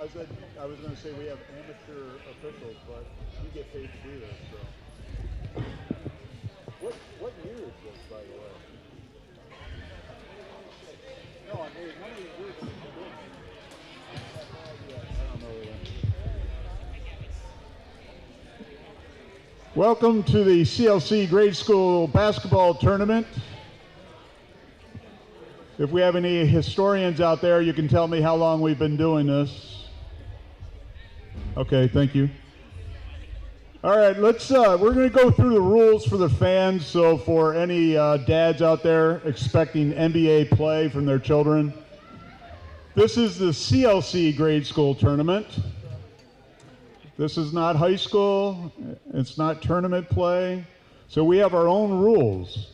I was going to say we have amateur officials, but you get paid to do this. So, what year is this, by the way? No, I mean, how many years have you been? I don't know. Welcome to the CLC Grade School Basketball Tournament. If we have any historians out there, you can tell me how long we've been doing this. Okay, thank you. All right, we're going to go through the rules for the fans. So for any dads out there expecting NBA play from their children, this is the CLC Grade School Tournament. This is not high school. It's not tournament play. So we have our own rules.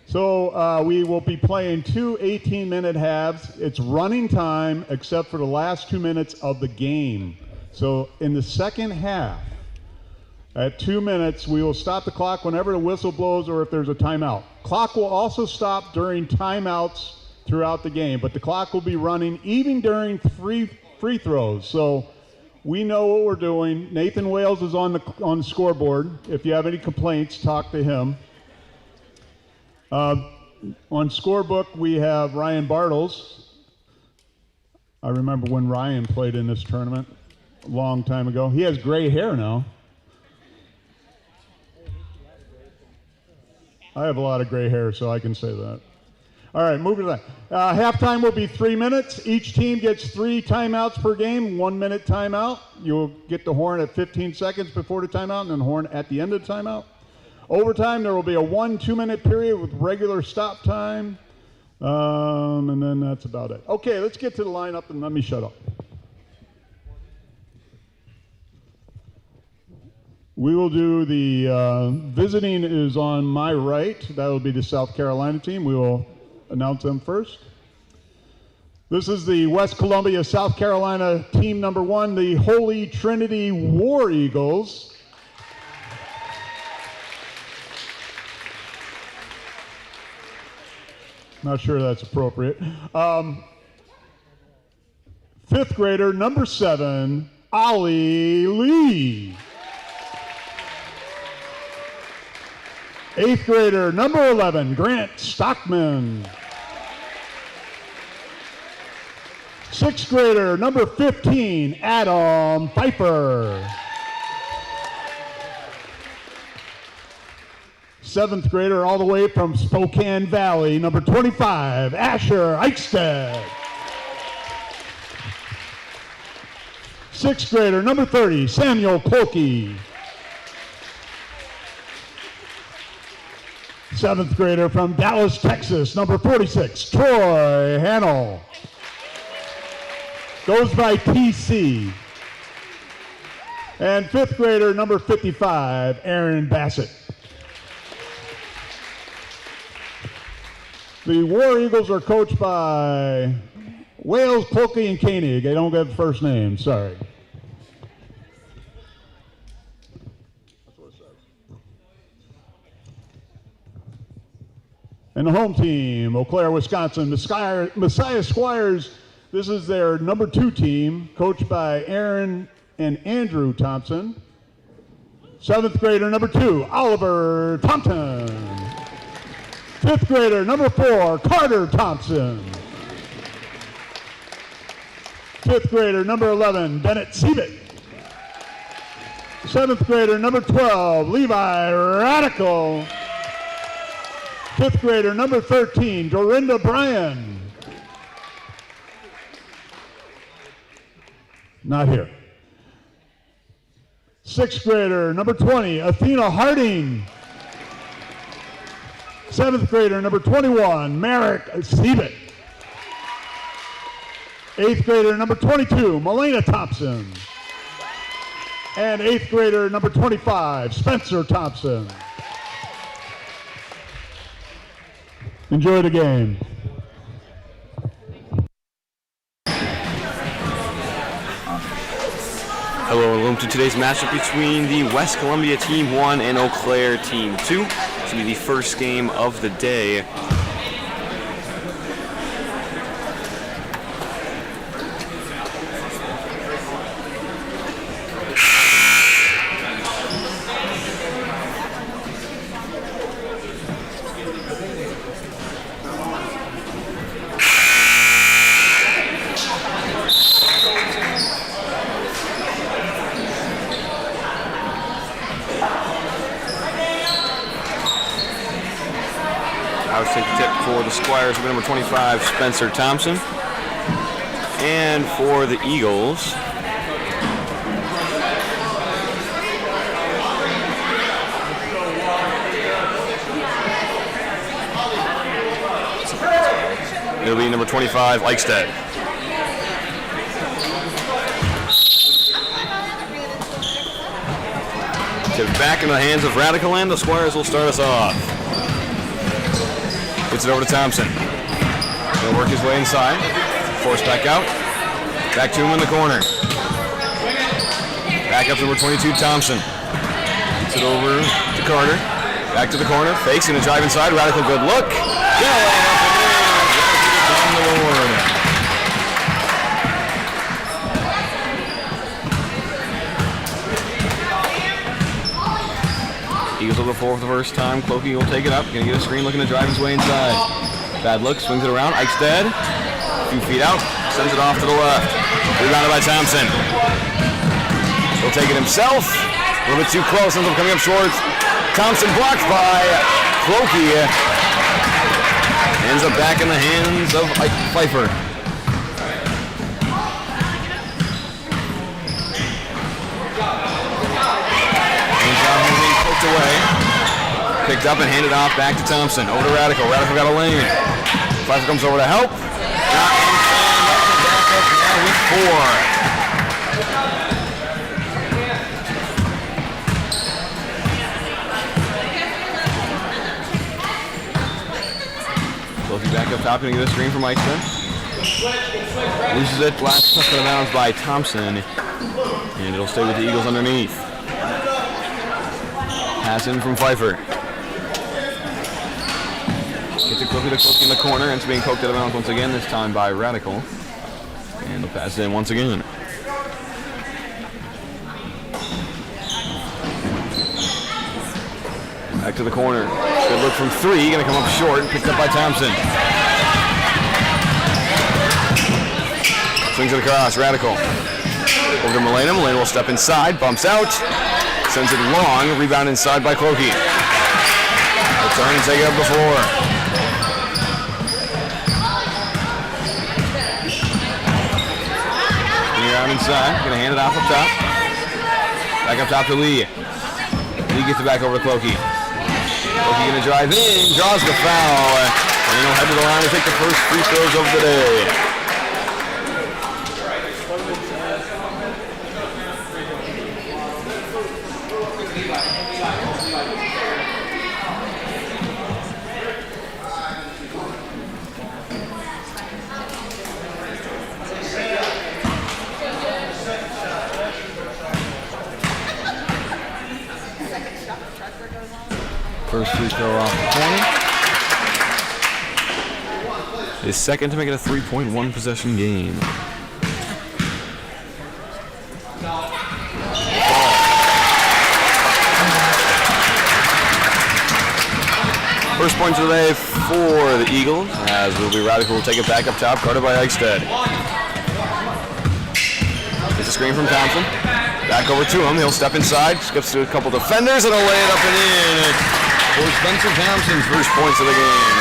So we will be playing two 18-minute halves. It's running time except for the last 2 minutes of the game. So in the second half, at 2 minutes, we will stop the clock whenever the whistle blows or if there's a timeout. Clock will also stop during timeouts throughout the game, but the clock will be running even during free throws. So we know what we're doing. Nathan Wales is on the scoreboard. If you have any complaints, talk to him. On scorebook, we have Ryan Bartles. I remember when Ryan played in this tournament a long time ago. He has gray hair now. I have a lot of gray hair, so I can say that. All right, moving on. Halftime will be 3 minutes. Each team gets 3 timeouts per game, 1 minute timeout. You'll get the horn at 15 seconds before the timeout and then the horn at the end of the timeout. Overtime, there will be a 1-2 minute period with regular stop time. And then that's about it. Okay, let's get to the lineup and let me shut up. We will do the visiting is on my right. That will be the South Carolina team. We will announce them first. This is the West Columbia, South Carolina team number 1, the Holy Trinity War Eagles. Not sure that's appropriate. 5th grader, number 7, Ollie Lee. 8th grader, number 11, Grant Stockman. 6th grader, number 15, Adam Pfeiffer. 7th grader all the way from Spokane Valley, number 25, Asher Eichstead. 6th grader, number 30, Samuel Kolke. 7th grader from Dallas, Texas, number 46, Troy Hannell. Goes by TC. And 5th grader, number 55, Aaron Bassett. The War Eagles are coached by Wales, Polke, and Koenig. They don't have first names, sorry. That's what it says. And the home team, Eau Claire, Wisconsin, Messiah Squires. This is their number 2 team, coached by Aaron and Andrew Thompson. 7th grader, number 2, Oliver Thompson. 5th grader, number 4, Carter Thompson. 5th grader, number 11, Bennett Siebert. 7th grader, number 12, Levi Radical. 5th grader, number 13, Dorinda Bryan. Not here. 6th grader, number 20, Athena Harding. 7th grader, number 21, Merrick Siebert. 8th grader, number 22, Melena Thompson. And 8th grader, number 25, Spencer Thompson. Enjoy the game. Hello and welcome to today's matchup between the West Columbia Team 1 and Eau Claire Team 2. This will be the first game of the day. Howard's take the tip for the Squires will be number 25, Spencer Thompson. And for the Eagles, it'll be number 25, Eichstead. Tip back into the hands of Radical, and the Squires will start us off. Gets it over to Thompson. He'll work his way inside. Force back out. Back to him in the corner. Back up to number 22, Thompson. Gets it over to Carter. Back to the corner. Fakes, gonna drive inside. Radical, good look. Eagles will go forward for the first time. Clokey will take it up. Gonna get a screen, looking to drive his way inside. Bad look, swings it around. Eichstead, a few feet out, sends it off to the left. Rebounded by Thompson. He'll take it himself. A little bit too close, ends up coming up short. Thompson blocked by Clokey. Ends up back in the hands of Pfeiffer. Away. Picked up and handed off back to Thompson. Over to Radical. Radical got a lane. Pfeiffer comes over to help. Not back up now with 4. Clokey back up top and get a screen from Eichstead. Loses it. Last touch out of bounds by Thompson. And it'll stay with the Eagles underneath. Pass in from Pfeiffer. Gets it quickly to Clokey in the corner, and it's being poked out of bounds once again, this time by Radical. And they'll pass it in once again. Back to the corner. Good look from 3, gonna come up short, picked up by Thompson. Swings it across, Radical. Over to Molina. Molina will step inside, bumps out. Sends it long, rebound inside by Clokey. Return and take it up the floor. Bring it around inside, gonna hand it off up top. Back up top to Lee. Lee gets it back over to Clokey. Clokey gonna drive in, draws the foul. And he'll head to the line to take the first free throws of the day. First free throw off the corner. His second to make it a 3.1 possession game. First points of the day for the Eagles, as will be Radical will take it back up top, guarded by Eichstead. It's a screen from Thompson. Back over to him, he'll step inside, skips to a couple defenders, and he'll lay it up and in for Spencer Thompson's first points of the game.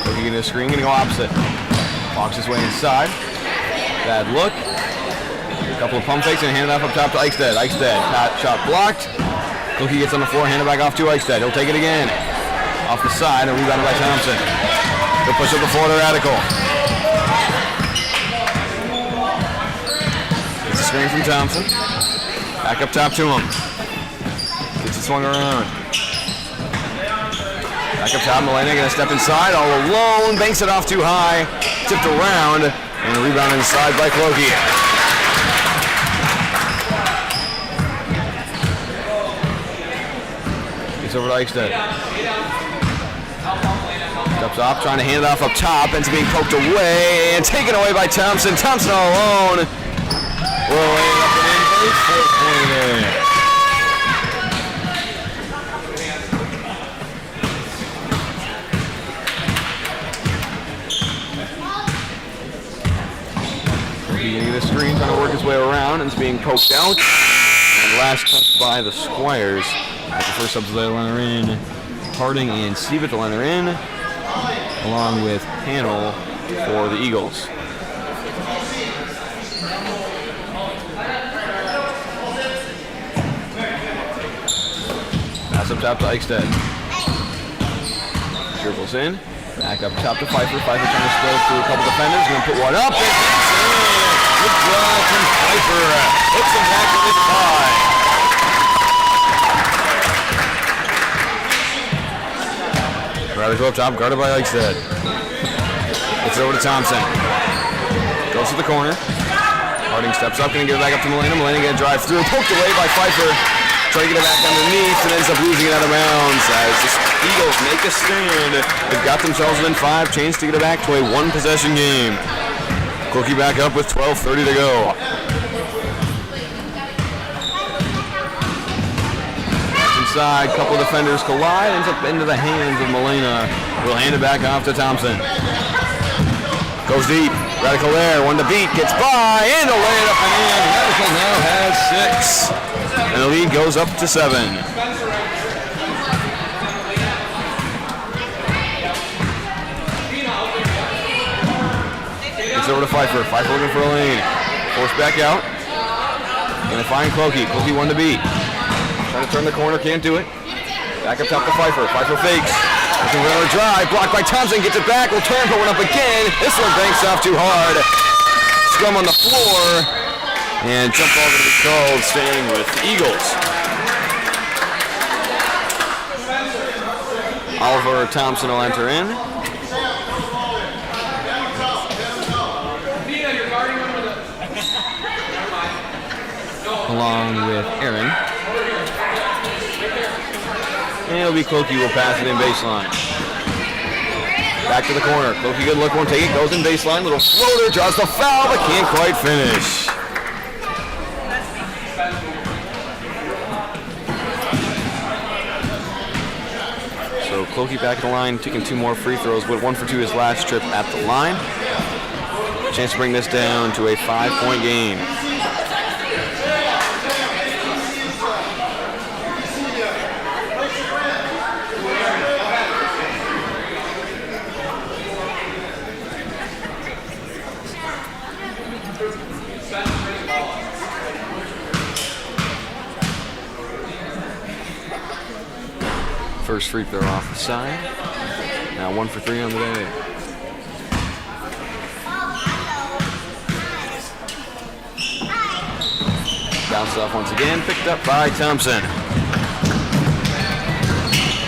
Looking at his screen, gonna go opposite. Walks his way inside. Bad look. A couple of pump fakes and hand it off up top to Eichstead. Eichstead, shot blocked. Clokey gets on the floor, hand it back off to Eichstead. He'll take it again. Off the side, and rebounded by Thompson. He'll push up the floor to Radical. It's a screen from Thompson. Back up top to him. Gets it swung around. Back up top, Molina gonna step inside all alone. Banks it off too high. Tipped around, and a rebound inside by Clokey. Over to Eichstead. Steps off, trying to hand it off up top, ends up being poked away and taken away by Thompson. Thompson all alone. Rolling up and in for his fourth point. Beginning of the screen, trying to work his way around, and it's being poked out. And last touch by the Squires. That's the first subs they line in. Harding and Siebert to line in, along with Panel for the Eagles. Pass up top to Eichstead. Dribbles in. Back up top to Pfeiffer. Pfeiffer trying to spread through a couple defenders. Going to put one up. Good drive from Pfeiffer. Hits him back with his tie. Rather go up top, guarded by Eichstead. It's over to Thompson. Goes to the corner. Harding steps up, going to get it back up to Molina. Molina going to drive through. Poked away by Pfeiffer. Trying to get it back underneath and ends up losing it out of bounds as the Eagles make a stand. They've got themselves within 5, chance to get it back to a one-possession game. Cookie back up with 12:30 to go. Inside, couple defenders collide, ends up into the hands of Molina. Will hand it back off to Thompson. Goes deep. Radical there, one to beat, gets by, and a lay it up and in. Radical now has 6. And the lead goes up to 7. It's over to Pfeiffer. Pfeiffer looking for a lane. Forced back out. Gonna find Clokey. Clokey one to beat. Trying to turn the corner, can't do it. Back up top to Pfeiffer. Pfeiffer fakes. Looking for another drive. Blocked by Thompson. Gets it back. Will turn, put one up again. This one banks off too hard. Scrum on the floor. And jump ball going to be called, staying with the Eagles. Oliver Thompson will enter in. Along with Aaron. And it'll be Clokey will pass it in baseline. Back to the corner. Clokey good look, won't take it, goes in baseline. Little floater, draws the foul, but can't quite finish. So Clokey back at the line, taking 2 more free throws, but 1 for 2 his last trip at the line. Chance to bring this down to a 5-point game. First free throw off the side. Now 1 for 3 on the day. Bounced off once again, picked up by Thompson.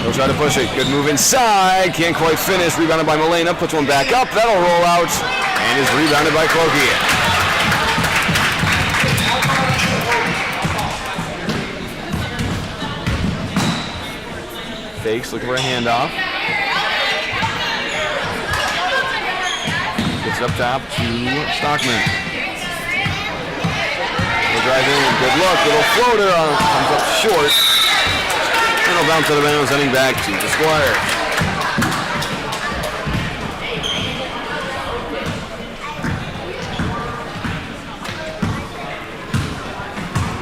He'll try to push it. Good move inside. Can't quite finish. Rebounded by Molina. Puts one back up. That'll roll out. And is rebounded by Clokey. Fakes, looking for a handoff. Gets it up top to Stockman. He'll drive in, good look, little floater comes up short. And he'll bounce out of bounds, heading back to the Squire.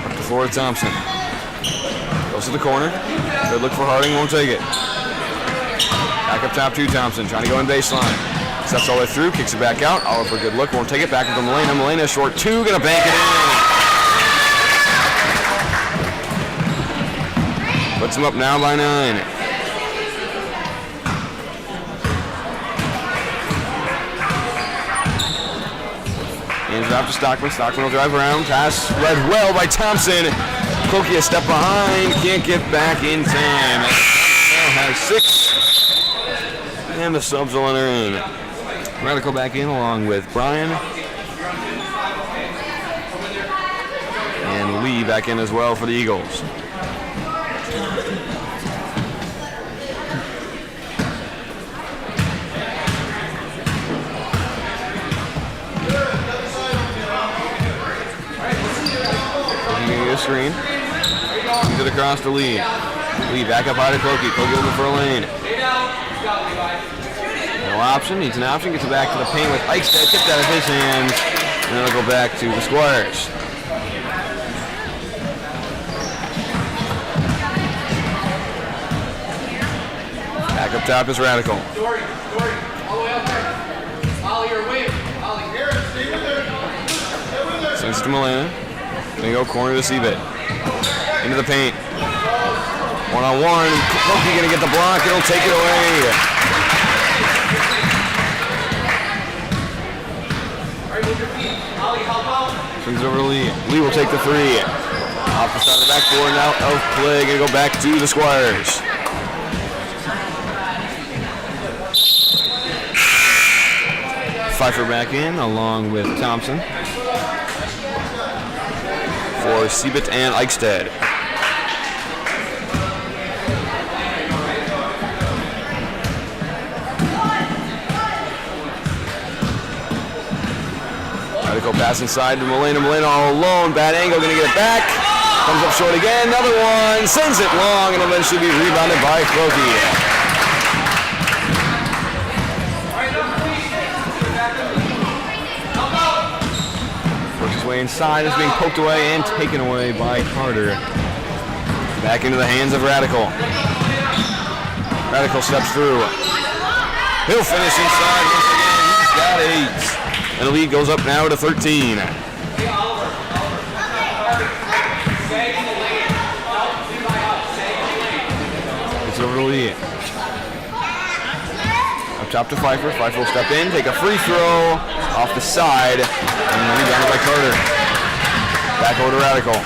Up the floor to Thompson. Goes to the corner. Good look for Harding, won't take it. Back up top to Thompson, trying to go in baseline. Steps all the way through, kicks it back out. Oliver, good look, won't take it. Back up to Molina. Molina, short 2, gonna bank it in. Puts him up now by 9. Hands it off to Stockman. Stockman will drive around. Pass read well by Thompson. Clokey a step behind, can't get back in time. Now has 6, and the subs will enter in. Radical back in along with Brian. And Lee back in as well for the Eagles. Looking at a screen. Brings it across to Lee. Lee back up high to Clokey. Clokey looking for a lane. No option. Needs an option. Gets it back to the paint with Eichstead. Tipped out of his hands. And then it'll go back to the Squires. Up top is Radical. Sends it to Milena. Gonna go corner to Seabit. Into the paint. One-on-one. Loki gonna get the block. It'll take it away. Swings it over to Lee. Lee will take the three. Off the side of the backboard and out of play. Gonna go back to the Squires. Pfeiffer back in along with Thompson. For Seabit and Eichstead. Radical pass inside to Milena. Milena all alone. Bad angle. Going to get it back. Comes up short again. Another one. Sends it long and eventually be rebounded by Kroki. Works his way inside. Is being poked away and taken away by Carter. Back into the hands of Radical. Radical steps through. He'll finish inside once again. He's got 8. And the lead goes up now to 13. It's over to Lee. Up top to Pfeiffer. Pfeiffer will step in, take a free throw off the side, and rebounded by Carter. Back over to Radical.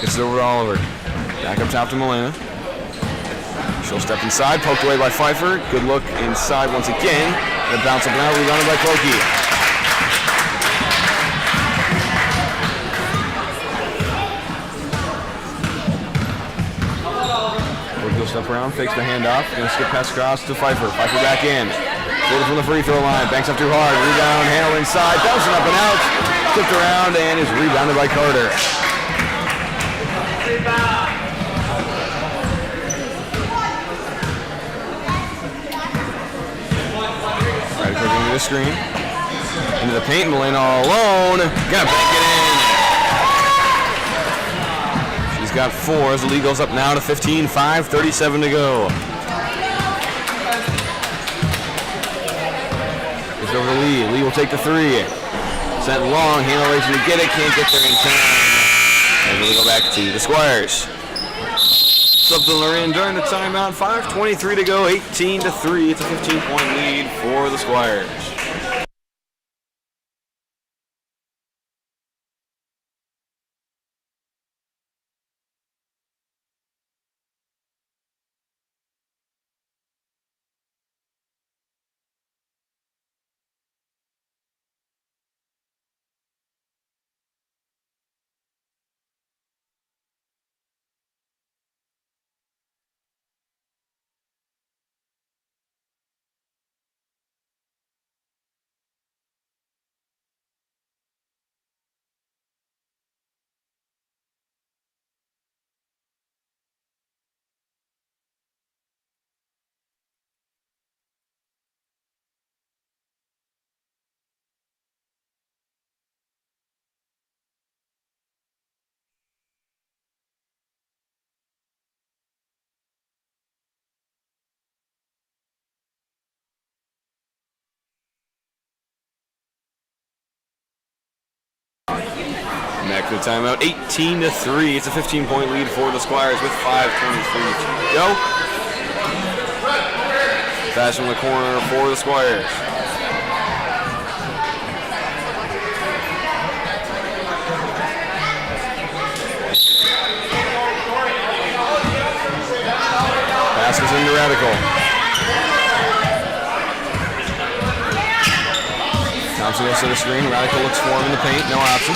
Gets it over to Oliver. Back up top to Milena. She'll step inside, poked away by Pfeiffer. Good look inside once again. And a bounce up now, rebounded by Kroki. Kroki will step around, fakes the handoff. Gonna skip pass across to Pfeiffer. Pfeiffer back in. Floater from the free throw line. Banks up too hard. Rebound, handle inside. Bouncing up and out. Tipped around and is rebounded by Carter. Radical into the screen. Into the paint. Milena all alone. Gonna bank it in. She's got 4 as the lead goes up now to 15. 5:37 to go. It's over to Lee. Lee will take the 3. Sent long. Handle racing to get it. Can't get there in time. And we'll go back to the Squires. Subs are in during the timeout. 5:23 to go. 18-3. It's a 15-point lead for the Squires. Back to the timeout, 18-3. It's a 15-point lead for the Squires with 5:23 to go. Pass from the corner for the Squires. Pass is into Radical. Thompson goes to the screen. Radical looks for him in the paint. No option.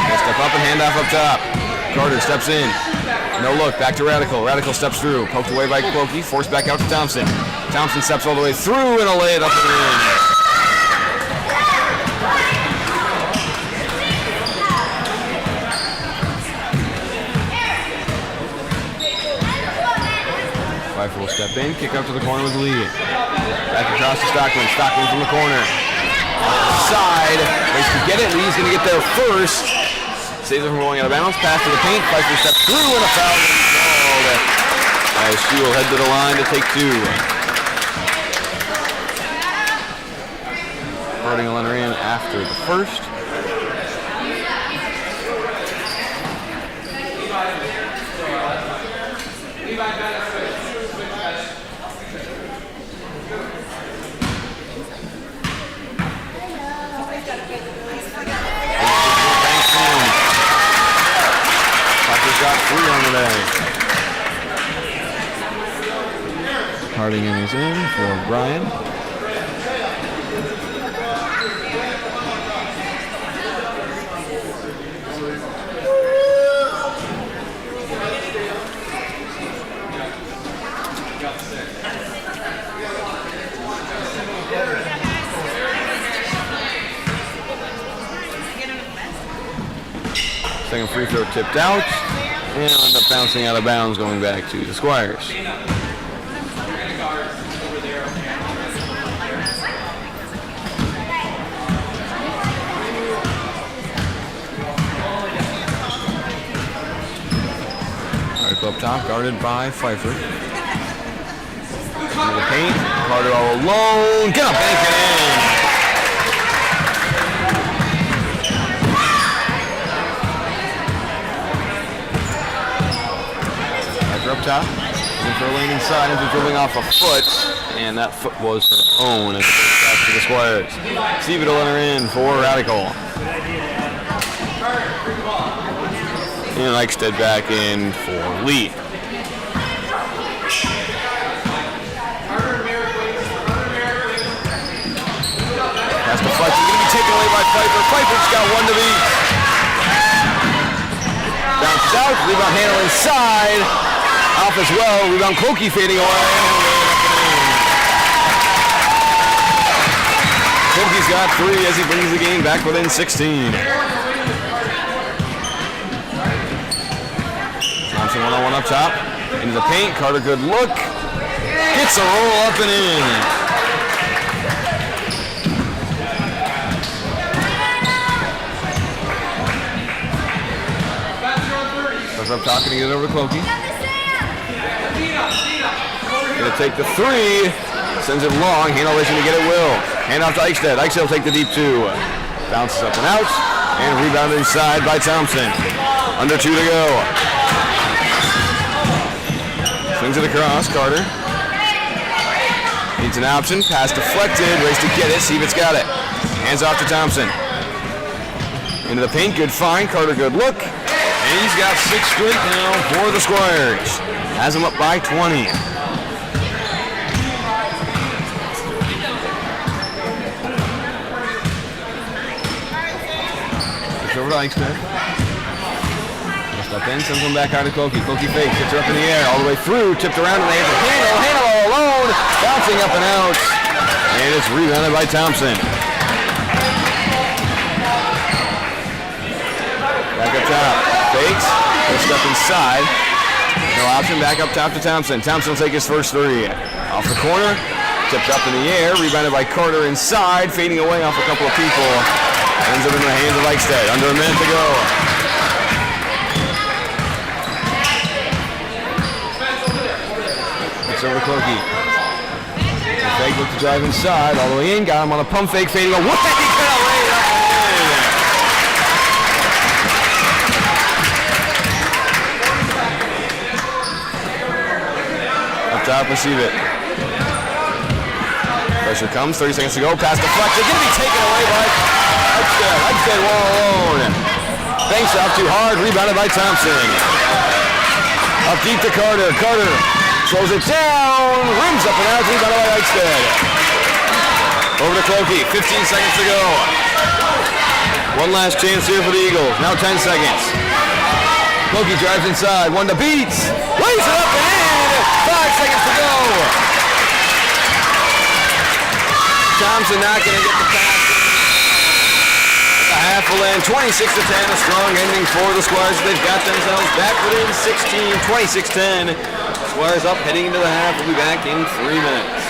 He'll step up and hand off up top. Carter steps in. No look. Back to Radical. Radical steps through. Poked away by Kroki. Forced back out to Thompson. Thompson steps all the way through and a lay it up and in. Pfeiffer will step in, kick up to the corner with the lead. Back across to Stockman. Stockman from the corner. Side. Race to get it. Lee's going to get there first. Saves it from rolling out of bounds. Pass to the paint. Pfeiffer steps through and a foul called. As she will head to the line to take two. Harding will enter in after the first. Got 3 on the day. Harding is in for Brian. Second free throw tipped out. And will end up bouncing out of bounds, going back to the Squires. Carter up top, guarded by Pfeiffer. Into the paint, Carter all alone, gonna bank it in. Up top, looking for a lane inside, into dribbling off a foot, and that foot was her own as it goes back to the Squires. Steve will enter in for Radical. And Eichstead back in for Lee. Pass deflection, going to be taken away by Pfeiffer. Pfeiffer's got one to beat. Bounces out, rebound handle inside. Off as well, rebound Clokey fading away. Clokey's got 3 as he brings the game back within 16. Thompson one-on-one up top, into the paint, Carter good look, gets a roll up and in. Goes up top and get it over to Clokey. Gonna take the 3, sends it long, handle racing to get it will. Hand off to Eichstead, Eichstead will take the deep 2. Bounces up and out, and rebound inside by Thompson. Under 2 to go. Swings it across, Carter. Needs an option, pass deflected, race to get it, see if it's got it. Hands off to Thompson. Into the paint, good find, Carter good look. And he's got 6 straight now for the Squires. Has him up by 20. Over to Eichstead. Step in, sends him back out to Clokey. Clokey fakes, gets her up in the air, all the way through, tipped around, and they have to handle all alone, bouncing up and out. And it's rebounded by Thompson. Back up top, fakes, he'll step inside. No option, back up top to Thompson. Thompson will take his first 3. Off the corner, tipped up in the air, rebounded by Carter inside, fading away off a couple of people. Ends up in the hands of Eichstead. Under a minute to go. It's over to Clokey. The fake looked to drive inside, all the way in. Got him on a pump fake, fading away. He could have laid it up and in. Up top, receive it. Pressure comes, 30 seconds to go. Pass deflected, going to be taken away by Eichstead all alone. Banks out too hard, rebounded by Thompson. Up deep to Carter. Carter slows it down, rims up and out, rebounded by Eichstead. Over to Clokey, 15 seconds to go. One last chance here for the Eagles, now 10 seconds. Clokey drives inside, 1 to beat. Lays it up and in, 5 seconds to go. Thompson not going to get the pass. A half will end, 26-10, a strong ending for the Squires. They've got themselves back within 16, 26-10. Squires up, heading into the half. We'll be back in 3 minutes.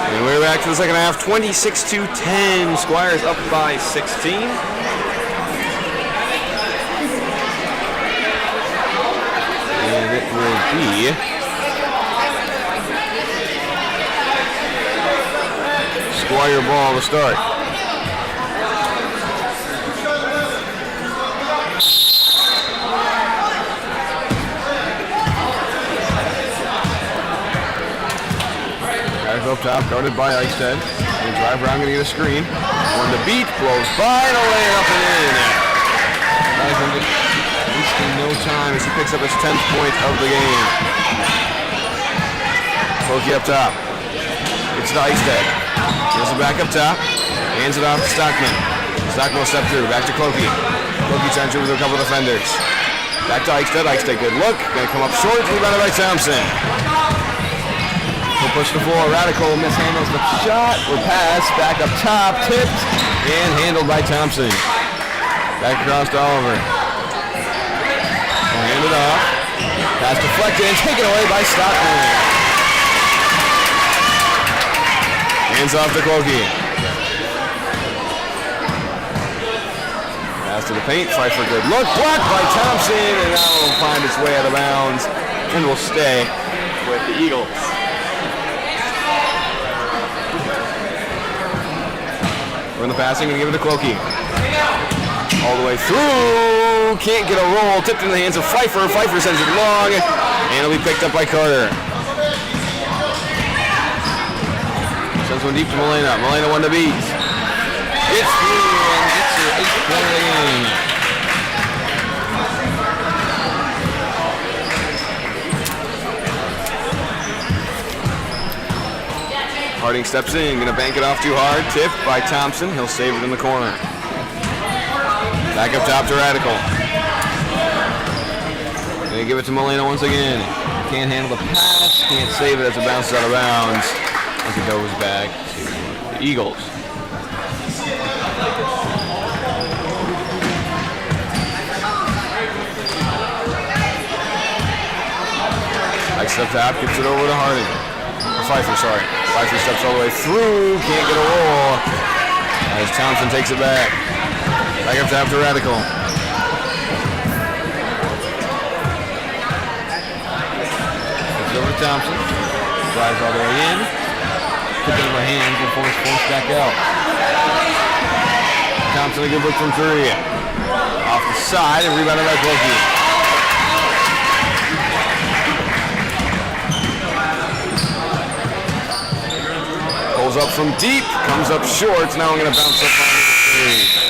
And we're back to the second half, 26-10. Squires up by 16. And it will be Squire ball to start. Up top, guarded by Eichstead. Gonna drive around, gonna get a screen. One to beat, blows by, and away and up and in. Wasting no time as he picks up his 10th point of the game. Pokey up top. It's to Eichstead. Gives it back up top. Hands it off to Stockman. Stockman will step through. Back to Clokey. Clokey trying to with a couple of defenders. Back to Eichstead. Eichstead, good look. Gonna come up short. Rebounded by Thompson. He'll push the floor. Radical mishandles the shot or pass. Back up top. Tipped and handled by Thompson. Back across to Oliver. Hand it off. Pass deflected and taken away by Stockman. Hands off to Clokey. Pass to the paint. Fight for a good look. Blocked by Thompson, and that will find its way out of bounds and will stay with the Eagles. We're in the passing and give it to Clokey. all the way through. Can't get a roll. Tipped in the hands of Pfeiffer. Pfeiffer sends it long, and it'll be picked up by Carter. Sends one deep to Molina. Molina one to beat. Gets through and gets her 8th point of the game. Harding steps in, gonna bank it off too hard. Tipped by Thompson. He'll save it in the corner. Back up top to Radical. Gonna give it to Molina once again. Can't handle the pass. Can't save it as it bounces out of bounds. As it goes back to the Eagles. Ike's up top, gets it over to Harding. Pfeiffer, sorry. Pfeiffer steps all the way through, can't get a roll. As Thompson takes it back. Back up top to Radical. Gets over to Thompson. Drives all the way in. Took it in my hands and forced back out. Thompson a good look from 3. Off the side and rebounded by Clokey. Pulls up from deep, comes up short. Now I'm going to bounce up on the 3.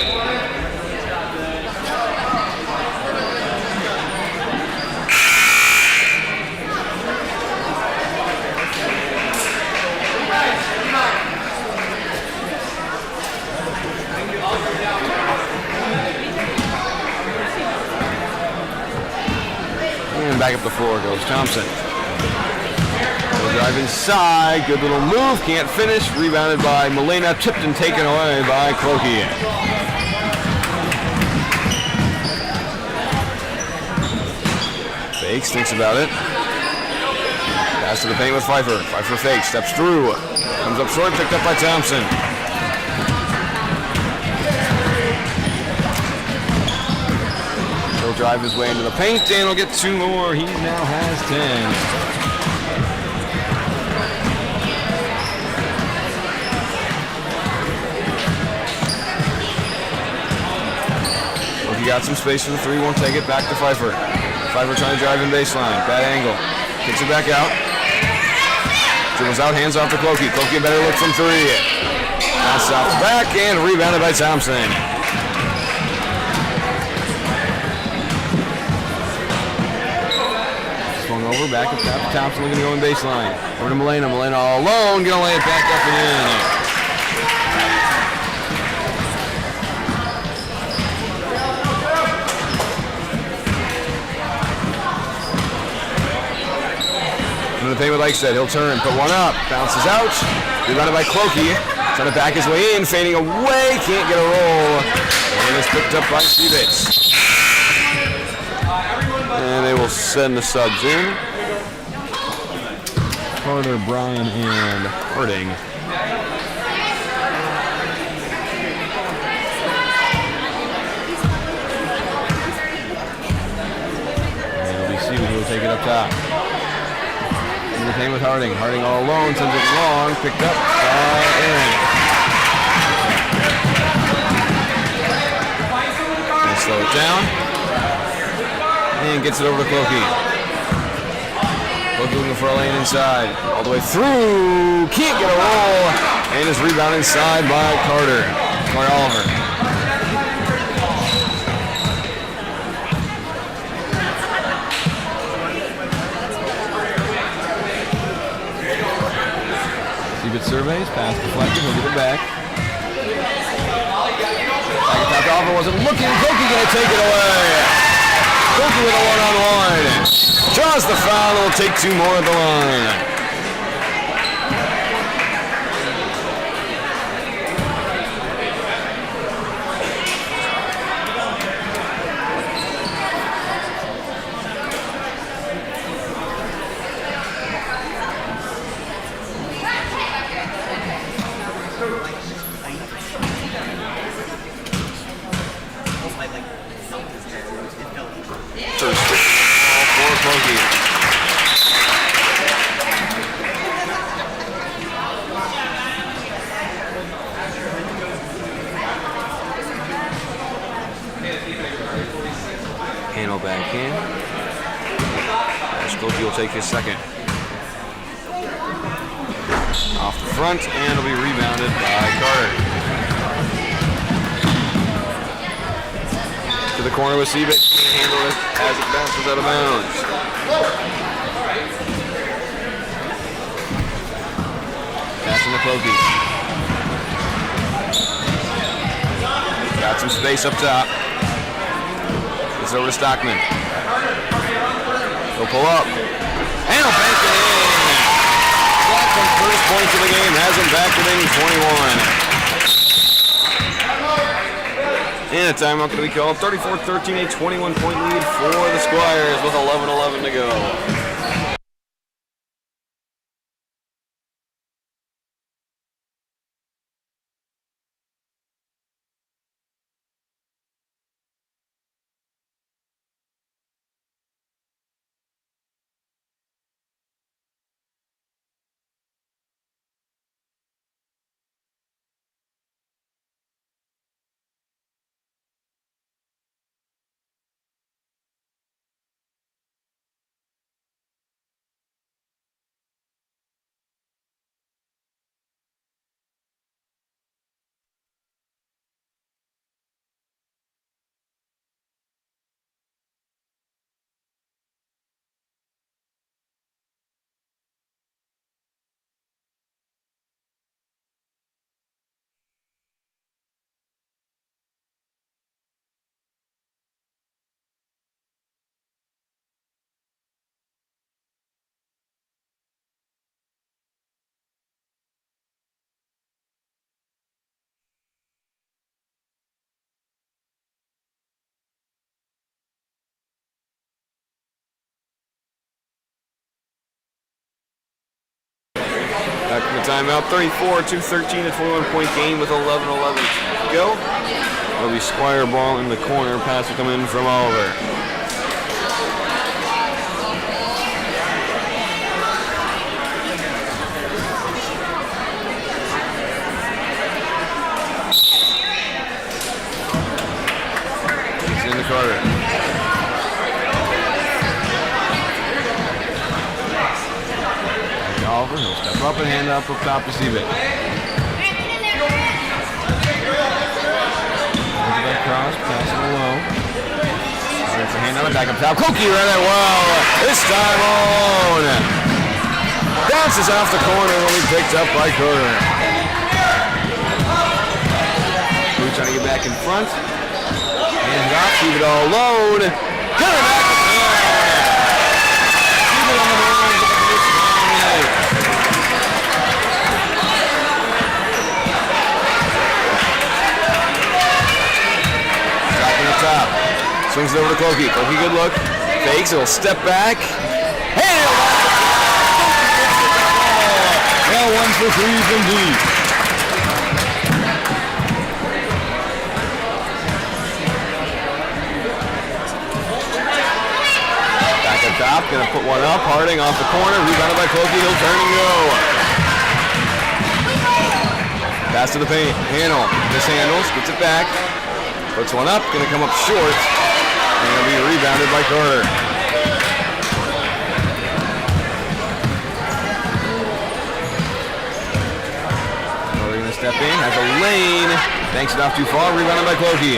And back up the floor goes Thompson. Drive inside, good little move, can't finish, rebounded by Molina, tipped and taken away by Clokey. Fakes, thinks about it. Pass to the paint with Pfeiffer. Pfeiffer fakes, steps through, comes up short, picked up by Thompson. He'll drive his way into the paint and he'll get 2 more. He now has 10. Got some space for the 3, won't take it, back to Pfeiffer. Pfeiffer trying to drive in baseline, bad angle. Kicks it back out. Dribbles out, hands off to Clokey. Clokey a better look from 3. Pass off the back and rebounded by Thompson. Swung over, back up top to Thompson, looking to go in baseline. Over to Molina. Molina all alone, gonna lay it back up and in. In the paint with Eichstead, he'll turn, put one up, bounces out, rebounded by Clokey, trying to back his way in, fading away, can't get a roll, and it's picked up by Stevitz. And they will send the subs in. Carter, Bryan, and Harding. And LBC will take it up top. The same with Harding. Harding all alone, sends it long, picked up by Aaron. And slow it down. And gets it over to Clokey. Clokey looking for a lane inside. All the way through. Can't get a roll. And is rebounded inside by Carter. Corey Oliver. Surveys, pass deflected, he'll get it back. Back top offer wasn't looking, Clokey gonna take it away. Clokey with a one-on-one. Draws the foul, will take 2 more at the line. Cloakey will take his second. Off the front, and it'll be rebounded by Carter. To the corner with Seabitt. Can't handle it as it bounces out of bounds. Passing to Cloakey. Got some space up top. It's over to Stockman. He'll pull up. And he'll bank it in. Stockman's first points of the game has him back within 21. And a timeout going to be called. 34-13, a 21-point lead for the Squires with 11:11 to go. Back from the timeout, 34-13, a 21-point game with 11:11 to go. It'll be Squire ball in the corner. Pass will come in from Oliver. It's in the Carter. Oliver, he'll step up and hand up top to Seabitt. Cross, passing low. There's a hand on it, back up top. Cloakey right at well. This time on. Bounces off the corner and will be picked up by Carter. Blue trying to get back in front. Hands off, keep it all low. Carter back to keep it on the board. Top. Swings it over to Cloakey. Cloakey, good look. Fakes, it'll step back. And now 1 for 3 from deep. Back up top, gonna put one up. Harding off the corner, rebounded by Cloakey. He'll turn and go. Pass to the paint. Handle. Mishandles, gets it back. Puts one up, gonna come up short, and it'll be rebounded by Carter. Carter gonna step in, has a lane, banks it off too far, rebounded by Cloakey.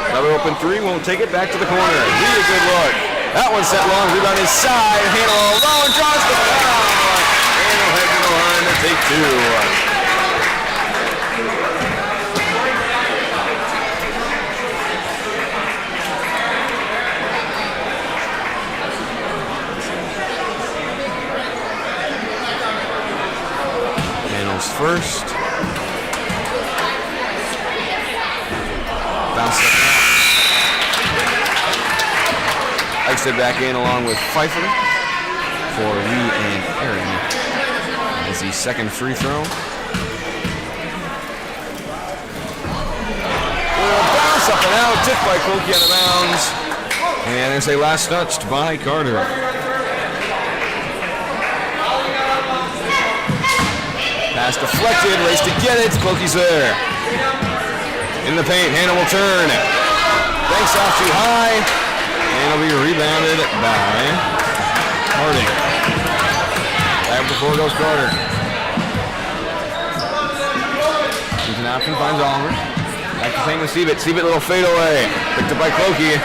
Another open three, won't take it, back to the corner. Really good look. That one set long, rebound his side, handle all low, and draws the foul. Take two. Handles first. Bounce it out. Iced it back in along with Pfeiffer for Lee and Aaron. Is the second free throw. Bounce up and out, tipped by Cloakey out of bounds. And there's a last touched by Carter. Pass deflected, race to get it. Cloakey's there. In In the paint, Hannah will turn. Banks off too high, and it'll be rebounded by Harding. Back up the floor goes Carter. He's an option, finds Oliver. Back to paint with Seabitt. Seabitt, little fadeaway. Picked up by Clokey.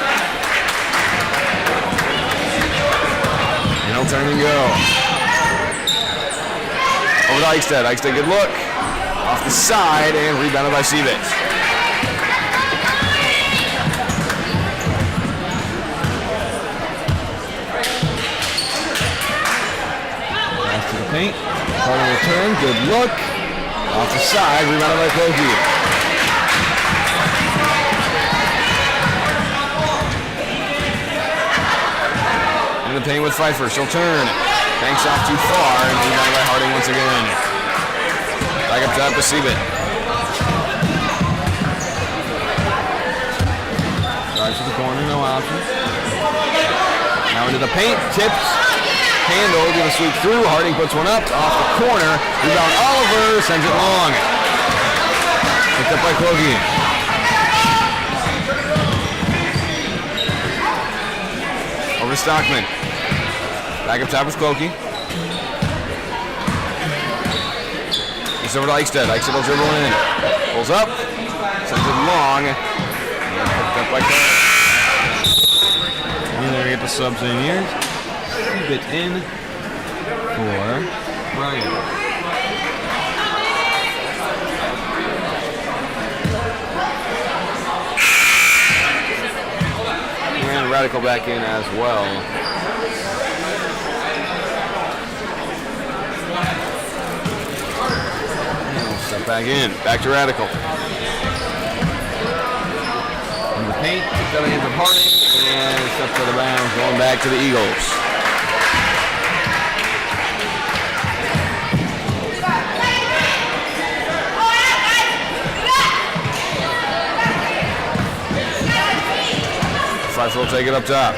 And he'll turn and go. Over to Eichstead. Eichstead, good look. Off the side and rebounded by Seabitt. Pass to the paint. Carter will turn. Good look. Off the side, rebounded by Clokey. In the paint with Pfeiffer. She'll turn. Banks off too far and rebounded by Harding once again. Back up top to Seabitt. Drives to the corner, no option. Now into the paint, tipped, handled, gonna sweep through. Harding puts one up, off the corner. Rebound Oliver, sends it long. Picked up by Clokey. Over to Stockman. Back up top with Clokey. It's over to Eichstead. Eichstead will dribble in. Pulls up. Sends it long. And picked up by Carter. And there we get the subs in here. Bit in for Brian. And Radical back in as well. Step back in. Back to Radical. In the paint. Picked out hands of Harding. And steps out of bounds. Going back to the Eagles. Pfeiffer will take it up top.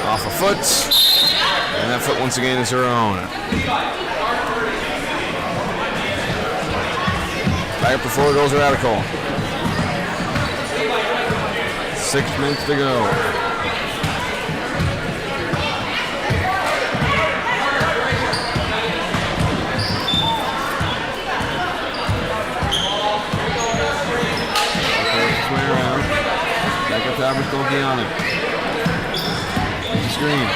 Off a foot. And that foot once again is her own. Back up the floor goes Radical. 6 minutes to go. Swing around. Back up top with Clokey on it. Screen.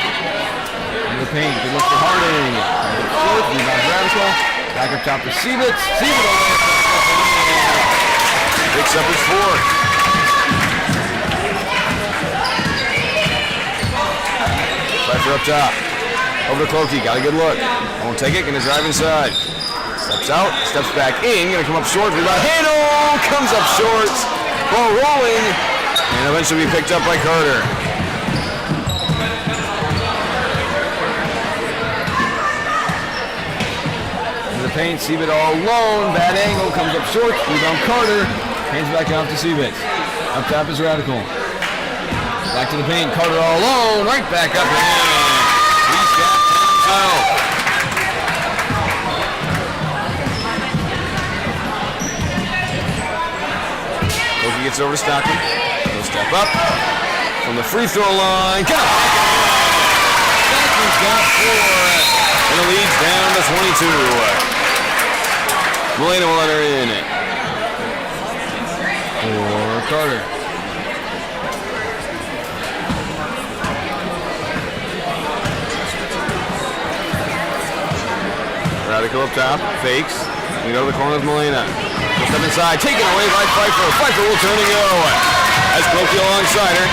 Into the paint. Good look for Harding. Rebound Radical. Back up top to Seabitt. Seabitt away. Picks up his fourth. Pfeiffer up top. Over to Clokey. Got a good look. Won't take it. Gonna drive inside. Steps out. Steps back in. Gonna come up short. Rebound. Handle. Comes up short. Ball rolling. And eventually be picked up by Carter. Paint, Seabitt all alone, bad angle, comes up short, rebound Carter, hands back out to Seabitt. Up top is Radical. Back to the paint, Carter all alone, right back up and in. He's got himself. Clokey gets over to Stockton. He'll step up from the free throw line. Got it. Stockton's got 4, and the lead's down to 22. Molina will let her in for Carter. Radical up top, fakes. We go to the corner of Molina. We'll step inside, taken away by Pfeiffer. Pfeiffer will turn and go. As Clokey alongside her.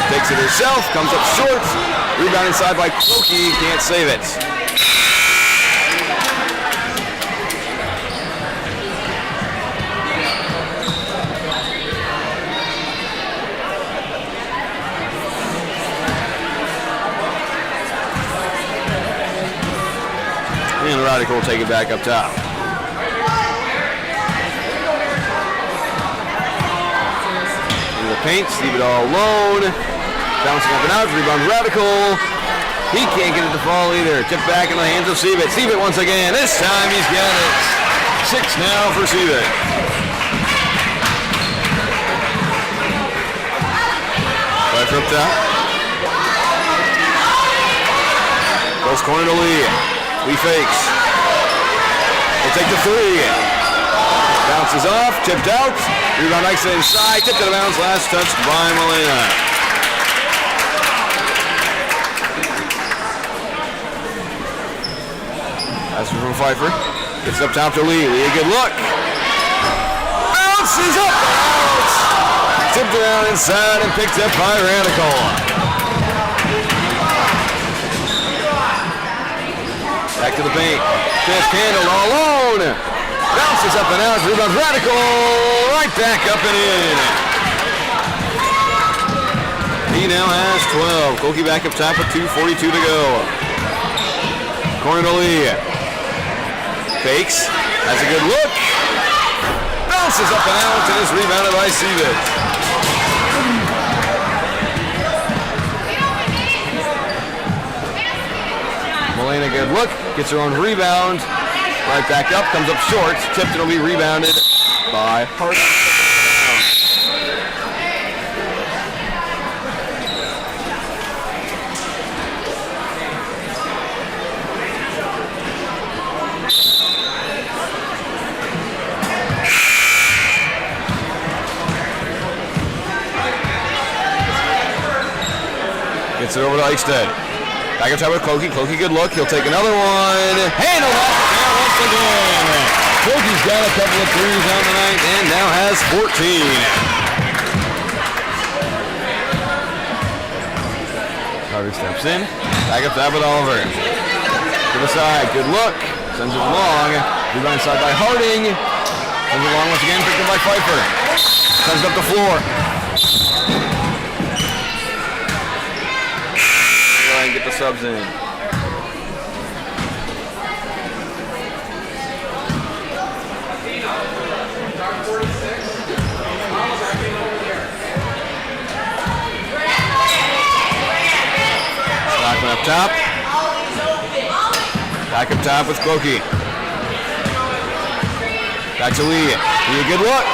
Takes it herself, comes up short. Rebound inside by Clokey, can't save it. And Radical will take it back up top. Into the paint, Seabitt all alone. Bouncing up and out, rebound Radical. He can't get it to fall either. Tipped back in the hands of Seabitt. Seabitt once again. This time he's got it. 6 now for Seavitt. Pfeiffer up top. Goes corner to Lee. Lee fakes. He'll take the 3. Bounces off, tipped out. Rebound Ike's inside, tipped out of bounds. Last touch by Molina. That's from Pfeiffer. Gets up top to Lee. Lee, a good look. Bounces up. Out. Tipped around inside and picked up by Radical. Back to the paint. Fifth handled all alone. Bounces up and out. Rebound Radical. Right back up and in. He now has 12. Koki back up top with 2:42 to go. Corner to Lee. Fakes. Has a good look. Bounces up and out and is rebounded by Seavitt. Molina, good look. Gets her own rebound. Right back up. Comes up short. Tipped and will be rebounded by Hart. Gets it over to Eichstead. Back up top with Clokey. Clokey, good look. He'll take another one. Handle off there once again. Clokey's got a couple of threes on the night and now has 14. Carter steps in. Back up top with Oliver. To the side. Good look. Sends it long. Rebound side by Harding. Sends it long once again. Picked up by Pfeiffer. Sends it up the floor. Get the subs in. Stockman up top. Back up top with Clokey. Back to Lee. Lee, a good look.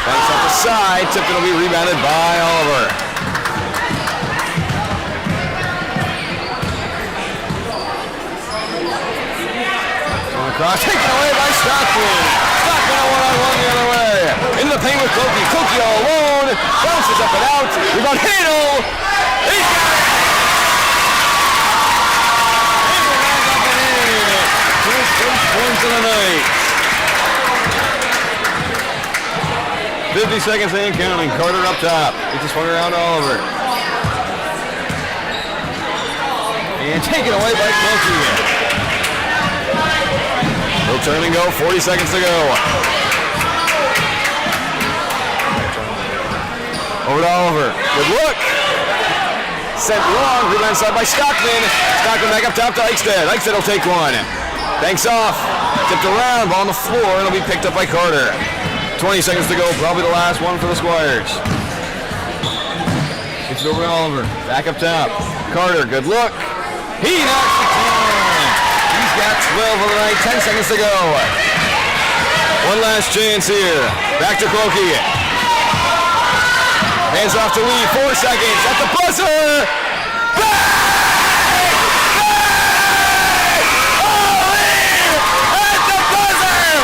Banks off the side. Tipped, will be rebounded by Oliver. Cross taken away by Stockman. Stockman a one-on-one the other way. Into the paint with Clokey. Clokey all alone. Bounces up and out. Rebound Hadel. He's got it. Hadel back up and in. His first points of the night. 50 seconds and counting. Carter up top. Gets this one around to Oliver. And taken away by Clokey. He'll turn and go, 40 seconds to go. Over to Oliver, good look. Sent long, rebound side by Stockman. Stockman back up top to Eichstead. Eichstead will take one. Banks off, tipped around, ball on the floor, and it'll be picked up by Carter. 20 seconds to go, probably the last one for the Squires. Gets it over to Oliver, back up top. Carter, good look. He knocks the 10. He's got 12 of the night, 10 seconds to go. One last chance here. Back to Clokey. Hands off to Lee, 4 seconds at the buzzer. Bang! Bang! Oh, Lee at the buzzer.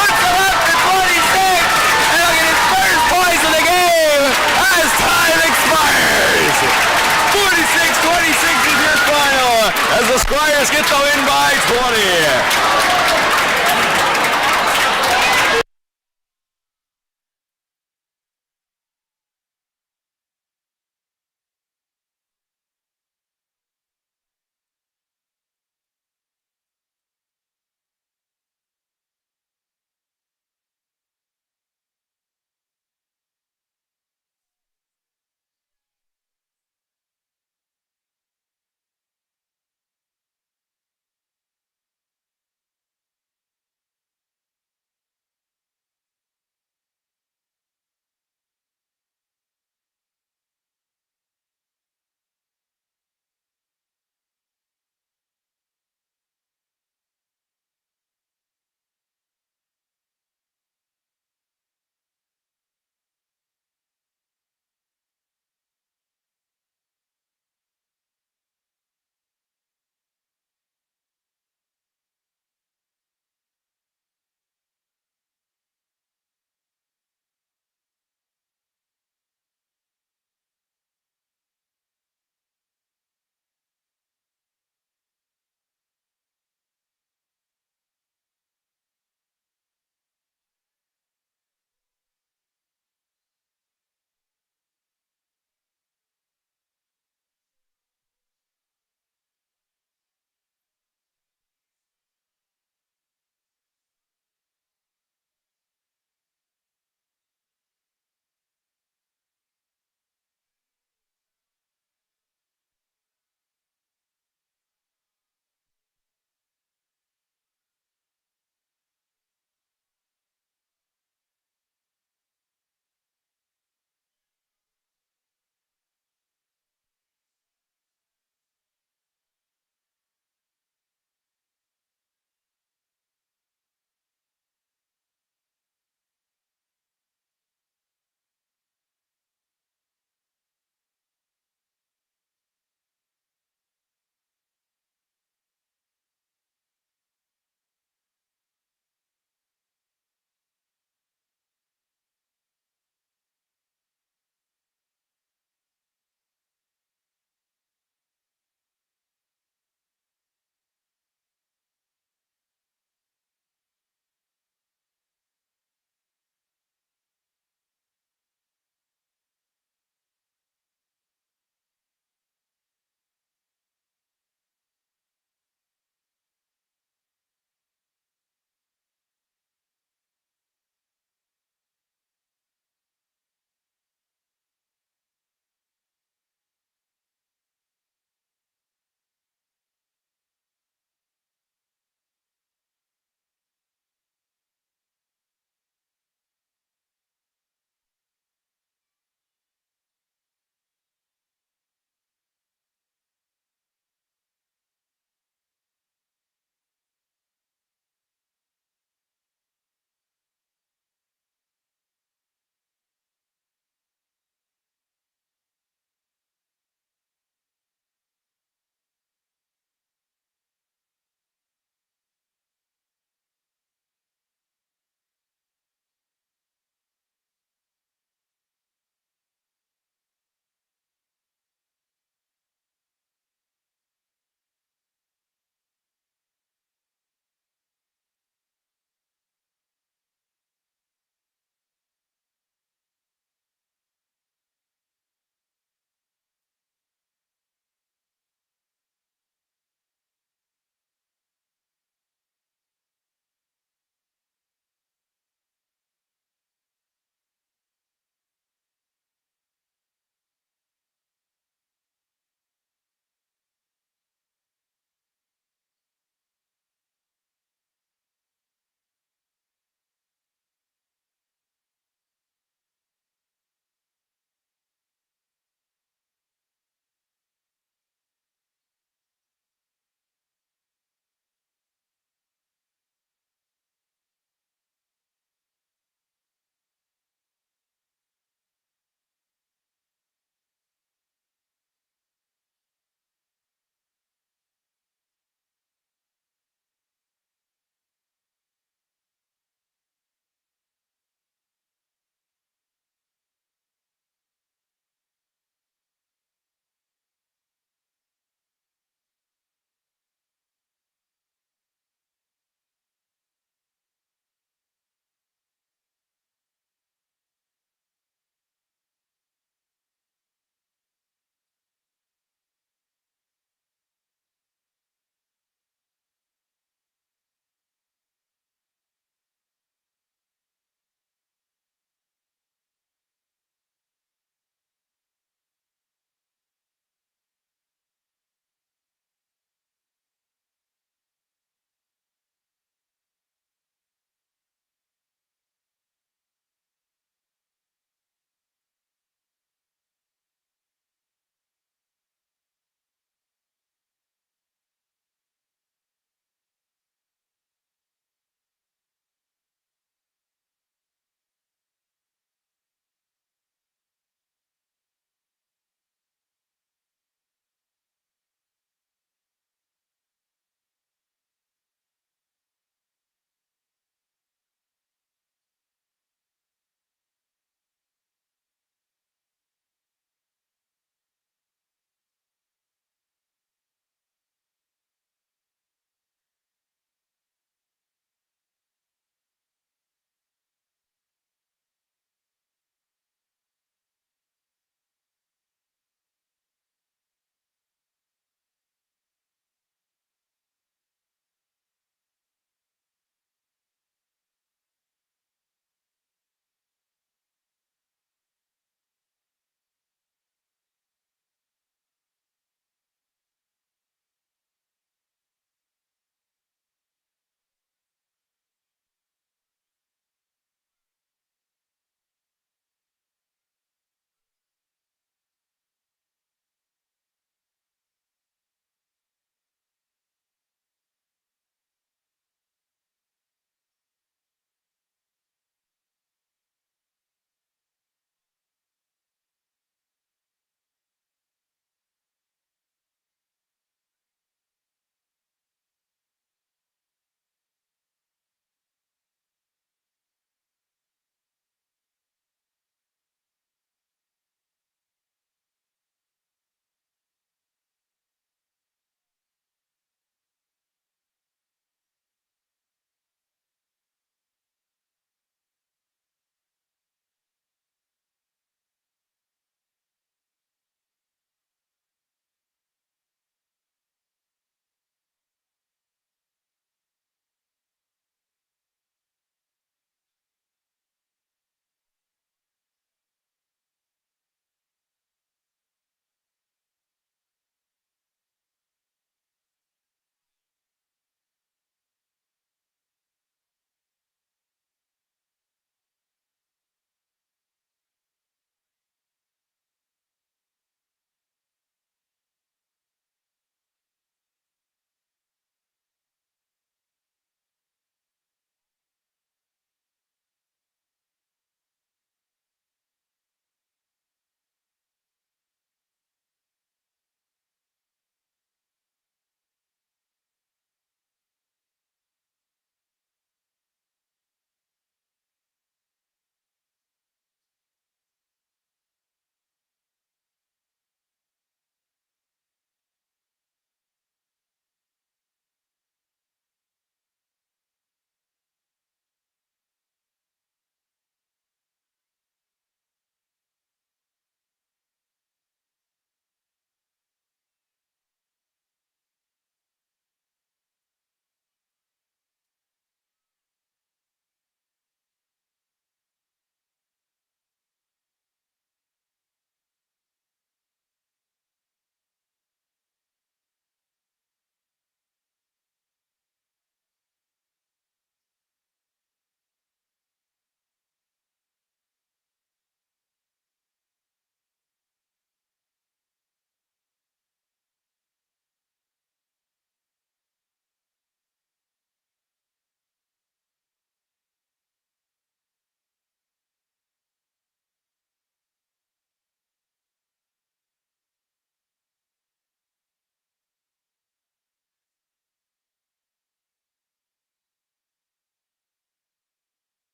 Puts him up to 26. And he'll get his first points of the game as time expires. 46-26 is your final as the Squires get the win by 20.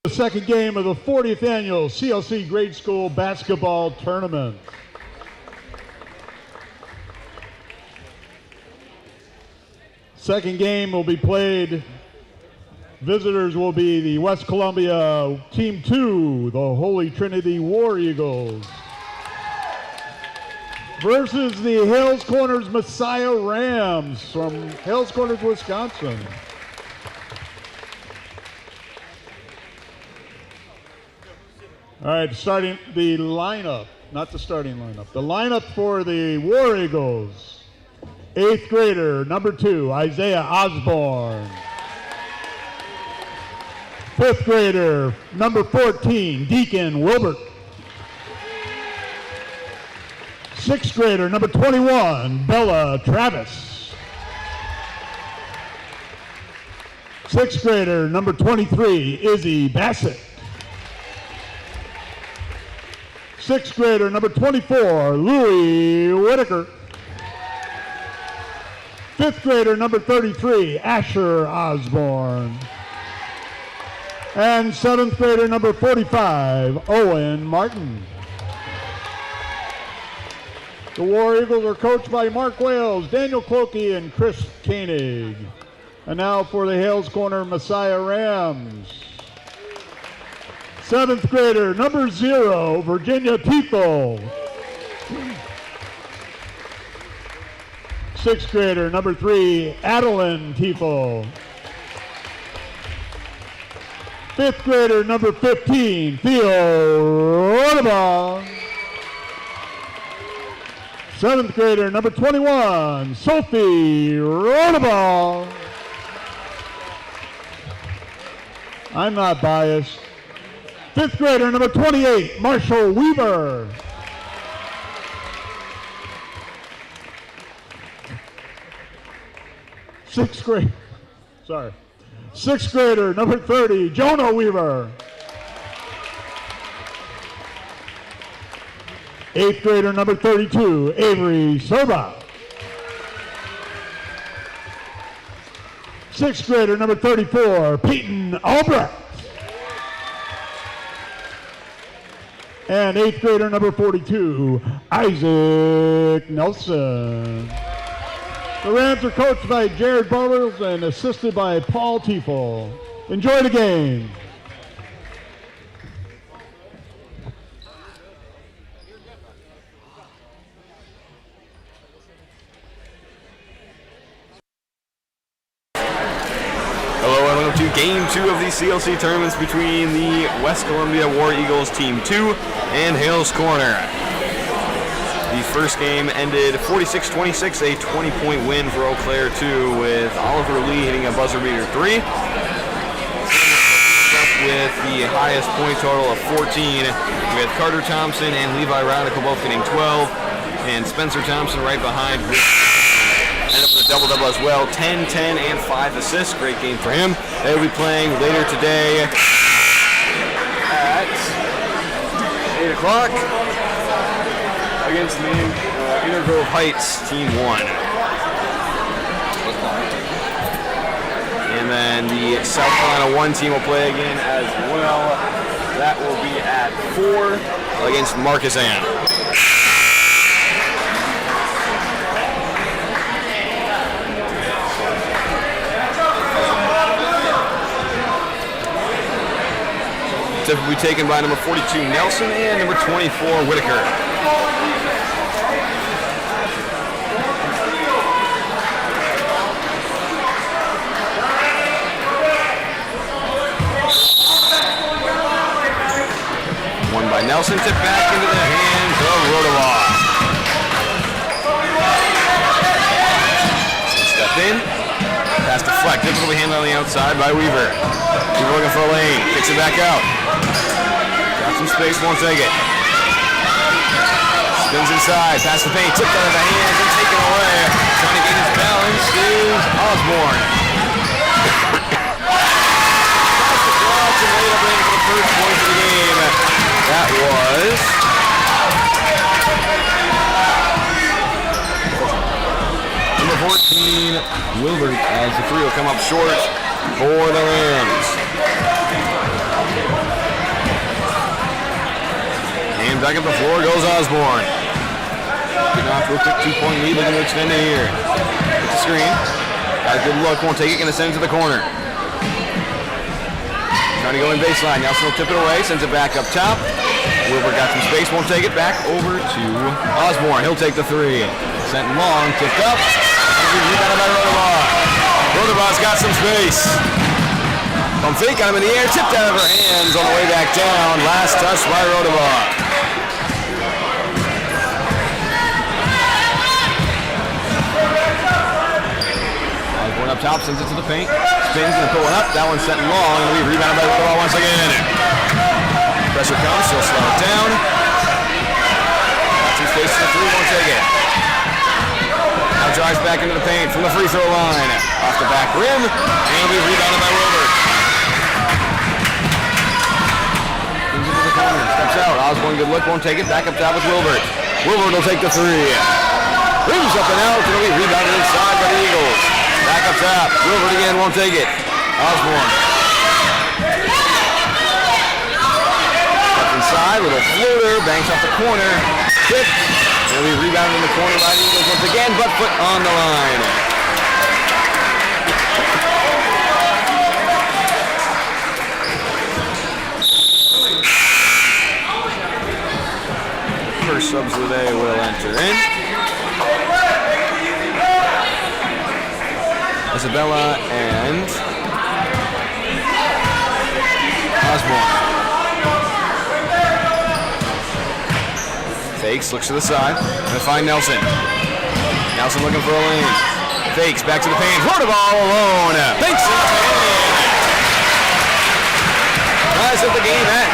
The second game of the 40th annual CLC Grade School Basketball Tournament. Second game will be played. Visitors will be the West Columbia Team 2, the Holy Trinity War Eagles, versus the Hales Corners Messiah Rams from Hales Corners, Wisconsin. All right, starting the lineup, not the starting lineup. The lineup for the War Eagles. 8th grader, number 2, Isaiah Osborne. 5th grader, number 14, Deacon Wilbert. 6th grader, number 21, Bella Travis. 6th grader, number 23, Izzy Bassett. 6th grader, number 24, Louie Whitaker. 5th grader, number 33, Asher Osborne. And 7th grader, number 45, Owen Martin. The War Eagles are coached by Mark Wales, Daniel Clokey, and Chris Koenig. And now for the Hales Corner Messiah Rams. 7th grader, number 0, Virginia Tifo. 6th grader, number 3, Adeline Tifo. 5th grader, number 15, Theo Rodabaugh. 7th grader, number 21, Sophie Rodabaugh. I'm not biased. 5th grader, number 28, Marshall Weaver. 6th grader, number 30, Jonah Weaver. 8th grader, number 32, Avery Serba. 6th grader, number 34, Peyton Albrecht. And 8th grader, number 42, Isaac Nelson. The Rams are coached by Jared Bartles and assisted by Paul Tifo. Enjoy the game. Hello and welcome to Game 2 of the CLC tournaments between the West Columbia War Eagles Team 2 and Hales Corner. The first game ended 46-26, a 20-point win for Eau Claire 2, with Oliver Lee hitting a buzzer beater 3. With the highest point total of 14, we had Carter Thompson and Levi Radical both getting 12, and Spencer Thompson right behind. Ended up with a double-double as well, 10, 10, and 5 assists. Great game for him. They will be playing later today at 8 o'clock. Against the Inner Grove Heights Team 1. And then the South Carolina 1 team will play again as well. That will be at 4 against Marquezan. Tip will be taken by number 42 Nelson and number 24 Whitaker. By Nelson, tip back into the hands of Rodabaugh. Step in, pass deflect, difficultly handled on the outside by Weaver. Weaver looking for a lane, kicks it back out. Got some space, won't take it. Spins inside, pass the paint, tipped out of the hands and taken away. Trying to get his balance is Osborne. Pass the cross and laid up in for the first point of the game. That was number 14, Wilbert, as the three will come up short for the Rams. And back up the floor goes Osborne. Getting off to a quick 2-point lead, looking to extend it here. Gets the screen. Got a good look, won't take it, gonna send it to the corner. Trying to go in baseline. Nelson will tip it away, sends it back up top. Wilbur got some space, won't take it. Back over to Osborne. He'll take the three. Sent long, tipped up. Rebounded by Rodebar. Rodebar's got some space. Pump fake, got him in the air, tipped out of her hands on the way back down. Last touch by Rodebar. Osborne up top, sends it to the paint. Spins and put one up. That one's sent long, and we rebounded by Rodebar once again. Pressure comes, she'll slow it down. Got some space to the three, won't take it. Now drives back into the paint from the free throw line. Off the back rim, and it'll be rebounded by Wilbur. Brings it to the corner, steps out. Osborne, good look, won't take it. Back up top with Wilbert. Wilbert will take the three. Rims up and out, it'll be rebounded inside by the Eagles. Back up top, Wilbert again, won't take it. Osborne. Up inside, little floater, banks off the corner. Tip. It'll be rebounded in the corner by the Eagles once again, but foot on the line. First subs of the day will enter in. Isabella and Osborne. Fakes, looks to the side. Gonna find Nelson. Nelson looking for a lane. Fakes, back to the paint. Throw the ball alone. Banks it in. Ties up the game at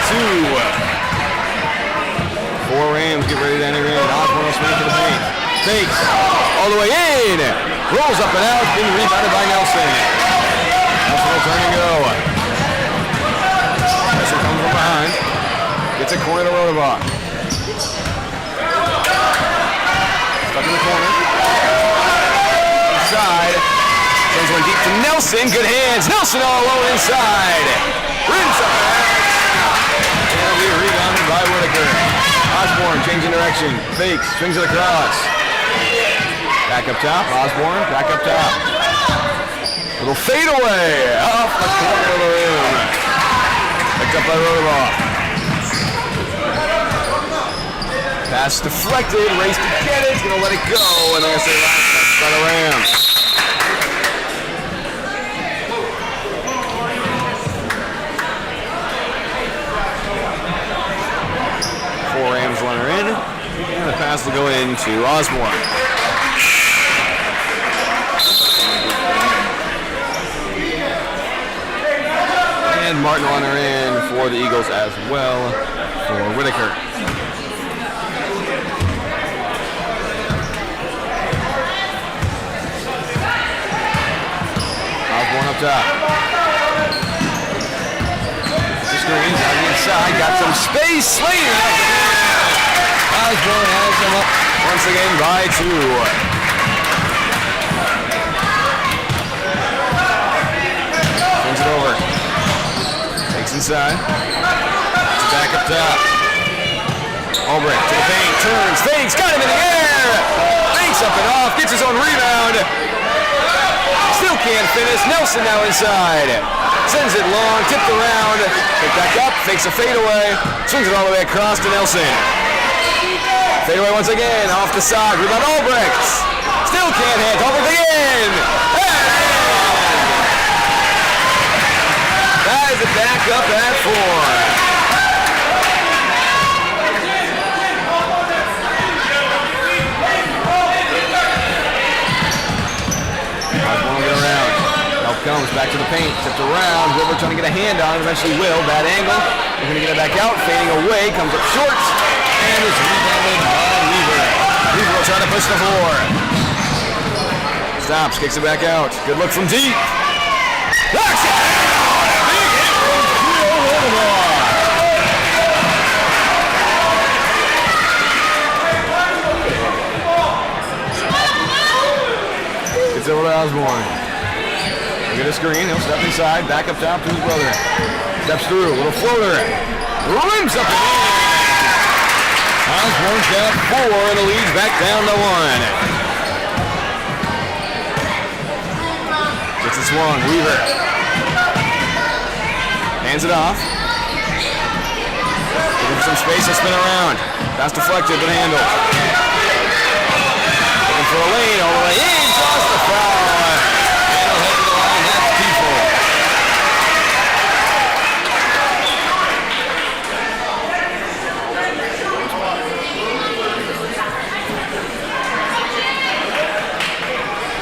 2. 4 Rams get ready to enter in. Osborne will swing to the paint. Fakes, all the way in. Rolls up and out, being rebounded by Nelson. Nelson will turn and go. Pressure comes from behind. Gets a corner to Rodebar. Stuck in the corner. Inside. Sends one deep to Nelson. Good hands. Nelson all alone inside. Rims up and out. And it'll be rebounded by Whitaker. Osborne changing direction. Fakes. Swings it across. Back up top, Osborne, back up top. Little fade away off the corner of the rim. Picked up by Rodebar. Pass deflected, race to get it, gonna let it go, and they're gonna say last touch by the Rams. Four Rams runner in, and the pass will go into Osborne. And Martin runner in for the Eagles as well for Whitaker. Osborne up top. The screen, down the inside, got some space. Slater. Osborne has him up once again by 2. Brings it over. Inside. It's back up top. Albrecht to the paint, turns, fakes, got him in the air! Fakes up and off, gets his own rebound. Still can't finish. Nelson now inside. Sends it long, tipped around. Pick back up, fakes a fadeaway. Swings it all the way across to Nelson. Fadeaway once again, off the side. Rebound Albrecht. Still can't hit. Albrecht again. That is a back up at 4. Osborne will get around. Help comes back to the paint. Tipped around. Wilbur trying to get a hand on it. Eventually will. Bad angle. They're going to get it back out. Fading away. Comes up short. And it's rebounded by Weaver. Weaver will try to push the floor. Stops. Kicks it back out. Good look from deep. Knocks it down. It's over to Osborne. Look at the screen. He'll step inside. Back up top to his brother. Steps through. Little floater. Rims up and in. One's got 4 and the lead's back down to 1. Gets it swung. Weaver hands it off. Looking for some space to spin around. Pass deflected but handled. Looking for a lane all the way in. Draws the foul. And he'll head to the line. That's Tiefel.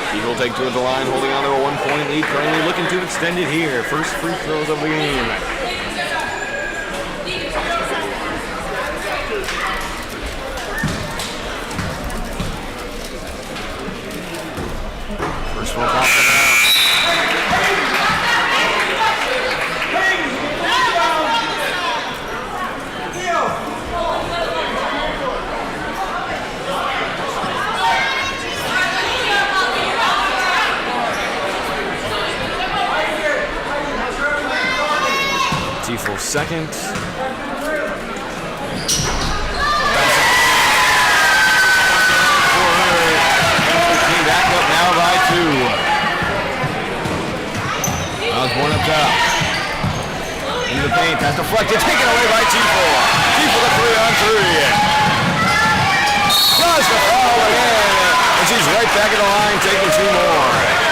Tiefel will take two at the line, holding on to a 1-point lead. Currently looking to extend it here. First free throws of the game. First one off the ground. Tiefel second. Back up now by 2. Osborne up top. Into the paint. That's deflected. Taken away by Tiefel. Tiefel the 3-on-3. Does the foul again. And she's right back in the line taking 2 more.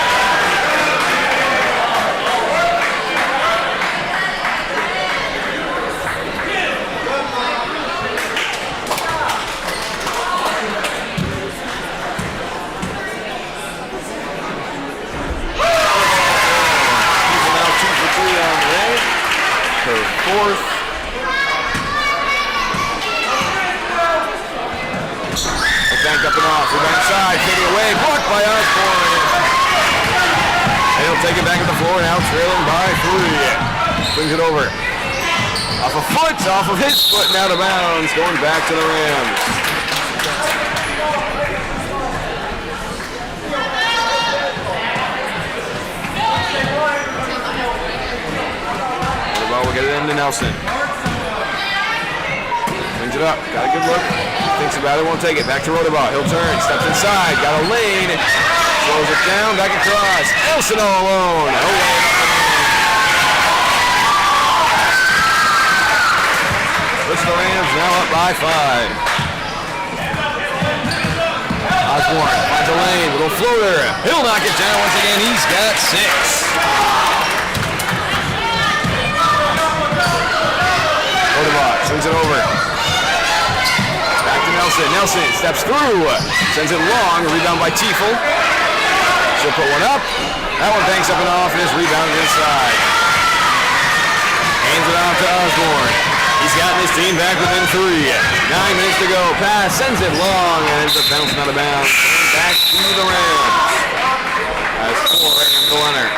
Her 4th. Banked up and off. Rebound side. Fading away. Blocked by Osborne. And he'll take it back at the floor. Now trailing by 3. Swings it over. Off a foot. Off of his foot and out of bounds. Going back to the Rams. We'll get it into Nelson. Brings it up. Got a good look. Thinks about it. Won't take it. Back to Rodabaugh. He'll turn. Steps inside. Got a lane. Slows it down. Back across. Nelson all alone. Puts the Rams now up by 5. Osborne finds a lane. Little floater. He'll knock it down once again. He's got 6. Swings it over. Back to Nelson. Nelson steps through. Sends it long. Rebound by Tiefel. She'll put one up. That one banks up and off and is rebounded inside. Hands it off to Osborne. He's gotten his team back within 3. 9 minutes to go. Pass. Sends it long and ends up bouncing out of bounds. Back to the Rams. That's 4 Rams to Leonard.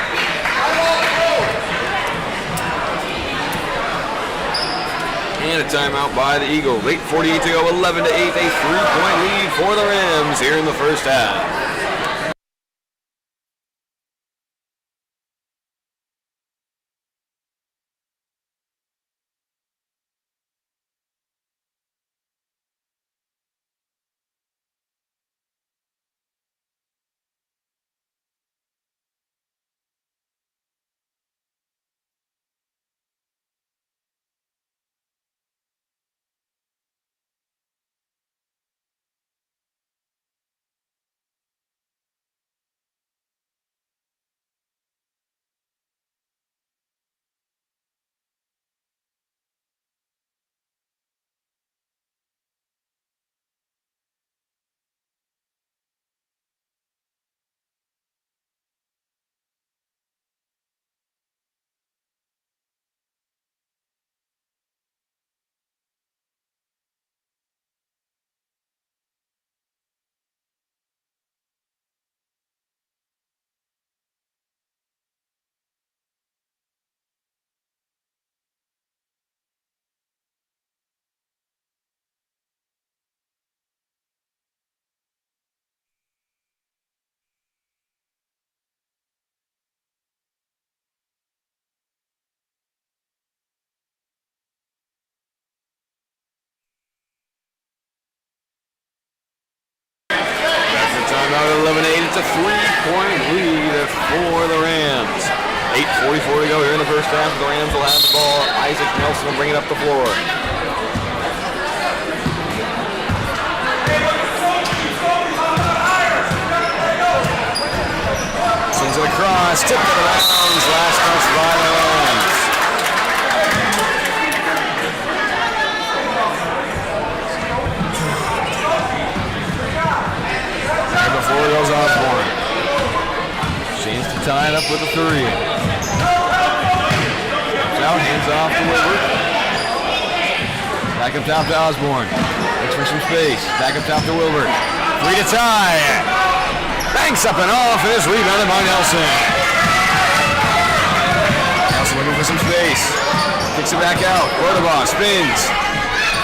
And a timeout by the Eagles. 8:48 to go, 11-8, a 3-point lead for the Rams here in the first half. It's a 3-point lead for the Rams. 8:44 to go here in the first half. The Rams will have the ball. Isaac Nelson will bring it up the floor. Sends it across, tipped it around. Last touch by the Rams. Right before goes Osborne. Chance to tie it up with a 3. Out, hands off to Woodward. Back up top to Osborne. Looks for some space. Back up top to Wilbert. 3 to tie. Banks up and off, and is rebounded by Nelson. Nelson looking for some space. Kicks it back out. Cordoba spins.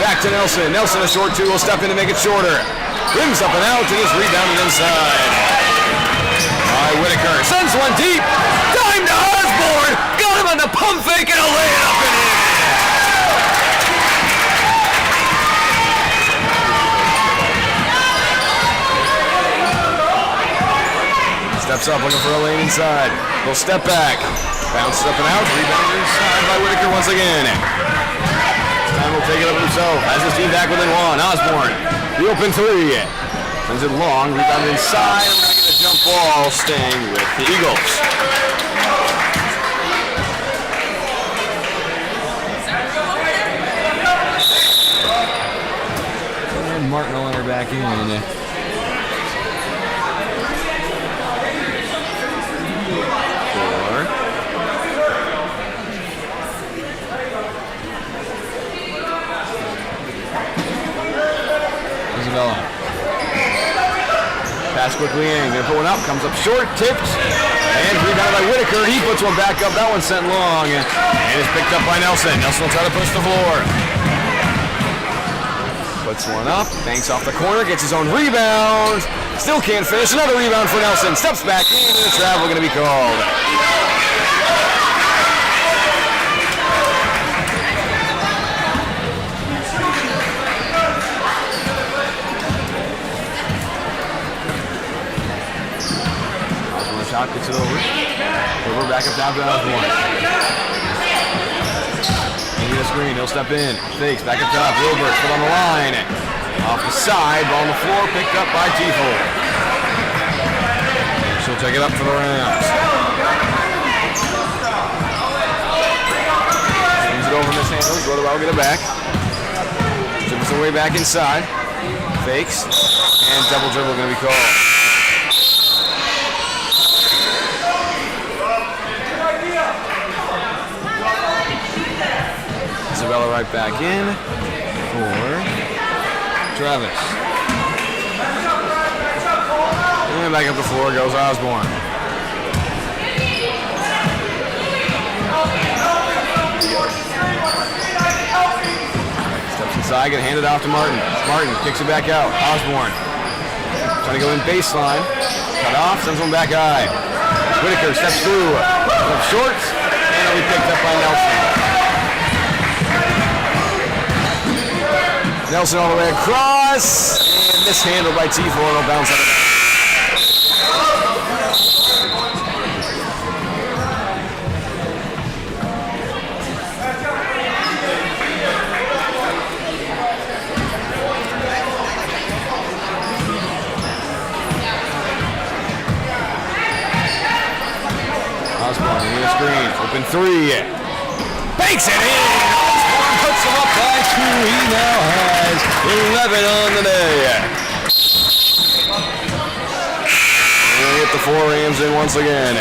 Back to Nelson. Nelson a short 2 will step in to make it shorter. Rims up and out, and is rebounded inside. By Whitaker. Sends one deep. Time to Osborne. Got him on the pump fake and a layup and in. Steps up, looking for a lane inside. Little step back. Bounces up and out. Rebounded inside by Whitaker once again. This time will take it up himself. Has his team back within 1. Osborne. The open 3. Sends it long. Rebounded inside. We're going to get a jump ball staying with the Eagles. And Martin will enter back in. Pass quickly in, gonna put one up, comes up short, tipped, and rebounded by Whitaker. He puts one back up, that one's sent long, and is picked up by Nelson. Nelson will try to push the floor. Puts one up, banks off the corner, gets his own rebound, still can't finish. Another rebound for Nelson, steps back in, and the travel gonna be called. Shot gets it over. Over back up top to Osborne. Into the screen, he'll step in. Fakes, back up top. Wilbert, foot on the line. Off the side, ball on the floor, picked up by Tiefel. She'll take it up for the Rams. Swings it over, mishandles. Go to well, get it back. Dribbles the way back inside. Fakes. And double dribble going to be called. Isabella right back in for Travis. And back up the floor goes Osborne. Steps inside, get handed off to Martin. Martin kicks it back out. Osborne trying to go in baseline. Cut off, sends one back high. Whitaker steps through. Up short, and it'll be picked up by Nelson. Nelson all the way across, and mishandled by Tiefel, and it'll bounce out of bounds. Osborne in the screen, open 3, banks it in. Osborne puts him up by 2. He now has 11 on the day. And they get the 4 Rams in once again.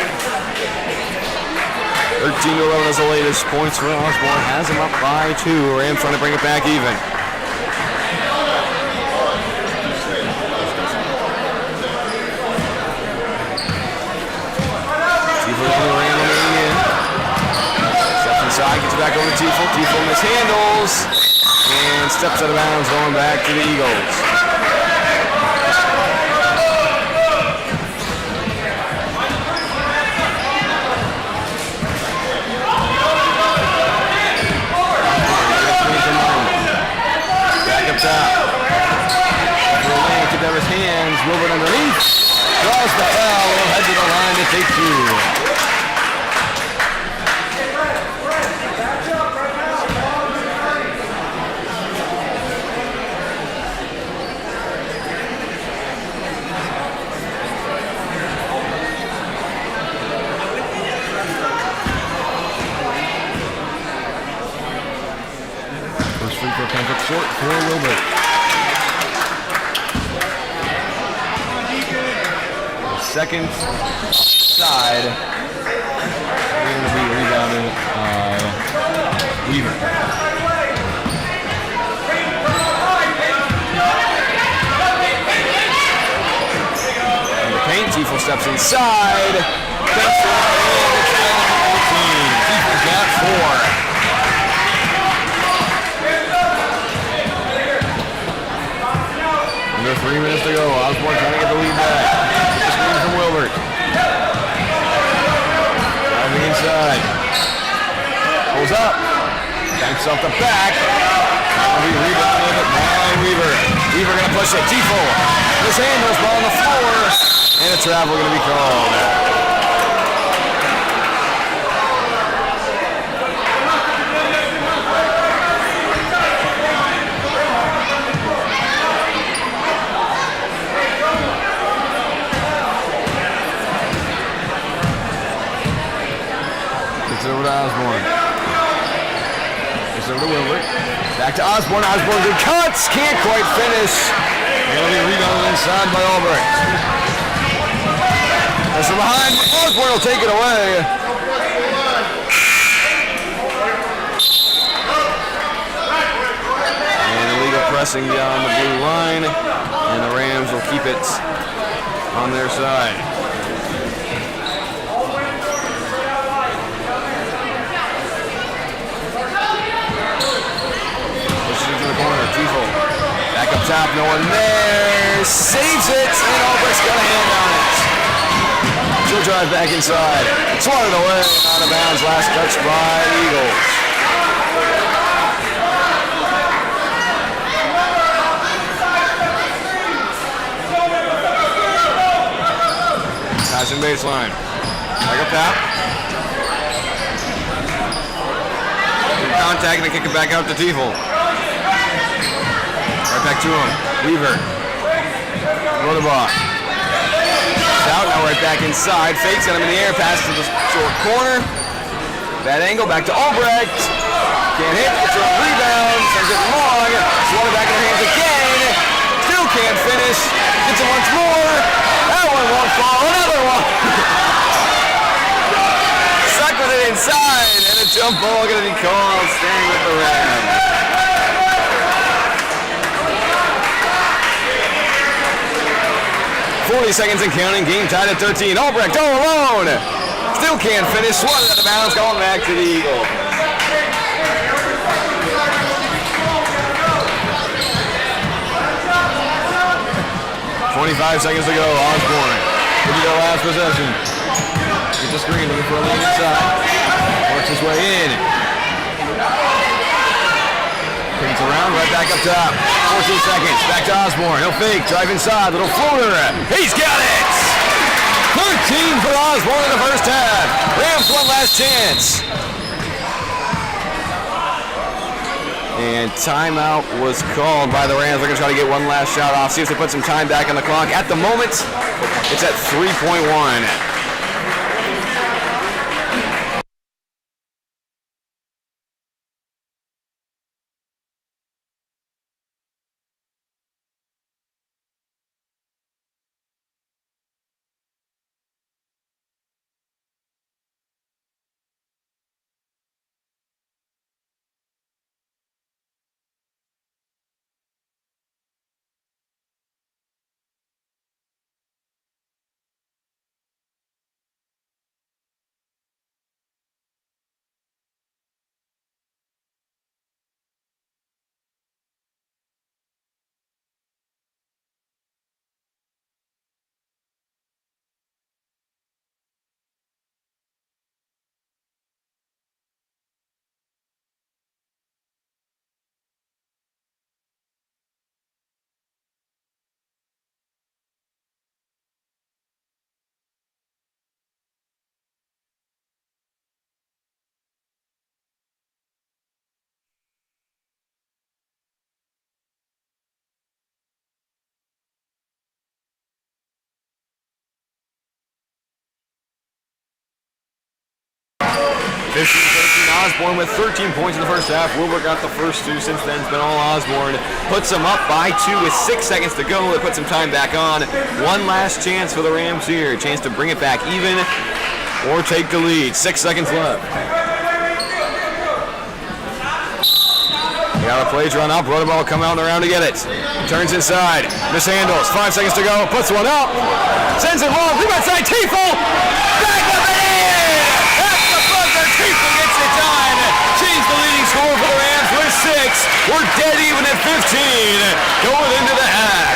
13-11 is the latest. Points for Osborne. Has him up by 2. Rams trying to bring it back even. Gets it back over to Tiefel. Tiefel mishandles and steps out of bounds, going back to the Eagles. Back up top. For a lane to Devers' hands. Wilbert underneath. Draw draws the foul. Will head to the line to take two. First free throw comes up short for Wilbert. Second side. Going to be rebounded by Weaver. In the paint, Tifo steps inside. That's Tifo's got 4. Under 3 minutes to go. Osborne trying to get the lead back. From Wilbert. Driving inside. Pulls up. Banks off the back. That'll be rebounded by Weaver. Weaver going to push it. Tifo. His handles ball on the floor. And a travel going to be called. Over to Osborne. It's over to Wilbert. Back to Osborne. Osborne good cuts. Can't quite finish. It'll be rebounded inside by Albrecht. That's from behind. Osborne will take it away. And illegal pressing beyond the blue line. And the Rams will keep it on their side. Back up top, no one there. Saves it, and Albrecht's got a hand on it. She'll drive back inside. Swatted away, out of bounds. Last touch by Eagles. Passing baseline. Back up top. Contact and kick it back out to Tifo. Right back to him. Weaver. Rodabaugh. Out now right back inside. Fakes, got him in the air. Pass to the short corner. Bad angle. Back to Albrecht. Can't hit. Gets a rebound. Sends it long. Swatted back in their hands again. Still can't finish. Gets it once more. That one won't fall. Another one. Stuck with it inside. And a jump ball going to be called. Staying with the Rams. 40 seconds and counting. Game tied at 13. Albrecht all alone. Still can't finish. Swatted out of bounds. Going back to the Eagles. 25 seconds to go. Osborne. Looking at the last possession. Get the screen. Looking for a lead inside. Works his way in. Paints around, right back up top. 14 seconds, back to Osborne. He'll fake, drive inside, little floater. He's got it! 13 for Osborne in the first half. Rams one last chance. And timeout was called by the Rams. They're going to try to get one last shot off, see if they put some time back on the clock. At the moment, it's at 3.1. 15-13, Osborne with 13 points in the first half. Wilbur got the first two. Since then, it's been all Osborne. Puts them up by 2 with 6 seconds to go. They put some time back on. One last chance for the Rams here. Chance to bring it back even or take the lead. 6 seconds left. Got a play drawn up. Rodenball come out and around to get it. Turns inside. Mishandles. 5 seconds to go. Puts one up. Sends it long. Rebound side. Tiefel. Back with it in. That's the buzzer. Tiefel gets it done. She's the leading scorer for the Rams with 6. We're dead even at 15. Going into the half.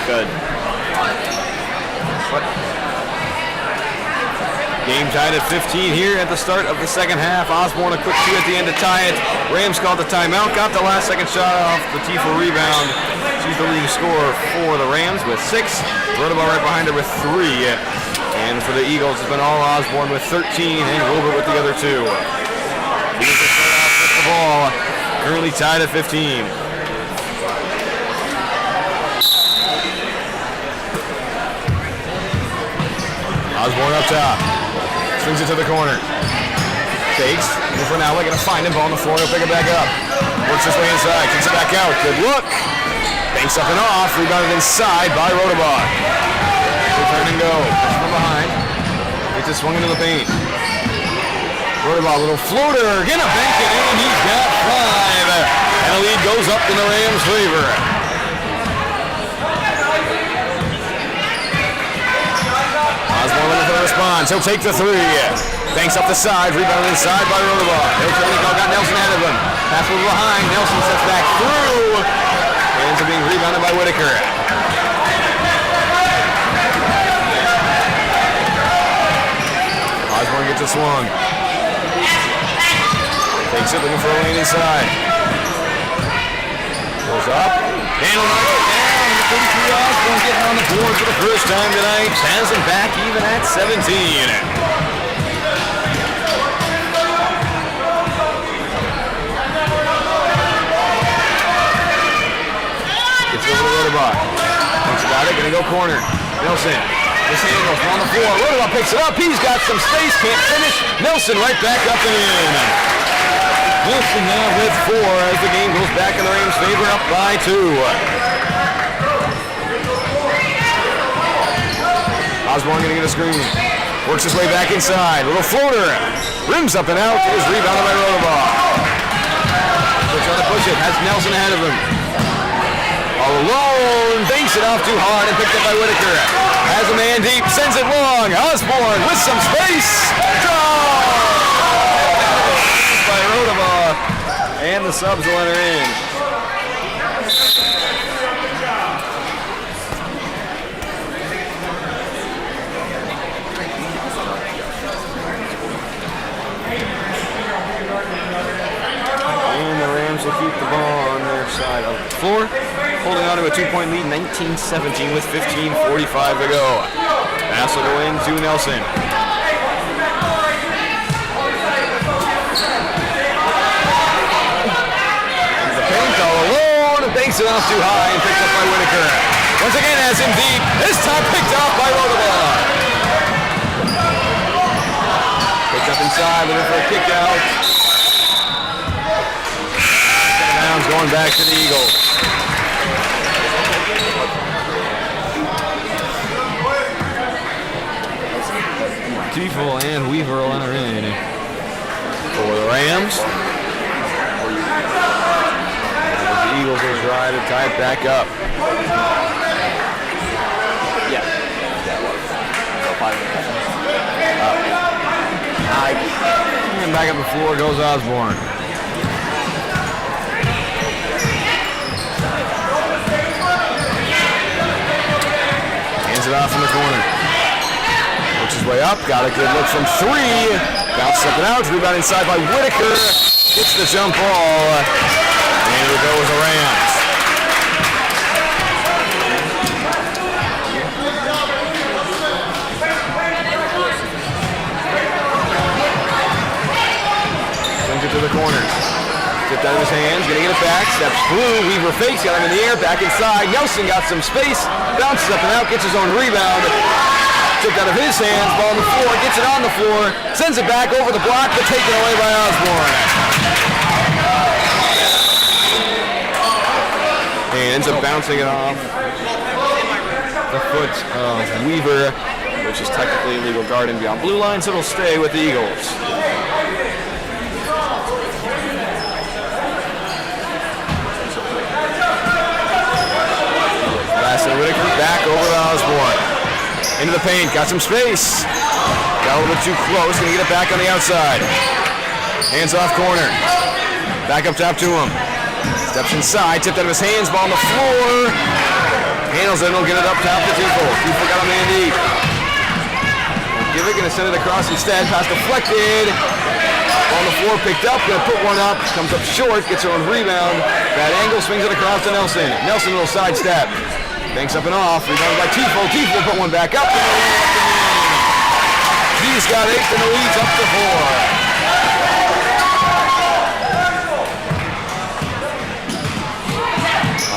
Good. Game tied at 15 here at the start of the second half. Osborne a quick 2 at the end to tie it. Rams called the timeout, got the last second shot off the Tiefel rebound. She's the leading scorer for the Rams with 6. Rodenball right behind her with 3. And for the Eagles, it's been all Osborne with 13 and Wilbur with the other 2. Eagles start off with the ball, currently tied at 15. Osborne up top. Swings it to the corner. Fakes. Looking for an outlet. Gonna find him. Ball on the floor. He'll pick it back up. Works his way inside. Kicks it back out. Good look. Banks up and off. Rebounded inside by Rodabar. Return and go. From behind. Gets it swung into the paint. Rodabar, little floater. Gonna bank it in. He's got 5. And the lead goes up in the Rams' favor. Osborne looking for the response. He'll take the 3. Banks up the side. Rebounded inside by Rodabar. He'll turn and go. Got Nelson ahead of him. Pass over behind. Nelson sets back through. Ends up being rebounded by Whitaker. Osborne gets a swung. Takes it, looking for a lane inside. Goes up. And will knock it down. 33 Osborne getting on the board for the first time tonight. Has him back even at 17. Gets over to Rodabar. Thinks about it, gonna go corner. Nelson. This handle on the floor. Rodabar picks it up. He's got some space, can't finish. Nelson right back up and in. Nelson now with 4 as the game goes back in the Rams' favor, up by 2. Osborne gonna get a screen. Works his way back inside. Little floater. Rims up and out. Is rebounded by Rodabar. They're trying to push it. Has Nelson ahead of him. All alone. Banks it off too hard and picked up by Whitaker. Has a man deep. Sends it long. Osborne with some space. Draw! By Rodabar. And the subs will enter in. And the Rams will keep the ball on their side of the floor, holding on to a 2-point lead, 19-17 with 15:45 to go. Pass will go in to Nelson. The paint all alone, banks it off too high and picked up by Whitaker. Once again has him deep, this time picked off by Rodabar. Picked up inside, looking for a kick out. Going back to the Eagles. Tiefel and Weaver will enter in for the Rams. As the Eagles will try to tie it back up. Yeah. And back up the floor goes Osborne. It off in the corner. Works his way up. Got a good look from 3. Bounce up and out. Rebound inside by Whitaker. Gets the jump ball. And here goes the Rams. Brings it to the corner. Tipped out of his hands, gonna get it back, steps through, Weaver fakes, got him in the air, back inside, Nelson got some space, bounces up and out, gets his own rebound, tipped out of his hands, ball on the floor, gets it on the floor, sends it back over the block, but taken away by Osborne. And ends up bouncing it off the foot of Weaver, which is technically illegal guarding beyond blue line, so it'll stay with the Eagles. Whitaker back over to Osborne. Into the paint, got some space. Got a little bit too close, gonna get it back on the outside. Hands off corner. Back up top to him. Steps inside, tipped out of his hands, ball on the floor. Handles it, and he'll get it up top to Tiefel. Tiefel got a man deep. Give it, gonna send it across instead. Pass deflected. Ball on the floor, picked up, gonna put one up. Comes up short, gets her own rebound. Bad angle, swings it across to Nelson. Nelson, a little sidestep. Banks up and off, rebounded by Tiefel. Tiefel put one back up. He's got 8 and the lead's up to 4.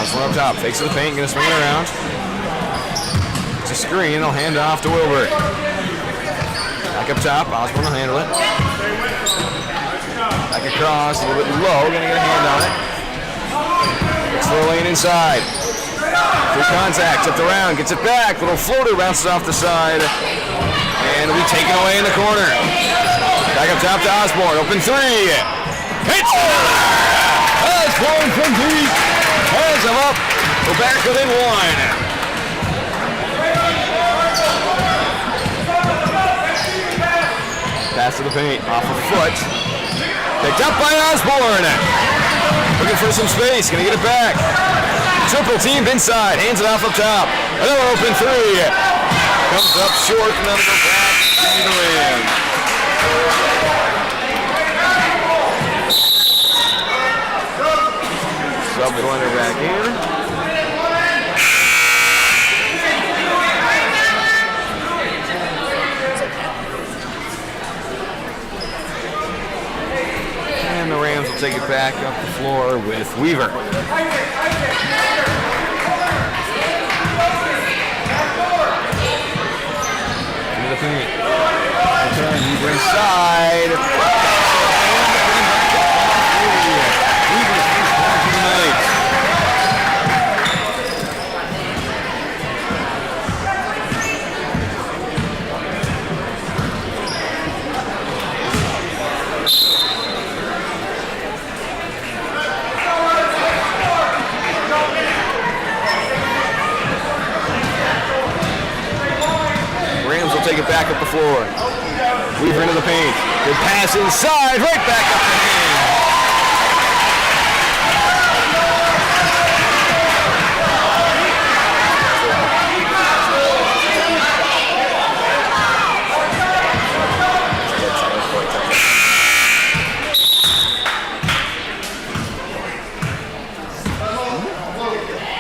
Osborne up top, fakes to the paint, gonna swing it around. It's a screen, he'll hand it off to Wilbert. Back Back up top, Osborne will handle it. Back across, a little bit low, gonna get a hand on it. Looks for a lane inside. Through contact, tipped around, gets it back. Little floater bounces off the side. And will be taken away in the corner. Back up top to Osborne, open three. Hits it! Osborne from deep. Has him up. Go back within one. Pass to the paint, off a foot. Picked up by Osborne. Looking for some space, gonna get it back. Triple team inside, hands it off up top. Another open three. Comes up short, and then go back to the rim. Sub going back in. And the Rams will take it back up the floor with Weaver. Into the paint. Return, Weaver inside. Weaver's first point of the night. Take it back up the floor. Weaver into the paint. Good pass inside. Right back up the hand.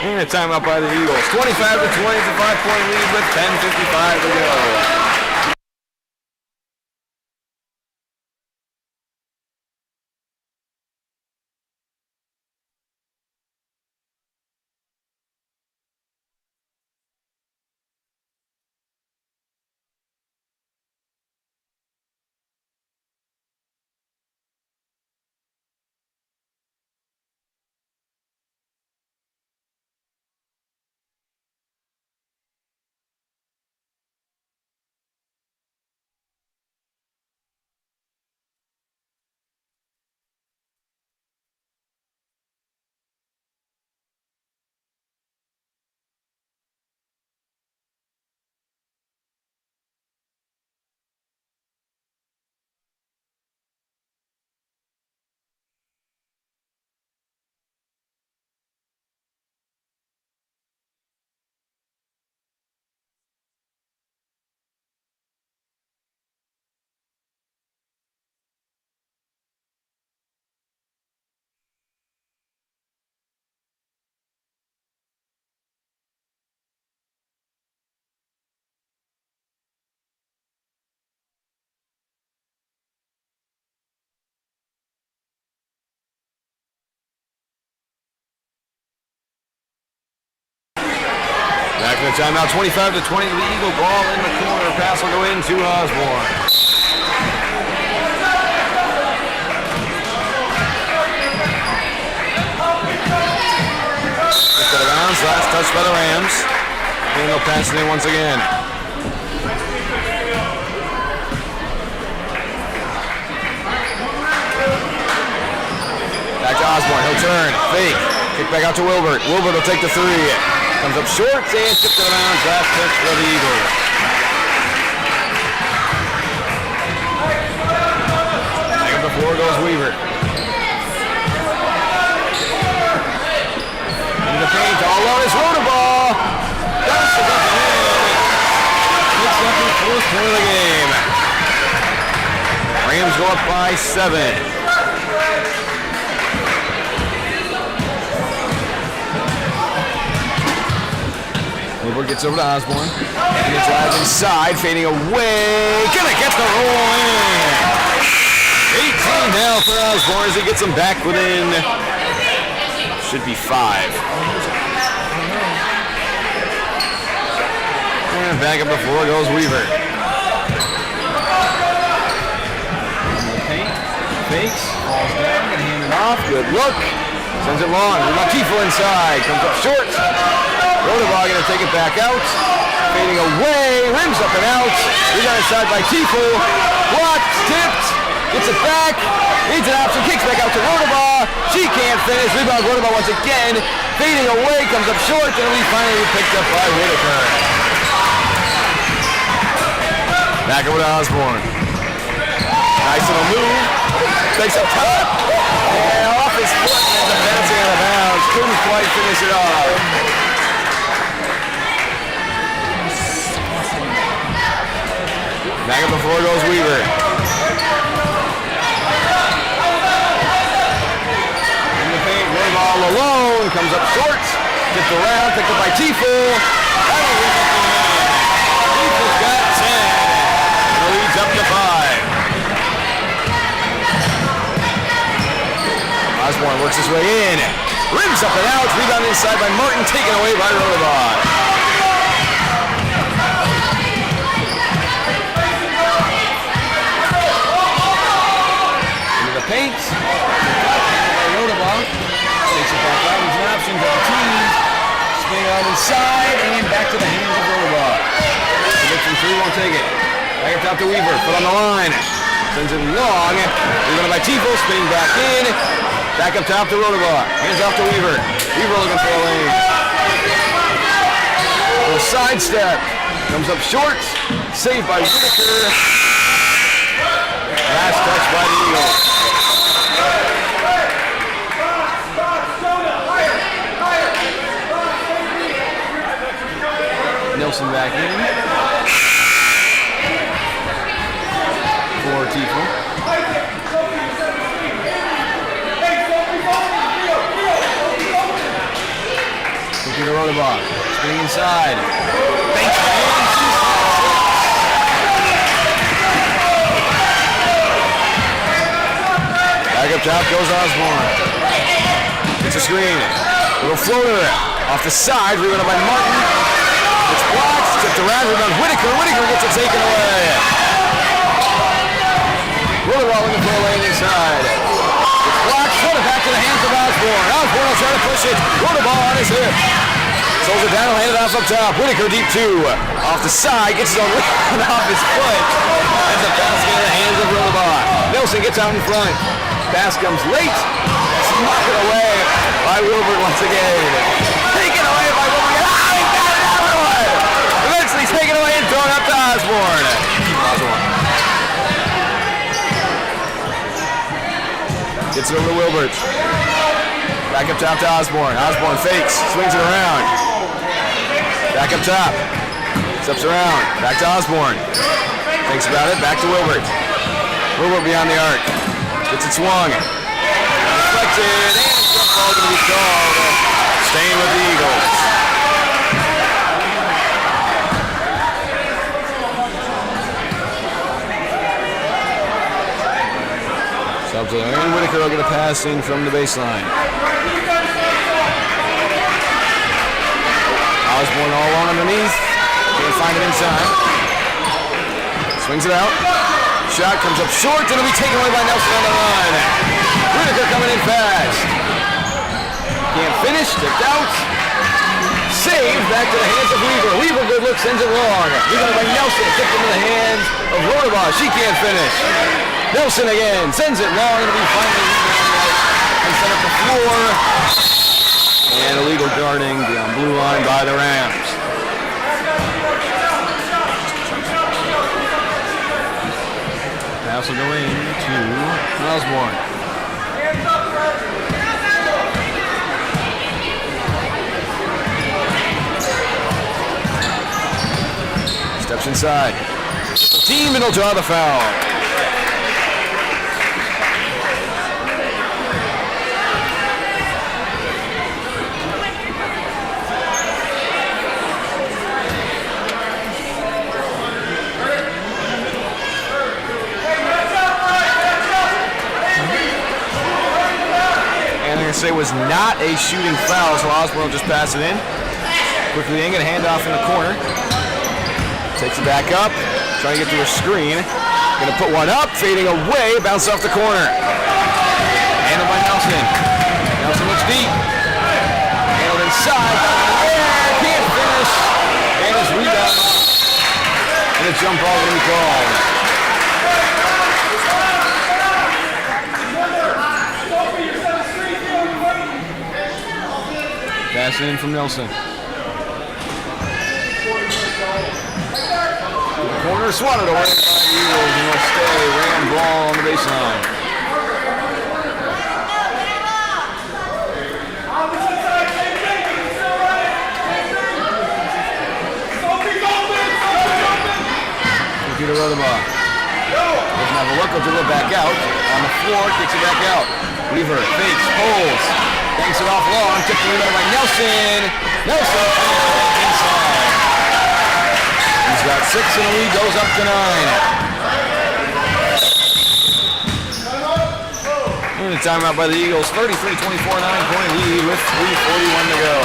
And a timeout by the Eagles. 25-20 is a 5-point lead with 10:55 to go. Back in the timeout, 25-20, the Eagle ball in the corner. Pass will go into Osborne. Gets out of bounds, last touch by the Rams. And they'll pass it in once again. Back to Osborne, he'll turn, fake. Kick back out to Wilbert. Wilbert will take the three. Comes up short and tipped it around. Last touch for the Eagles. Back up the floor goes Weaver. Into the paint, all on his rotor ball. Bounces up and in. Picks up the fourth point of the game. Rams go up by 7. Wilbur gets over to Osborne. He gets live inside, fading away. Gonna get the roll in. 18 now for Osborne as he gets him back within. Should be 5. And back up the floor goes Weaver. Fakes, falls down, gonna hand it off. Good look. Sends it long. We got Tifo inside. Comes up short. Rodabar gonna take it back out. Fading away. Rims up and out. We got inside by Tifo. Blocked. Tipped. Gets it back. Needs an option. Kicks back out to Rodabar. She can't finish. Rebound Rodabar once again. Fading away. Comes up short. And we finally picked up by Whitaker. Back over to Osborne. Nice little move. Takes up top. And off his foot. Ends up bouncing out of bounds. Couldn't quite finish it off. Back up the floor goes Weaver. In the paint, Roy all alone. Comes up short. Tipped around. Picked up by Tifo. Tifo's got 10. The lead's up to 5. Osborne works his way in. Rims up and out. Rebound inside by Martin. Taken away by Rodabar. Into the paint. Rodabar takes it back out. He's an option for the team. Spin out inside and back to the hands of Rodabar. Gets from 3, won't take it. Back up top to Weaver. Foot on the line. Sends it long. Rebounded by Tifo. Spinning back in. Back up top to Rodabar. Hands off to Weaver. Weaver looking for a lane. Little sidestep. Comes up short. Saved by Whitaker. Last touch by the Eagles. Nelson back in. For Tifo. Looking to Rodabar. Spinning inside. Thanks. Back up top goes Osborne. Gets a screen. Little floater. Off the side. Rebounded by Martin. It's blocked. Tipped around. Rebound Whitaker. Whitaker gets it taken away. Rodabar looking for a lane inside. It's blocked. Put it back to the hands of Osborne. Osborne will try to push it. Rodabar on his hip. Throws it down, hand it off up top. Whitaker deep 2. Off the side, gets his own rebound off his foot. Ends up bouncing in the hands of Rodabar. Nelson gets out in front. Pass comes late. Smocked away by Wilbert once again. Taken away by Wilbert. Oh, he got it out of it. Eventually he's taken away and thrown up to Osborne. Gets it over to Wilbert. Back up top to Osborne. Osborne fakes, swings it around. Back up top. Steps around. Back to Osborne. Thinks about it. Back to Wilbert. Wilbert beyond the arc. Gets it swung. Deflected. And jump ball going to be called. Staying with the Eagles. Subs it in. Whitaker will get a pass in from the baseline. Osborne all alone underneath. Can't find it inside. Swings it out. Shot comes up short. It'll be taken away by Nelson on the line. Whitaker coming in fast. Can't finish. Tipped out. Saved. Back to the hands of Weaver. Weaver, good look, sends it long. Rebounded by Nelson. Tipped into the hands of Rodabar. She can't finish. Nelson again. Sends it long. It'll be finally rebounded and set up the floor. And illegal guarding beyond blue line by the Rams. Pass will go in to Osborne. Steps inside. Team and he'll draw the foul. Say was not a shooting foul, so Osborne will just pass it in. Quickly in, get a handoff in the corner. Takes it back up, trying to get to a screen. Gonna put one up, fading away, bounce off the corner. Handled by Nelson. Nelson looks deep. Handled inside. Can't finish. And his rebound. And a jump ball gonna be called. Pass in from Nelson. Corner swatted away by the Eagles, and will stay. Ram ball on the baseline. Computer Rodabar. Doesn't have a look, will dribble it back out. On the floor, kicks it back out. Weaver fakes, pulls, banks it off long, tipped the rebound by Nelson. Nelson inside. He's got 6 and the lead goes up to 9. And a timeout by the Eagles. 33-24, 9-point lead with 3:41 to go.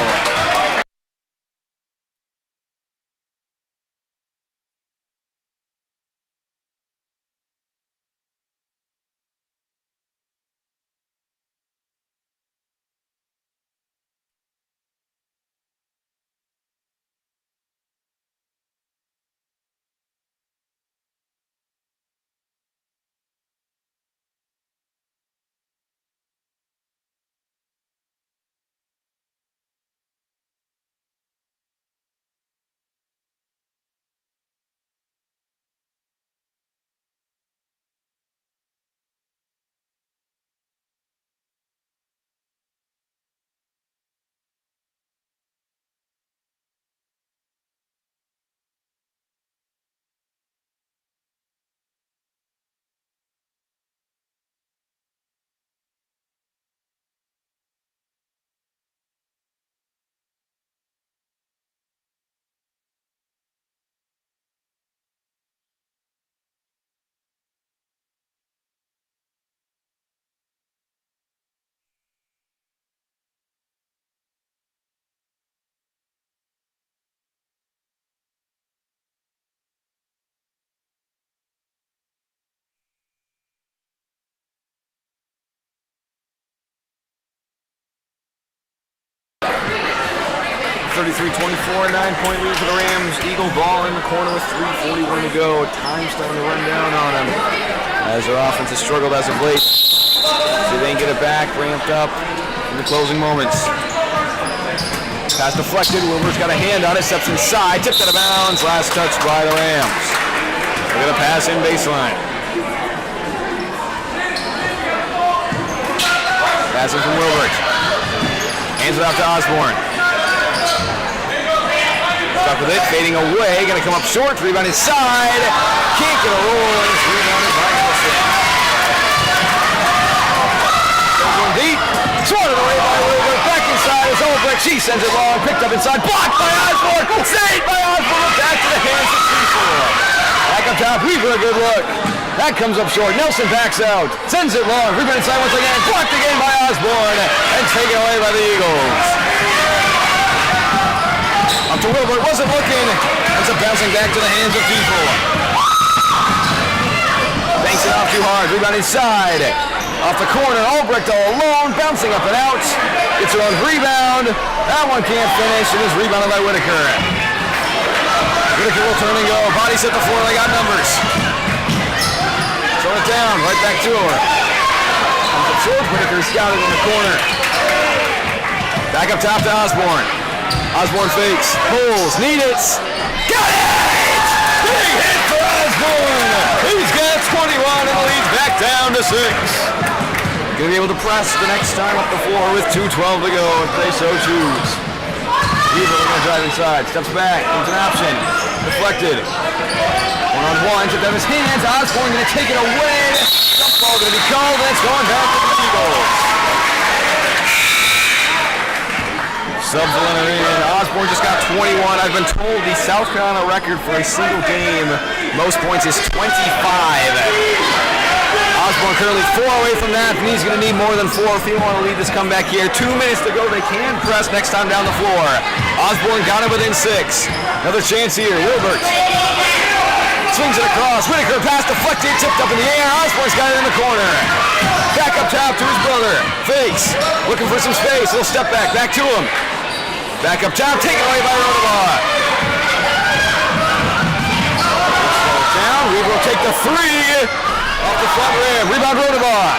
33-24, 9-point lead for the Rams. Eagle ball in the corner with 3:41 to go. Time starting to run down on them as their offense has struggled as of late. So they can get it back, ramped up in the closing moments. Pass deflected. Wilbur's got a hand on it, steps inside, tipped out of bounds. Last touch by the Rams. They're going to pass in baseline. Passing from Wilbur. Hands it off to Osborne. Stuck with it, fading away, gonna come up short, rebound inside, can't get a roll, and it's rebounded by Nelson. Goes one deep, swatted away by Wilbur, back inside is Olbrich, she sends it long, picked up inside, blocked by Osborne, saved by Osborne, back to the hands of Cecil. Back up top, Weaver a good look. That comes up short, Nelson backs out, sends it long, rebound inside once again, blocked again by Osborne, and taken away by the Eagles. Up to Wilbur, wasn't looking. Ends up bouncing back to the hands of people. Banks it off too hard. Rebound inside. Off the corner. Albrecht all alone. Bouncing up and out. Gets her own rebound. That one can't finish. It is rebounded by Whitaker. Whitaker will turn and go. Bodies hit the floor. They got numbers. Throw it down. Right back to her. Comes up short. Whitaker scouted in the corner. Back up top to Osborne. Osborne fakes, pulls, need it, got it! Big hit for Osborne! He's got 21 and the lead's back down to 6. Gonna be able to press the next time up the floor with 2:12 to go if they so choose. Weaver gonna drive inside, steps back, comes an option, deflected. One-on-one, tipped out of his hands, Osborne gonna take it away. Jump ball gonna be called, and it's going back to the Eagles. Subs will enter in. Osborne just got 21. I've been told the South Carolina record for a single game, most points, is 25. Osborne currently 4 away from that, and he's going to need more than 4 if he want to lead this comeback here. 2 minutes to go. They can press next time down the floor. Osborne got it within 6. Another chance here. Wilbert. Swings it across. Whitaker pass deflected, tipped up in the air. Osborne's got it in the corner. Back up top to his brother. Fakes. Looking for some space. He'll step back. Back to him. Back up top. Taken away by Rodabar. Down. Weaver will take the three. Off the front rim. Rebound Rodabar.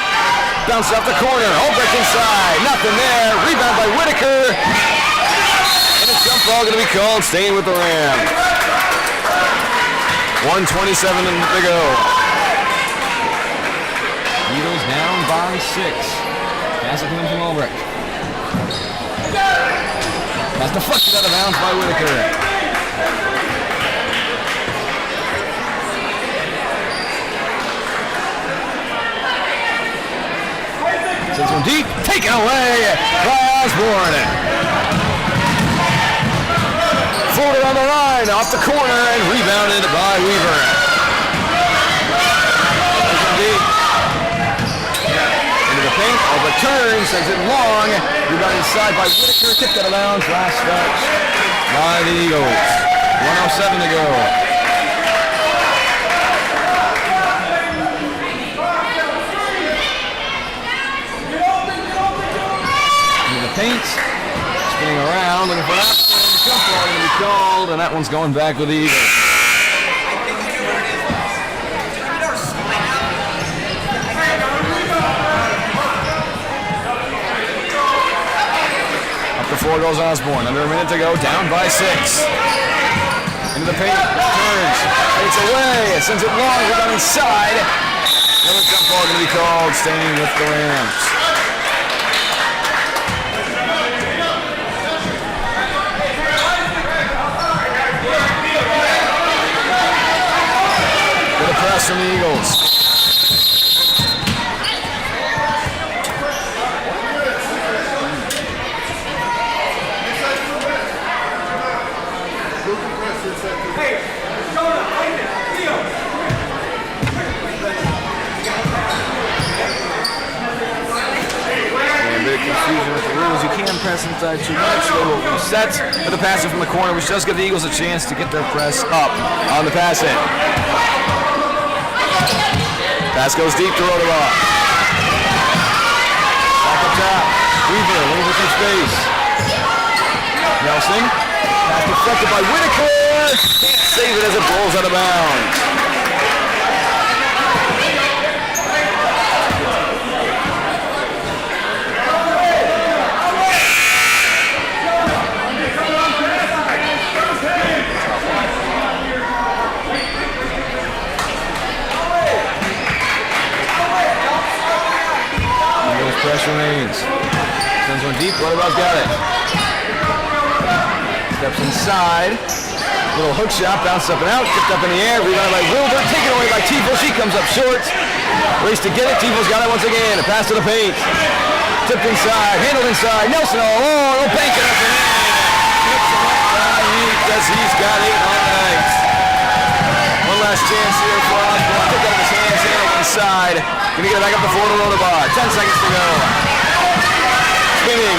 Bounce off the corner. Albrecht inside. Nothing there. Rebound by Whitaker. And a jump ball going to be called. Staying with the Rams. 1:27 to go. Eagles down by 6. Pass it coming from Albrecht. Pass deflected out of bounds by Whitaker. Sends one deep. Taken away by Osborne. Floated on the line, off the corner, and rebounded by Weaver. Into the paint, Albrecht turns, sends it long. Rebounded inside by Whitaker, tipped out of bounds. Last touch by the Eagles. 1:07 to go. Into the paint, spinning around, looking for that. Jump ball going to be called, and that one's going back with the Eagles. Up the floor goes Osborne. Under a minute to go, down by 6. Into the paint, turns, takes away, sends it long, we're down inside. Another jump ball going to be called, staying with the Rams. Press from the Eagles. A bit of confusion with the rules. You can't press inside too much. They will reset for the passer from the corner, which does give the Eagles a chance to get their press up on the pass in. Pass goes deep to Rodabar. Back up top. Weaver looking for some space. Nelson. Pass deflected by Whitaker. Can't save it as it rolls out of bounds. Pressure remains. Sends one deep. Rodabar's got it. Steps inside. Little hook shot. Bounced up and out. Kicked up in the air. Rebounded by Wilbur. Taken away by Tifo. She comes up short. Race to get it. Tifo's got it once again. A pass to the paint. Tipped inside. Handled inside. Nelson all alone. He'll bank it up and in. Tips him up by Heath as he's got 8 on the night. One last chance here for Osborne. Took out of his hands. Handled inside. Gonna get it back up the floor to Rodabar. 10 seconds to go. Spinning.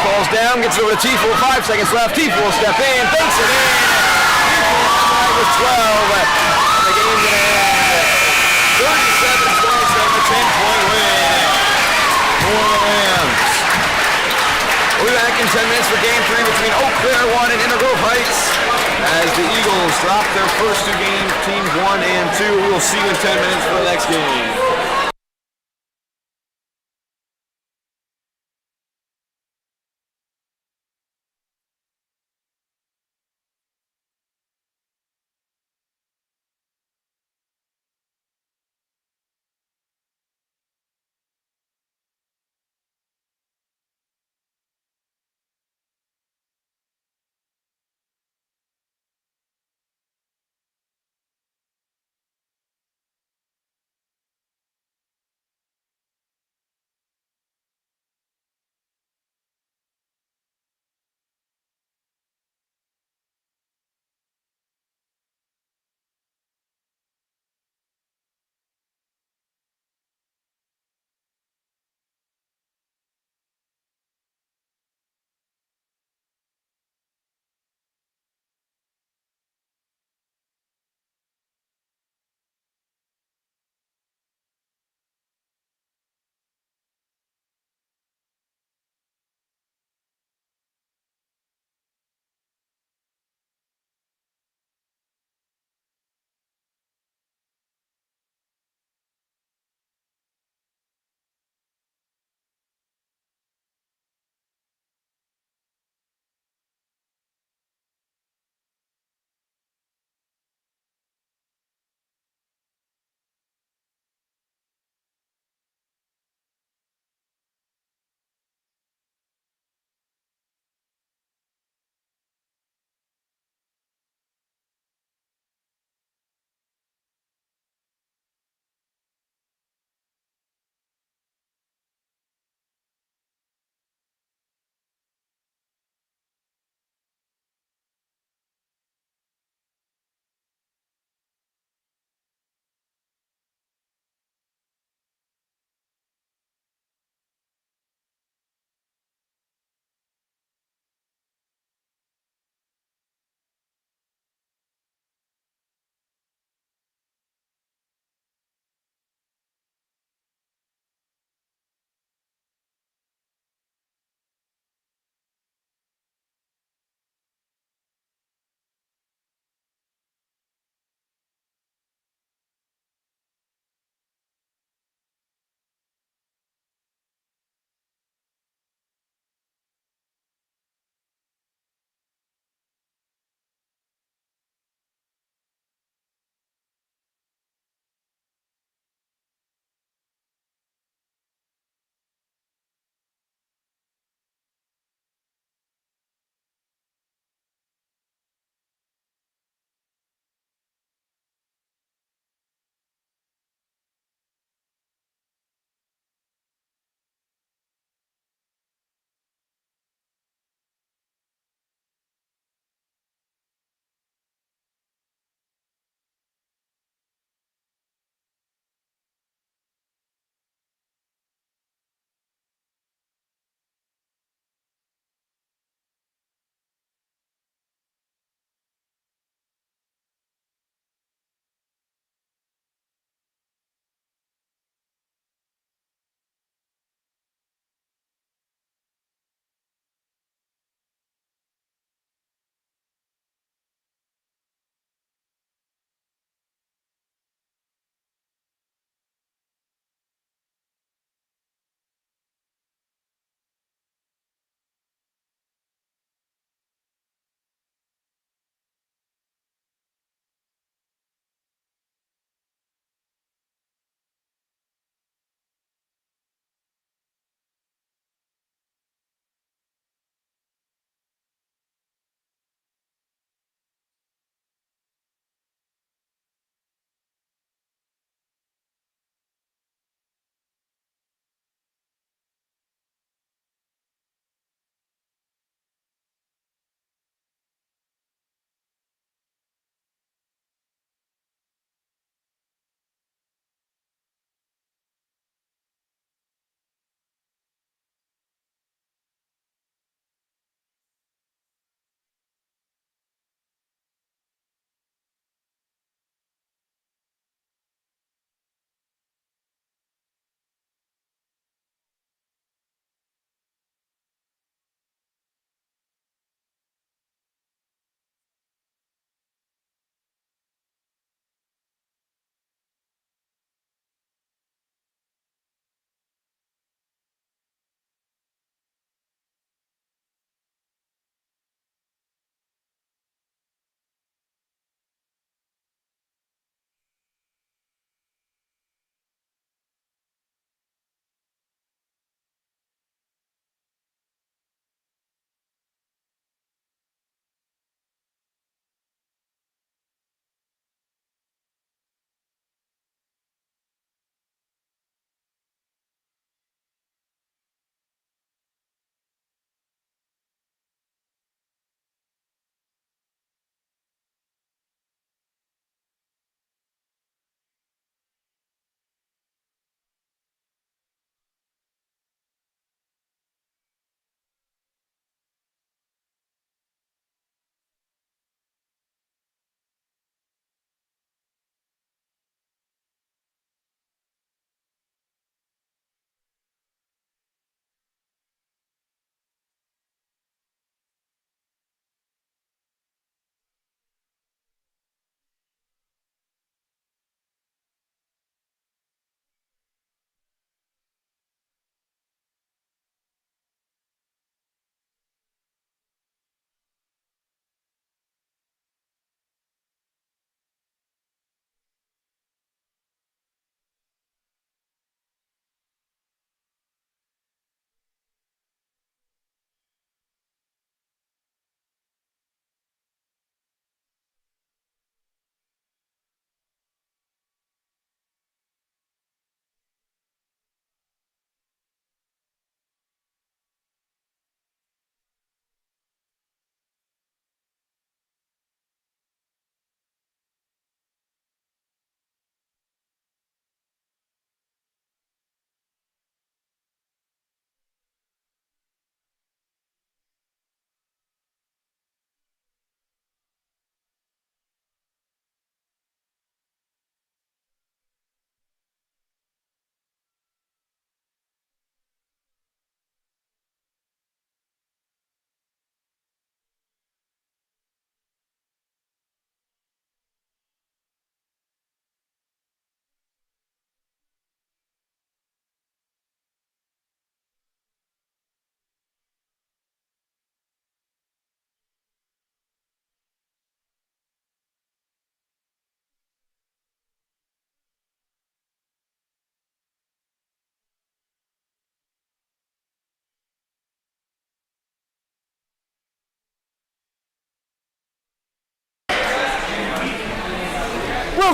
Falls down, gets it over to Tifo. 5 seconds left. Tifo will step in, banks it in. Tifo on with 12. And the game's gonna end. 37-27, a 10-point win for the Rams. We'll be back in 10 minutes for game 3 between Eau Claire 1 and Inner Grove Heights. As the Eagles drop their first 2 games, teams 1 and 2. We'll see you in 10 minutes for the next game.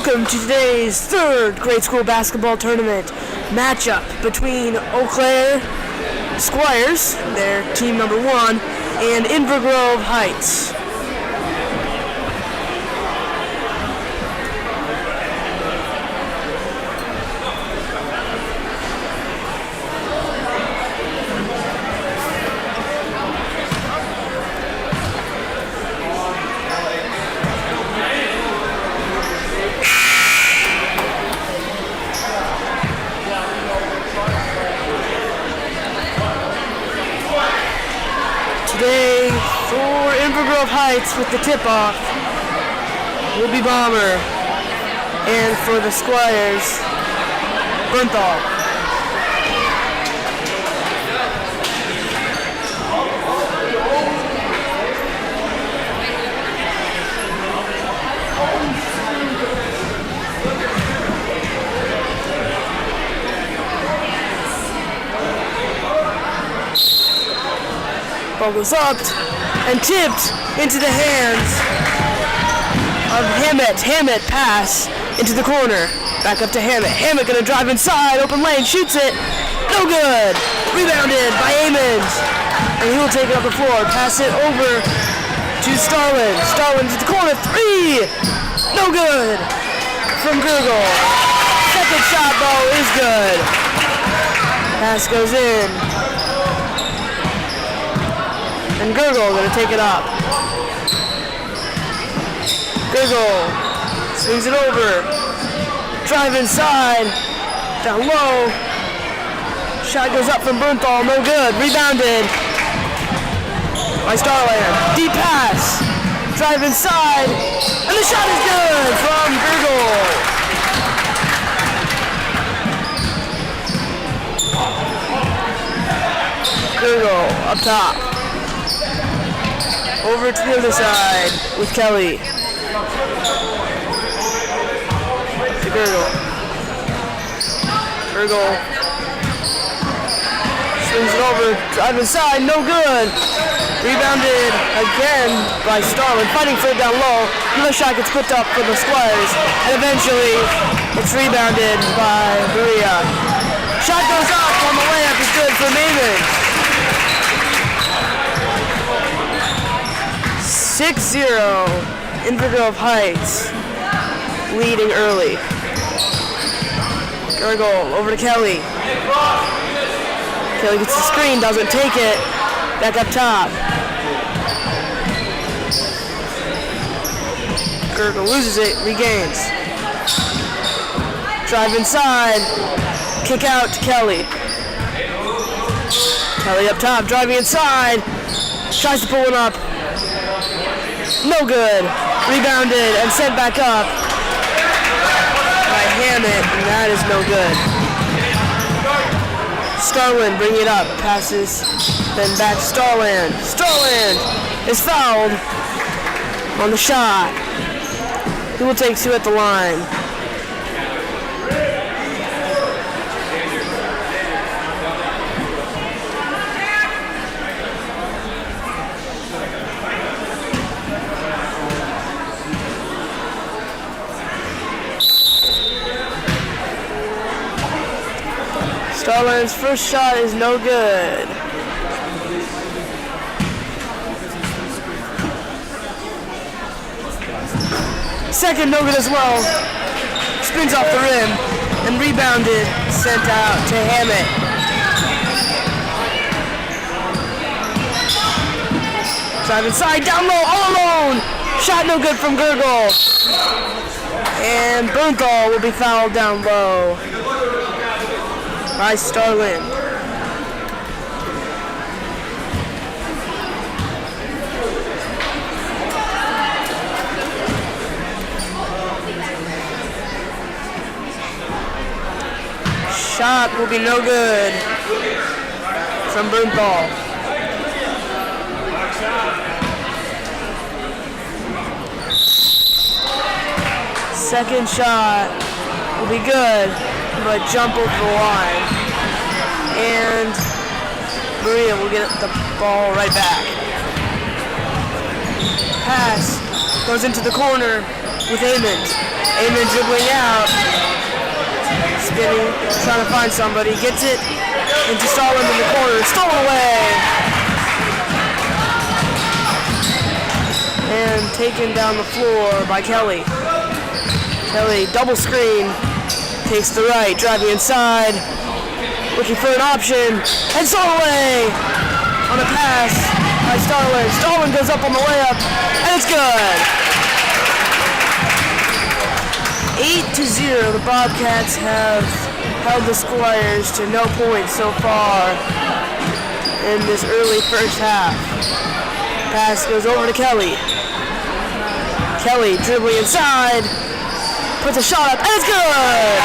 Welcome to today's third grade school basketball tournament matchup between Eau Claire Squires, their team number 1, and Invergrove Heights. Today, for Invergrove Heights with the tip-off will be Bomber, and for the Squires, Bernthal. Ball goes up and tipped into the hands of Hammett. Hammett pass into the corner. Back up to Hammett. Hammett gonna drive inside, open lane, shoots it. No good. Rebounded by Amons. And he will take it up the floor. Pass it over to Starlin. Starlin to the corner. 3. No good. From Gurgle. Second shot though is good. Pass goes in. And Gurgle gonna take it up. Gurgle swings it over. Drive inside. Down low. Shot goes up from Bernthal. No good. Rebounded by Starland. Deep pass. Drive inside. And the shot is good from Gurgle. Gurgle up top. Over to the other side with Kelly. To Gurgle. Gurgle swings it over, drive inside, no good. Rebounded again by Starlin, fighting for it down low. Another shot gets put up for the Squires, and eventually it's rebounded by Maria. Shot goes up on the layup, is good for Maven. 6-0, Invergrove Heights leading early. Gurgle over to Kelly. Kelly gets the screen, doesn't take it. Back up top. Gurgle loses it, regains. Drive inside, kick out to Kelly. Kelly up top, driving inside. Tries to pull one up. No good. Rebounded and sent back up by Hammett, and that is no good. Starland bringing it up, passes, then back to Starland. Starland is fouled on the shot. He will take 2 at the line. Starland's first shot is no good. Second no good as well. Spins off the rim and rebounded, sent out to Hammett. Drive inside, down low, all alone. Shot no good from Gurgle. And Bernthal will be fouled down low by Starland. Shot will be no good from Bernthal. Second shot will be good, but jump over the line. And Maria will get the ball right back. Pass goes into the corner with Amon. Amon dribbling out. Spinning, trying to find somebody. Gets it into Starland in the corner. Stolen away. And taken down the floor by Kelly. Kelly, double screen. Takes the right, driving inside. Looking for an option. And stolen away on a pass by Starland. Starland goes up on the layup. And it's good. 8-0, the Bobcats have held the Squires to no points so far in this early first half. Pass goes over to Kelly. Kelly dribbling inside, puts a shot up, and it's good!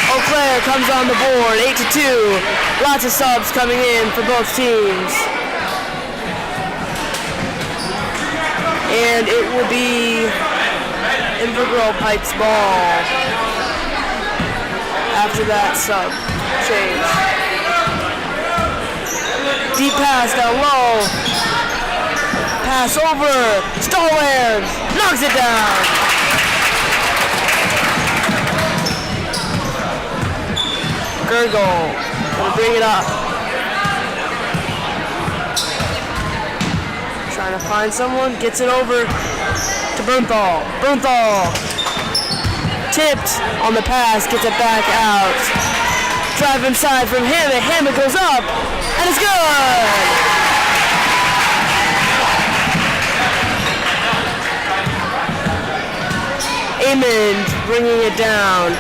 Eau Claire comes on the board, 8-2. Lots of subs coming in for both teams. And it will be Invergrove Heights ball after that sub change. Deep pass down low. Pass over. Starland knocks it down. Gurgle gonna bring it up. Trying to find someone. Gets it over to Bernthal. Bernthal tipped on the pass, gets it back out. Drive inside from Hammett. Hammett goes up, and it's good! Amon bringing it down.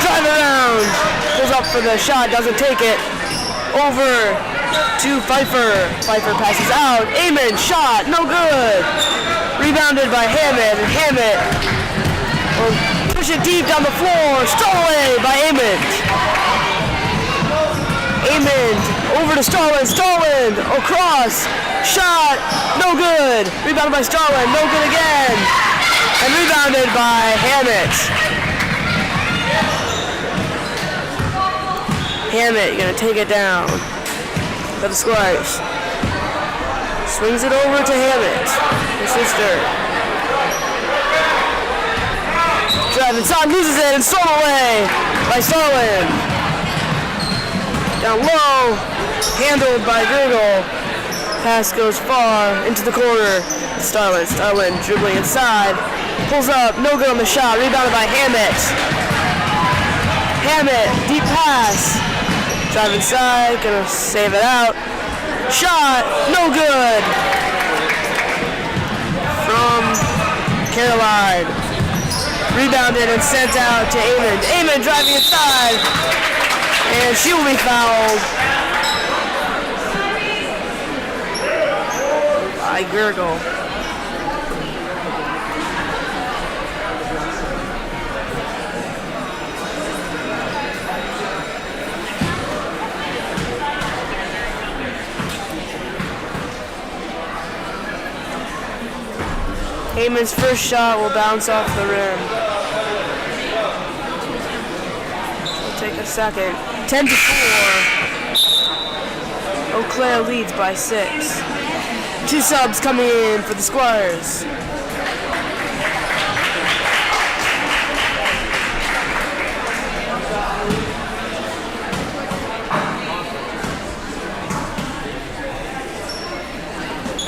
Drive around. Goes up for the shot, doesn't take it. Over to Pfeiffer. Pfeiffer passes out. Amon shot, no good. Rebounded by Hammett, and Hammett will push it deep down the floor. Stolen away by Amon. Amon over to Starland. Starland across. Shot, no good. Rebounded by Starland, no good again. And rebounded by Hammett. Hammett gonna take it down for the Squires. Swings it over to Hammett, his sister. Drive inside, loses it, and stolen away by Starland. Down low, handled by Gurgle. Pass goes far into the corner. Starland dribbling inside. Pulls up, no good on the shot. Rebounded by Hammett. Hammett, deep pass. Drive inside, gonna save it out. Shot, no good. From Caroline. Rebounded and sent out to Amon. Amon driving inside. And she will be fouled by Gurgle. Amon's first shot will bounce off the rim. It'll take a second. 10-4. Eau Claire leads by 6. 2 subs coming in for the Squires.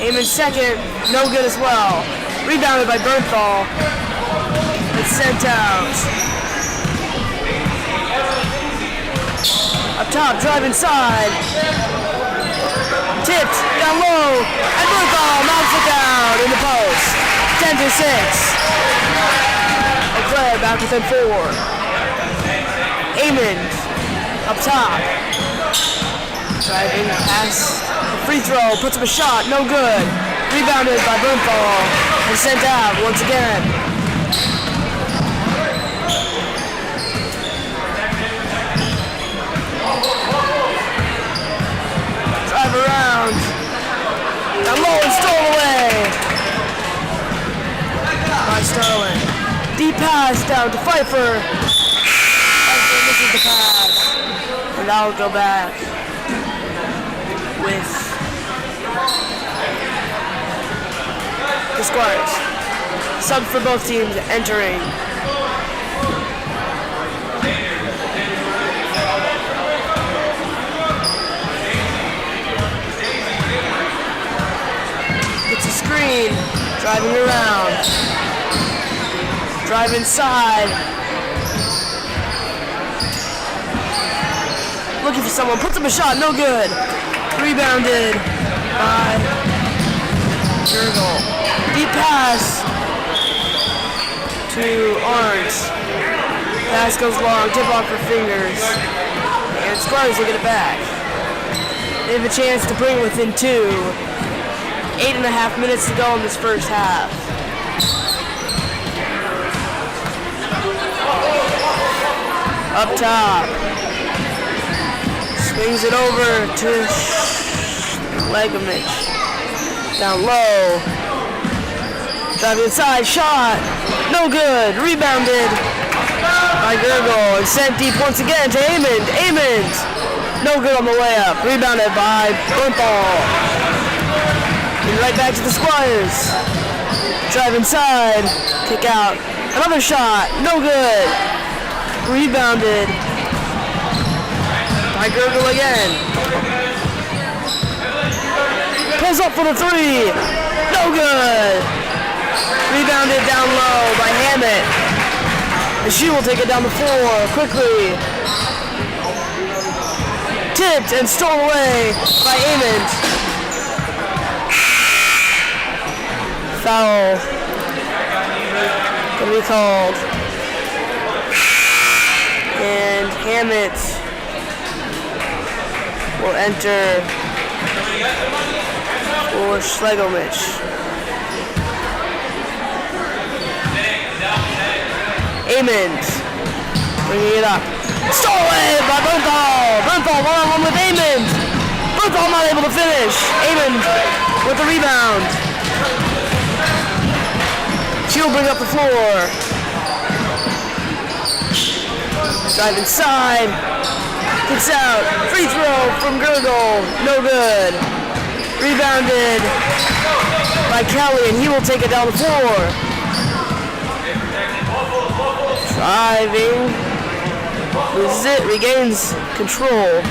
Amon's second, no good as well. Rebounded by Bernthal. It's sent out. Up top, drive inside. Tipped, down low, and Bernthal knocks it down in the post. 10-6. Eau Claire back within 4. Amon up top. Driving past the free throw, puts up a shot, no good. Rebounded by Bernthal and sent out once again. Drive around. Now low and stole away by Starland. Deep pass down to Pfeiffer. Pfeiffer misses the pass. And now we'll go back with the Squires. Subs for both teams entering. Gets a screen, driving around. Drive inside. Looking for someone, puts up a shot, no good. Rebounded by Jurgle. Deep pass to Arns. Pass goes long, tip off for Fingers. And Squires will get it back. They have a chance to bring it within 2. 8.5 minutes to go in this first half. Up top. Swings it over to Legamich. Down low. Driving inside, shot. No good. Rebounded by Gurgle. And sent deep once again to Amond. Amond. No good on the layup. Rebounded by Burnthal. And right back to the Squires. Drive inside. Kick out. Another shot. No good. Rebounded by Gurgle again. Pulls up for the 3. No good. Rebounded down low by Hammett. And she will take it down the floor quickly. Tipped and stolen away by Amond. Foul. Gonna be called. And Hammett will enter for Schlegelmich. Amond bringing it up. Stolen by Burnthal. Burnthal one-on-one with Amond. Burnthal not able to finish. Amond with the rebound. She'll bring up the floor. Drive inside. Kicks out. Free throw from Gurgle. No good. Rebounded by Kelly, and he will take it down the floor. Driving. Loses it. Regains control.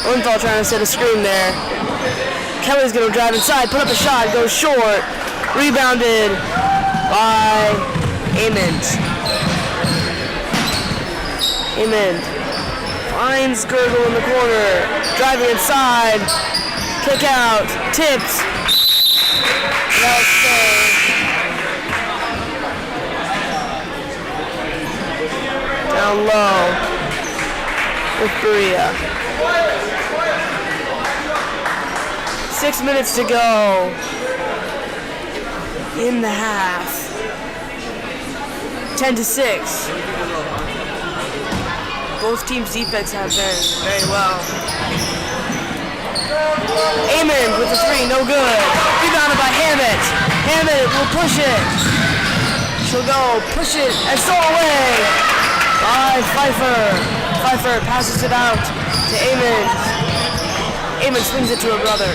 Orenthal trying to set a screen there. Kelly's going to drive inside. Put up a shot. Goes short. Rebounded by Amond. Amond finds Gurgle in the corner. Driving inside. Kick out. Tipped. That'll stay. Down low with Berea. 6 minutes to go in the half. 10-6. Both teams' defense have been very well. Amond with the 3, no good. Rebounded by Hammett. Hammett will push it. She'll go push it and stole away by Pfeiffer. Pfeiffer passes it out to Amond. Amond swings it to her brother.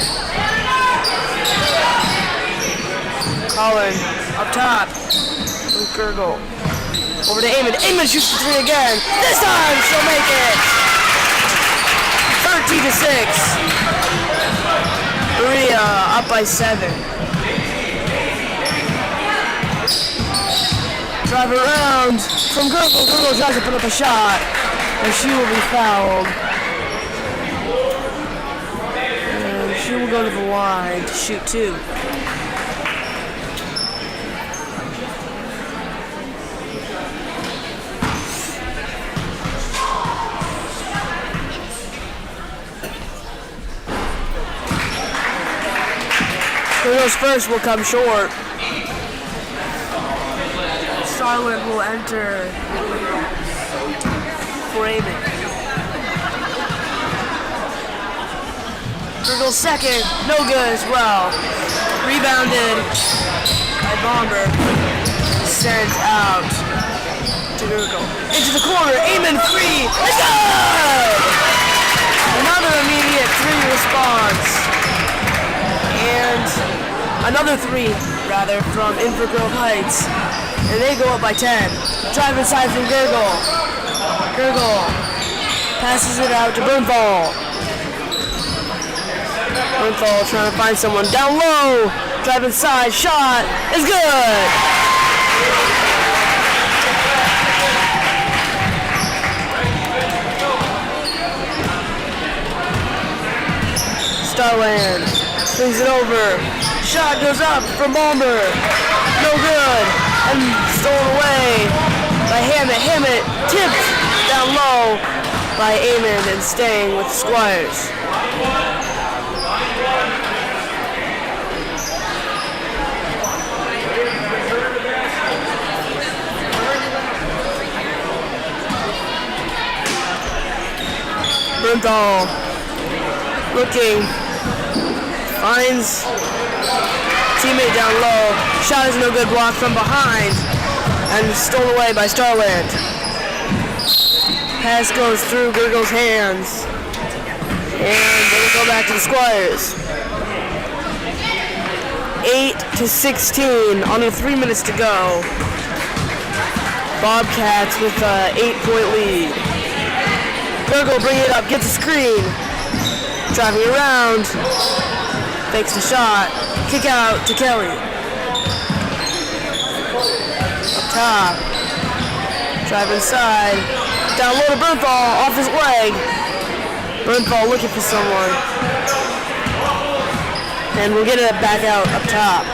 Colin up top. With Gurgle. Over to Amond. Amond shoots the 3 again. This time she'll make it. 13-6. Berea up by 7. Drive around from Gurgle. Gurgle tries to put up a shot, and she will be fouled. And she will go to the line to shoot 2. Gurgle's first will come short. Starland will enter for Amond. Gurgle's second, no good as well. Rebounded by Bomber. Sent out to Gurgle. Into the corner, Amond 3, it's good! Another immediate 3 response. And another 3, rather, from Invergrove Heights. And they go up by 10. Drive inside from Gurgle. Gurgle passes it out to Bernthal. Bernthal trying to find someone down low. Drive inside, shot is good. Starland swings it over. Shot goes up from Balmer. No good. And stolen away by Hammett. Hammett tipped down low by Amon and staying with Squires. Bernthal looking, finds teammate down low. Shot is no good, block from behind and stolen away by Starland. Pass goes through Gurgle's hands and they will go back to the Squires. 8-16, under 3 minutes to go. Bobcats with an 8-point lead. Gurgle bring it up, gets a screen. Driving around, fakes the shot, kick out to Kelly. Up top, drive inside, down low to Bernthal, off his leg. Bernthal looking for someone. And we'll get it back out up top.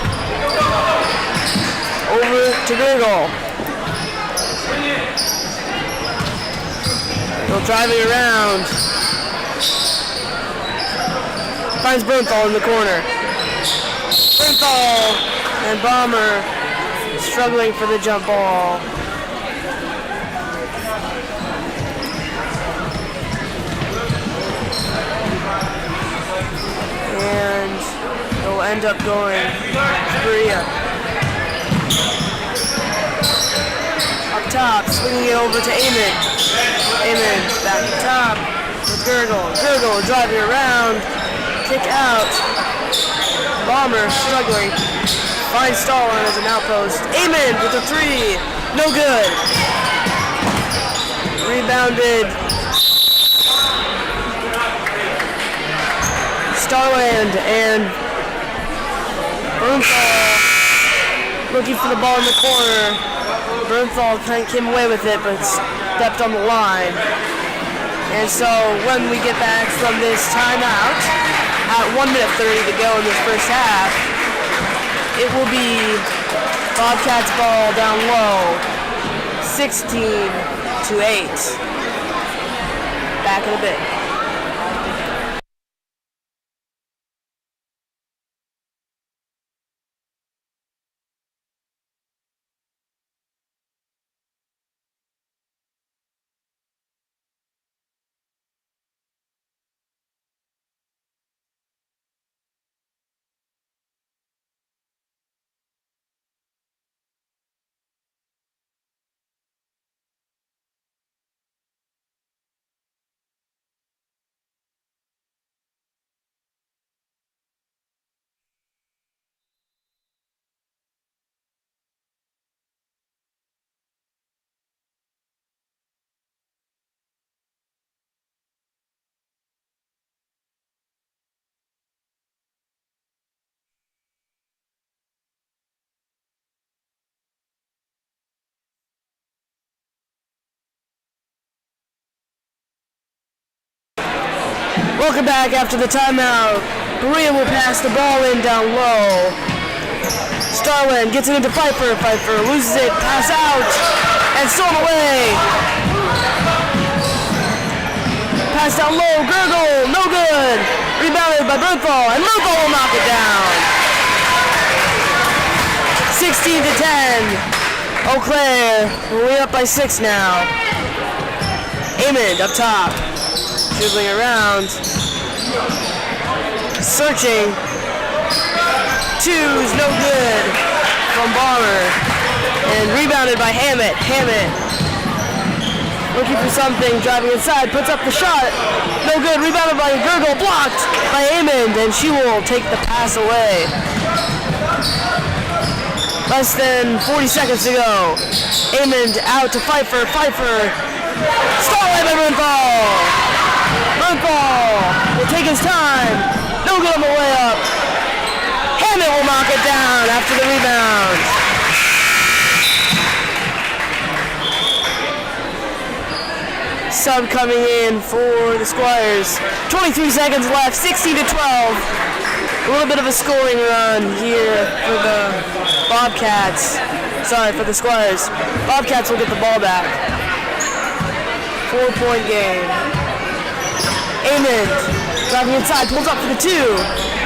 Over to Gurgle. Gurgle driving around. Finds Bernthal in the corner. Bernthal and Balmer struggling for the jump ball. And it'll end up going to Berea. Up top, swinging it over to Amon. Amon back up top with Gurgle. Gurgle driving around. Kick out. Balmer struggling. Finds Starland as an outpost. Amon with a three. No good. Rebounded. Starland and Bernthal looking for the ball in the corner. Bernthal came away with it but stepped on the line. And so when we get back from this timeout, at 1:30 to go in this first half, it will be Bobcats ball down low, 16-8. Back in a bit. Welcome back after the timeout. Berea will pass the ball in down low. Starland gets it into Pfeiffer. Pfeiffer loses it, pass out, and stolen away. Pass down low, Gurgle, no good. Rebounded by Bernthal, and Bernthal will knock it down. 16-10. Eau Claire, we're up by 6 now. Amon up top. Dribbling around, searching, two's no good from Balmer, and rebounded by Hammett. Hammett looking for something, driving inside, puts up the shot, no good, rebounded by Gurgle, blocked by Amon, and she will take the pass away. Less than 40 seconds to go. Amond out to Pfeiffer. Pfeiffer. Starlight by Bernthal. Bernthal will take his time. No good on the way up. Hammett will knock it down after the rebound. Sub coming in for the Squires. 23 seconds left, 16 to 12. A little bit of a scoring run here for the Bobcats. Sorry, for the Squires. Bobcats will get the ball back. 4-point game. Amond driving inside, pulls up for the 2.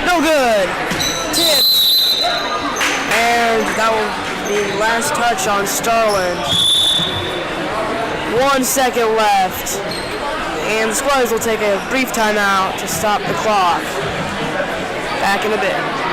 No good. Tipped. And that will be last touch on Starland. 1 second left. And the Squires will take a brief timeout to stop the clock. Back in a bit.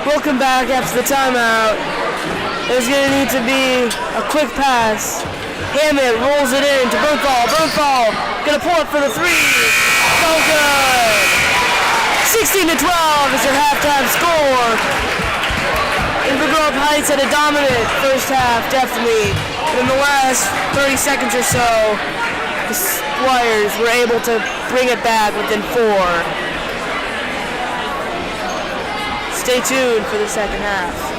Welcome back after the timeout. There's going to need to be a quick pass. Hammett rolls it in to Bernthal. Bernthal going to pull up for the 3. No good. 16 to 12 is their halftime score. Invergrove Heights had a dominant first half, definitely. In the last 30 seconds or so, the Squires were able to bring it back within 4. Stay tuned for the second half.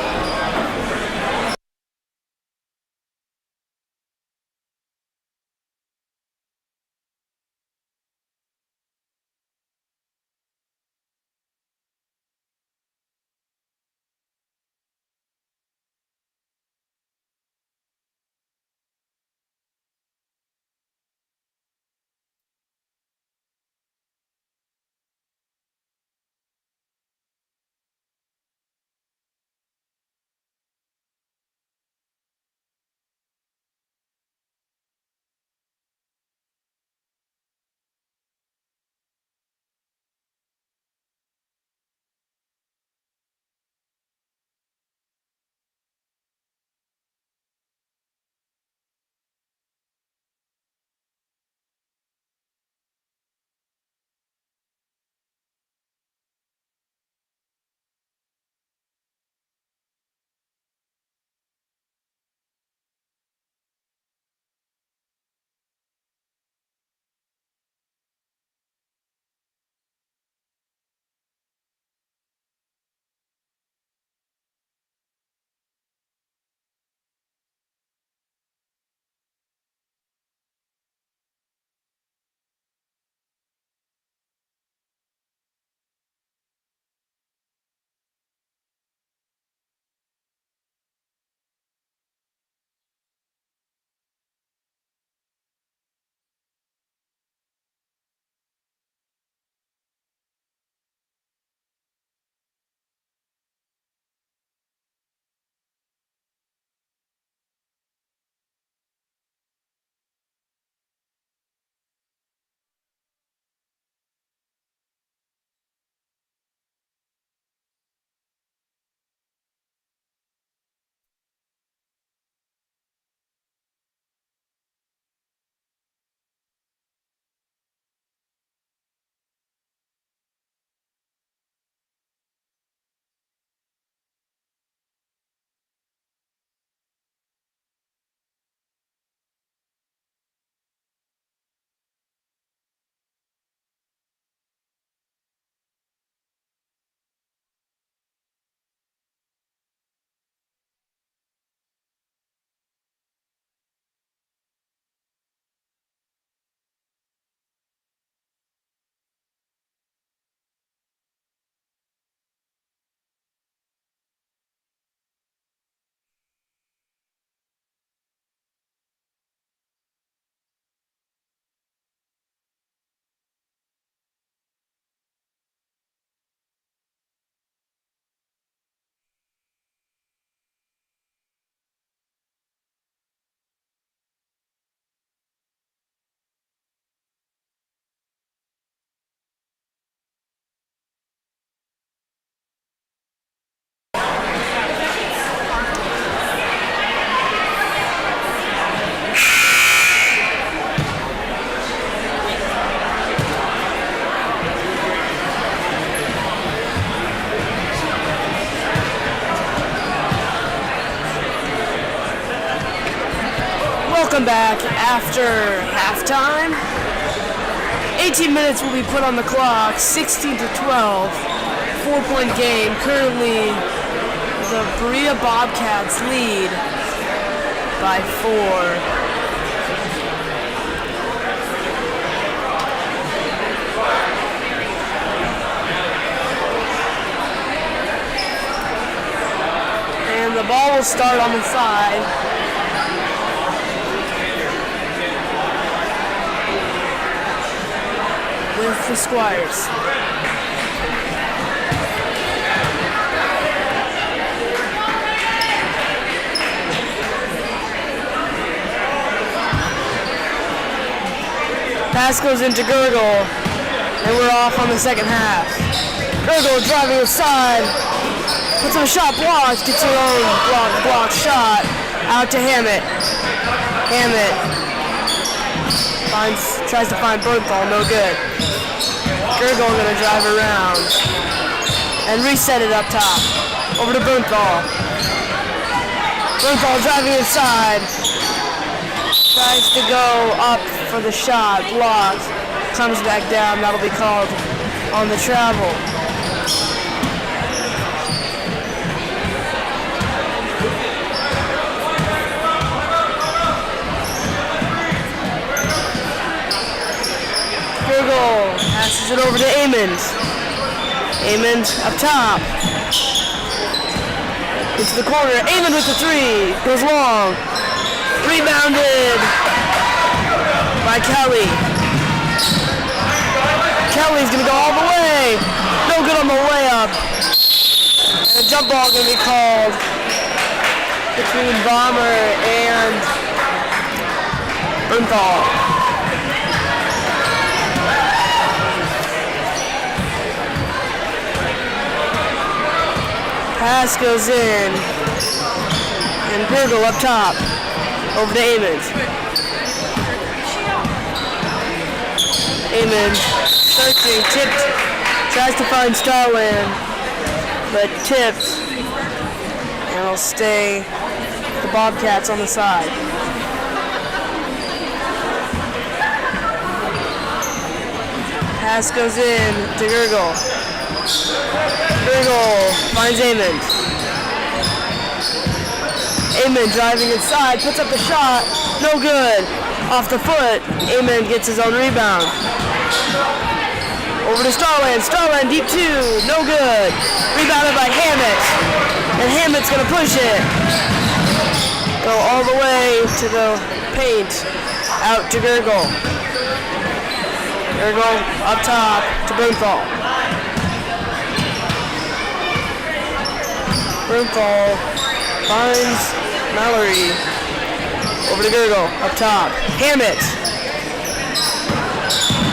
Welcome back after halftime. 18 minutes will be put on the clock, 16 to 12, 4-point game. Currently, the Berea Bobcats lead by 4. And the ball will start on the side. With the Squires. Pass goes into Gurgle, and we're off on the second half. Gurgle driving aside, puts up a shot blocked, gets her own block shot, out to Hammett. Hammett tries to find Bernthal, no good. Gurgle gonna drive around and reset it up top. Over to Bernthal. Bernthal driving inside. Tries to go up for the shot, blocked. Comes back down, that'll be called on the travel. Gurgle passes it over to Amond. Amond up top. Into the corner. Amond with the 3. Goes long. Rebounded by Kelly. Kelly's going to go all the way. No good on the layup. And a jump ball going to be called between Bomber and Bernthal. Pass goes in, and Gurgle up top, over to Amond. Amond searching, tipped, tries to find Starland, but tipped, and it'll stay the Bobcats on the side. Pass goes in to Gurgle. Gurgle finds Amond. Amond driving inside, puts up the shot, no good. Off the foot, Amond gets his own rebound. Over to Starland, Starland deep 2, no good. Rebounded by Hammett, and Hammett's gonna push it. Go all the way to the paint, out to Gurgle. Gurgle up top to Bernthal. Bernthal finds Mallory. Over to Gurgle, up top. Hammett.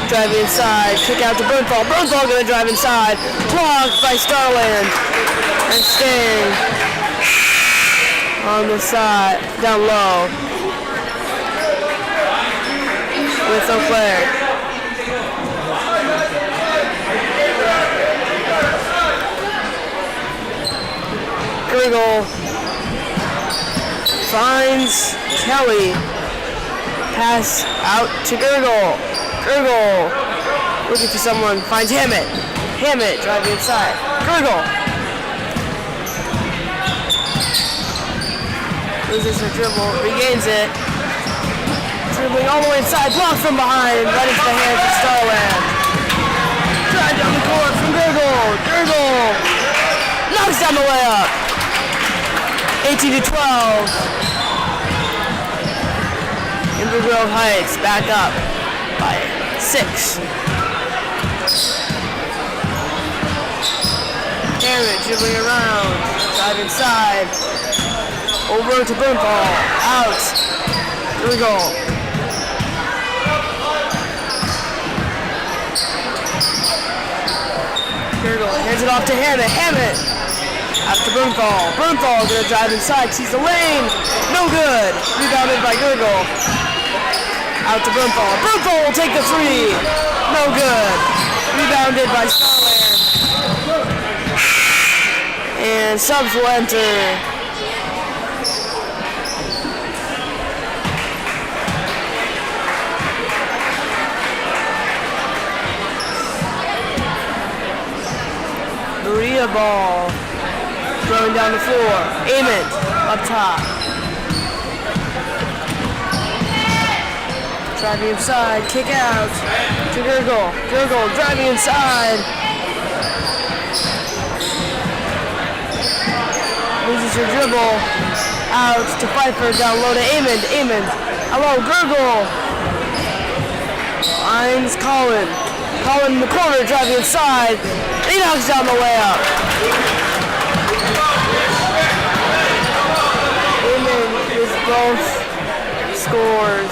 Driving inside, kick out to Bernthal. Bernthal gonna drive inside. Blocked by Starland. And staying on the side, down low. With Eau Claire. Gurgle finds Kelly. Pass out to Gurgle. Gurgle looking for someone, finds Hammett. Hammett driving inside. Gurgle loses her dribble, regains it. Dribbling all the way inside, blocked from behind, right into the hands of Starland. Drive down the court from Gurgle. Gurgle knocks down the layup. 18 to 12. Inver Grove Heights back up by 6. Hammett dribbling around, drive inside. Over to Bernthal, out. Gurgle. Gurgle hands it off to Hammett. Hammett. After Bernthal. Bernthal gonna drive inside, sees the lane. No good. Rebounded by Gurgle. Out to Bernthal. Bernthal will take the 3. No good. Rebounded by Starland. And subs will enter. another ball. Throwing down the floor. Ament up top. Driving inside. Kick out to Gurgle. Gurgle driving inside. Loses your dribble. Out to Pfeiffer. Down low to Ament. Ament. Hello, Gurgle. Finds Colin. Colin in the corner, driving inside. He knocks down the layup. Amen with both scores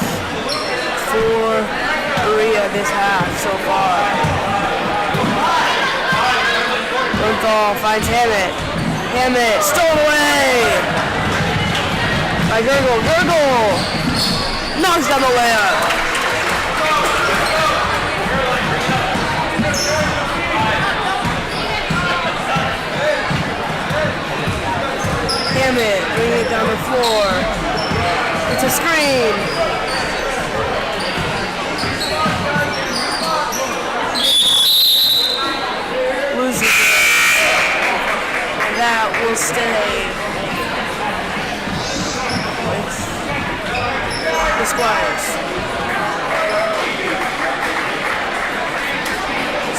for Berea this half so far. Ball finds Hammett. Hammett stolen away by Gurgle. Gurgle knocks down the layup. Hammett bringing it down the floor. It's a screen. Loses it. That will stay with the Squires.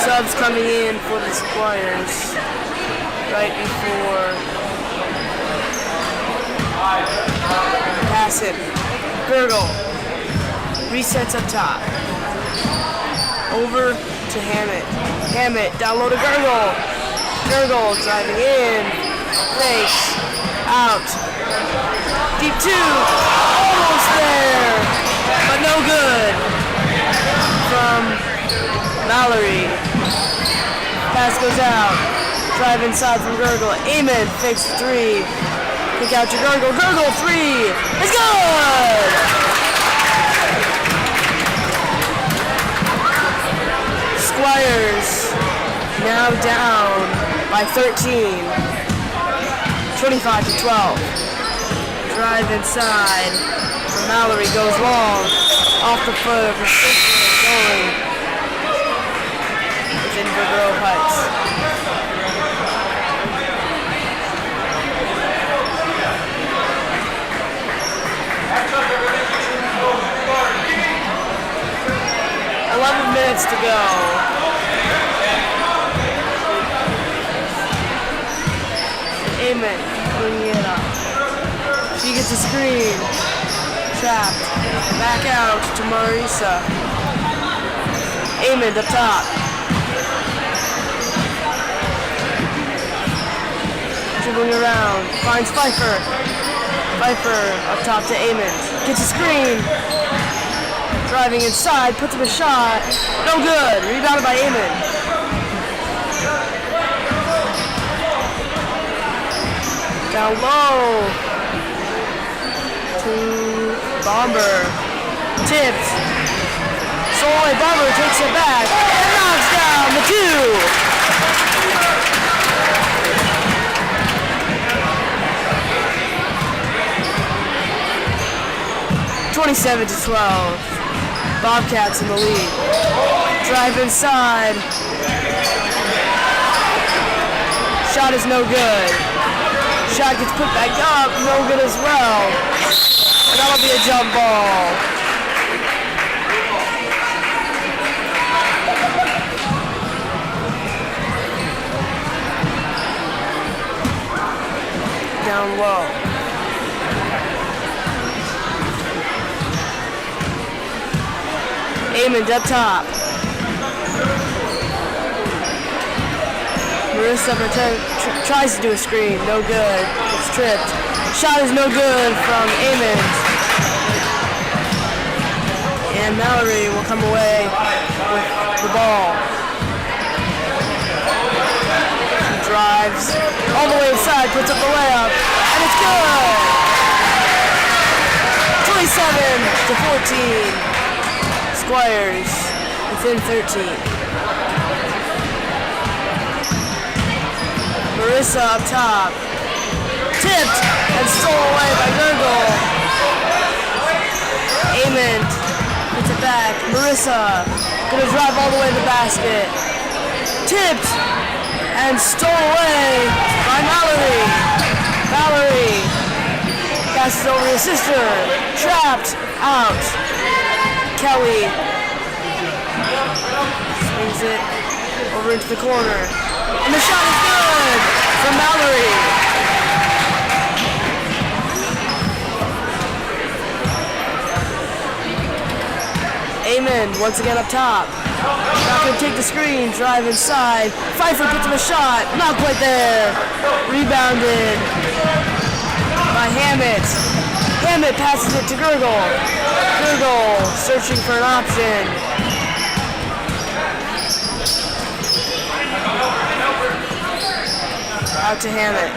Subs coming in for the Squires right before pass him. Gurgle resets up top. Over to Hammett. Hammett down low to Gurgle. Gurgle driving in. Fakes. Out. Deep two. Almost there. But no good. From Mallory. Pass goes out. Drive inside from Gurgle. Amen. Fakes the three. Kick out to Gurgle. Gurgle three. It's good! Squires now down by 13. 25 to 12. Drive inside. Mallory goes long. Off the foot of going. It's in for Grove Heights. Minutes to go. Amen bringing it up. She gets a screen. Trapped. Back out to Marisa. Amen up top. Dribbling around. Finds Pfeiffer. Pfeiffer up top to Amen. Gets a screen. Driving inside, puts up a shot. No good. Rebounded by Eamon. Down low to Bomber. Tipped. Soy Bomber takes it back and knocks down the two. 27 to 12. Bobcats in the lead. Drive inside. Shot is no good. Shot gets put back up, no good as well. And that'll be a jump ball. Down low. Aimond up top. Marissa tries to do a screen, no good. It's tripped. Shot is no good from Aimond. And Mallory will come away with the ball. She drives all the way inside, puts up the layup, and it's good! 27 to 14. Squires within 13. Marissa up top. Tipped and stolen away by Gurgle. Aimond puts it back. Marissa gonna drive all the way to the basket. Tipped and stole away by Mallory. Mallory passes over his sister. Trapped out. Kelly swings it over into the corner. And the shot is good for Mallory. Amen, once again up top. Not going to take the screen, drive inside. Pfeiffer puts him a shot, not quite there. Rebounded by Hammett. Hammett passes it to Gurgle. Gurgle searching for an option. Out to Hammett.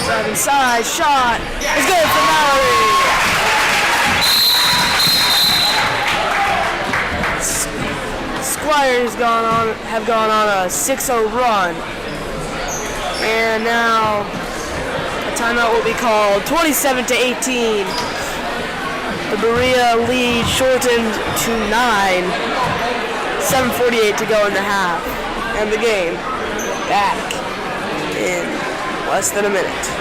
Drive inside, shot. It's good for Mallory. Squires have gone on a 6-0 run. And now a timeout will be called. 27-18. The Berea lead shortened to 9. 7:48 to go in the half. And the game back in less than a minute.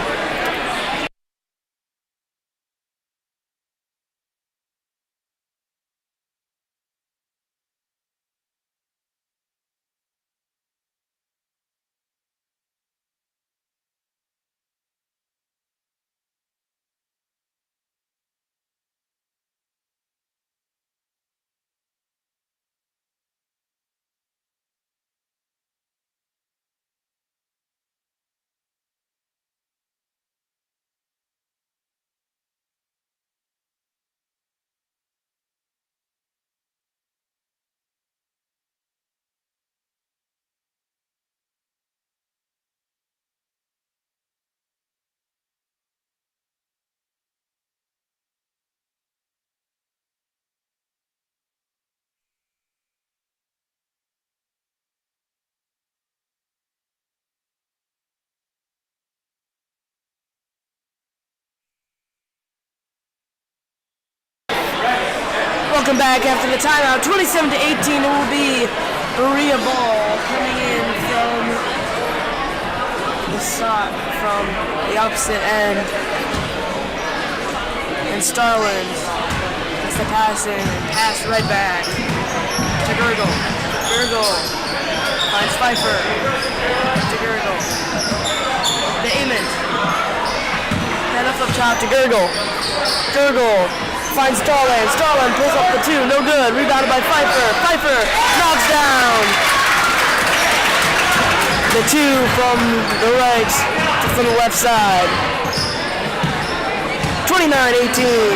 Welcome back after the timeout. 27-18, it will be Berea ball coming in from the opposite end. And Starland has the pass in and pass right back to Gurgle. Gurgle finds Pfeiffer to Gurgle. To Amond. Head up top to Gurgle. Gurgle finds Starland. Starland pulls up the 2. No good. Rebounded by Pfeiffer. Pfeiffer knocks down the 2 from the right to from the left side. 29-18.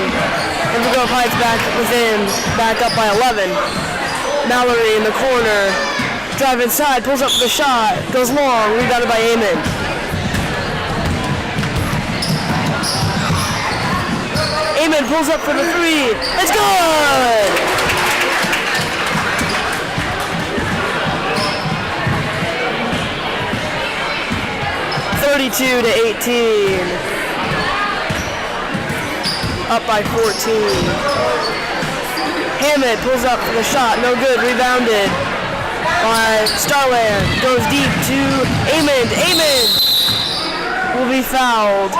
And the Heights back within. Back up by 11. Mallory in the corner. Drive inside. Pulls up for the shot. Goes long. Rebounded by Amon. Amon pulls up for the 3. It's good! 32-18. Up by 14. Hammett pulls up for the shot. No good. Rebounded by Starland. Goes deep to Amon. Amon will be fouled.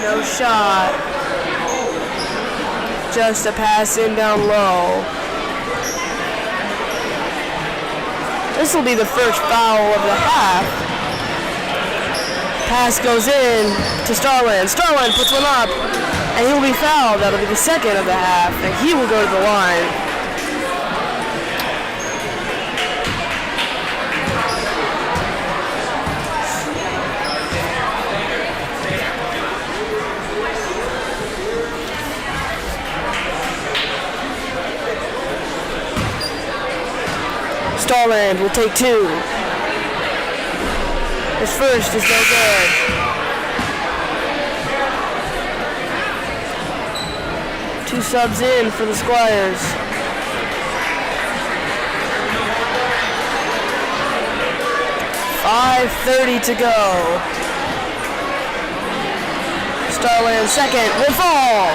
No shot. Just a pass in down low. This will be the first foul of the half. Pass goes in to Starland. Starland puts one up, and he'll be fouled. That'll be the second of the half, and he will go to the line. Starland will take 2. His first is no good. Two subs in for the Squires. .5:30 to go. Starland second will fall.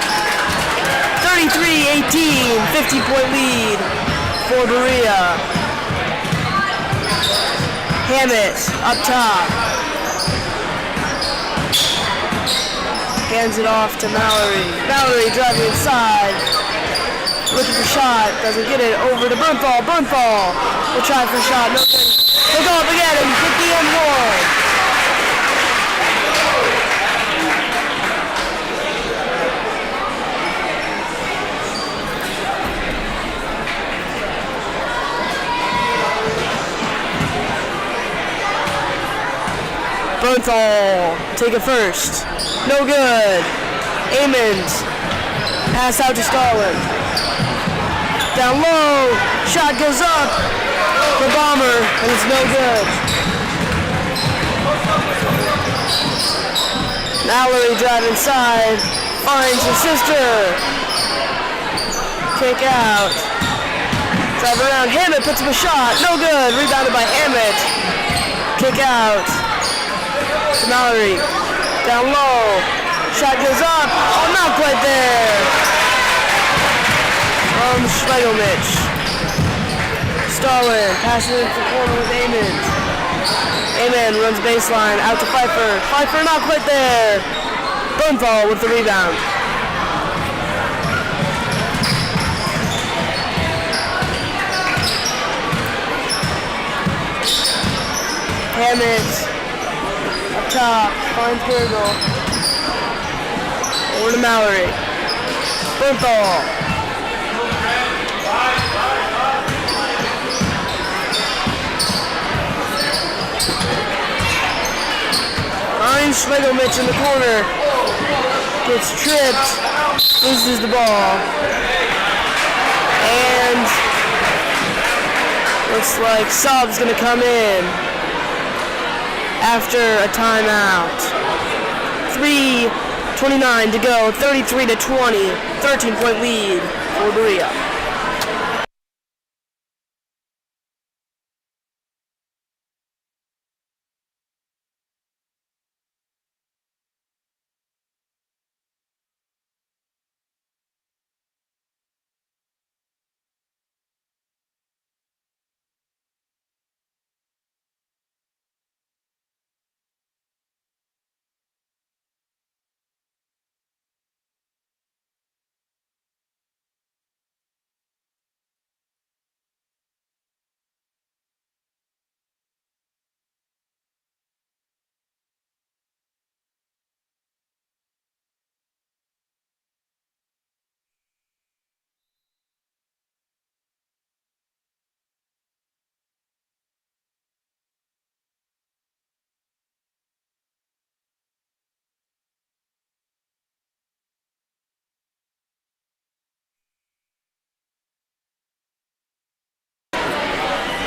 33-18, 50-point lead for Berea. Hammett up top. Hands it off to Mallory. Mallory driving inside. Looking for shot. Doesn't get it. Over to Burnfall. Burnfall will try for a shot. No good. He'll go up again and hit the end wall. Burnfall, take it first. No good. Amond, pass out to Stalin. Down low, shot goes up. The Bomber, and it's no good. Mallory drive inside, finds her sister. Kick out. Drive around, Hammett puts up a shot. No good, rebounded by Hammett. Kick out. Mallory, down low, shot goes up, oh, not quite there. Schlegelmich. Stalin, passes into the corner with Amond. Amond runs baseline, out to Pfeiffer. Pfeiffer not quite there. Burnfall with the rebound. Hammett. Top, finds Gergel. Over to Mallory. Burnfall. Finds Schlegelmich in the corner. Gets tripped. Loses the ball. And looks like Saab's gonna come in after a timeout. 3:29 to go, 33-20, 13-point lead for Berea.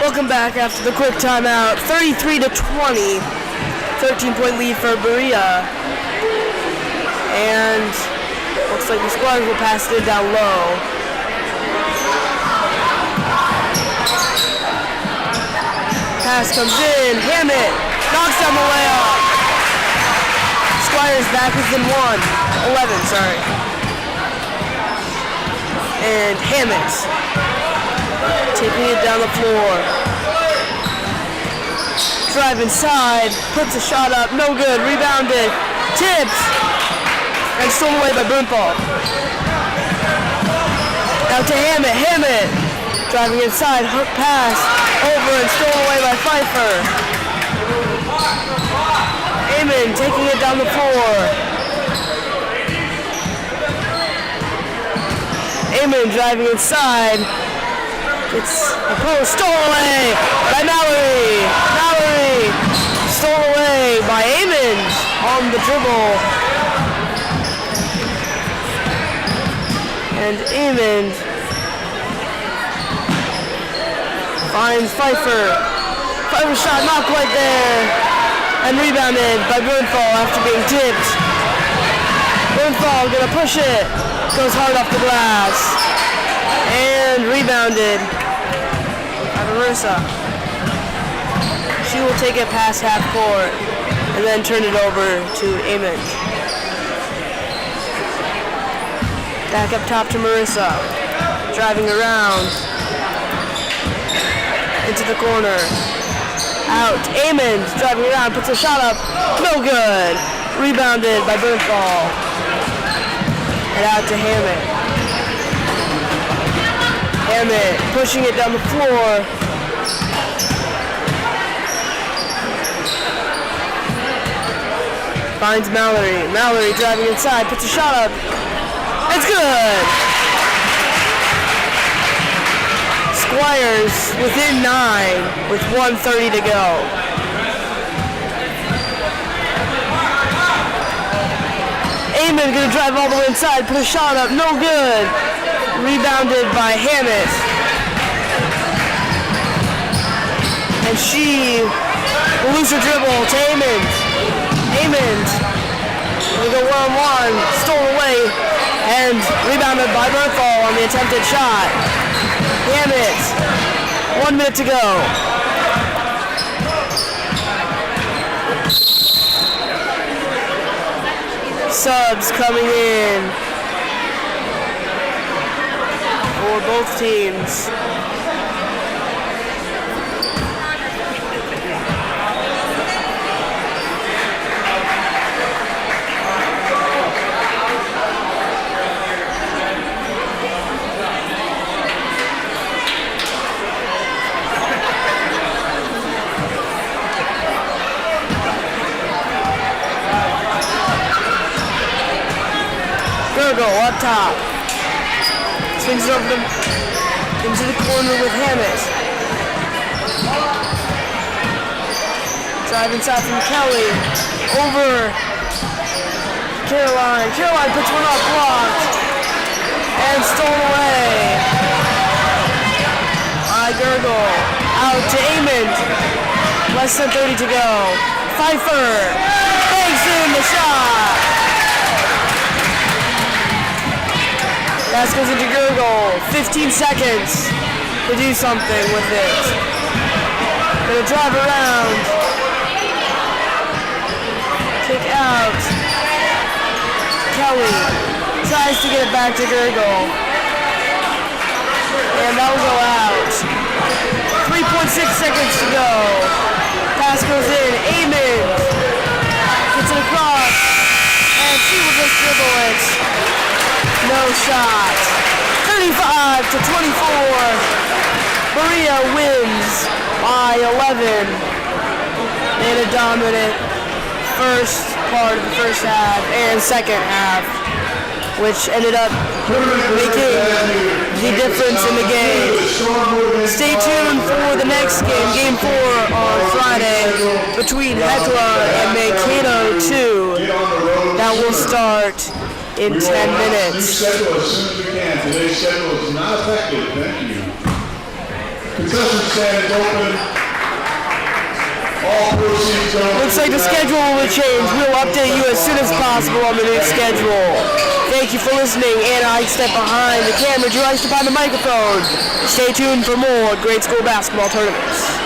Welcome back after the quick timeout. 33-20, 13-point lead for Berea. And looks like the Squires will pass it down low. Pass comes in. Hammett knocks down the layup. Squires back within 11, sorry. And Hammett taking it down the floor. Drive inside, puts a shot up, no good, rebounded, tipped, and stolen away by Burnfall. Now to Hammett, Hammett, driving inside, hook pass, over and stolen away by Pfeiffer. Amond taking it down the floor. Amond driving inside. It's a post, stole away by Mallory. Mallory stole away by Amond on the dribble. And Amond finds Pfeiffer. Pfeiffer shot not quite there. And rebounded by Burnfall after being tipped. Burnfall gonna push it. Goes hard off the glass. And rebounded by Marissa. She will take it past half court and then turn it over to Amond. Back up top to Marissa. Driving around into the corner. Out. Amon driving around, puts a shot up. No good. Rebounded by Bernthal. And out to Hammett. Hammett pushing it down the floor. Finds Mallory. Mallory driving inside, puts a shot up. It's good. Squires within 9 with 1:30 to go. Amon gonna drive all the way inside, put a shot up, no good. Rebounded by Hammett. And she will lose her dribble to Amon. Amon will go one-on-one, stolen away, and rebounded by Bernthal on the attempted shot. Hammett, 1 minute to go. Subs coming in for both teams. Go up top. Swings it over into the corner with Hammett. Drive inside from Kelly. Over Caroline. Caroline puts one up, blocked. And stolen away. Gurgle. Out to Amon. Less than 30 to go. Pfeiffer. Banks in the shot. Pass goes into Gurgle. 15 seconds to do something with it. Gonna drive around. Kick out. Kelly tries to get it back to Gurgle. And that will go out. 3.6 seconds to go. Pass goes in. Amon gets it across. And she will just dribble it. No shot. 35 to 24. Maria wins by 11 in a dominant first part of the first half and second half, which ended up making the difference in the game. Stay tuned for the next game, Game 4 on Friday, between Hecla and Mankato 2. That will start in 10 minutes. Schedule as soon as we can. Today's schedule is not effective. Thank you. Concession stand is open. All proceeds go. Looks like the schedule will change. We'll update you as soon as possible on the new schedule. Thank you for listening. And I step behind the camera. Drew likes to find the microphone. Stay tuned for more Grade School basketball tournaments.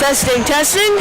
Testing, testing.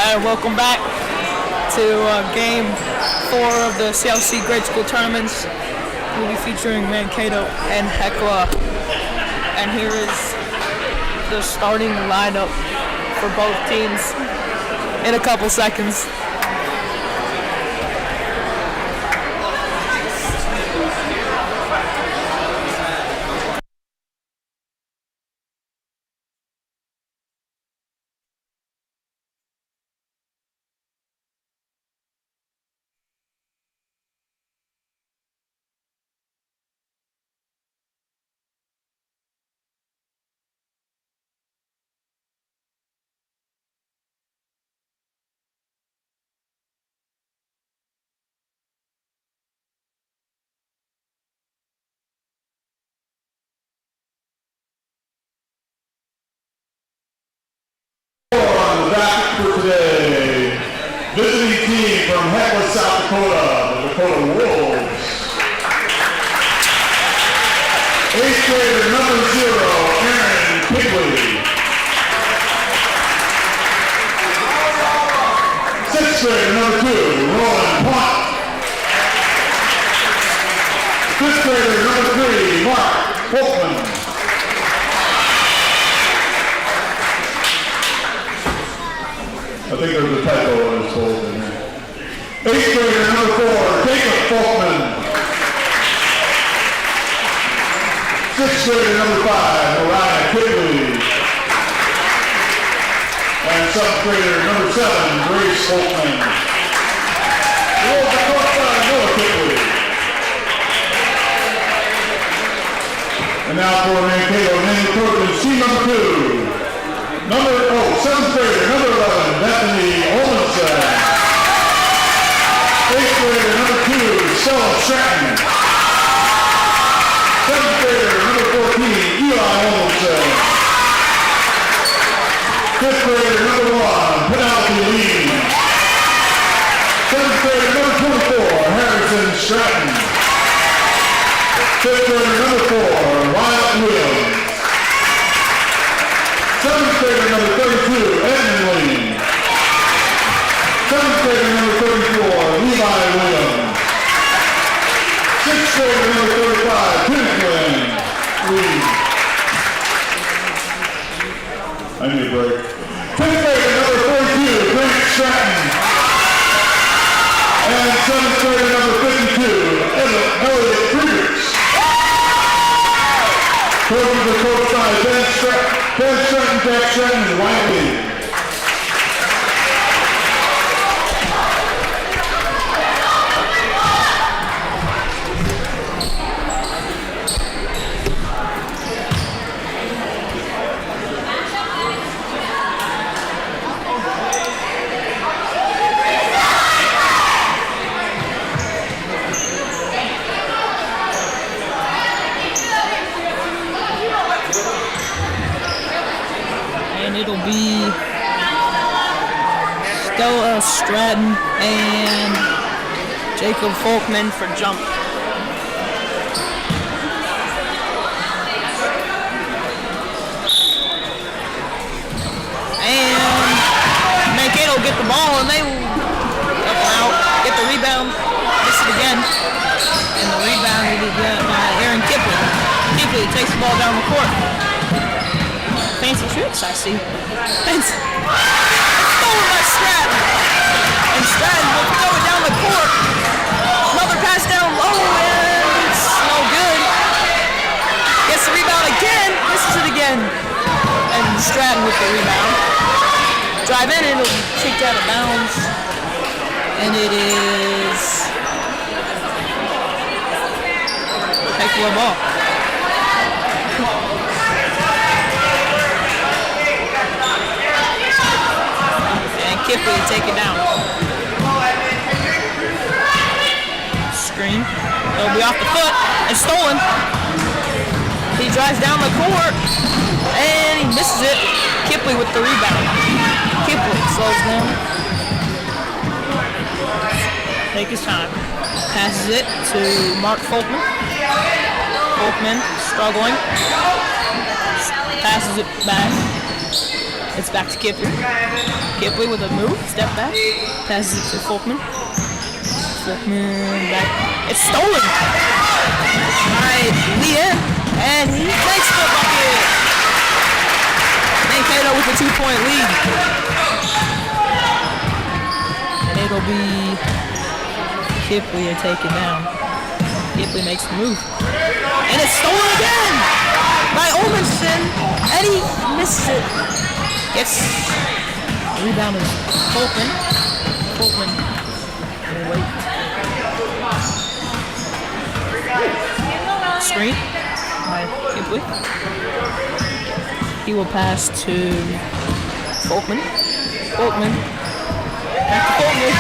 Welcome back to Game 4 of the CLC Gradeschool Tournaments. We'll be featuring Mankato and Hecla. And here is the starting lineup for both teams in a couple seconds. For today, visiting team from Hecla, South Dakota, the Dakota Wolves. 8th grader number 0, Aaron Pigley. 6th grader number 2, Roland Pont. 5th grader number 3, Mark Folkman. I think there's a typo on his told in here. 8th grader number 4, Jacob Folkman. 6th grader number 5, Mariah Kigley. And 7th grader number 7, Grace Folkman. North Dakota, Noah Kigley. And now for Mankato, name approaches team number 2. 7th grader, number 11, Bethany Olmenson. 8th grader, number 2, Stella Stratton. 7th grader, number 14, Eli Olmenson. 5th grader, number 1, Penelope Lee. 7th grader, number 24, Harrison Stratton. 5th grader, number 4, Wyatt Williams. 7th grader number 32, Edmund Lee. 7th grader number 34, Levi Williams. 6th grader number 35, Timothy Lee. I need a break. 5th grader number 42, Grant Stratton. And 7th grader number 52, Elliot Friedrichs. Coaches are coached by Ben Stratton, Jack Stratton, and Wyatt Lee. It'll be Stella Stratton and Jacob Folkman for jump. And Mankato will get the ball and they will up and out, get the rebound, miss it again. And the rebound will be done by Aaron Kipley. Kipley takes the ball down the court. Fancy tricks, I see. Fancy. Stolen by Stratton. And Stratton will throw it down the court. Another pass down low, and it's no good. Gets the rebound again, misses it again. And Stratton with the rebound. Drive in, and it'll be kicked out of bounds. And it is Hecla ball. Kipley take it down. Screen. It'll be off the foot and stolen. He drives down the court and he misses it. Kipley with the rebound. Kipley slows down. Take his time. Passes it to Mark Folkman. Folkman struggling. passes it back. It's back to Kipley. Kipley with a move, step back, passes it to Folkman. Folkman back. It's stolen by Leanne, and he takes the bucket. Mankato with a 2-point lead. And it'll be Kipley to take it down. Kipley makes the move. And it's stolen again by Olmenson, and he misses it. Gets the rebound is Folkman. Folkman will wait. Screen by Kipley. He will pass to Folkman. Folkman. Back to Folkman.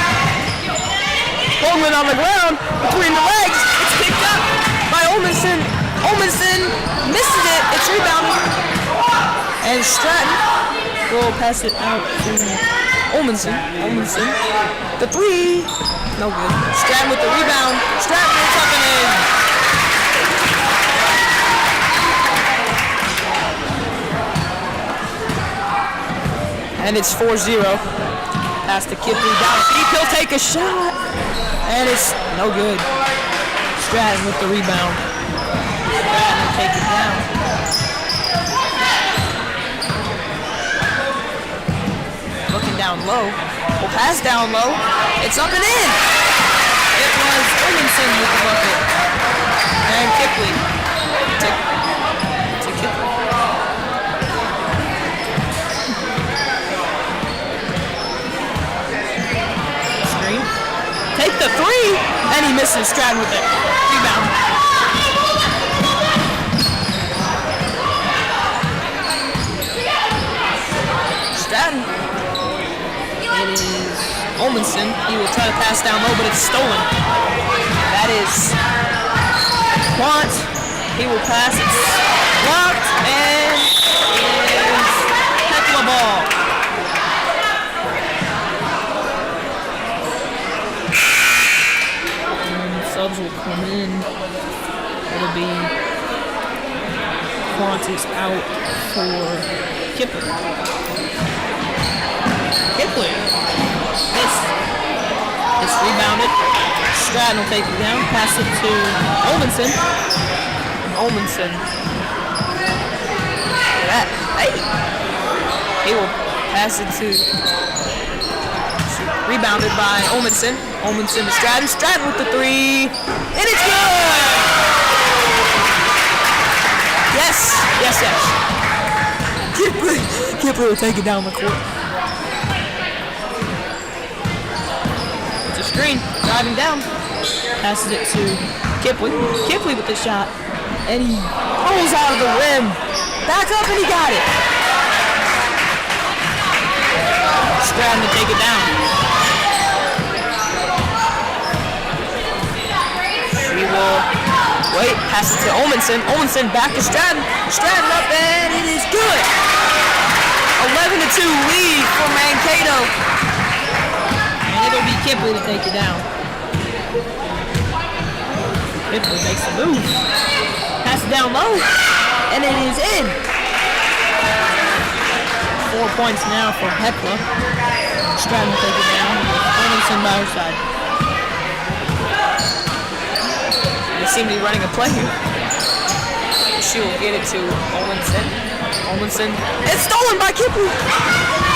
Folkman on the ground between the legs. It's picked up by Olmenson. Olmenson misses it. It's rebounded. And Stratton will pass it out to Olmenson. Olmenson. The three. No good. Stratton with the rebound. Stratton will tuck it in. And it's 4-0. Pass to Kipley down deep. He'll take a shot. And it's no good. Stratton with the rebound. Stratton will take it down. Looking down low. Will pass down low. It's up and in. It was Olmenson with the bucket. And Kipley to Kipley. Screen. Take the three. And he misses. Stratton with it. Rebound. Stratton. It is Olmenson. He will try to pass down low, but it's stolen. That is Quant. He will pass. It's blocked, and it is Hecla ball. And subs will come in. It'll be Quant is out for Kipley. Kipley. It's rebounded. Stratton will take it down. Pass it to Olmenson. Olmenson. Hey. He will pass it to. Rebounded by Olmenson. Olmenson to Stratton. Stratton with the three. And it's good! Yes. Kipley will take it down the court. Screen, driving down, passes it to Kipley. Kipley with the shot, and he pulls out of the rim. Back up, and he got it. Stratton to take it down. She will wait, pass it to Olmenson. Olmenson back to Stratton. Stratton up, and it is good. 11-2 lead for Mankato. It'll be Kipley to take it down. Kipley makes the move. Pass it down low. And it is in. 4 points now for Hecla. Stratton will take it down. Olmenson by her side. They seem to be running a play here. She will get it to Olmenson. Olmenson. It's stolen by Kipley.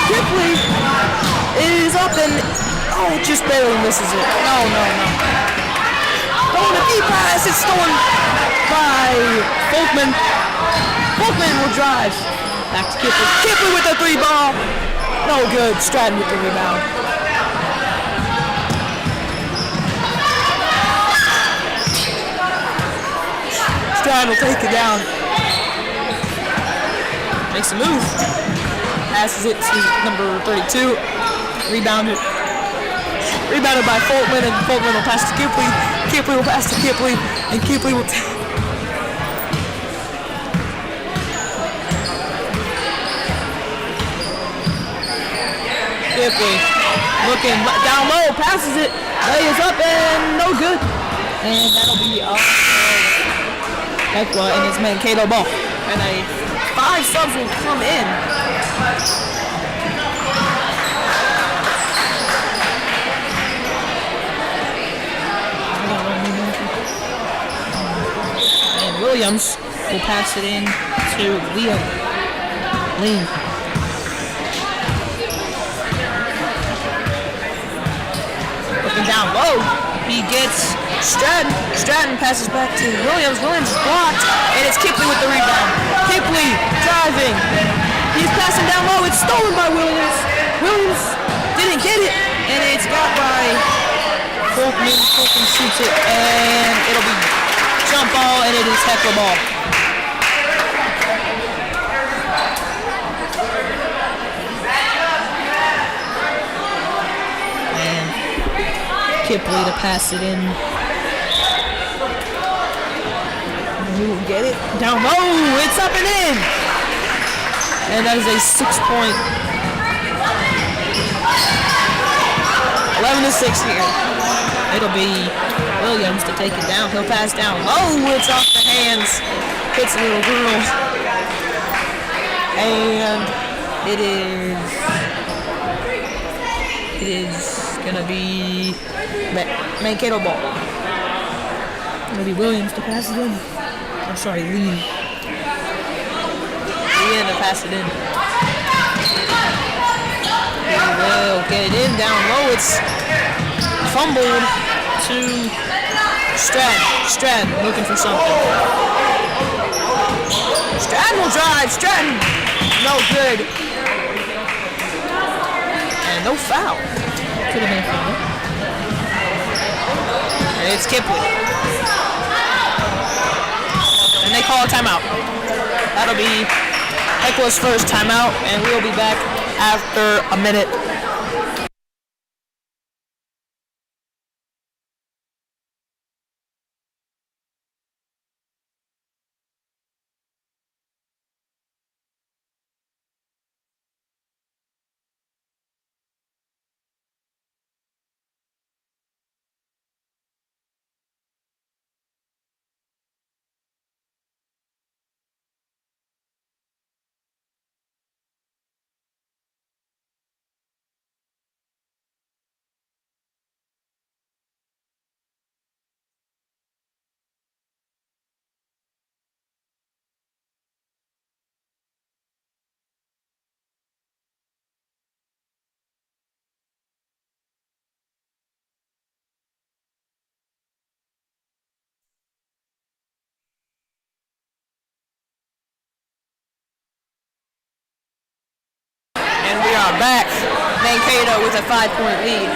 Kipley is up and just barely misses it. No. Throwing a deep pass. It's stolen by Folkman. Folkman will drive. Back to Kipley. Kipley with the three ball. No good. Stratton with the rebound. Stratton will take it down. Makes a move. Passes it to number 32. Rebounded by Folkman, and Folkman will pass to Kipley. Kipley will pass to Kipley, and Kipley will Kipley looking down low, passes it, lays up, and no good. And that'll be off of Hecla and his Mankato ball. And a 5 subs will come in. And Williams will pass it in to Lean. Looking down low, he gets Stratton. Stratton passes back to Williams. Williams is blocked, and it's Kipley with the rebound. Kipley driving. He's passing down low. It's stolen by Williams. Williams didn't get it, and it's got by Folkman. Folkman shoots it, and it'll be jump ball, and it is Heckler ball. And Kipley to pass it in. Who will get it? Down low, it's up and in! And that is a 6-point. 11-6 here. It'll be Williams to take it down. He'll pass down low, it's off the hands. Hits a little girl. And it is gonna be Mankato ball. It'll be Williams to pass it in. I'm sorry, Lee to pass it in. He will get it in down low. It's fumbled to Stratton. Stratton looking for something. Stratton will drive. Stratton, no good. And no foul. Could have been a foul. And it's Kipley. And they call a timeout. That'll be Heckler's first timeout, and we'll be back after a minute. And we are back. Mankato with a 5-point lead.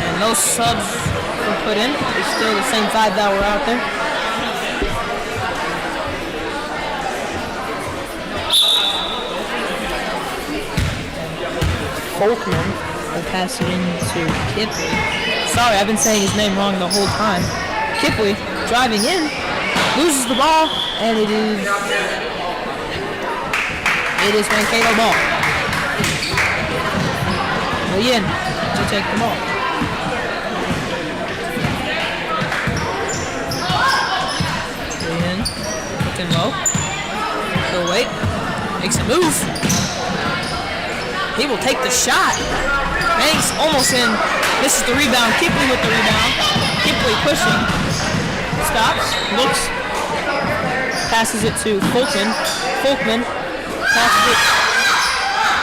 And those subs were put in. It's still the same 5 that were out there. Folkman will pass it in to Kipley. Sorry, I've been saying his name wrong the whole time. Kipley driving in, loses the ball, and it is Mankato ball. Lee to take the ball. Lee looking low. He'll wait. Makes a move. He will take the shot. Banks almost in. Misses the rebound. Kipley with the rebound. Kipley pushing. Stops. Looks. Passes it to Folkman. Folkman passes it.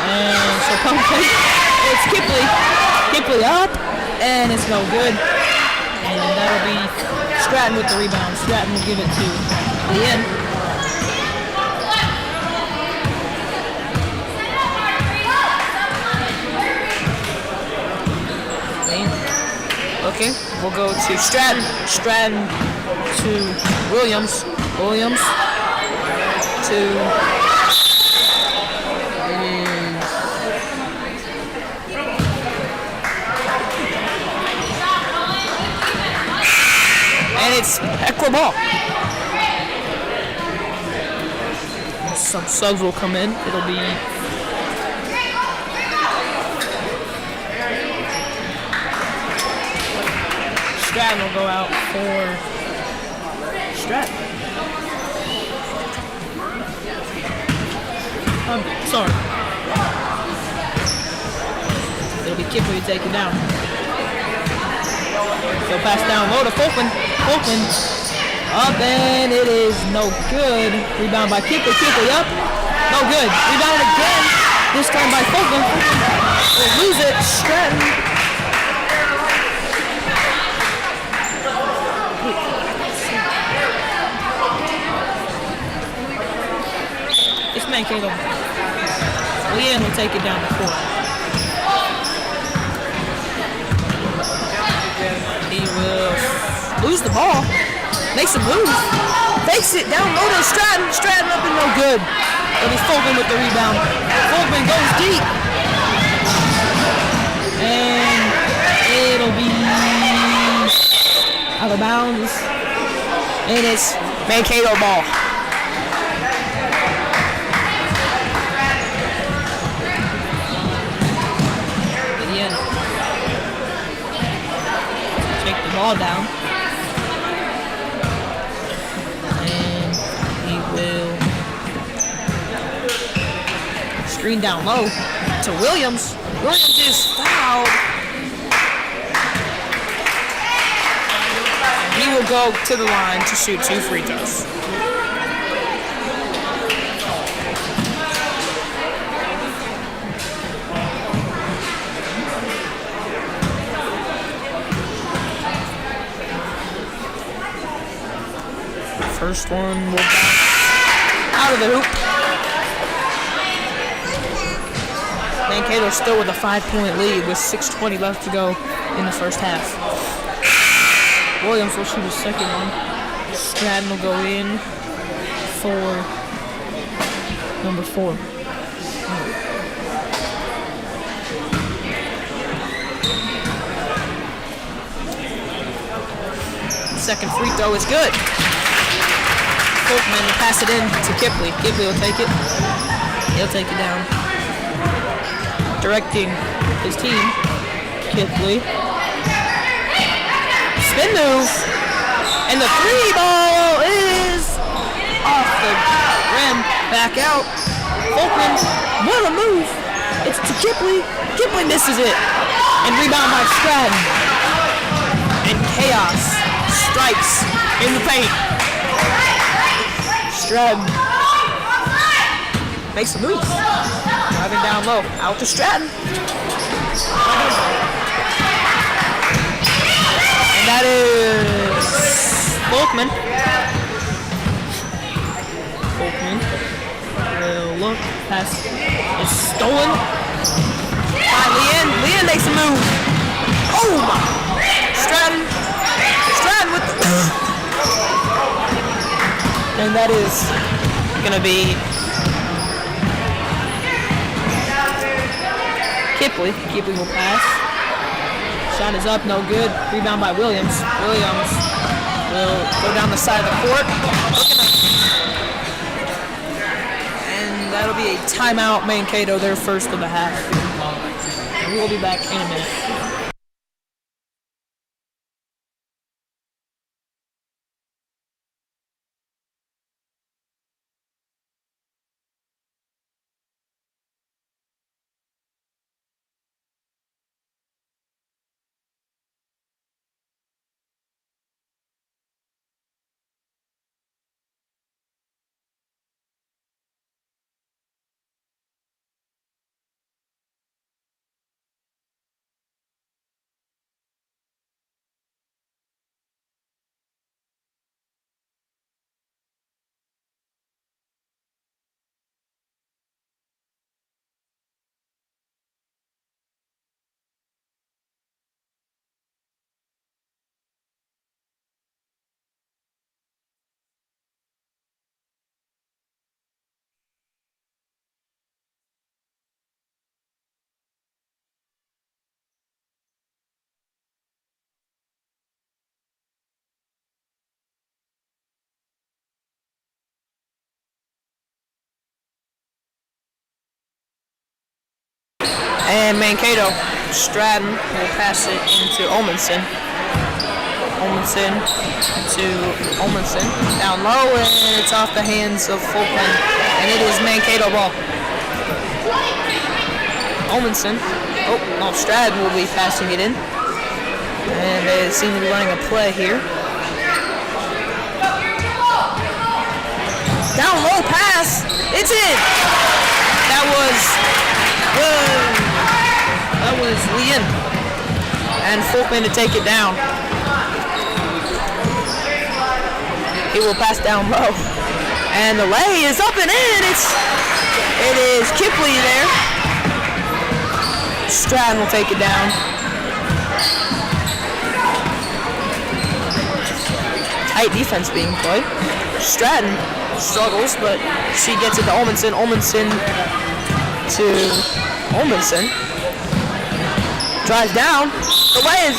And so Pumpkin. It's Kipley. Kipley up. And it's no good. And that'll be Stratton with the rebound. Stratton will give it to Leanne. Okay, we'll go to Stratton. Stratton to Williams. Williams to and it's Heckler ball. Some subs will come in. It'll be Stratton will go out for Stratton. sorry. It'll be Kipley to take it down. They'll pass down low to Folkman. Folkman up, and it is no good. Rebound by Kipley. Kipley up. No good. Rebound again. This time by Folkman. They'll lose it. Stratton. It's Mankato. Leanne will take it down the court. He will lose the ball. Makes a move. Fakes it down low to Stratton. Stratton up and no good. It'll be Folkman with the rebound. Folkman goes deep. And it'll be out of bounds. And it's Mankato ball. Take the ball down. And he will screen down low to Williams. Williams is fouled. He will go to the line to shoot 2 free throws. First one will bounce out of the hoop. Mankato still with a 5-point lead with 6:20 left to go in the first half. Williams will shoot his second one. Stratton will go in for number 4. Second free throw is good. Folkman will pass it in to Kipley. Kipley will take it. He'll take it down. Directing his team, Kipley. Spin move. And the 3 ball is off the rim. Back out. Folkman, what a move. It's to Kipley. Kipley misses it. And rebound by Stratton. And chaos strikes in the paint. Stratton makes a move. Driving down low. Out to Stratton. And that is Folkman. Folkman will look. Pass is stolen by Leanne. Leanne makes a move. Oh my. Stratton with the... And that is gonna be Kipley. Kipley will pass. Shot is up, no good. Rebound by Williams. Williams will go down the side of the court. And that'll be a timeout. Mankato, their first of the half. And we will be back in a minute. And Mankato, Stratton will pass it into Olmanson. Olmanson to Olmanson. Down low, and it's off the hands of Folkman. And it is Mankato ball. Olmanson. Oh, no, Stratton will be passing it in. And they seem to be running a play here. Down low pass. It's in. That was Leon. And Folkman to take it down. He will pass down low. And the lay is up and in. It is Kipley there. Stratton will take it down. Tight defense being played. Stratton struggles, but she gets it to Olmanson. Olmanson to Olmanson. Drives down. The lay is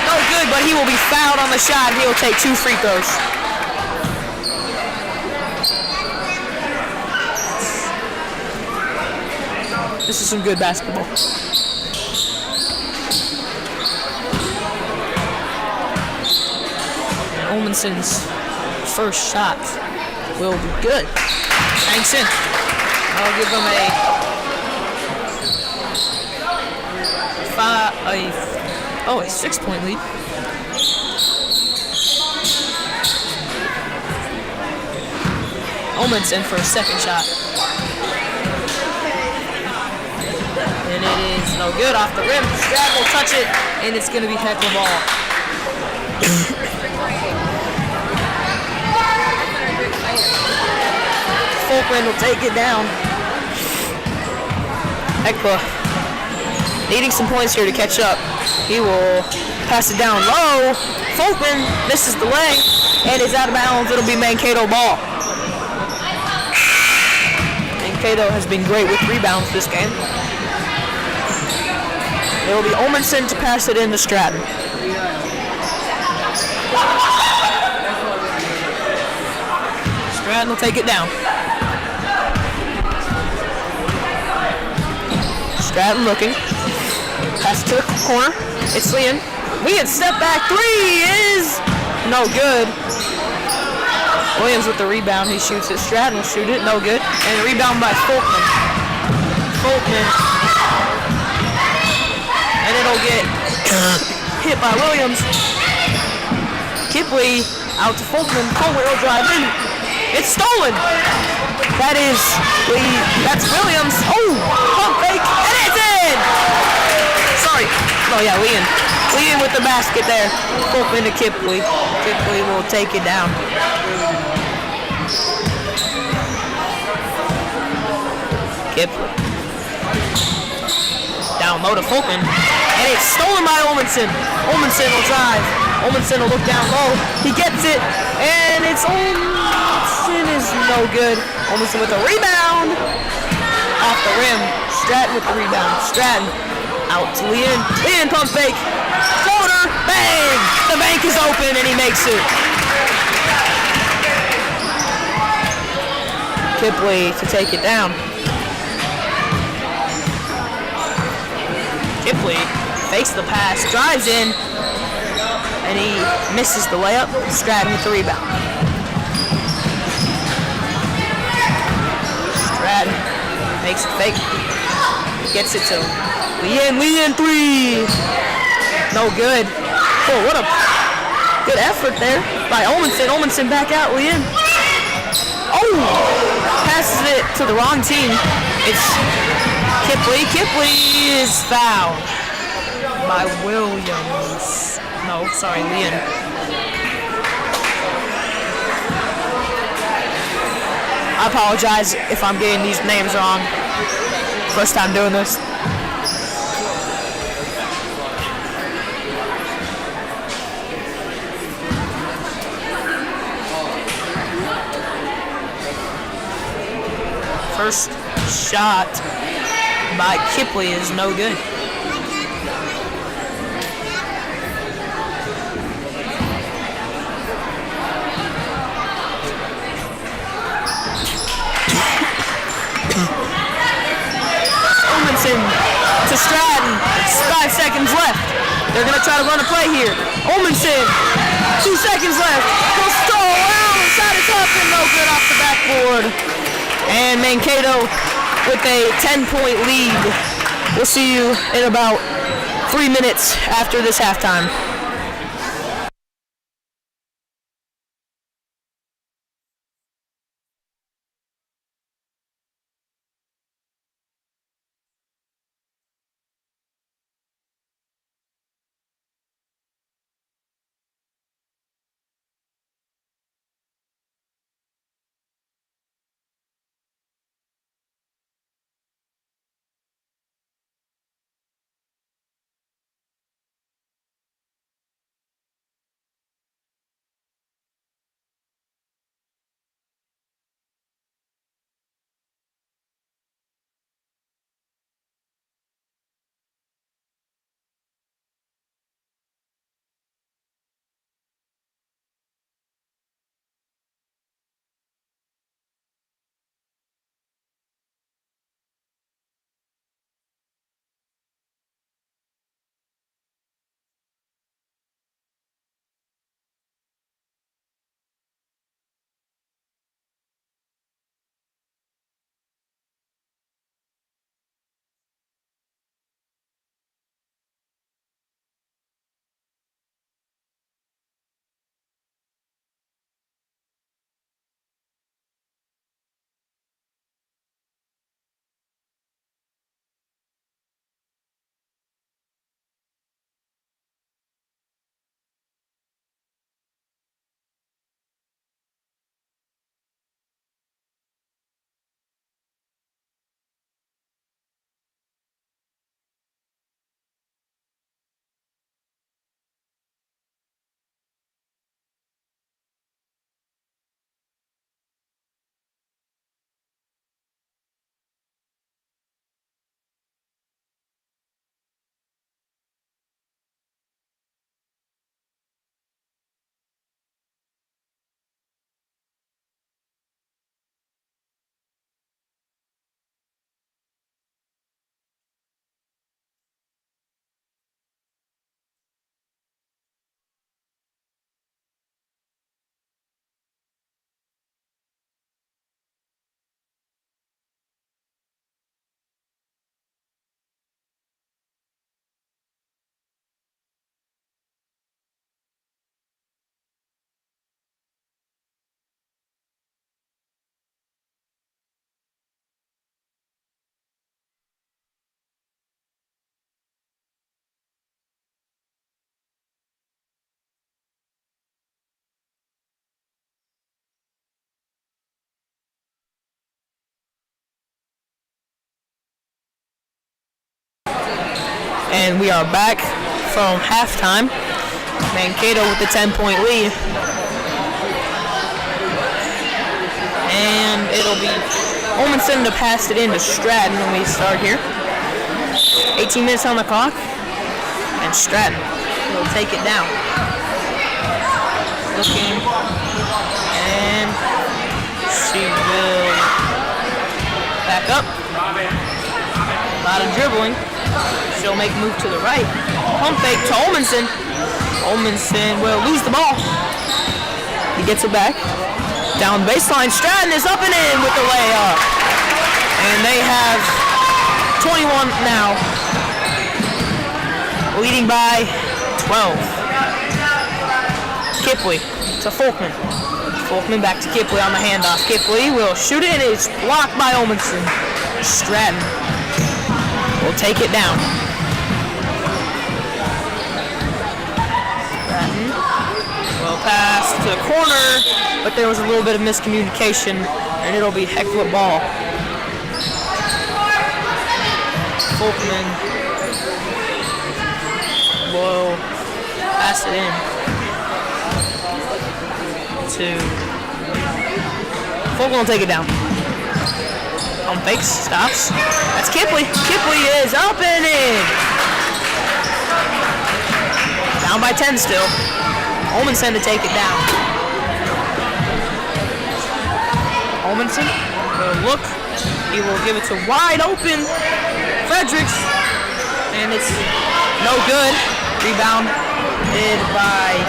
no good, but he will be fouled on the shot. He will take 2 free throws. This is some good basketball. Olmanson's first shot will be good. Thanks in. I'll give them a 6-point lead. Olmanson for a second shot. And it is no good off the rim. Stratton will touch it, and it's going to be heck of a ball. Folkman will take it down. Ekba needing some points here to catch up. He will pass it down low. Folkman misses the lay and is out of bounds. It'll be Mankato ball. Mankato has been great with rebounds this game. It will be Olmanson to pass it in to Stratton. Stratton will take it down. Stratton looking. Pass to the corner. It's Leon. Leon step back 3 is no good. Williams with the rebound. He shoots it. Stratton will shoot it. No good. And the rebound by Folkman. Folkman. And it'll get hit by Williams. Kipley out to Folkman. Folkman will drive in. It's stolen. That's Williams. Oh, pump fake, and it's in. Sorry. Oh yeah, Leon with the basket there. Folkman to Kipley. Kipley will take it down. Kipley. Down low to Folkman. And it's stolen by Olmanson. Olmanson will drive. Olmanson will look down low. He gets it. And it's Olmanson is no good. Olmanson with a rebound. Off the rim. Stratton with the rebound. Stratton out to Leon. Leon pump fake. Floater. Bang! The bank is open and he makes it. Kipley to take it down. Kipley fakes the pass, drives in, and he misses the layup. Stratton with the rebound. Stratton makes the fake, gets it to Leon. Leon 3, no good. Oh, what a good effort there by Olmanson. Olmanson back out, Leon. Oh, passes it to the wrong team. It's Kipley. Kipley is fouled by Williams. No, sorry, Leon. I apologize if I'm getting these names wrong. First time doing this. First shot by Kipley is no good. Olmanson to Stratton. 5 seconds left. They're going to try to run a play here. Olmanson, 2 seconds left. He'll stall around. Shot is up and no good off the backboard. And Mankato with a 10-point lead. We'll see you in about 3 minutes after this halftime. And we are back from halftime. Mankato with the 10-point lead. And it'll be Olmanson to pass it in to Stratton when we start here. 18 minutes on the clock. And Stratton will take it down. Looking. And she will back up. A lot of dribbling. She'll make a move to the right. Pump fake to Olmanson. Olmanson will lose the ball. He gets it back. Down baseline. Stratton is up and in with the layup. And they have 21 now. Leading by 12. Kipley to Folkman. Folkman back to Kipley on the handoff. Kipley will shoot it and it's blocked by Olmanson. Stratton will take it down. Stratton will pass to the corner, but there was a little bit of miscommunication, and it'll be Heckler ball. Folkman will pass it in to Folkman will take it down. Pump fakes, stops. That's Kipley. Kipley is up and in. Down by 10 still. Olmanson to take it down. Olmanson will look. He will give it to wide open Fredericks. And it's no good. Rebounded by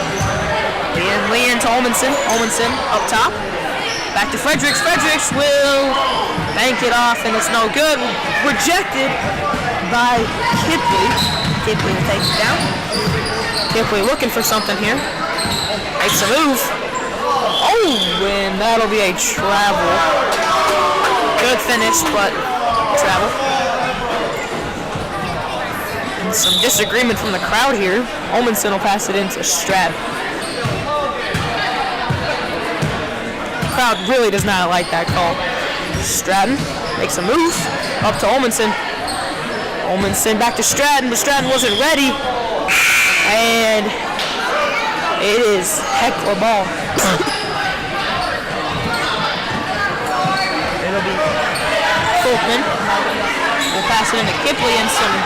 Leanne to Olmanson. Olmanson up top. Back to Fredericks. Fredericks will bank it off, and it's no good. Rejected by Kipley. Kipley will take it down. Kipley looking for something here. Makes a move. Oh, and that'll be a travel. Good finish, but travel. And some disagreement from the crowd here. Olmanson will pass it into Stratton. Crowd really does not like that call. Stratton makes a move up to Olmanson. Olmanson back to Stratton, but Stratton wasn't ready. And it is heckler ball. It'll be Folkman. We'll pass it into Kipley and some.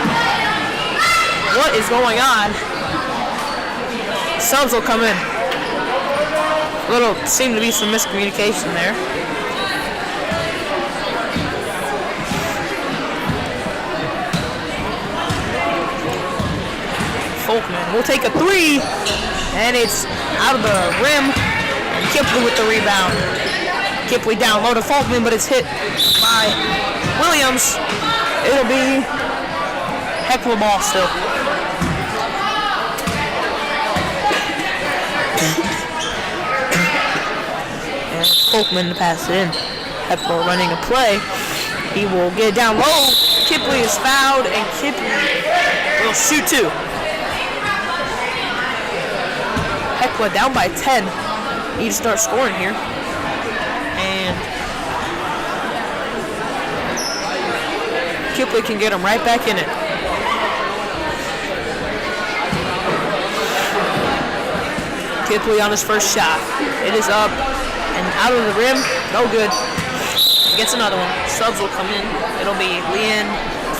What is going on? Subs will come in. Seem to be some miscommunication there. Folkman will take a three, and it's out of the rim, and Kipley with the rebound. Kipley down low to Folkman, but it's hit by Williams. It'll be heckler ball still. And Folkman to pass it in. Heckler running a play. He will get it down low. Kipley is fouled, and Kipley will shoot two. Heckler down by 10. Need to start scoring here. And Kipley can get him right back in it. Kipley on his first shot. It is up and out of the rim. No good. Gets another one. Subs will come in. It'll be Leon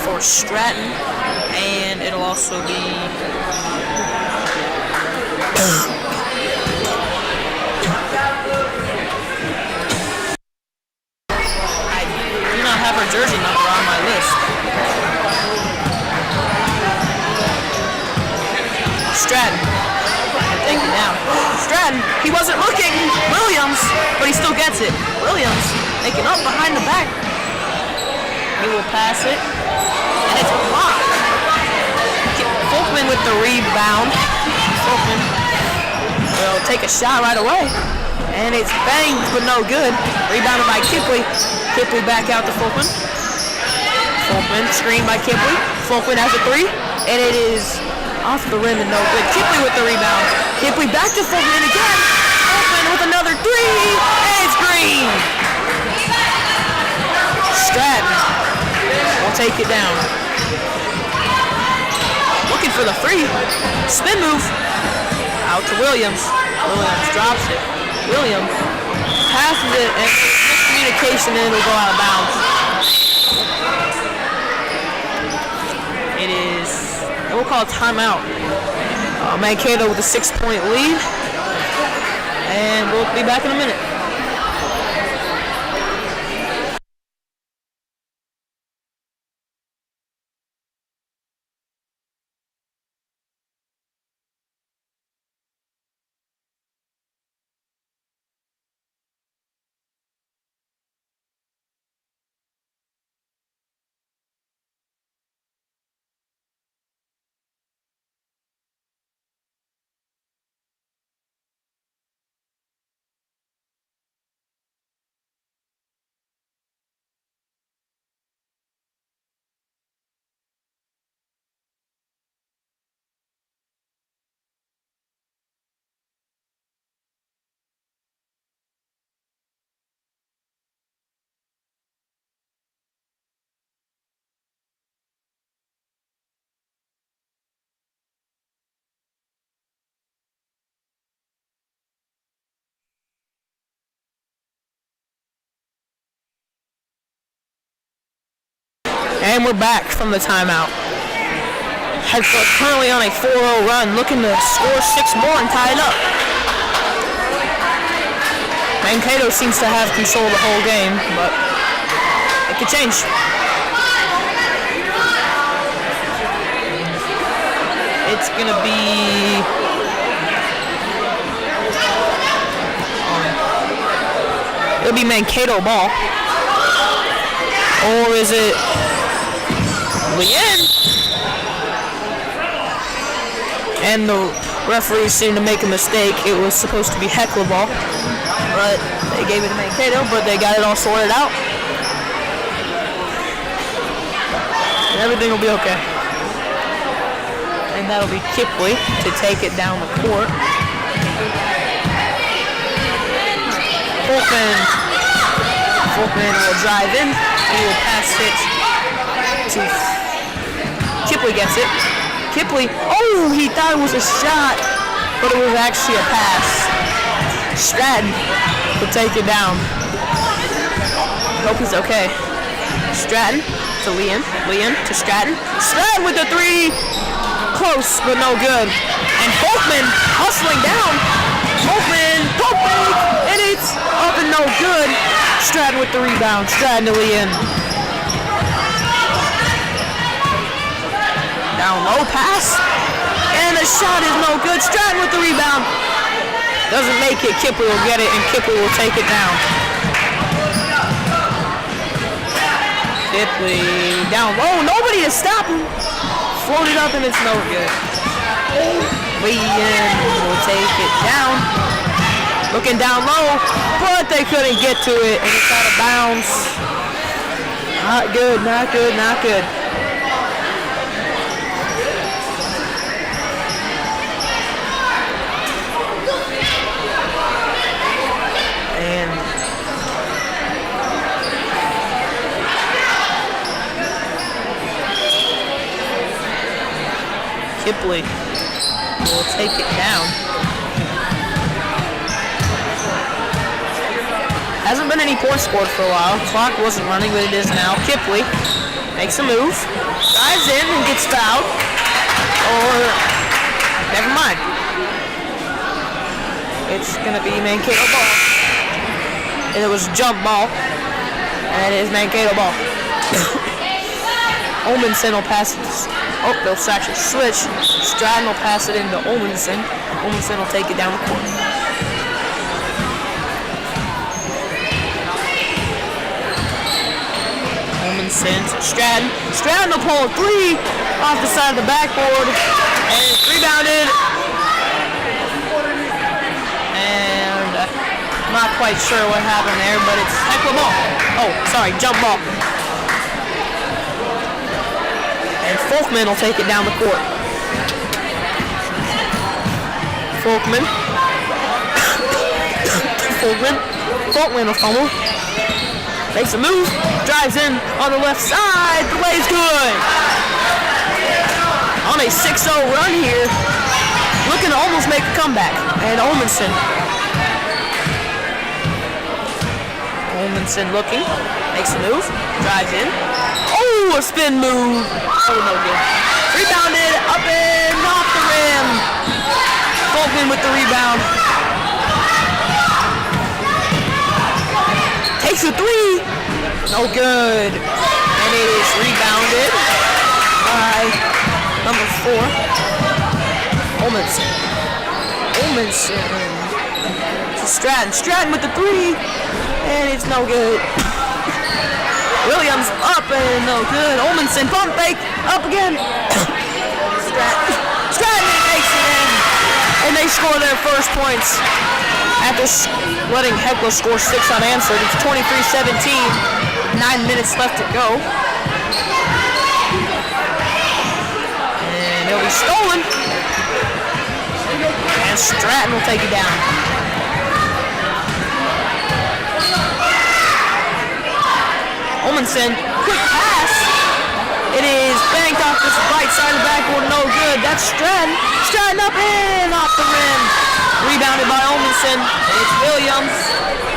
for Stratton. And it'll also be I do not have her jersey number on my list. Stratton. Take it down. Stratton, he wasn't looking. Williams, but he still gets it. Williams making up behind the back. He will pass it. And it's blocked. Folkman with the rebound. Folkman will take a shot right away. And it's banged, but no good. Rebounded by Kipley. Kipley back out to Folkman. Folkman screened by Kipley. Folkman has a three. And it is off the rim and no good. Kipley with the rebound. Kipley back to Folkman again. Folkman with another three. And it's green. Stratton will take it down. Looking for the three. Spin move. Out to Williams. Williams drops it. Williams passes it, and miscommunication, and it'll go out of bounds. It is, we'll call it timeout. Mankato with a 6-point lead, and we'll be back in a minute. And we're back from the timeout. Headfoot currently on a 4-0 run, looking to score 6 more and tie it up. Mankato seems to have control of the whole game, but it could change. It's going to be It'll be Mankato ball. Or is it Leanne? And the referees seemed to make a mistake. It was supposed to be Heckler ball, but they gave it to Mankato, but they got it all sorted out. And everything will be okay. And that'll be Kipley to take it down the court. Folkman will drive in. He will pass it to Kipley. Gets it. Kipley. Oh, he thought it was a shot, but it was actually a pass. Stratton will take it down. Hope he's okay. Stratton to Leon. Leon to Stratton. Stratton with the three. Close, but no good. And Folkman hustling down. Folkman, pump fake, and it's up and no good. Stratton with the rebound. Stratton to Leon. Down low pass. And the shot is no good. Stratton with the rebound. Doesn't make it. Kipley will get it, and Kipley will take it down. Kipley down low. Nobody to stop him. Floated up, and it's no good. Leon will take it down. Looking down low, but they couldn't get to it, and it's out of bounds. Not good, not good, not good. And Kipley will take it down. Hasn't been any points scored for a while. Clock wasn't running, but it is now. Kipley makes a move, dives in and gets fouled. Or, never mind. It's gonna be Mankato ball. And it was jump ball. And it is Mankato ball. Olmanson will pass it. Oh, they'll actually switch. Stratton will pass it into Olmanson. Olmanson will take it down the court. Olmanson to Stratton. Stratton will pull a three off the side of the backboard. And it's rebounded. And I'm not quite sure what happened there, but it's Heckler ball. Oh, sorry, jump ball. And Folkman will take it down the court. Folkman will fumble. Makes a move. Drives in on the left side. The lay's good. On a 6-0 run here. Looking to almost make a comeback. And Olmanson looking. Makes a move. Drives in. Oh, a spin move. Oh, no good. Rebounded up and off the rim. Folkman with the rebound. Takes a three. No good. And it is rebounded by number 4. Olmanson to Stratton. Stratton with the three. And it's no good. Williams up and no good. Olmanson pump fake up again. Stratton makes it in, and they score their first points after letting Heckler score 6 unanswered. It's 23-17. 9 minutes left to go, and it'll be stolen. And Stratton will take it down. Olmanson, quick pass. It is banked off this right side of the backboard, no good. That's Stratton. Stratton up and off the rim. Rebounded by Olmanson. It's Williams.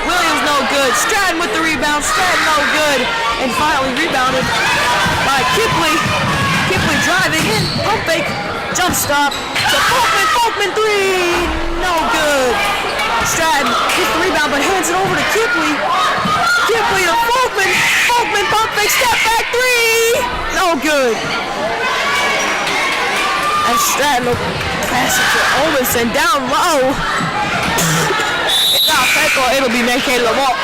Williams no good. Stratton with the rebound. Stratton no good. And finally rebounded by Kipley. Kipley driving in. Pump fake. Jump stop to Folkman. Folkman three. No good. Stratton gets the rebound but hands it over to Kipley. Kipley to Folkman. Folkman pump fake, step back three. No good. And Stratton will pass it to Olmanson down low. It's not Heckler. It'll be Mankato the ball.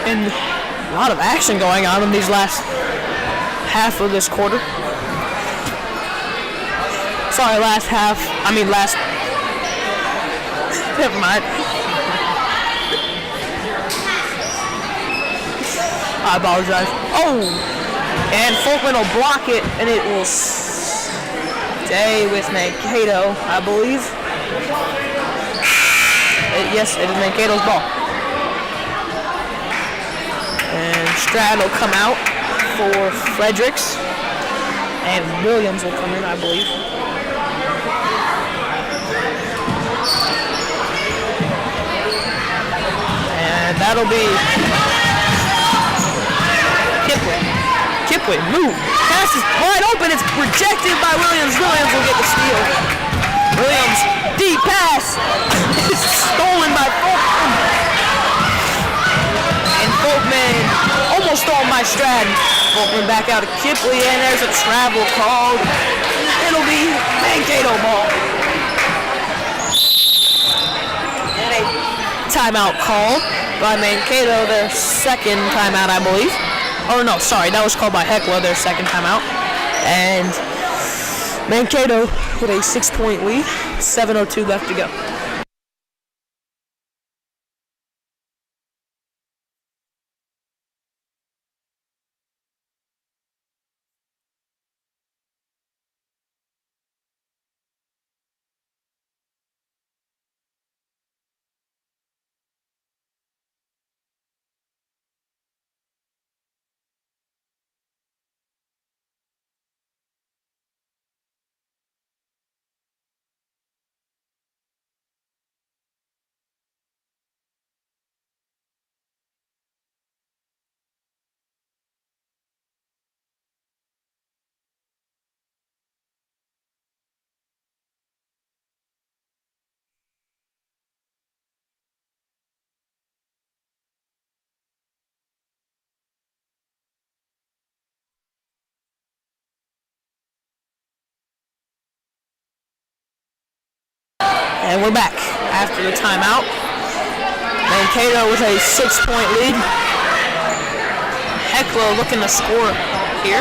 And a lot of action going on in these last half of this quarter. Sorry, last. Never mind. I apologize. Oh! And Folkman will block it, and it will stay with Mankato, I believe. Yes, it is Mankato's ball. And Strad will come out for Fredericks. And Williams will come in, I believe. And that'll be Kipling, move. Pass is wide open. It's rejected by Williams. Williams will get the steal. Williams, deep pass. It's stolen by Folkman. And Folkman almost stolen by Stratton. Folkman back out to Kipling, and there's a travel called. It'll be Mankato ball. And a timeout call by Mankato, their second timeout, I believe. Oh no, sorry, that was called by Heckler, their second timeout. And Mankato with a 6-point lead, 7:02 left to go. And we're back after the timeout. Mankato with a 6-point lead. Heckler looking to score here.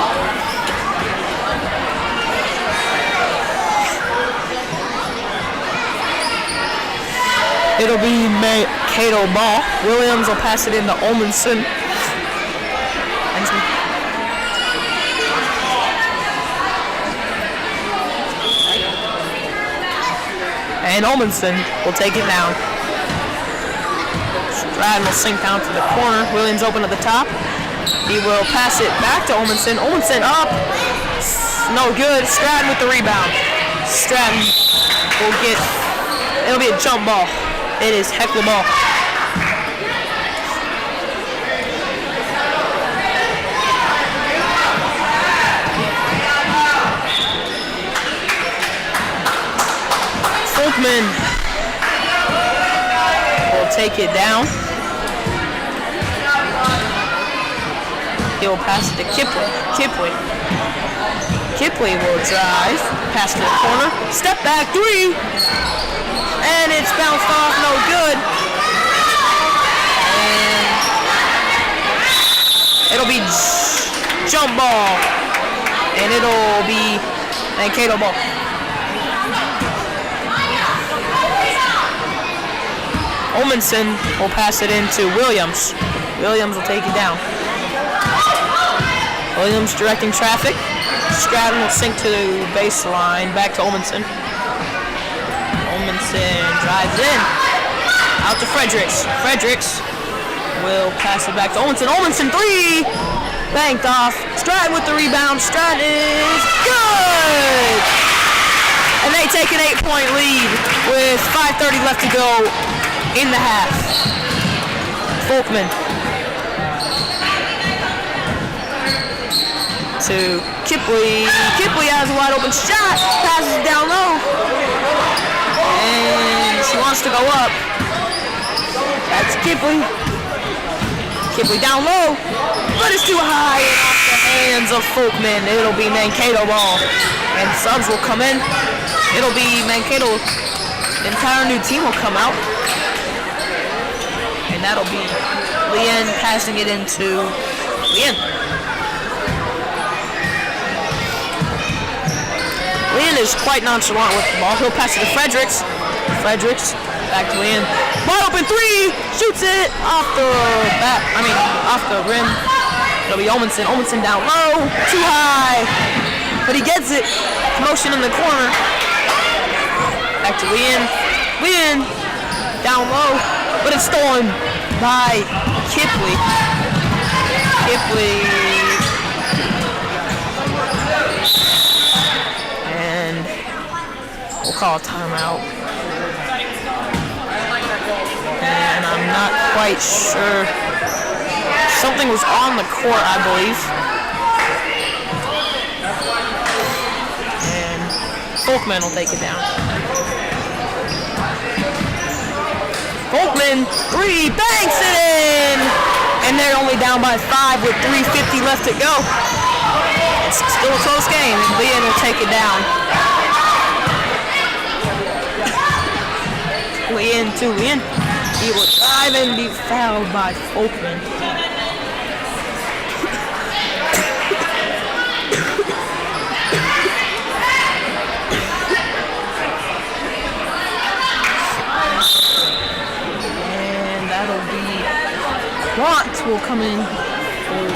It'll be Mankato ball. Williams will pass it into Olmanson. And Olmanson will take it down. Stratton will sink down to the corner. Williams open at the top. He will pass it back to Olmanson. Olmanson up. No good. Stratton with the rebound. Stratton will get, it'll be a jump ball. It is Heckler ball. Folkman will take it down. He will pass it to Kipling. Kipling will drive, pass to the corner, step back three, and it's bounced off, no good. And it'll be jump ball, and it'll be Mankato ball. Olmanson will pass it into Williams. Williams will take it down. Williams directing traffic. Stratton will sink to the baseline. Back to Olmanson. Olmanson drives in. Out to Fredericks. Fredericks will pass it back to Olmanson. Olmanson three! Banked off. Stratton with the rebound. Stratton is good! And they take an 8-point lead with 5:30 left to go in the half. Folkman to Kipling. Kipling has a wide open shot. Passes down low. And she wants to go up. That's Kipling. Kipling down low. But it's too high. the hands of Folkman. It'll be Mankato ball. And subs will come in. It'll be Mankato. The entire new team will come out. And that'll be Lien passing it into Lien. Lien is quite nonchalant with the ball. He'll pass it to Fredericks. Fredericks back to Lien. Wide open three! Shoots it off the back. Off the rim. It'll be Olmanson. Olmanson down low. Too high. But he gets it. Motion in the corner. Back to Lien. Lien down low. But it's stolen by Kipley. Kipley. And we'll call a timeout. And I'm not quite sure. Something was on the court, I believe. And Folkman will take it down. Folkman, three, banks it in! And they're only down by 5 with 3:50 left to go. It's still a close game, and Lien will take it down. Lien to Lien. He will drive and be fouled by Folkman. And that'll be Watts will come in for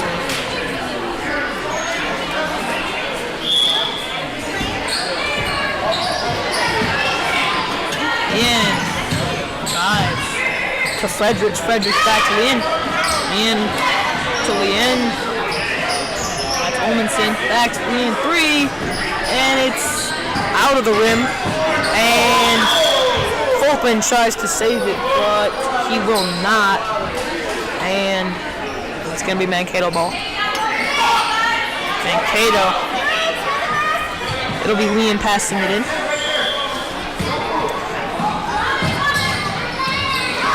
Lien. Drive to Fredericks. Fredericks back to Lien. Lien to Lien. That's Olmanson. Back to Lien. Three. And it's out of the rim. And Folkman tries to save it, but he will not. And it's going to be Mankato ball. Mankato. It'll be Lien passing it in.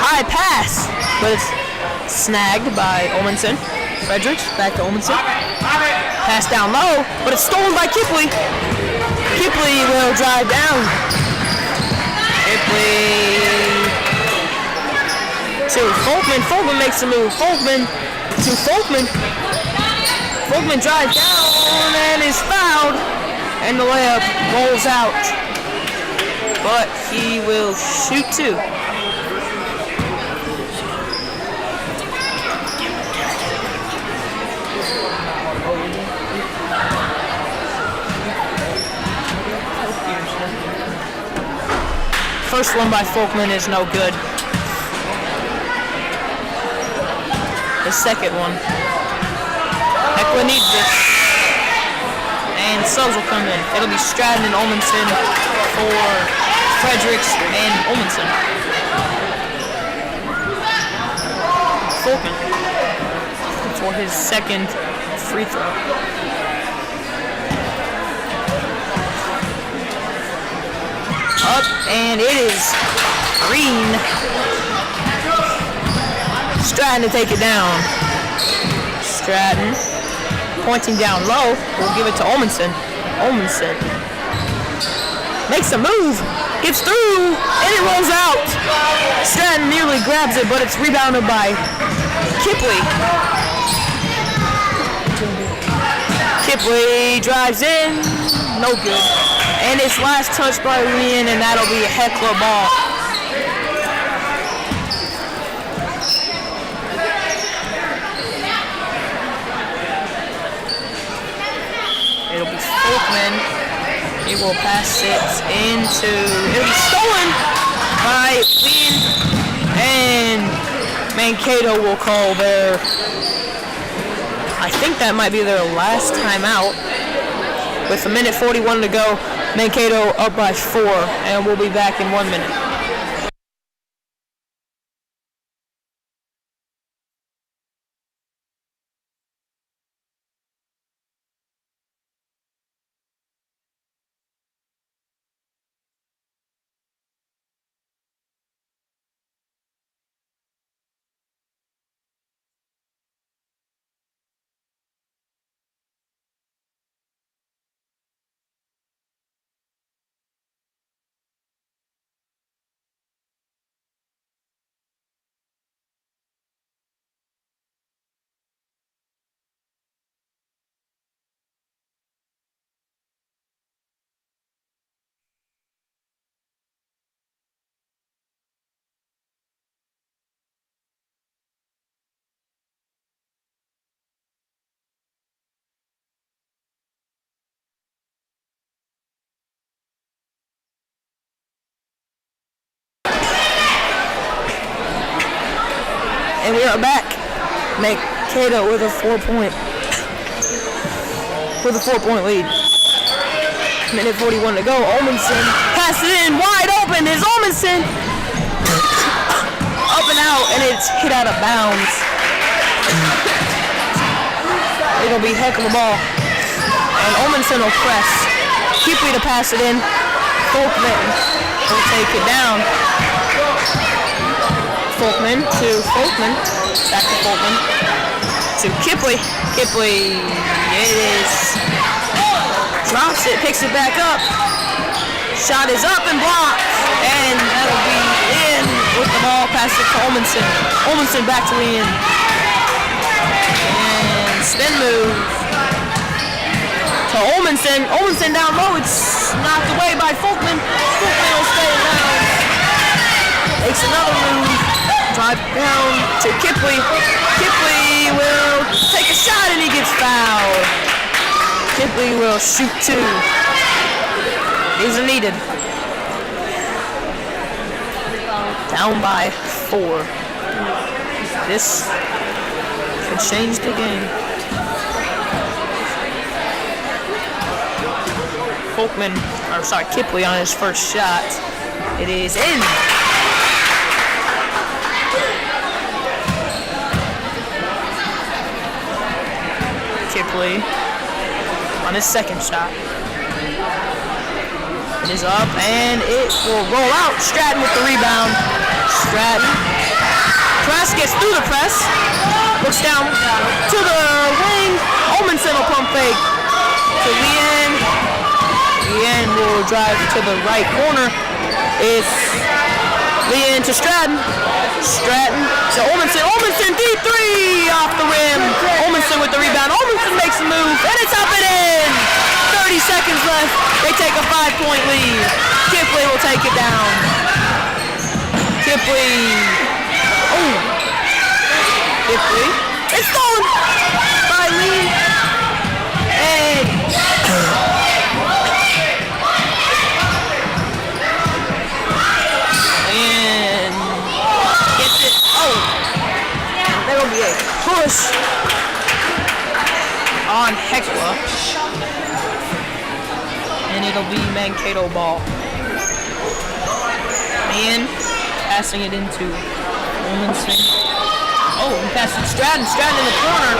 High pass, but it's snagged by Olmanson. Fredericks back to Olmanson. Pass down low, but it's stolen by Kipley. Kipley will drive down. Kipley to Folkman. Folkman makes a move. Folkman to Folkman. Folkman drives down and is fouled, and the layup rolls out. But he will shoot two. First one by Folkman is no good. The second one. Hecla needs this. And subs will come in. It'll be Stratton and Olmanson for Fredericks and Olmanson. Folkman for his second free throw. Up, and it is Green. Stratton to take it down. Stratton pointing down low. We'll give it to Olmanson. Olmanson makes a move. Gets through, and it rolls out. Stratton nearly grabs it, but it's rebounded by Kipley. Kipley drives in. No good. And it's last touch by Lien, and that'll be a Hecla ball. It'll be Folkman. He will pass it into. It'll be stolen by Lien, and Mankato will call their. I think that might be their last timeout. With a minute 41 to go, Mankato up by 4, and we'll be back in 1 minute. And we are back. Mankato with a 4-point lead. Minute 41 to go. Olmanson passes it in wide open. Is Olmanson up and out, and it's hit out of bounds. It'll be heck of a ball. And Olmanson will press. Keepley to pass it in. Folkman will take it down. Folkman to Folkman. Back to Folkman. To Kipley. Kipley, it is. Drops it, picks it back up. Shot is up and blocked. And that'll be in with the ball. Pass it to Olmanson. Olmanson back to Ian. And spin move to Olmanson. Olmanson down low. It's knocked away by Folkman. Folkman will stay down. Makes another move. Drive down to Kipley. Kipley will take a shot and he gets fouled. Kipley will shoot 2. These are needed. Down by 4. This could change the game. Kipley on his first shot. It is in. Kipley on his second shot. It is up and it will roll out. Stratton with the rebound. Stratton. Press gets through the press. Looks down to the wing. Olmanson will pump fake to Leanne. Leanne will drive to the right corner. It's Leanne to Stratton. Stratton to Olmanson. Olmanson deep 3 off the rim. Olmanson with the rebound. Olmanson makes a move and it's up and in. 30 seconds left. They take a 5-point lead. Kipley will take it down. Kipley. Oh. Kipley. It's stolen by Lee. And gets it. Oh. That'll be a push on Hecla. And it'll be Mankato ball. Man passing it into Olmanson. Oh, he passed it to Stratton. Stratton in the corner.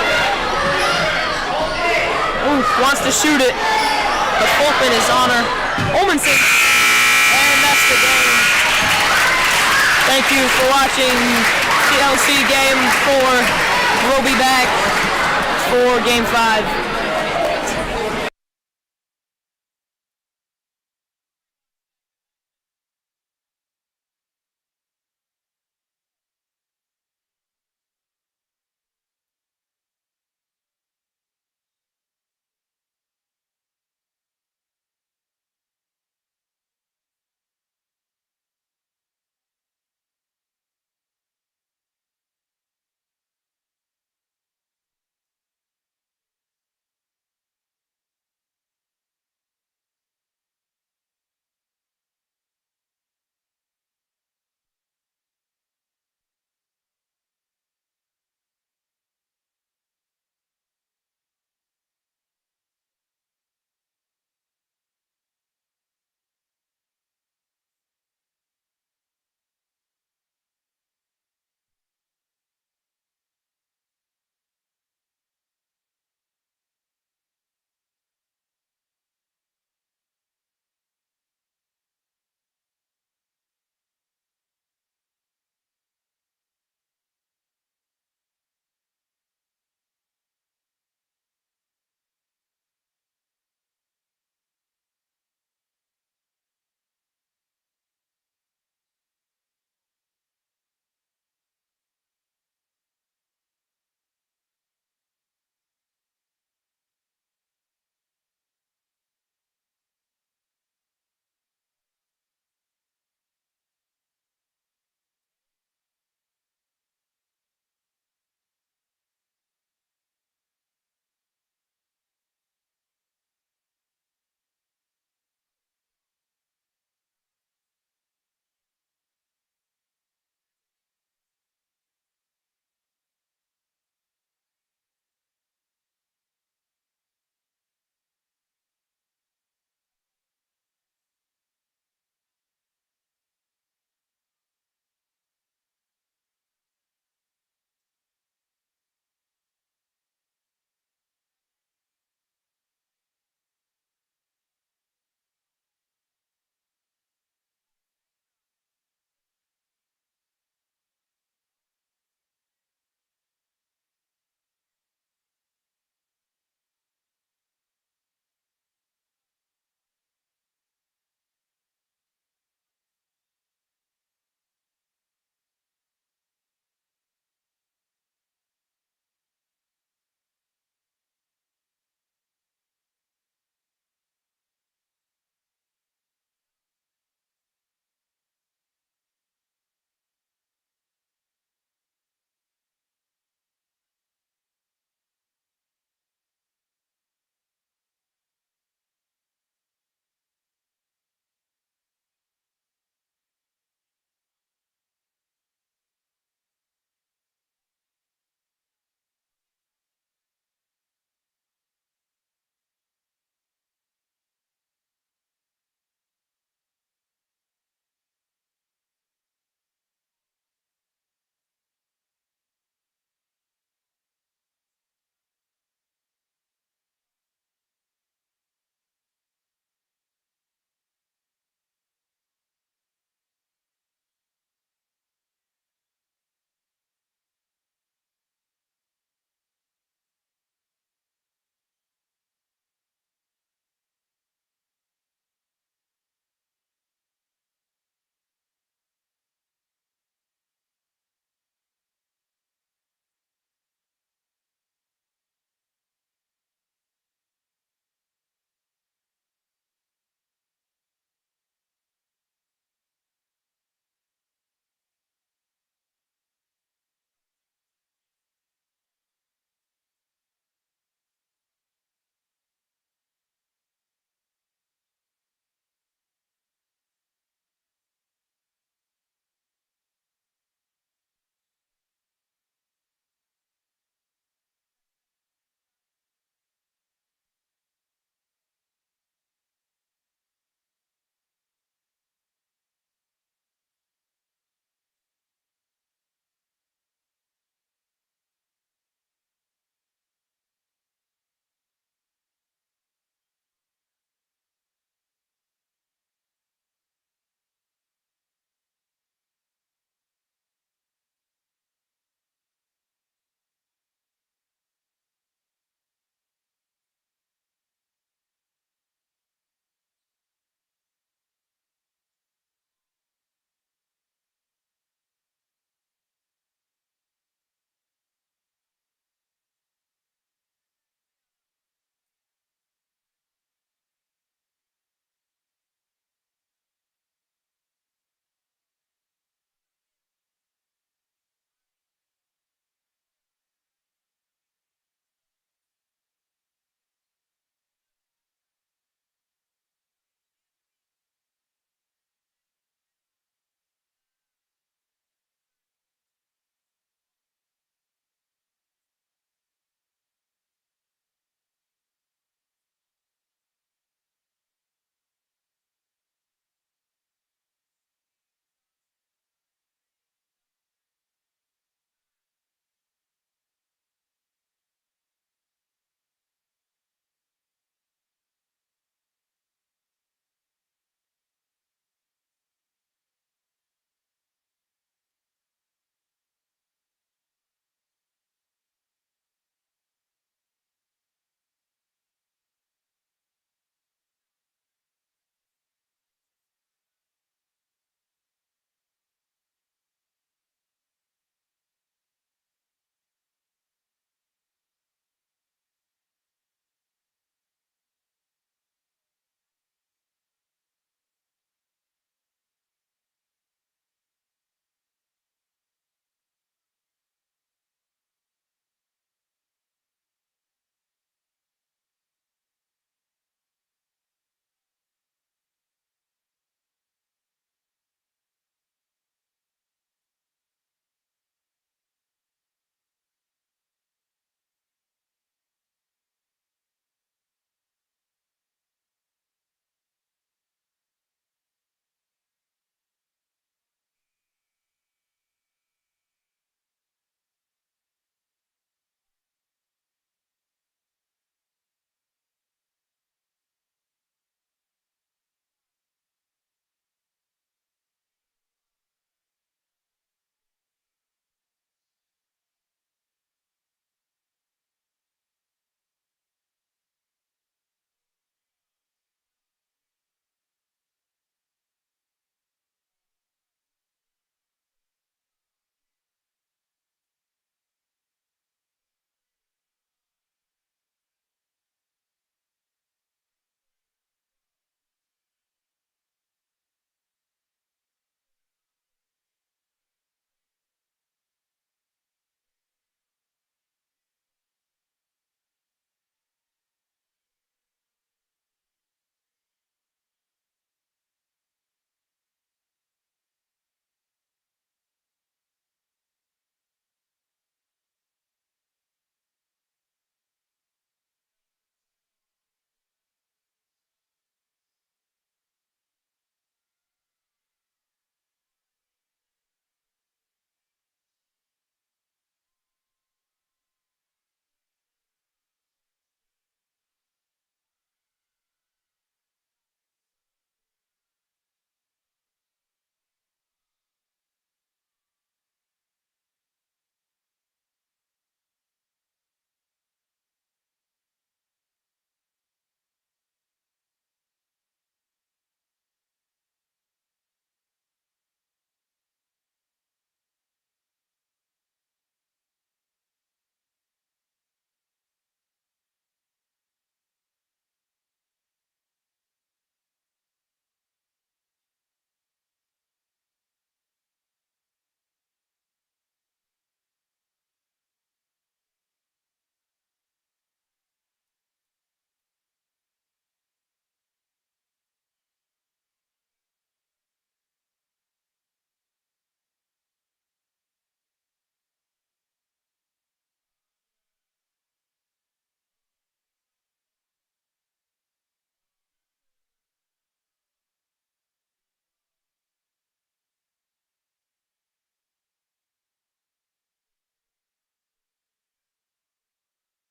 Ooh, wants to shoot it. But Folkman is on her. Olmanson. And that's the game. Thank you for watching TLC Game 4. We'll be back for Game 5.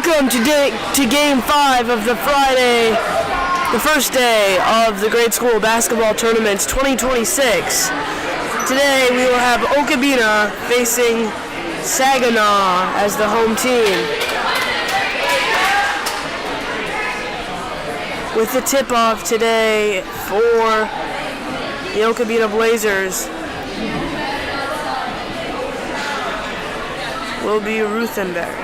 Welcome to Game 5 of the Friday, the first day of the Gradeschool Basketball Tournament 2026. Today we will have Okabena facing Saginaw as the home team. With the tip-off today for the Okabena Blazers will be Ruthenberg.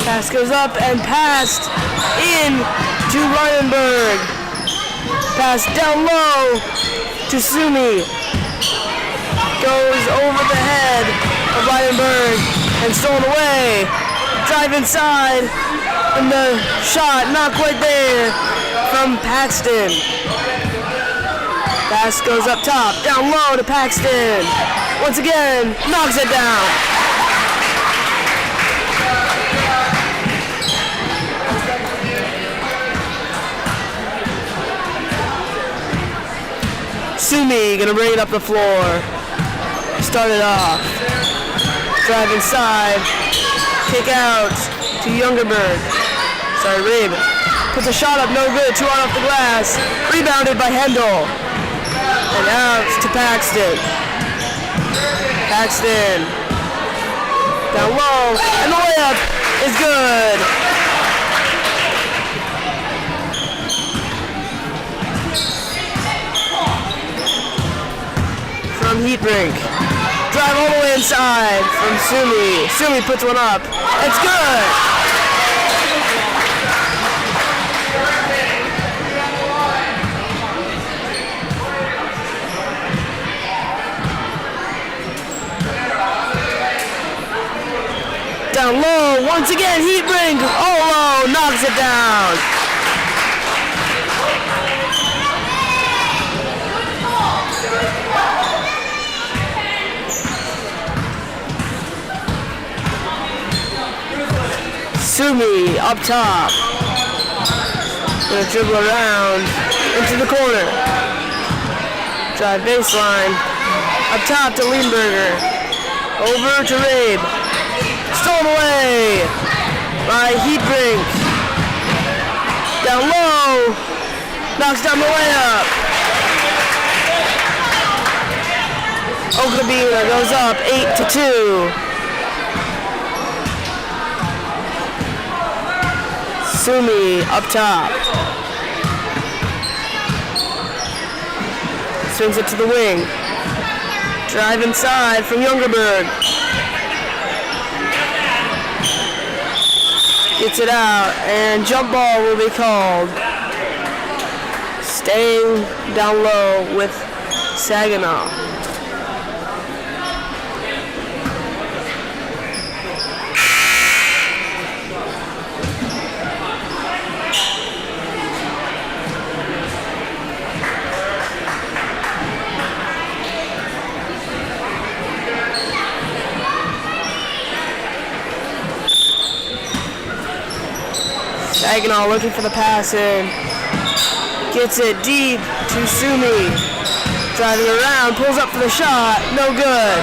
Pass goes up and passed in to Ryanberg. Pass down low to Sumi. Goes over the head of Ryanberg and stolen away. Drive inside and the shot not quite there from Paxton. Pass goes up top, down low to Paxton. Once again, knocks it down. Sumi gonna bring it up the floor. Start it off. Drive inside. Kick out to Youngerberg. Sorry, Reeb. Puts a shot up, no good. 2 on off the glass. Rebounded by Hendel. And out to Paxton. Paxton. Down low. And the layup is good. From Heatbrink. Drive all the way inside from Sumi. Sumi puts one up. It's good! Down low, once again, Heatbrink. Oh, low, knocks it down. Sumi up top. Gonna dribble around into the corner. Drive baseline. Up top to Lindberger. Over to Rabe. Stolen away by Heatbrink. Down low. Knocks down the layup. Okabena goes up 8-2. Sumi up top. Swings it to the wing. Drive inside from Youngerberg. Gets it out, and jump ball will be called. Staying down low with Saginaw. Saginaw looking for the pass in. Gets it deep to Sumi. Driving around, pulls up for the shot. No good.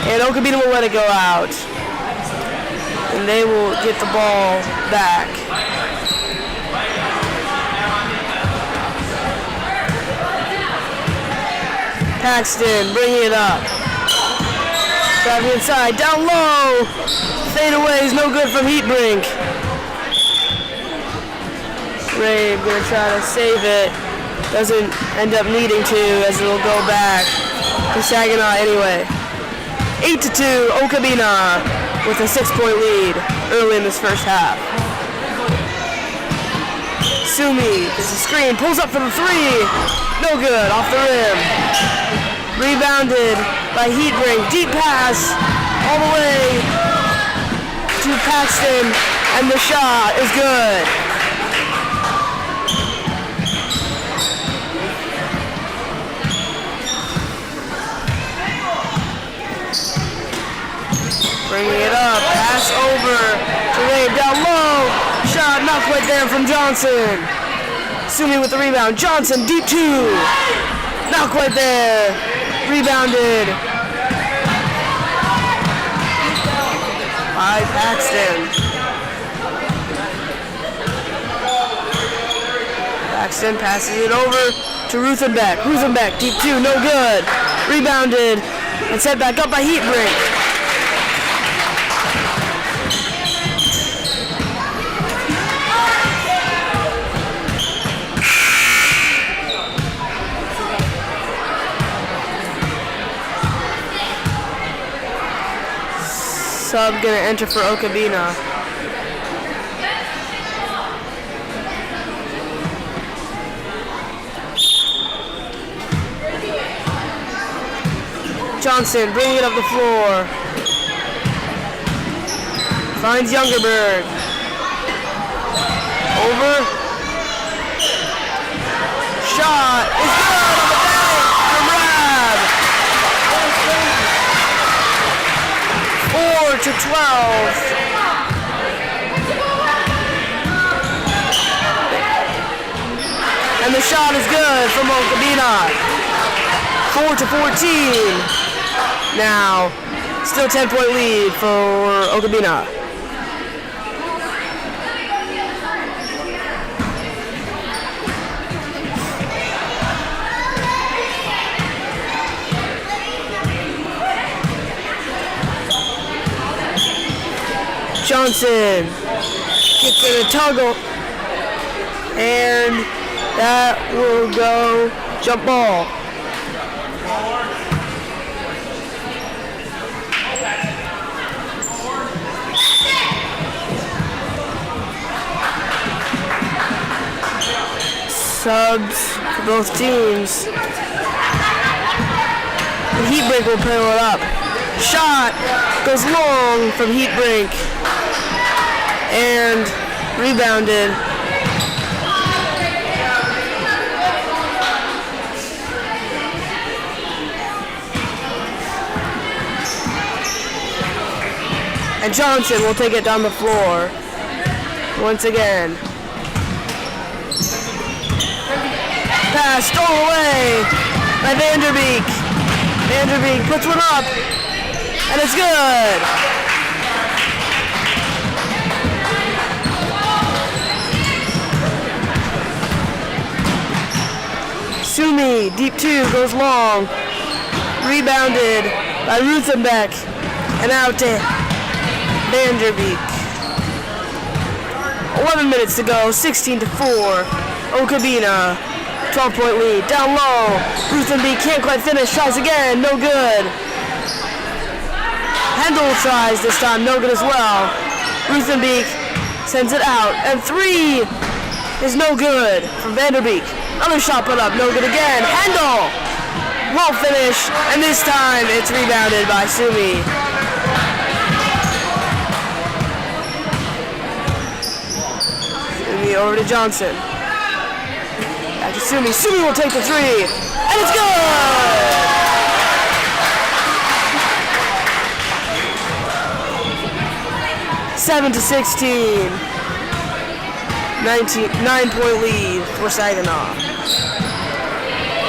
And Okabena will let it go out. And they will get the ball back. Paxton bringing it up. Driving inside, down low. Fade away is no good from Heatbrink. Rave gonna try to save it. Doesn't end up needing to, as it'll go back to Saginaw anyway. 8-2, Okabena with a 6-point lead early in this first half. Sumi gets a screen, pulls up for the three. No good, off the rim. Rebounded by Heatbrink. Deep pass all the way to Paxton, and the shot is good. Bringing it up, pass over to Rave down low. Shot not quite there from Johnson. Sumi with the rebound. Johnson, deep two. Not quite there. Rebounded by Paxton. Paxton passes it over to Ruthenbeck. Ruthenbeck, deep two, no good. Rebounded and set back up by Heatbrink. Sub gonna enter for Okabena. Johnson bringing it up the floor. Finds Youngerberg. Over. Shot is good on the bank from Rab. 4-12. And the shot is good from Okabena. 4-14. Now, still 10-point lead for Okabena. Johnson gets in a toggle, and that will go jump ball. Subs for both teams. The Heatbrink will pull it up. Shot goes long from Heatbrink. And rebounded. And Johnson will take it down the floor once again. Pass stolen away by Vanderbeek. Vanderbeek puts one up, and it's good. Sumi, deep two, goes long. Rebounded by Ruthenbeck. And out to Vanderbeek. 11 minutes to go, 16-4. Okabena, 12-point lead. Down low, Ruthenbeek can't quite finish. Tries again, no good. Hendel tries this time, no good as well. Ruthenbeek sends it out. And three is no good from Vanderbeek. Another shot put up, no good again. Hendel won't finish, and this time it's rebounded by Sumi. Sumi over to Johnson. Back to Sumi. Sumi will take the three, and it's good! 7-16. 9-point lead for Saginaw.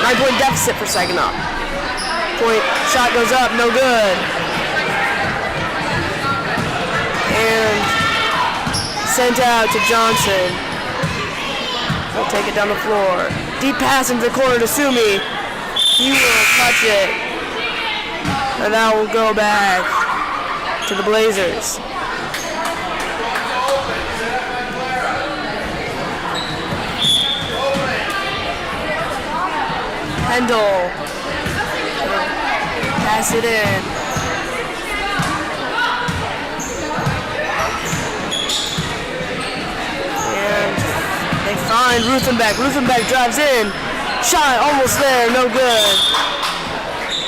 9-point deficit for Saginaw. Point shot goes up, no good. And sent out to Johnson. He'll take it down the floor. Deep pass into the corner to Sumi. He will touch it. And that will go back to the Blazers. Hendel. Pass it in. And they find Ruthenbeck. Ruthenbeck drives in. Shot almost there, no good.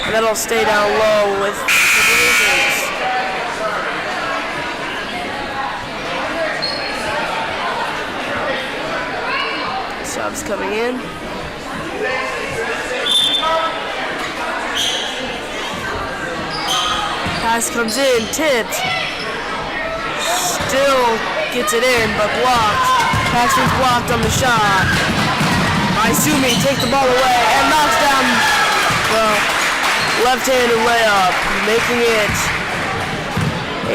And that'll stay down low with the Blazers. Subs coming in. Pass comes in, tipped. Still gets it in, but blocked. Paxton's blocked on the shot. Isumi takes the ball away and knocks down the left-handed layup, making it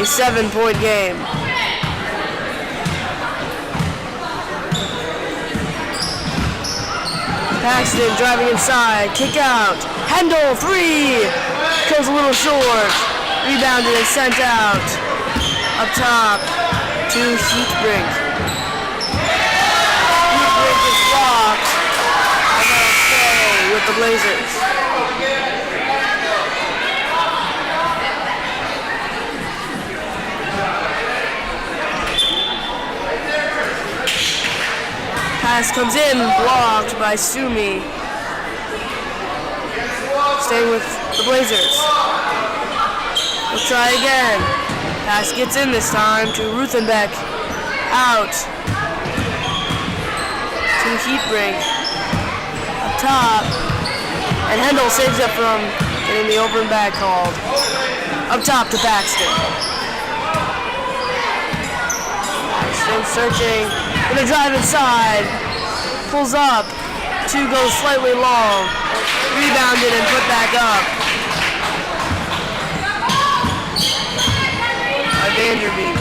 a 7-point game. Paxton driving inside, kick out. Hendel, 3! Goes a little short. Rebounded and sent out. Up top to Heatbrink. Heatbrink is blocked. And that'll stay with the Blazers. Pass comes in, blocked by Sumi. Staying with the Blazers. We'll try again. Pass gets in this time to Ruthenbeck. Out. To Heatbrink. Up top. And Hendel saves it from getting the over and back called. Up top to Paxton. Paxton searching. Gonna drive inside. Pulls up. 2 goes slightly long. Rebounded and put back up. By Vanderbeek.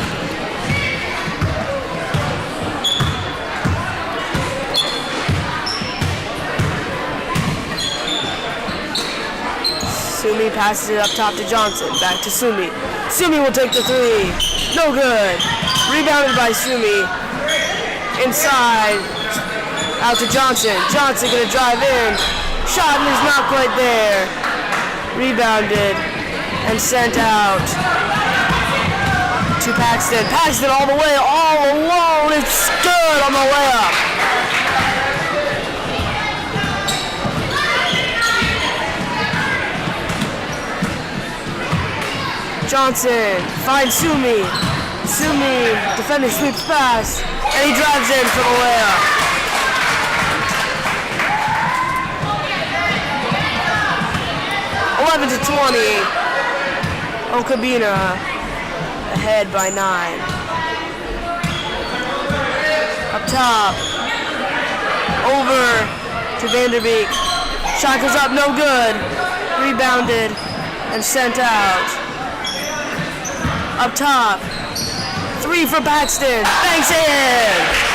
Sumi passes it up top to Johnson. Back to Sumi. Sumi will take the 3. No good. Rebounded by Sumi. Inside. Out to Johnson. Johnson gonna drive in. Shot is not quite there. Rebounded and sent out to Paxton. Paxton all the way, all alone. It's good on the layup. Johnson finds Sumi. Sumi, defender sweeps pass, and he drives in for the layup. To 20. Okabina ahead by 9. Up top. Over to Vanderbeek. Shot goes up, no good. Rebounded and sent out. Up top. 3 for Paxton. Banks in.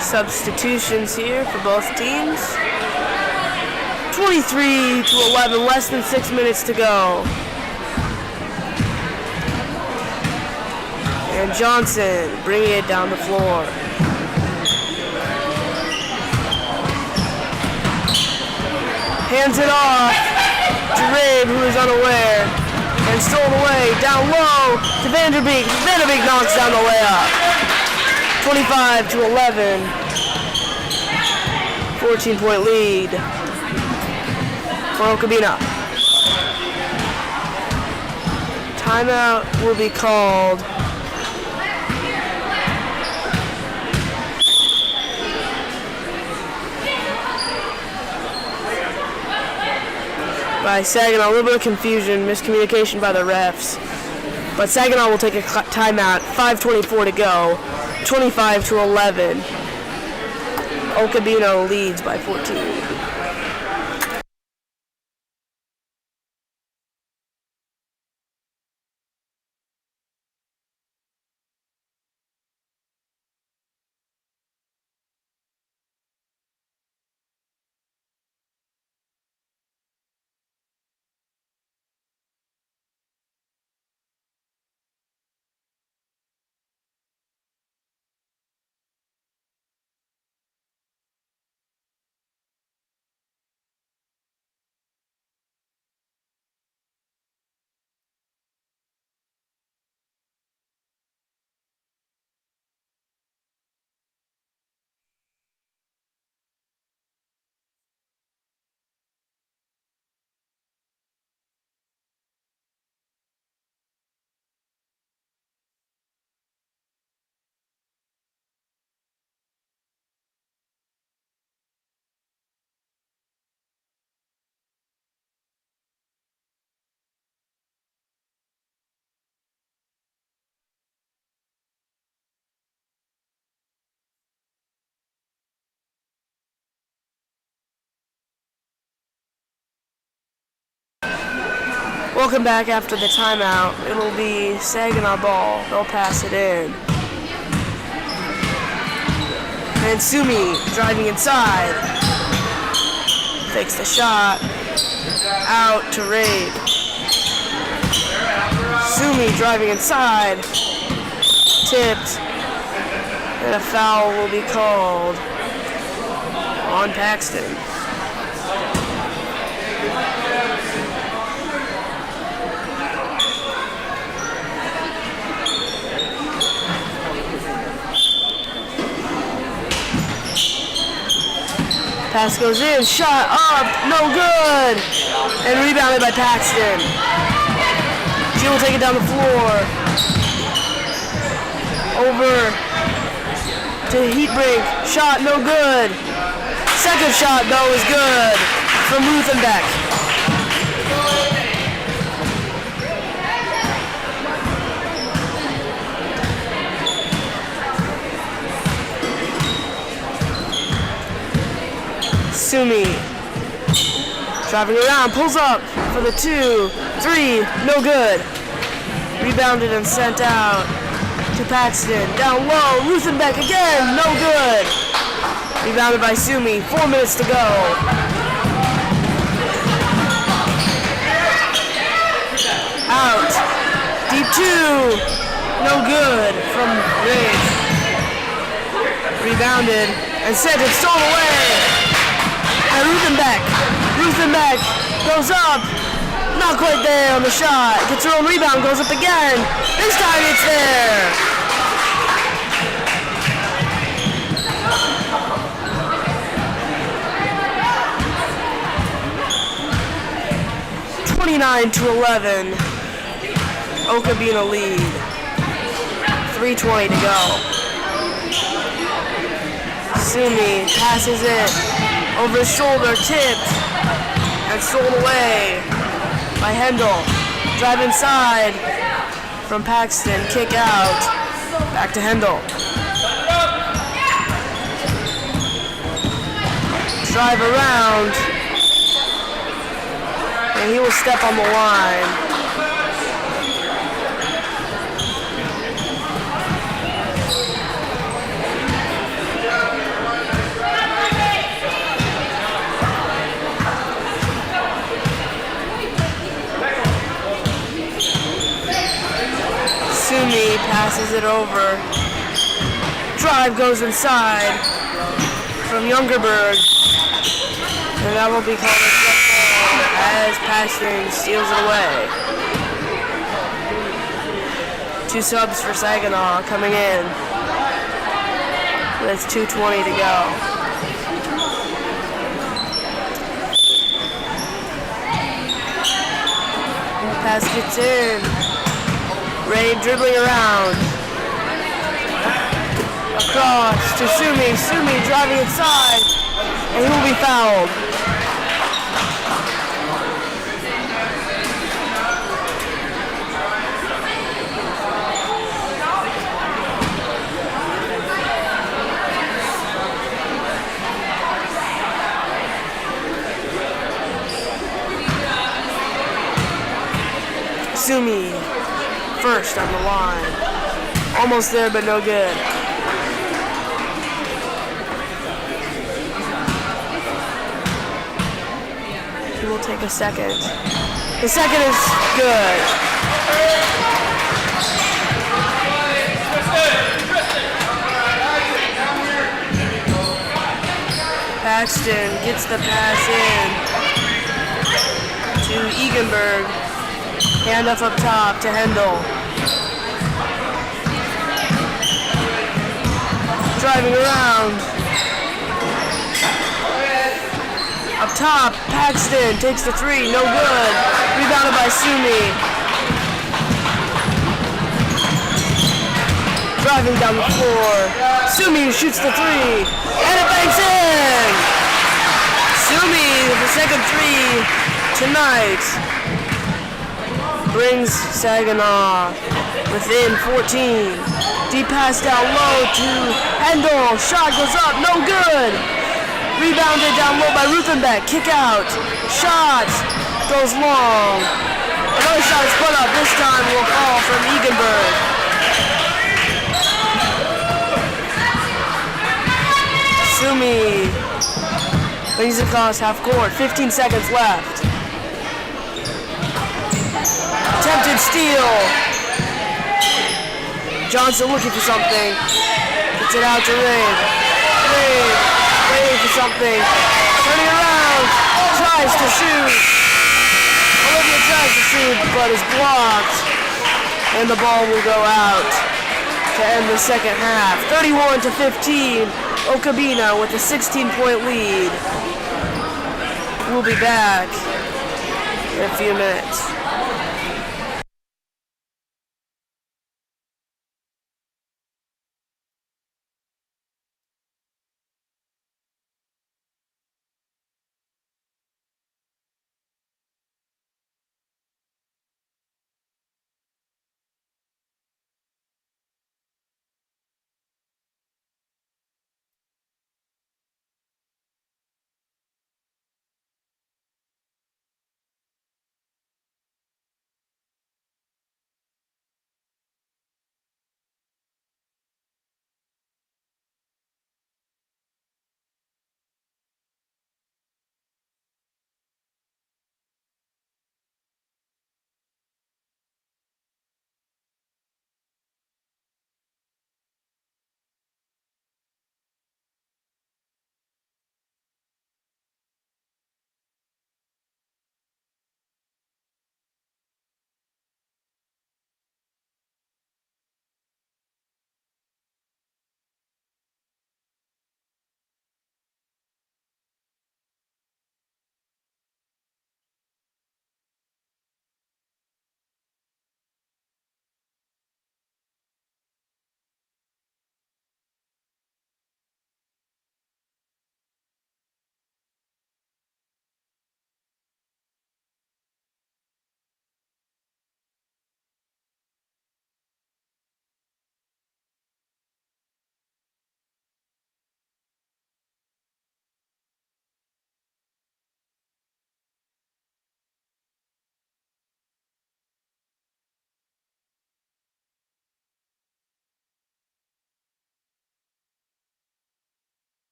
Substitutions here for both teams. 23-11, less than 6 minutes to go. And Johnson bringing it down the floor. Hands it off to Rabe, who is unaware, and stolen away down low to Vanderbeek. Vanderbeek knocks down the layup. 25-11. 14-point lead for Okabina. Timeout will be called by Saginaw. A little bit of confusion, miscommunication by the refs. But Saginaw will take a timeout. 5:24 to go. 25-11. Okabino leads by 14. Welcome back after the timeout. It'll be Saginaw ball. They'll pass it in. And Sumi driving inside. Takes the shot. Out to Raid. Sumi driving inside. Tipped. And a foul will be called on Paxton. Pass goes in, shot up, no good! And rebounded by Paxton. She will take it down the floor. Over to Heatbrink, shot no good. Second shot though is good from Ruthenbeck. Sumi driving around, pulls up for the 2, 3, no good. Rebounded and sent out to Paxton. Down low, Ruthenbeck again, no good. Rebounded by Sumi, 4 minutes to go. Out, deep 2, no good from Ridge. Rebounded and sent it, stolen away. And Ruthenbeck goes up, not quite there on the shot, gets her own rebound, goes up again, this time it's there. (29-11), Oka being a lead, 3:20 to go. Sumi passes it. Over his shoulder, tipped, and stolen away by Hendel. Drive inside from Paxton, kick out, back to Hendel. Drive around, and he will step on the line. Sumi passes it over. Drive goes inside from Youngerberg. And that will be called a step ball as Paxton steals it away. 2 subs for Saginaw coming in. That's 2:20 to go. Pass gets in. Ray dribbling around. Across to Sumi. Sumi driving inside. And he will be fouled. Sumi first on the line. Almost there, but no good. He will take a second. The second is good. Paxton gets the pass in to Eganberg. Handoff up top to Hendel. Driving around. Up top, Paxton takes the 3, no good. Rebounded by Sumi. Driving down the floor. Sumi shoots the 3, and it banks in! Sumi with the second 3 tonight. Brings Saginaw within 14. Deep pass down low to Hendel. Shot goes up, no good. Rebounded down low by Ruthenbeck. Kick out. Shot goes long. Another shot is put up. This time will fall from Eganberg. Sumi brings it across half court. 15 seconds left. Attempted steal. Johnson looking for something. Gets it out to Reed. Reed waiting for something. Turning around. Tries to shoot. Olivia tries to shoot, but is blocked. And the ball will go out to end the second half. 31-15. Okabena with a 16-point lead. We'll be back in a few minutes.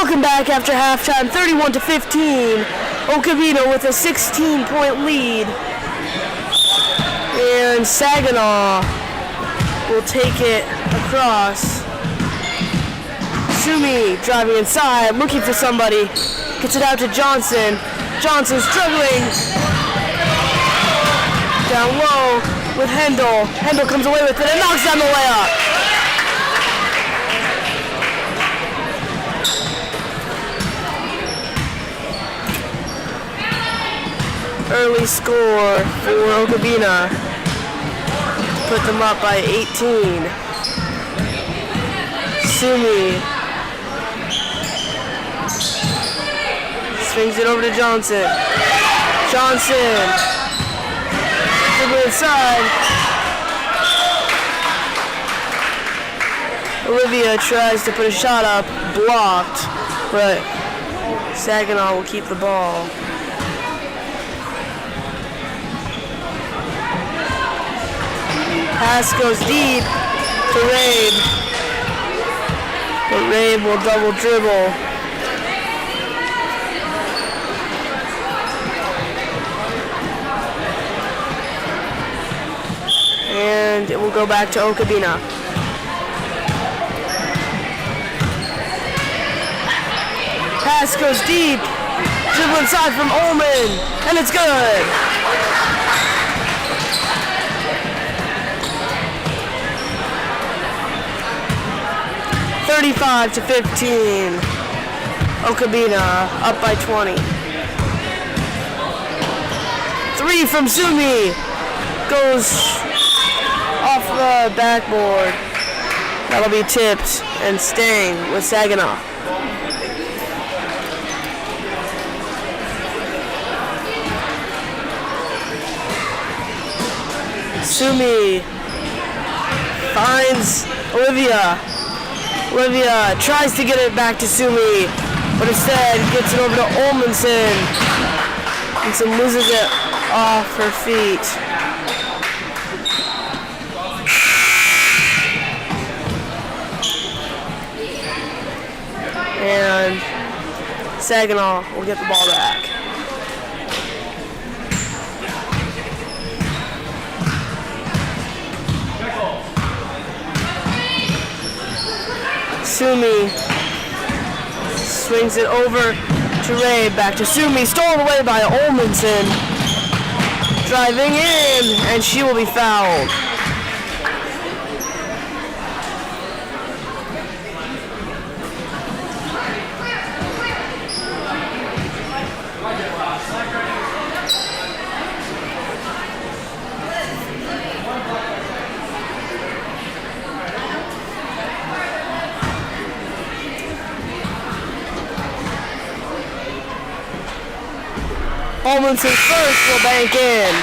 Welcome back after halftime, 31-15. Okabena with a 16-point lead. And Saginaw will take it across. Sumi driving inside, looking for somebody. Gets it out to Johnson. Johnson struggling. Down low with Hendel. Hendel comes away with it and knocks down the layup. Early score for Okabena. Put them up by 18. Sumi swings it over to Johnson. Johnson dribbling inside. Olivia tries to put a shot up, blocked, but Saginaw will keep the ball. Pass goes deep to Rabe, but Rabe will double dribble. And it will go back to Okabena. Pass goes deep, dribble inside from Ullman, and it's good. (35-15). Okabena up by 20. 3 from Sumi goes off the backboard. That'll be tipped and staying with Saginaw. Sumi finds Olivia. Olivia tries to get it back to Sumi, but instead gets it over to Olmanson. Olmanson loses it off her feet. And Saginaw will get the ball back. Sumi swings it over to Ray, back to Sumi, stolen away by Olmanson. Driving in, and she will be fouled. Olmanson first will bank in.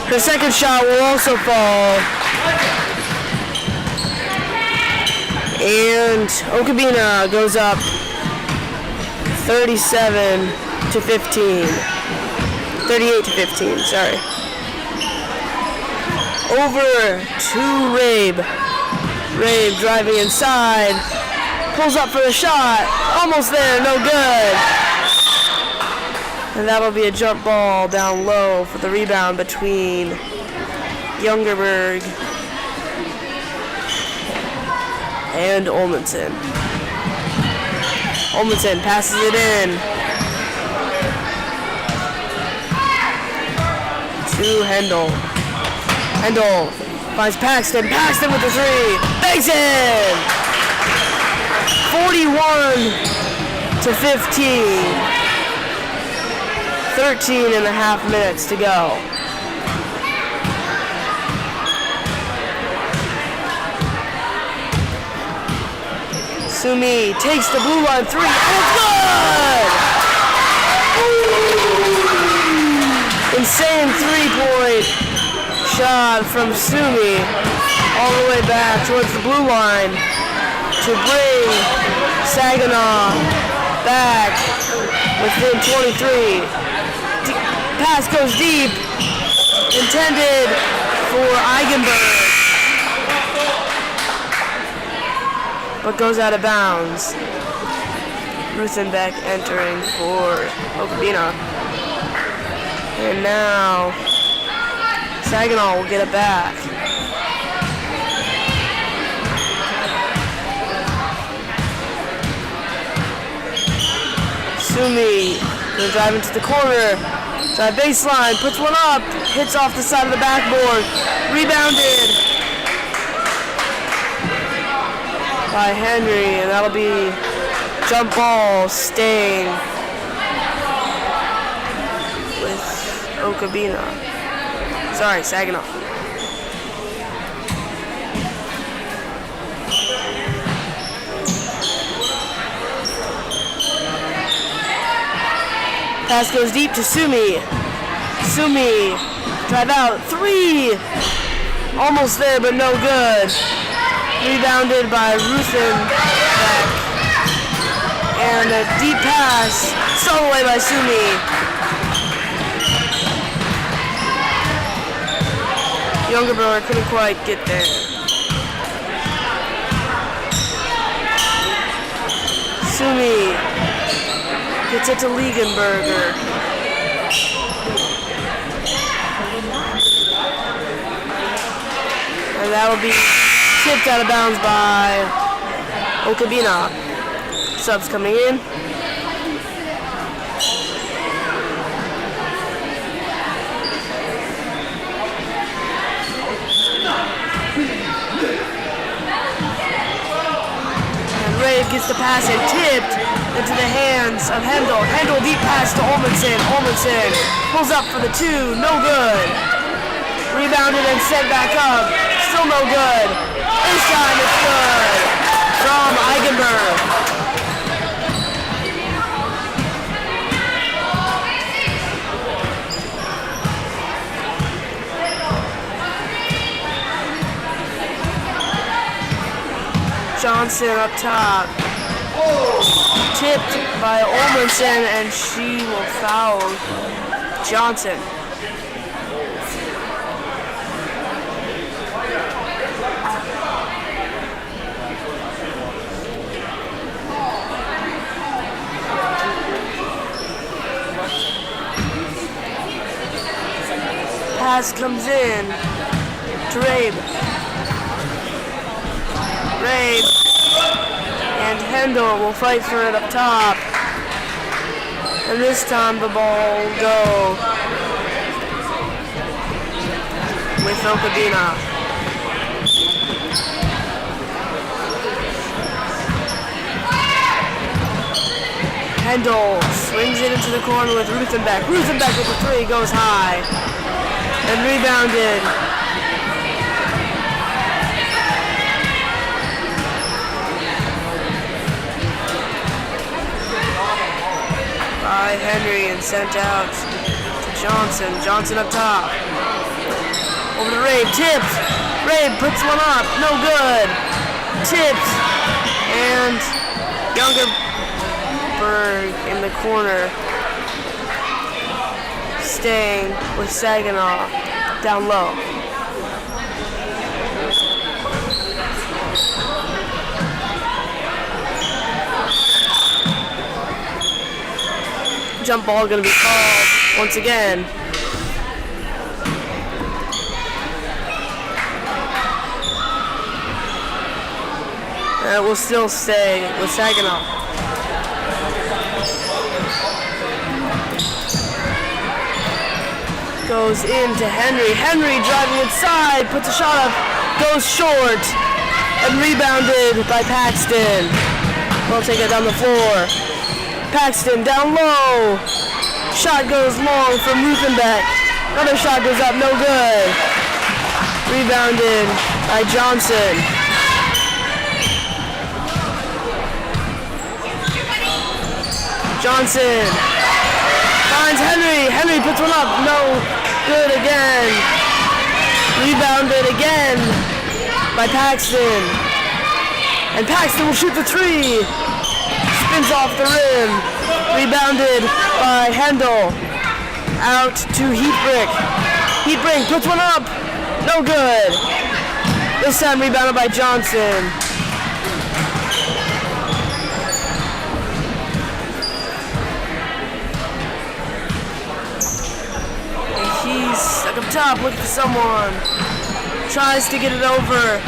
Her second shot will also fall. And Okabena goes up 38-15, sorry. Over to Rabe. Rabe driving inside. Pulls up for the shot. Almost there, no good. And that'll be a jump ball down low for the rebound between Youngerberg and Olmanson. Olmanson passes it in to Hendel. Hendel finds Paxton. Paxton with the three. Banks in! 41-15. 13 and a half minutes to go. Sumi takes the blue line three, and it's good! Insane three-point shot from Sumi all the way back towards the blue line to bring Saginaw back within 23. Pass goes deep, intended for Eigenberg. But goes out of bounds. Ruthenbeck entering for Okabina. And now Saginaw will get it back. Sumi gonna drive into the corner. Drive baseline, puts one up, hits off the side of the backboard. Rebounded by Henry, and that'll be jump ball staying with Okabina. Sorry, Saginaw. Pass goes deep to Sumi. Sumi, drive out, 3! Almost there, but no good. Rebounded by Ruthenbeck. And a deep pass, stolen away by Sumi. Younger brother couldn't quite get there. Sumi gets it to Liegenberger. And that will be tipped out of bounds by Okabina. Subs coming in. And Rave gets the pass and tipped into the hands of Hendel. Hendel deep pass to Olmanson. Olmanson pulls up for the 2, no good. Rebounded and sent back up, still no good. This time it's good from Eigenberg. Johnson up top. Tipped by Olmanson, and she will foul Johnson. Pass comes in to Rabe. Rabe and Hendel will fight for it up top. And this time the ball will go with Okabina. Hendel swings it into the corner with Ruthenbeck. Ruthenbeck with the 3 goes high. And rebounded by Henry and sent out to Johnson. Johnson up top. Over to Rabe. Tipped. Rabe puts one up. No good. Tipped. And Youngerberg in the corner. Staying with Saginaw down low. Jump ball going to be called once again. And it will still stay with Saginaw. Goes into Henry. Henry driving inside, puts a shot up, goes short, and rebounded by Paxton. We'll take it down the floor. Paxton down low. Shot goes long from Ruthenbeck. Another shot goes up, no good. Rebounded by Johnson. Johnson finds Henry. Henry puts one up, no good again. Rebounded again by Paxton. And Paxton will shoot the 3. Spins off the rim. Rebounded by Hendel. Out to Heatbrick. Heatbrick puts one up. No good. This time rebounded by Johnson. And he's stuck up top looking for someone. Tries to get it over.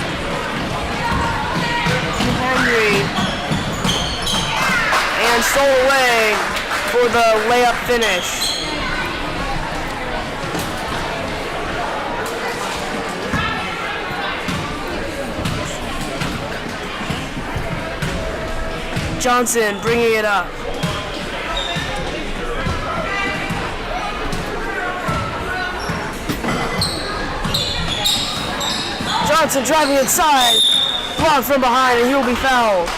Henry. And stole away for the layup finish. Johnson bringing it up. Johnson driving inside, blocked from behind, and he will be fouled.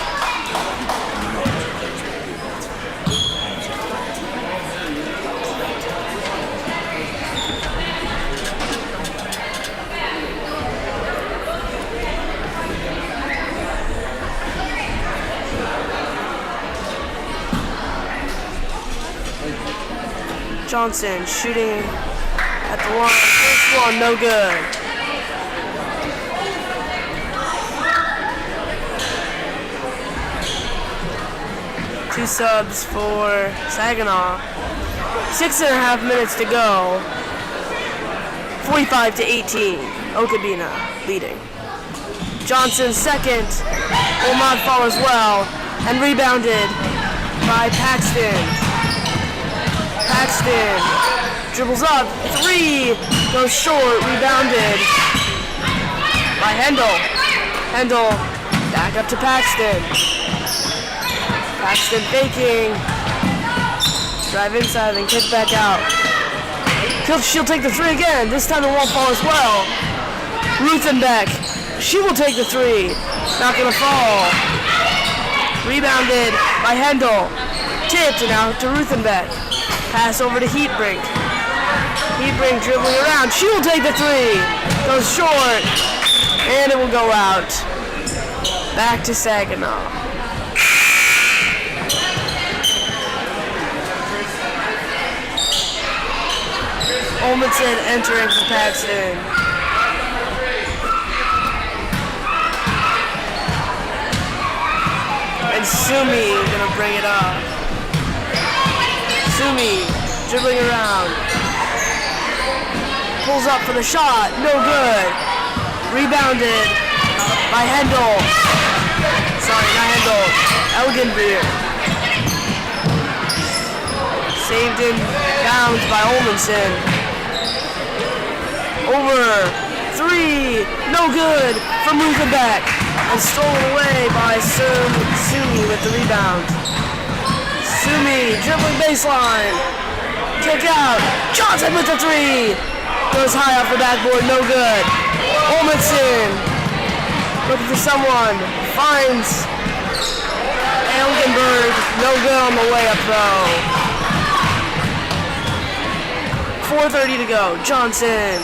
Johnson shooting at the line. First one, no good. Two subs for Saginaw. 6.5 minutes to go. 45-18. Okabena leading. Johnson second. Will not fall as well. And rebounded by Paxton. Paxton dribbles up, three, goes short, rebounded by Hendel. Hendel back up to Paxton. Paxton faking, drive inside and kick back out. She'll take the three again, this time it won't fall as well. Ruthenbeck, she will take the three, not gonna fall. Rebounded by Hendel, tipped and out to Ruthenbeck. Pass over to Heatbrink. Heatbrink dribbling around. She will take the three. Goes short. And it will go out. Back to Saginaw. Olmsted entering for Paxton. And Sumi gonna bring it up. Sumi dribbling around. Pulls up for the shot. No good. Rebounded by Hendel. Sorry, not Hendel. Elgenbeer. Saved in bounds by Olmanson. Over. Three. No good from Ruthenbeck. And stolen away by Sumi with the rebound. Sumi, dribbling baseline. Kick out. Johnson with the three. Goes high off the backboard, no good. Olmanson looking for someone. Finds Elgenberg. No good on the way up though. 4:30 to go. Johnson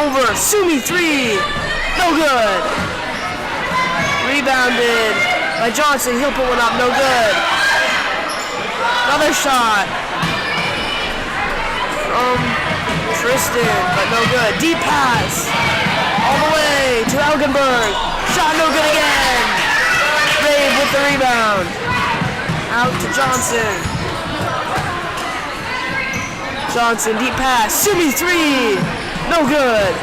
over. Sumi three. No good. Rebounded by Johnson. He'll put one up. No good. Another shot from Tristan, but no good. Deep pass all the way to Elgenberg. Shot no good again. Rave with the rebound. Out to Johnson. Johnson, deep pass. Sumi three. No good.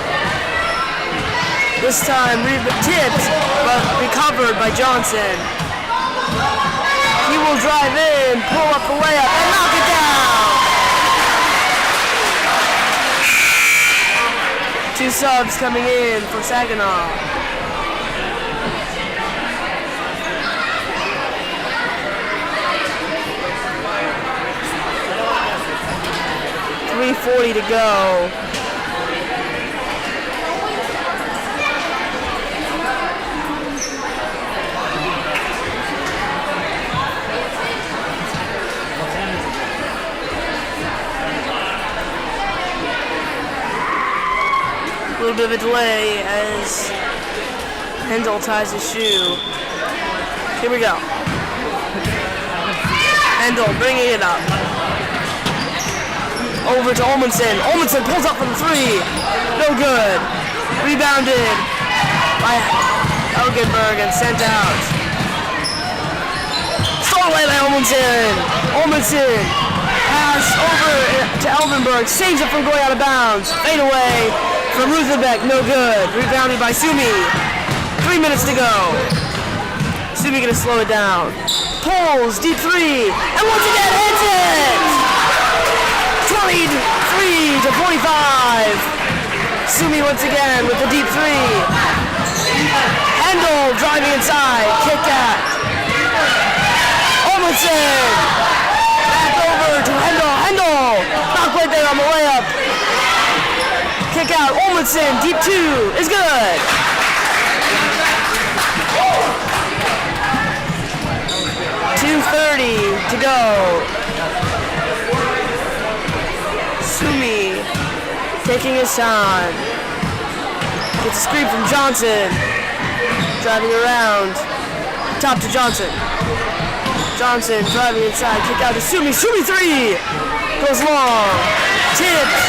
This time tipped, but recovered by Johnson. He will drive in, pull up the layup, and knock it down. Two subs coming in for Saginaw. .340 to go. A little bit of a delay as Hendel ties his shoe. Here we go. Hendel bringing it up. Over to Olmanson. Olmanson pulls up for the three. No good. Rebounded by Elgenberg and sent out. Stolen away by Olmanson. Olmanson. Pass over to Elvenberg. Saves it from going out of bounds. Fade away from Ruthenbeck. No good. Rebounded by Sumi. 3 minutes to go. Sumi gonna slow it down. Pulls. Deep three. And once again hits it. 23 to 45. Sumi once again with the deep three. Hendel driving inside. Kick at. Olmanson. Back over to Hendel. Hendel. Not quite there on the layup. Kick out. Olmanson. Deep two is good. .230 to go. Sumi taking his time. Gets a screen from Johnson. Driving around. Top to Johnson. Johnson driving inside. Kick out to Sumi. Sumi three. Goes long. Tipped.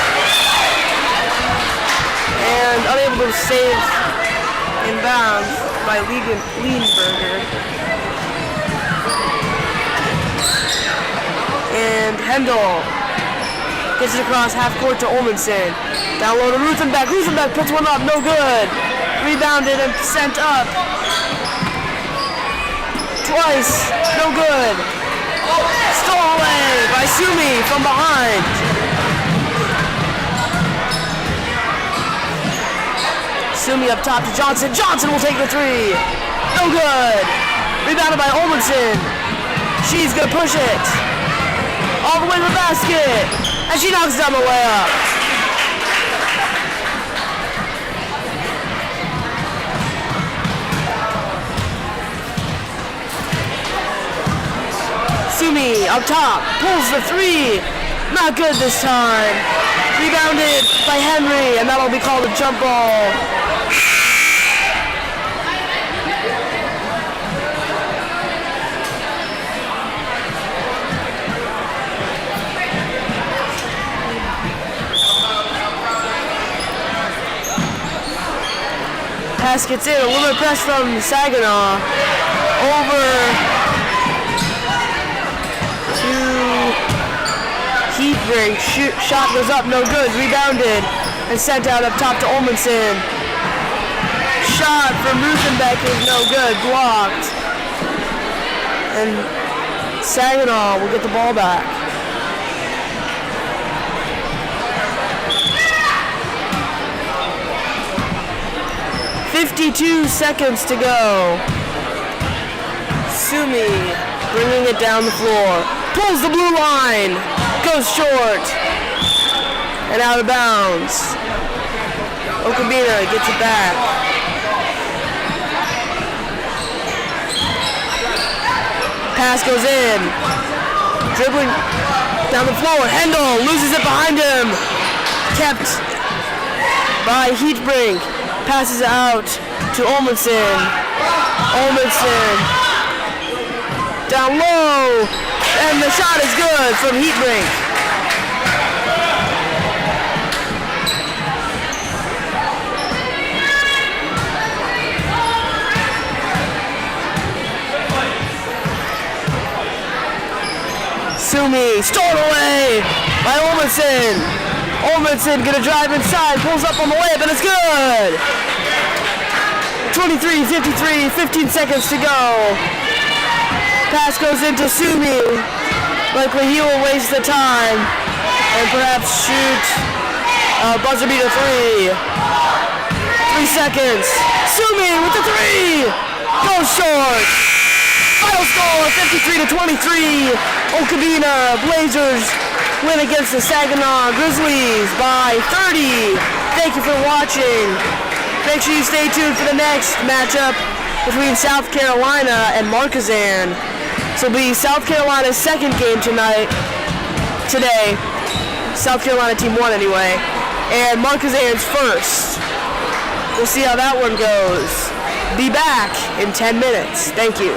And unable to save inbounds by Lienberger. And Hendel gets it across half court to Olmanson. Down low to Ruthenbeck. Ruthenbeck puts one up, no good. Rebounded and sent up. Twice, no good. Stolen away by Sumi from behind. Sumi up top to Johnson. Johnson will take the three. No good. Rebounded by Olmanson. She's gonna push it. All the way to the basket. And she knocks down the layup. Sumi up top. Pulls the three. Not good this time. Rebounded by Henry. And that'll be called a jump ball. Pass gets in, a little bit of press from Saginaw. Over to Heatbrink. Shot goes up, no good. Rebounded and sent out up top to Olmanson. Shot from Ruthenbeck is no good, blocked. And Saginaw will get the ball back. 52 seconds to go. Sumi bringing it down the floor. Pulls the blue line. Goes short. And out of bounds. Okabina gets it back. Pass goes in. Dribbling down the floor. Hendel loses it behind him. Kept by Heatbrink. Passes out to Olmanson. Olmanson down low, and the shot is good from Heatbrink. Sumi stolen away by Olmanson. Olmanson gonna drive inside, pulls up on the layup, and it's good! 23-53, 15 seconds to go. Pass goes into Sumi. Likely he will waste the time and perhaps shoot a buzzer beater three. 3 seconds. Sumi with the three! Goes short! Final score, 53-23. Okabina Blazers win against the Saginaw Grizzlies by 30. Thank you for watching. Make sure you stay tuned for the next matchup between South Carolina and Marquezan. This will be South Carolina's second game today. South Carolina team won anyway. And Marquezan's first. We'll see how that one goes. Be back in 10 minutes. Thank you.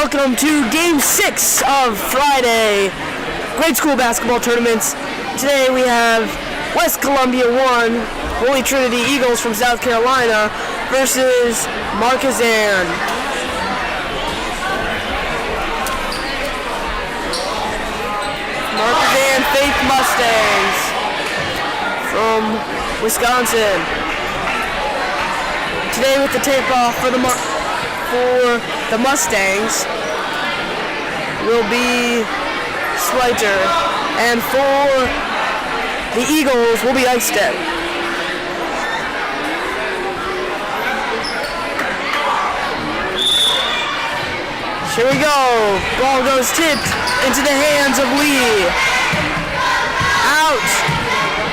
welcome to Game 6 of Friday grade school basketball tournaments. Today we have West Columbia 1, Holy Trinity Eagles from South Carolina versus Marquezan. Marquezan Faith Mustangs from Wisconsin. Today with the tip-off for the Mustangs will be Schweitzer, and for the Eagles will be Eichstedt. Here we go. Ball goes tipped into the hands of Lee. Out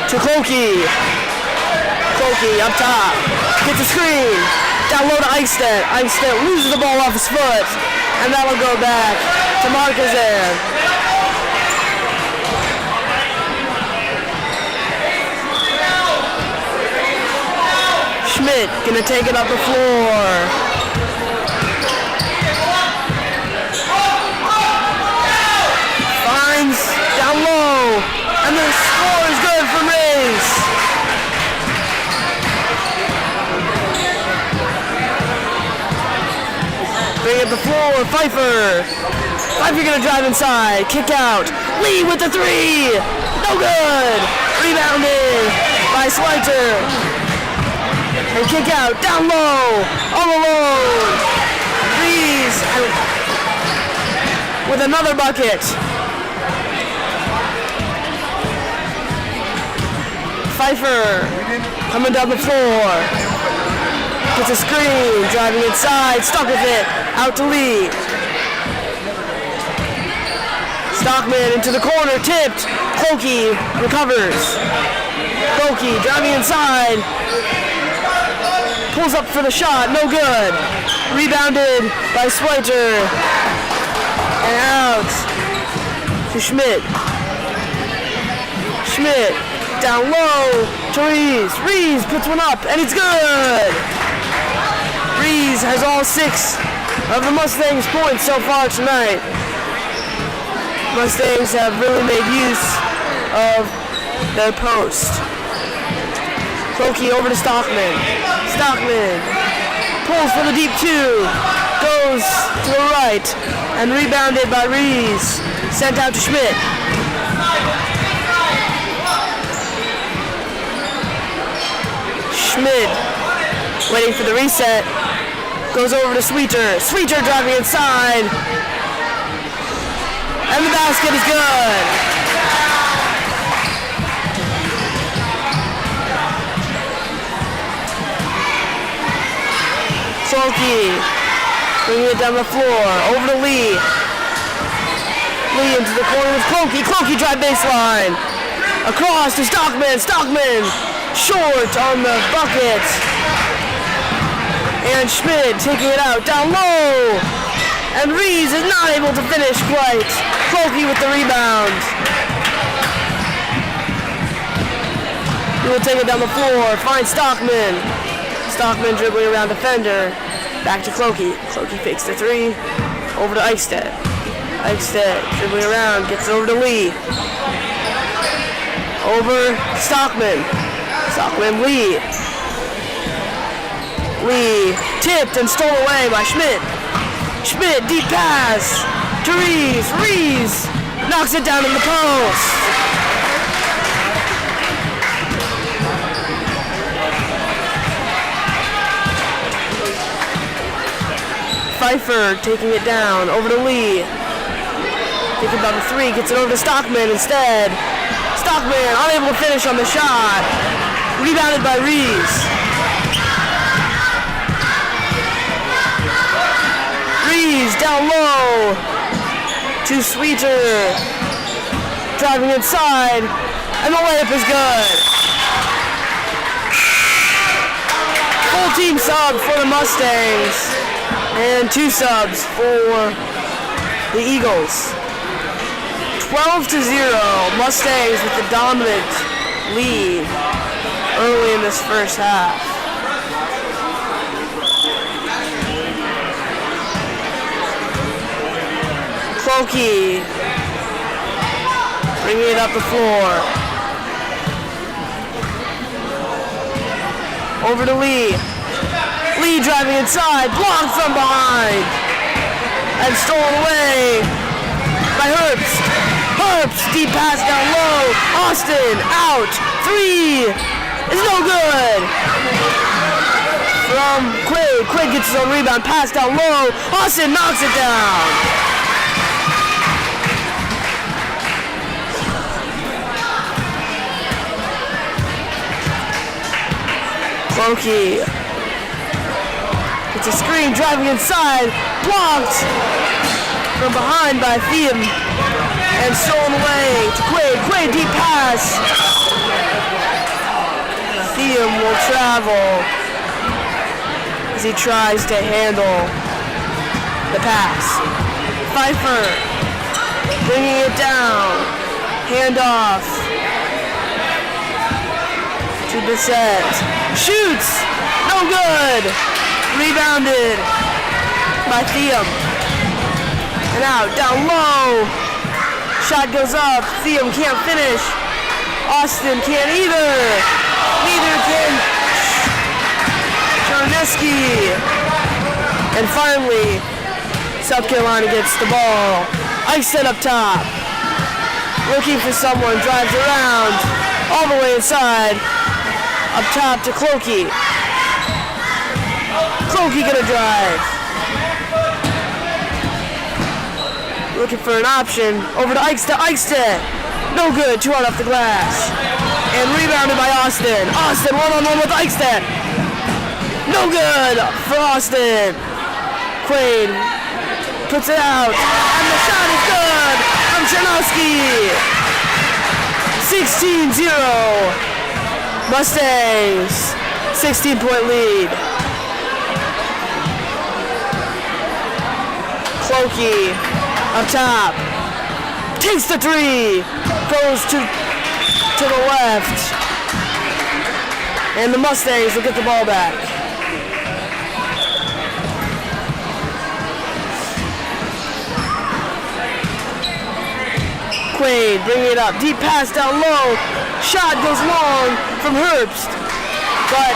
to Clokey. Clokey up top. Gets a screen. Down low to Eichstedt. Eichstedt loses the ball off his foot. And that'll go back to Marquezan. Schmidt gonna take it up the floor. Finds down low. And the score is good for Rays. Bring it to the floor, Pfeiffer. Pfeiffer gonna drive inside, kick out. Lee with the three, no good. Rebounded by Schweitzer. And kick out, down low, all alone. Rees with another bucket. Pfeiffer coming down the floor. Gets a screen, driving inside, stuck with it, out to Lee. Stockman into the corner, tipped. Clokey recovers. Clokey driving inside. Pulls up for the shot, no good. Rebounded by Schweitzer. And out to Schmidt. Schmidt down low to Rees. Rees puts one up, and it's good. Rees has all 6 of the Mustangs' points so far tonight. Mustangs have really made use of their post. Clokey over to Stockman. Stockman pulls for the deep 2. Goes to the right and rebounded by Rees. Sent out to Schmidt. Schmidt waiting for the reset. Goes over to Sweeter. Sweeter driving inside. And the basket is good. Clokey bringing it down the floor. Over to Lee. Lee into the corner with Clokey. Clokey drive baseline. Across to Stockman. Stockman short on the bucket. And Schmidt taking it out down low. And Rees is not able to finish quite. Clokey with the rebound. He will take it down the floor. Finds Stockman. Stockman dribbling around defender. Back to Clokey. Clokey fakes the 3. Over to Eichstedt. Eichstedt dribbling around. Gets it over to Lee. Over to Stockman. Stockman, Lee. Lee tipped and stole away by Schmidt. Schmidt, deep pass to Rees. Rees knocks it down in the post. Pfeiffer taking it down, over to Lee. Thinking about the 3, gets it over to Stockman instead. Stockman unable to finish on the shot. Rebounded by Rees. Rees down low to Sweeter. Driving inside, and the layup is good. Full team sub for the Mustangs, and 2 subs for the Eagles. 12-0, Mustangs with the dominant lead early in this first half. Clokey. Bringing it up the floor. Over to Lee. Lee driving inside. Blocked from behind. And stolen away by Herbst. Herbst. Deep pass down low. Austin out. 3 is no good. From Quaid. Quaid gets his own rebound. Pass down low. Austin knocks it down. Clokey. It's a screen driving inside. Blocked from behind by Thiem. And stolen away to Quaid. Quaid deep pass. Thiem will travel as he tries to handle the pass. Pfeiffer bringing it down. Handoff to Bissett. Shoots! No good! Rebounded by Thiem. And out, down low. Shot goes up. Thiem can't finish. Austin can't either. Neither can Charneski. And finally, South Carolina gets the ball. Eichstedt up top. Looking for someone, drives around. All the way inside. Up top to Clokey. Clokey gonna drive. Looking for an option. Over to Eichstedt. No good. 2 out off the glass. And rebounded by Austin. Austin one-on-one with Eichstedt. No good for Austin. Quaid puts it out. And the shot is good from Chernovsky. 16-0. Mustangs, 16-point lead. Clokey up top. Takes the 3. Goes to the left. And the Mustangs will get the ball back. Quaid bringing it up. Deep pass down low. Shot goes long from Herbst, but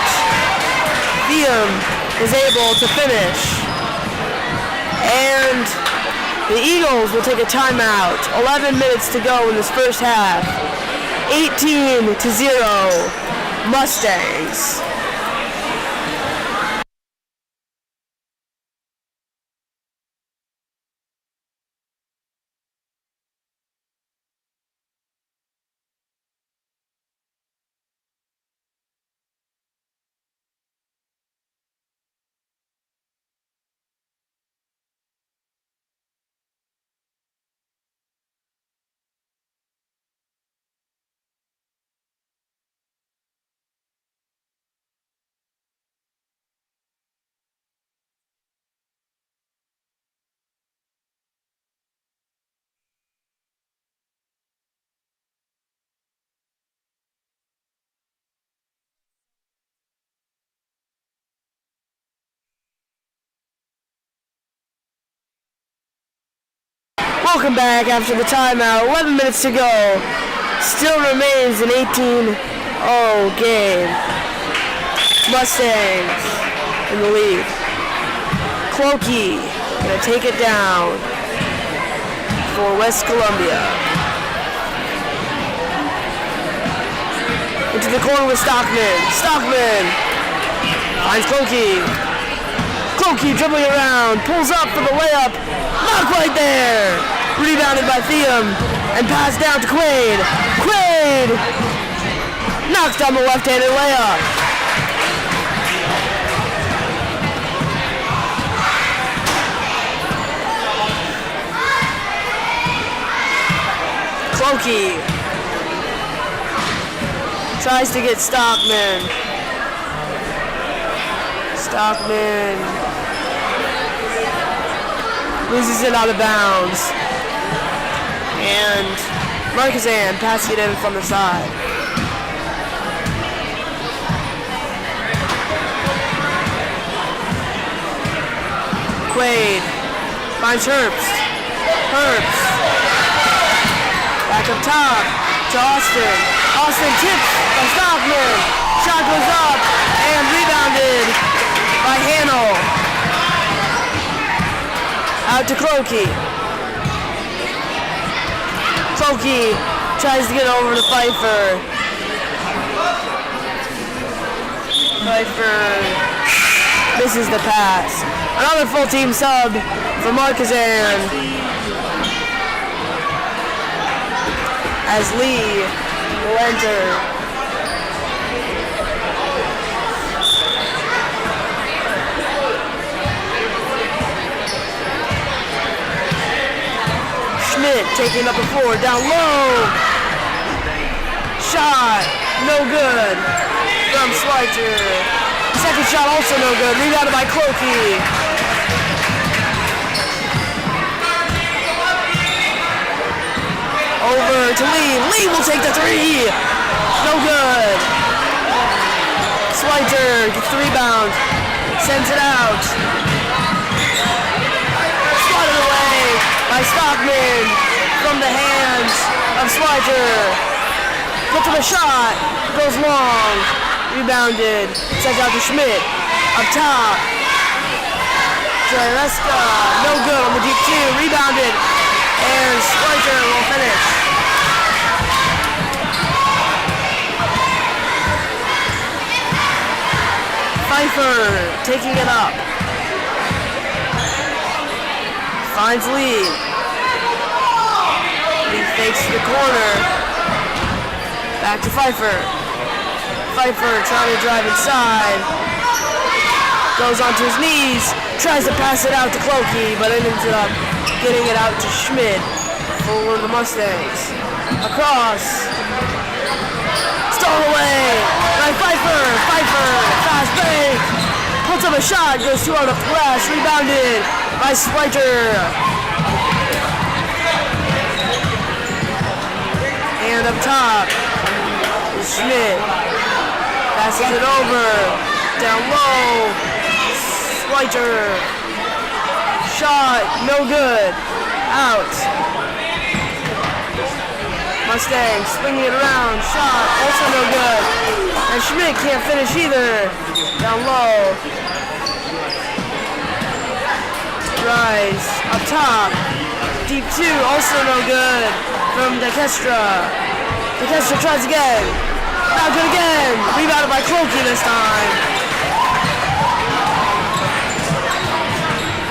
Thiem is able to finish. And the Eagles will take a timeout. 11 minutes to go in this first half. 18-0 Mustangs. Welcome back after the timeout. 11 minutes to go. Still remains an 18-0 game. Mustangs in the lead. Clokey gonna take it down for West Columbia. Into the corner with Stockman. Stockman finds Clokey. Clokey dribbling around, pulls up for the layup. Not quite there. Rebounded by Thiem and passed down to Quaid. Quaid knocks down the left-handed layup. Clokey tries to get Stockman. Stockman loses it out of bounds. And Marquezan passing it in from the side. Quaid finds Herbst. Herbs. Back up top to Austin. Austin tips by Stockman. Shot goes up and rebounded by Hannell. Out to Clokey. Clokey tries to get over to Pfeiffer. Pfeiffer misses the pass. Another full team sub for Marquezan as Lee will enter. Schmidt taking up the floor, down low. Shot, no good from Schweitzer. Second shot also no good, rebounded by Clokey. Over to Lee. Lee will take the three. No good. Schweitzer gets the rebound, sends it out. Swatted away by Stockman from the hands of Schweitzer. Puts up a shot, goes long, rebounded, sent out to Schmidt, up top. Jareska, no good on the deep two, rebounded, and Schweitzer will finish. Pfeiffer taking it up. Finds Lee. Lee fakes to the corner. Back to Pfeiffer. Pfeiffer trying to drive inside. Goes onto his knees. Tries to pass it out to Clokey, but it ends up getting it out to Schmidt for the Mustangs. Across. Stolen away by Pfeiffer. Pfeiffer, fast break. Puts up a shot, goes 2 out of the glass. Rebounded by Schweitzer. And up top is Schmidt. Passes it over. Down low. Schweitzer. Shot, no good. Out. Mustangs swinging it around. Shot, also no good. And Schmidt can't finish either. Down low. Rise. Up top. Deep two, also no good from DeKestra. DeKestra tries again. Not good again. Rebounded by Clokey this time.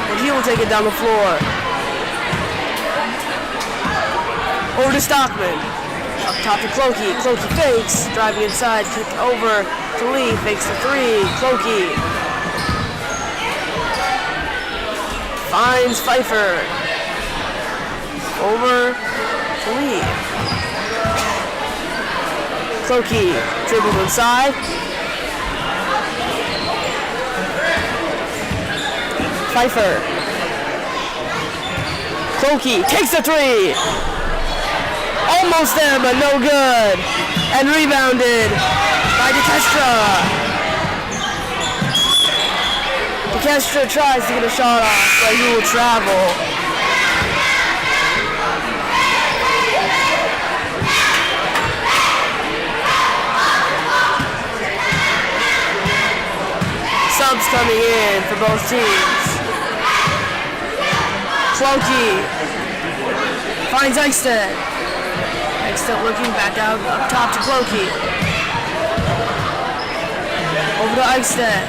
And he will take it down the floor. Over to Stockman. Up top to Clokey. Clokey fakes. Driving inside. Kick over to Lee. Fakes the three. Clokey. Finds Pfeiffer. Over to Lee. Clokey dribbled inside. Pfeiffer. Clokey takes the three. Almost there, but no good. And rebounded by DeKestra. DeKestra tries to get a shot off, but he will travel. Subs coming in for both teams. Clokey finds Eichstead. Eichstead looking back out up top to Clokey. Over to Eichstead.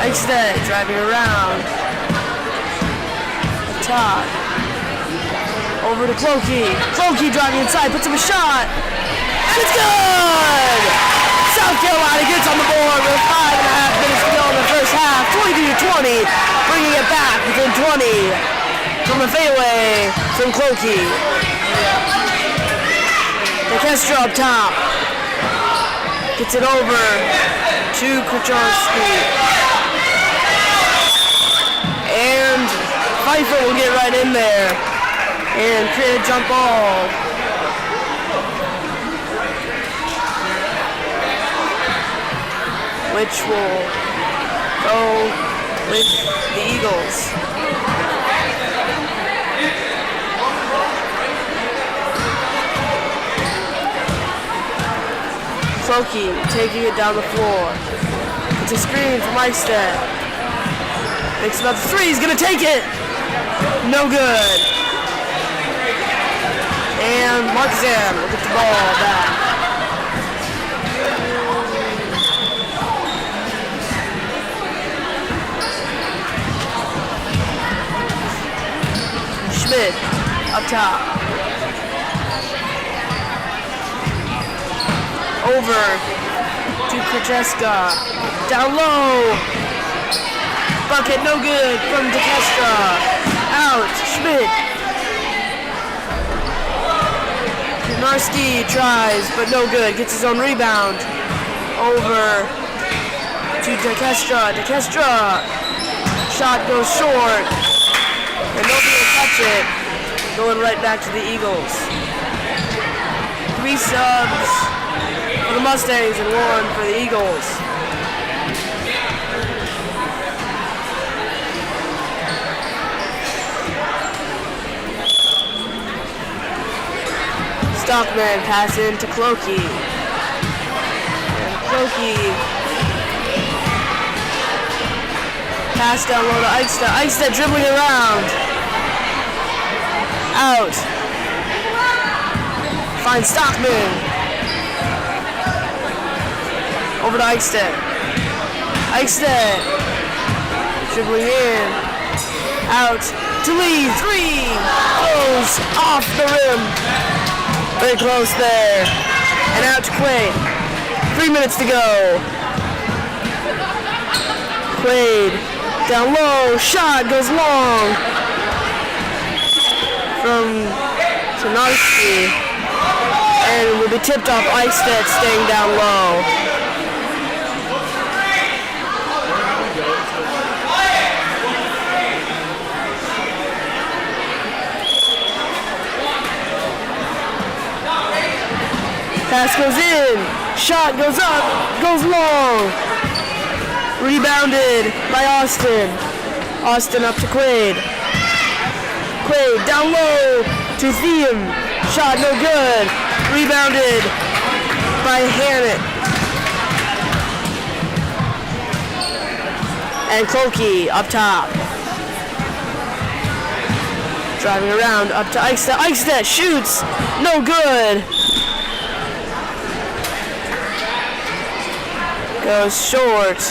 Eichstead driving around. Up top. Over to Clokey. Clokey driving inside, puts up a shot. And it's good! South Carolina gets on the board with 5.5 minutes to go in the first half. 22-20, bringing it back within 20 from a fadeaway from Clokey. DeKestra up top. Gets it over to Kucharski. And Pfeiffer will get right in there and create a jump ball. Which will go with the Eagles. Clokey taking it down the floor. It's a screen from Eichstedt. Thinks about the three, he's gonna take it! No good. And Markzan will get the ball back. Schmidt up top. Over to Krzyzewska. Down low. Bucket no good from DeKestra. Out. Schmidt. Narski tries, but no good. Gets his own rebound. Over to DeKestra. DeKestra. Shot goes short. And nobody will touch it. Going right back to the Eagles. 3 subs for the Mustangs and 1 for the Eagles. Stockman pass in to Clokey. And Clokey pass down low to Eichstedt. Eichstedt dribbling around. Out. Finds Stockman. Over to Eichstedt. Eichstedt dribbling in. Out to Lee. 3 goes off the rim. Very close there. And out to Quaid. 3 minutes to go. Quaid down low. Shot goes long. From Tanarski. And will be tipped off Eichstedt staying down low. Pass goes in, shot goes up, goes long. Rebounded by Austin. Austin up to Quaid. Quaid down low to Thiem. Shot no good. Rebounded by Hammett. And Clokey up top. Driving around up to Eichstedt. Eichstedt shoots, no good. Goes short.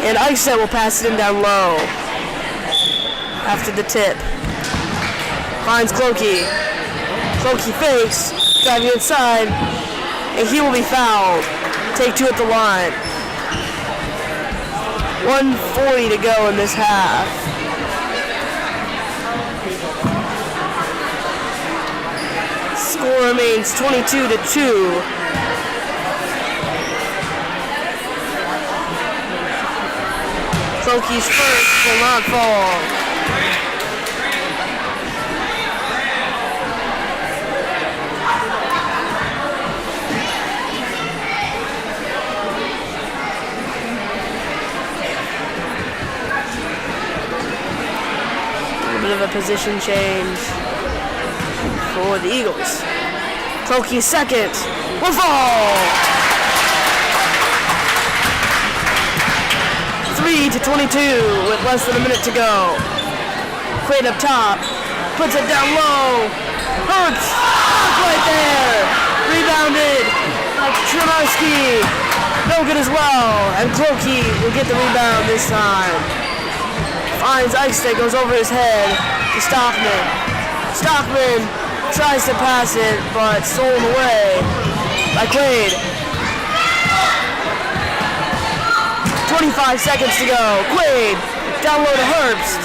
And Eichstedt will pass it in down low. After the tip. Finds Clokey. Clokey fakes. Driving inside. And he will be fouled. Take 2 at the line. 1:40 to go in this half. Score remains 22-2. Clokey's first will not fall. A little bit of a position change for the Eagles. Clokey's second will fall. 3-22 with less than a minute to go. Quaid up top, puts it down low. Hurts, right there. Rebounded by Tremarski. No good as well. And Clokey will get the rebound this time. Finds Eichstedt, goes over his head to Stockman. Stockman tries to pass it, but stolen away by Quaid. 25 seconds to go. Quaid down low to Herbst.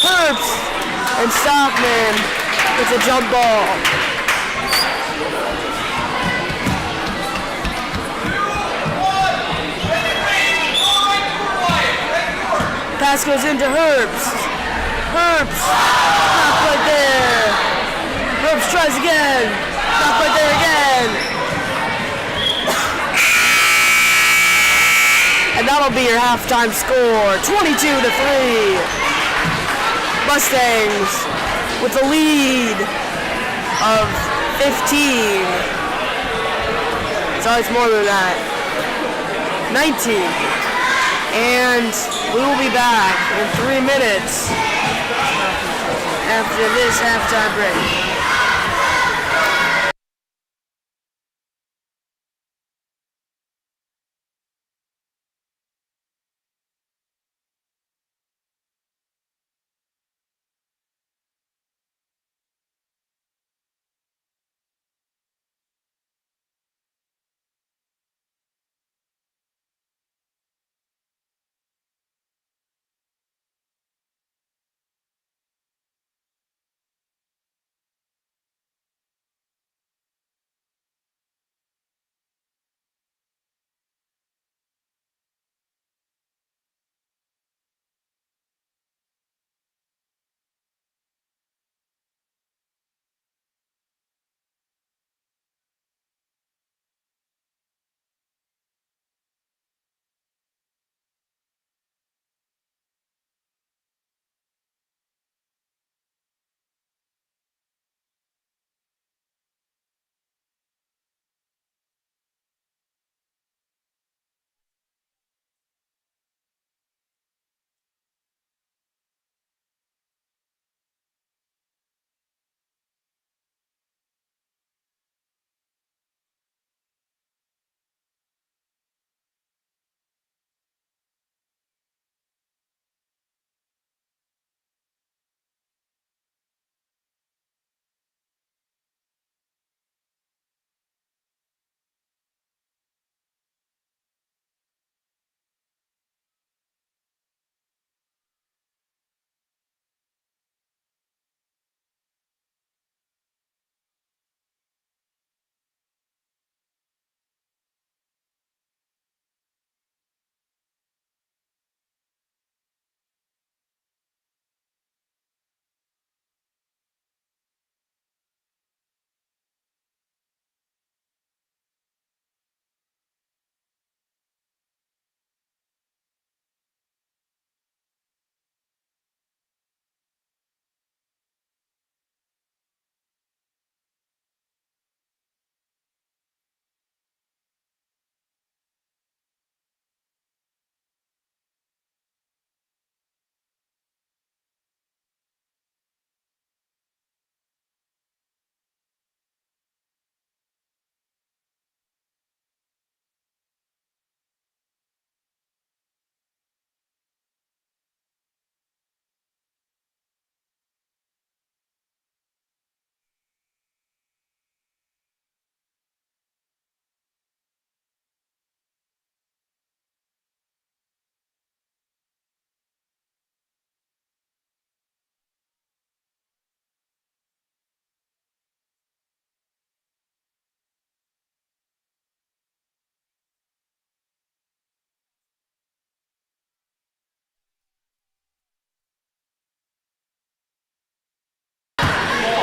Herbst and Stockman with a jump ball. Pass goes into Herbst. Herbst, not quite there. Herbst tries again. Not quite there again. And that'll be your halftime score, 22-3. Mustangs with a lead of 15. So it's more than that. 19. And we will be back in 3 minutes after this halftime break.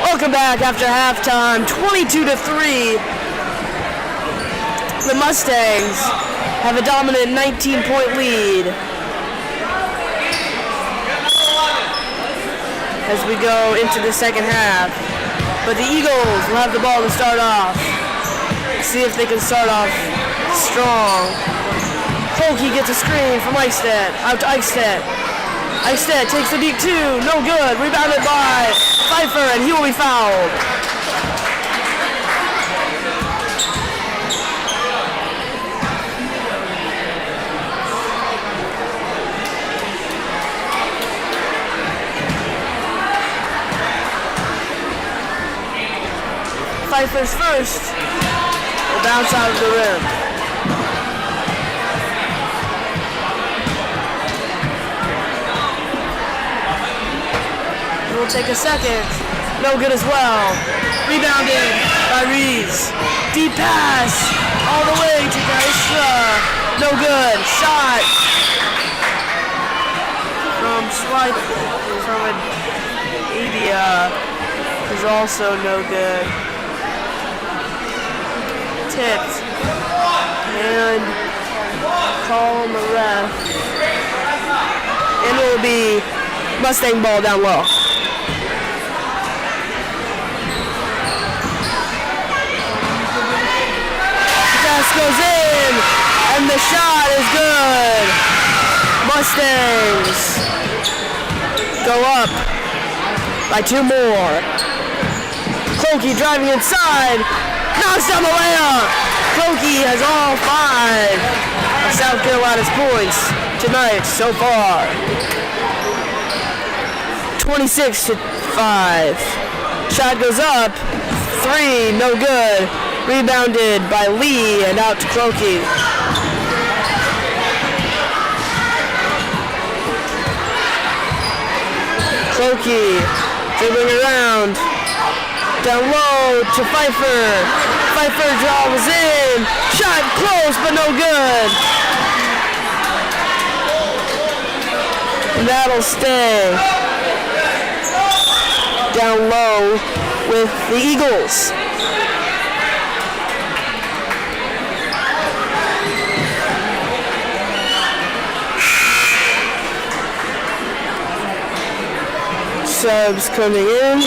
Welcome back after halftime, 22-3. The Mustangs have a dominant 19-point lead. As we go into the second half. But the Eagles will have the ball to start off. See if they can start off strong. Polkey gets a screen from Eichstedt. Out to Eichstedt. Eichstedt takes the deep two. No good. Rebounded by Pfeiffer, and he will be fouled. Pfeiffer's first will bounce out of the rim. Will take a second. No good as well. Rebounded by Reeves. Deep pass all the way to Gaistra. No good. Shot from Swipe from Avia is also no good. Tipped and call on the ref. And it will be Mustang ball down low. shot is good. Mustangs go up by 2 more. Clokey driving inside, knocks down the layup. Clokey has all 5 of South Carolina's points tonight so far. 26-5. Shot goes up, 3, no good. Rebounded by Lee and out to Clokey. Clokey dribbling around, down low to Pfeiffer. Pfeiffer dribbles in, shot close but no good. And that'll stay. Down low with the Eagles. Subs coming in.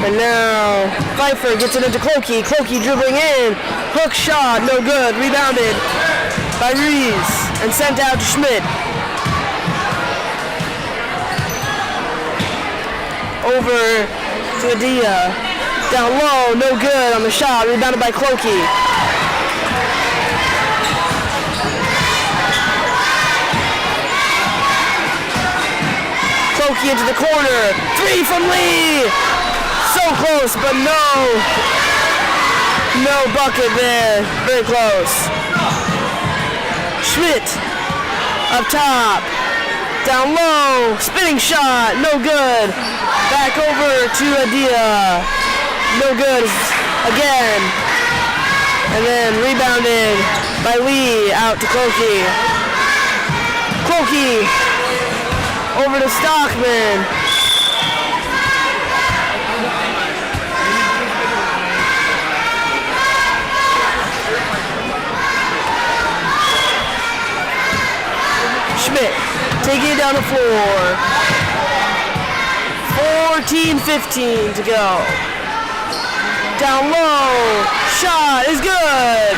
And now Pfeiffer gets it into Clokey. Clokey dribbling in. Hook shot, no good. Rebounded by Reeves and sent out to Schmidt. Over to Adia. Down low, no good on the shot. Rebounded by Clokey. Clokey into the corner. 3 from Lee. So close, but no bucket there. Very close. Schmidt up top. Down low. Spinning shot. No good. Back over to Adia. No good again. And then rebounded by Lee out to Clokey. Clokey over to Stockman. Schmidt taking it down the floor. 14-15 to go. Down low. Shot is good.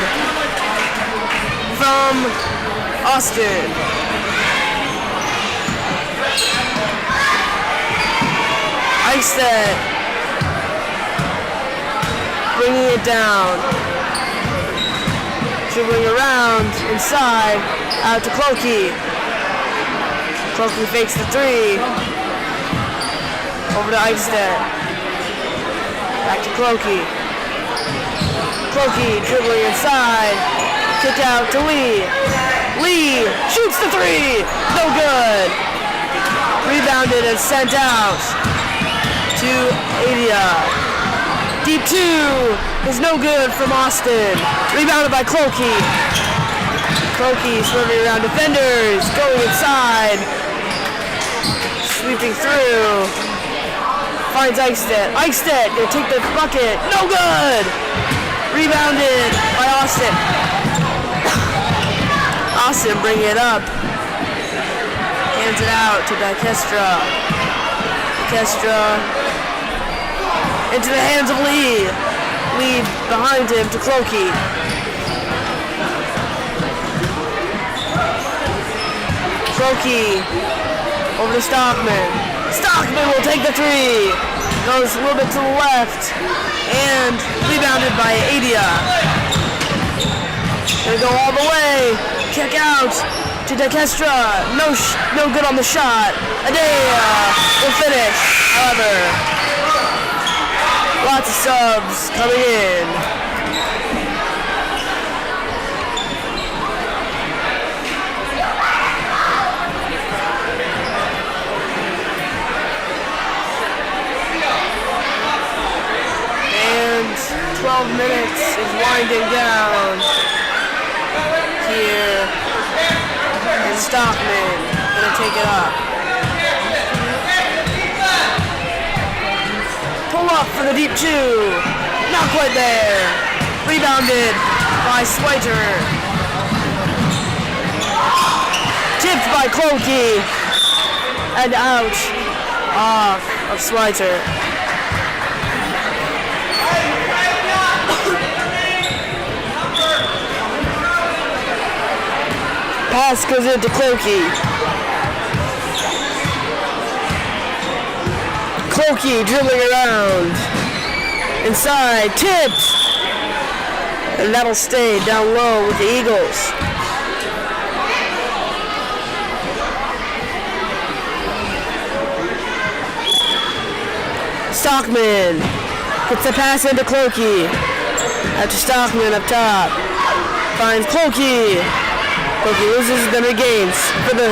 From Austin. Eichstätt bringing it down. Dribbling around inside. Out to Clokey. Clokey fakes the 3. Over to Eichstätt. Back to Clokey. Clokey dribbling inside. Kick out to Lee. Lee shoots the 3. No good. Rebounded and sent out to Adia. Deep 2 is no good from Austin. Rebounded by Clokey. Clokey swerving around defenders. Going inside. Sweeping through. Finds Eichstätt. Eichstätt gonna take the bucket. No good! Rebounded by Austin. Austin bringing it up. Hands it out to Dykestra. Dykestra into the hands of Lee. Lee behind him to Clokey. Clokey over to Stockman. Stockman will take the 3. Goes a little bit to the left. And rebounded by Adia. Gonna go all the way. Kick out to Dykestra. No good on the shot. Adia will finish. However, lots of subs coming in. And 12 minutes is winding down here. And Stockman gonna take it up. Pull up for the deep 2. Not quite there. Rebounded by Sweiter. Tipped by Clokey. And out off of Sweiter. Pass goes into Clokey. Clokey dribbling around. Inside, tipped. And that'll stay down low with the Eagles. Stockman gets the pass into Clokey. Out to Stockman up top. Finds Clokey. Clokey loses, then regains for the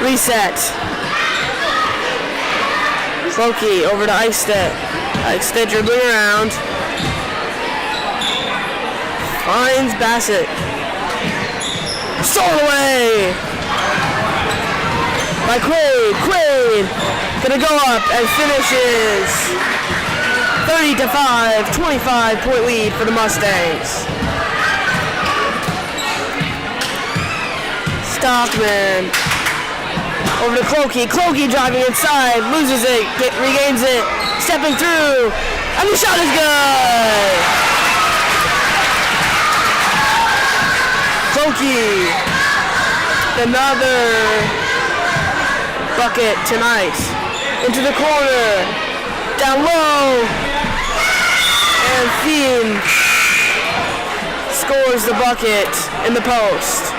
reset. Clokey over to Eichstedt. Eichstedt dribbling around. Finds Bassett. Stolen away by Quaid. Quaid gonna go up and finishes. 30-5, 25-point lead for the Mustangs. Stockman over to Clokey. Clokey driving inside, loses it, regains it, stepping through, and the shot is good. Clokey, another bucket tonight. Into the corner, down low, and Thiem scores the bucket in the post.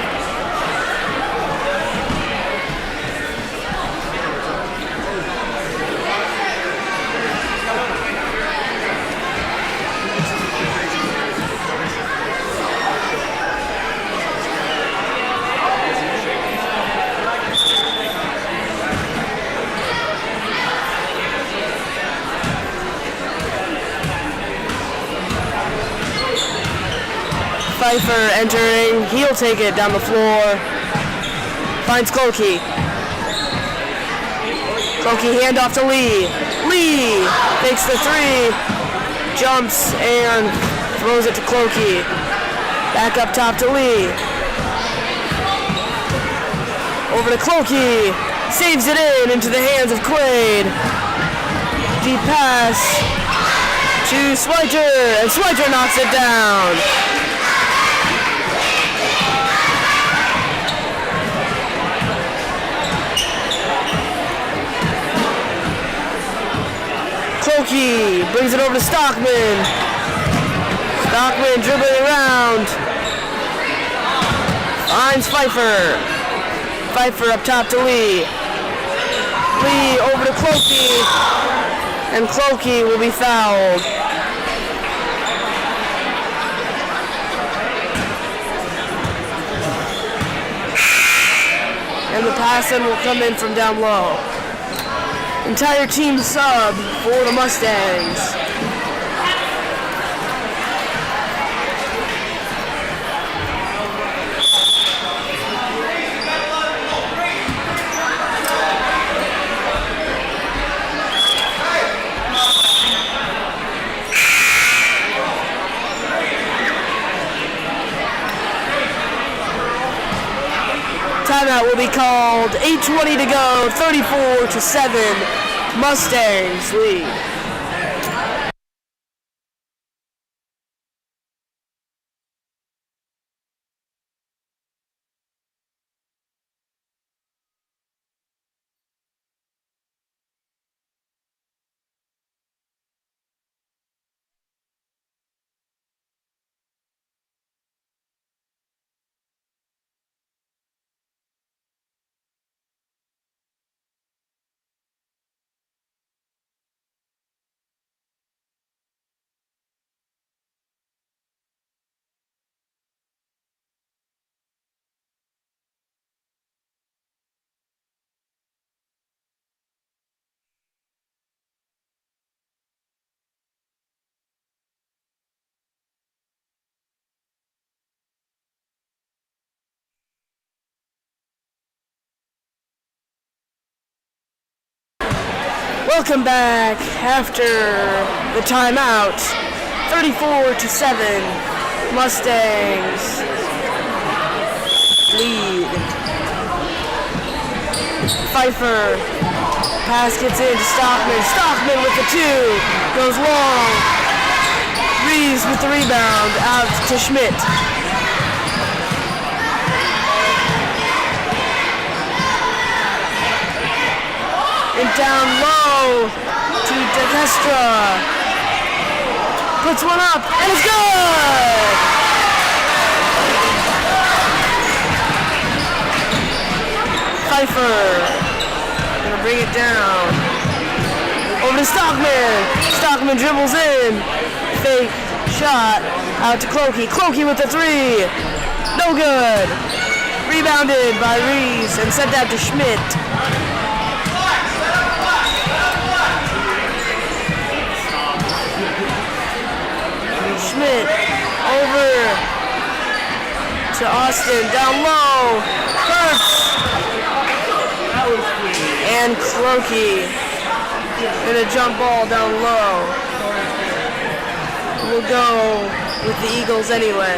Pfeiffer entering, he'll take it down the floor. Finds Clokey. Clokey handoff to Lee. Lee takes the three, jumps and throws it to Clokey. Back up top to Lee. Over to Clokey, saves it into the hands of Quaid. Deep pass to Schweitzer, and Schweitzer knocks it down. Clokey brings it over to Stockman. Stockman dribbling around. Finds Pfeiffer. Pfeiffer up top to Lee. Lee over to Clokey. And Clokey will be fouled. And the pass-in will come in from down low. Entire team sub for the Mustangs. Timeout will be called. 8:20 to go. 34-7. Mustangs lead. Welcome back after the timeout. 34-7. Mustangs lead. Pfeiffer. Pass gets in to Stockman. Stockman with the two. Goes long. Reeves with the rebound. Out to Schmidt. and down low to DeCestra. Puts one up, and it's good! Pfeiffer, gonna bring it down. Over to Stockman. Stockman dribbles in. Fake shot out to Clokey. Clokey with the three. No good. Rebounded by Rees and sent out to Schmidt. Schmidt over to Austin. Down low. Hurts. And Clokey in a jump ball down low. We'll go with the Eagles anyway.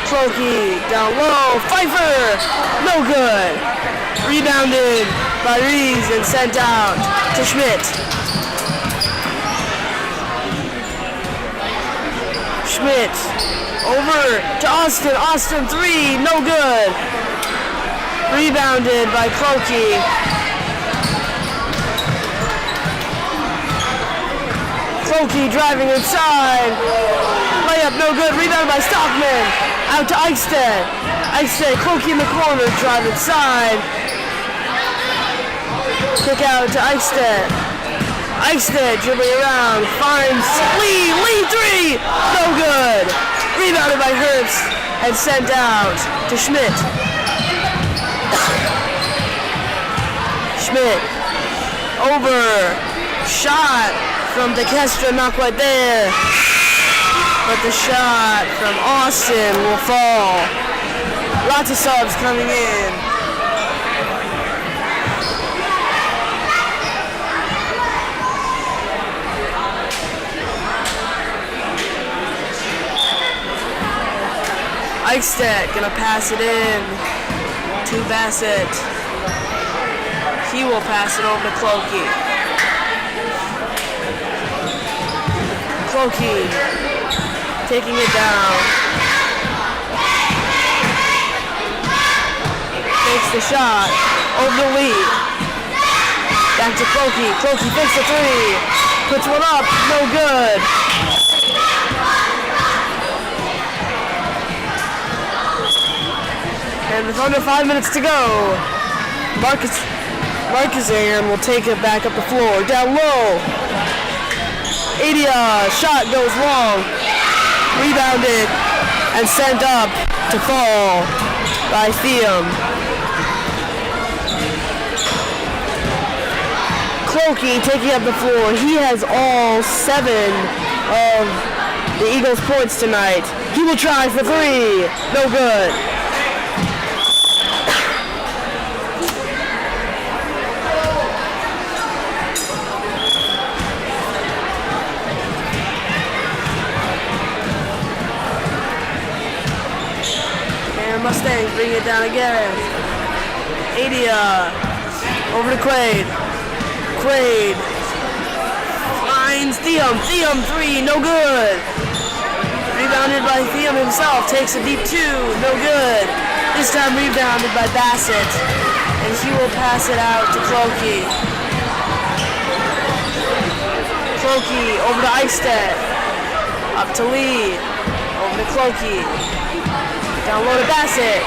Clokey down low. Pfeiffer, no good. Rebounded by Rees and sent out to Schmidt. Schmidt over to Austin. Austin three, no good. Rebounded by Clokey. Clokey driving inside. Layup no good. Rebounded by Stockman. Out to Eichstead. Eichstead, Clokey in the corner. Drive inside. Kick out to Eichstead. Eichstead dribbling around. Finds Lee. Lee three. No good. Rebounded by Herbst and sent out to Schmidt. Schmidt over. Shot from DeCestra, not quite there. But the shot from Austin will fall. Lots of subs coming in. Eichstedt gonna pass it in to Bassett. He will pass it over to Clokey. Clokey taking it down. Takes the shot over the lead. Back to Clokey. Clokey takes the three. Puts one up. No good. And with under 5 minutes to go, Marcus Aaron will take it back up the floor. Down low. Adia, shot goes long. Rebounded and sent up to fall by Theum. Clokey taking up the floor. He has all 7 of the Eagles' points tonight. He will try for 3. No good. Mustangs bring it down again. Adia over to Quaid. Quaid finds Theum. Theum three, no good. Rebounded by Theum himself. Takes a deep 2, no good. This time rebounded by Bassett, and he will pass it out to Clokey. Clokey over to Eichstedt. Up to Lee. Over to Clokey. Down low to Bassett.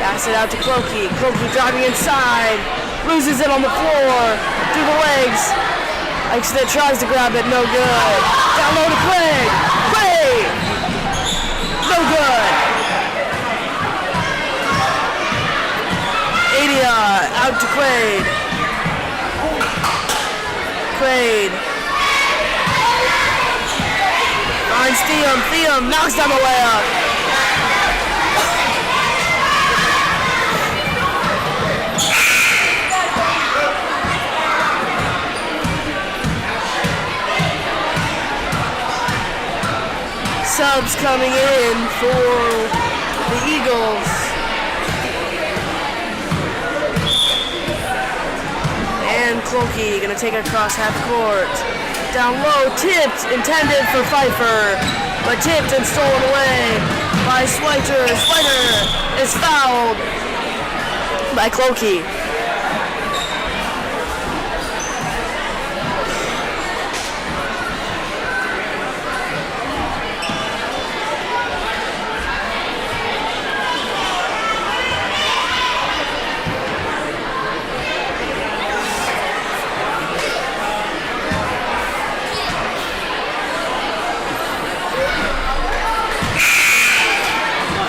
Bassett out to Clokey. Clokey driving inside. Loses it on the floor. Through the legs. Eichstedt tries to grab it. No good. Down low to Craig. Craig! No good. Adia out to Quaid. Quaid. Finds Theum. Theum knocks down the layup. Subs coming in for the Eagles. And Clokey gonna take it across half court. Down low, tipped, intended for Pfeiffer. but tipped and stolen away by Switer. Switer is fouled by Clokey.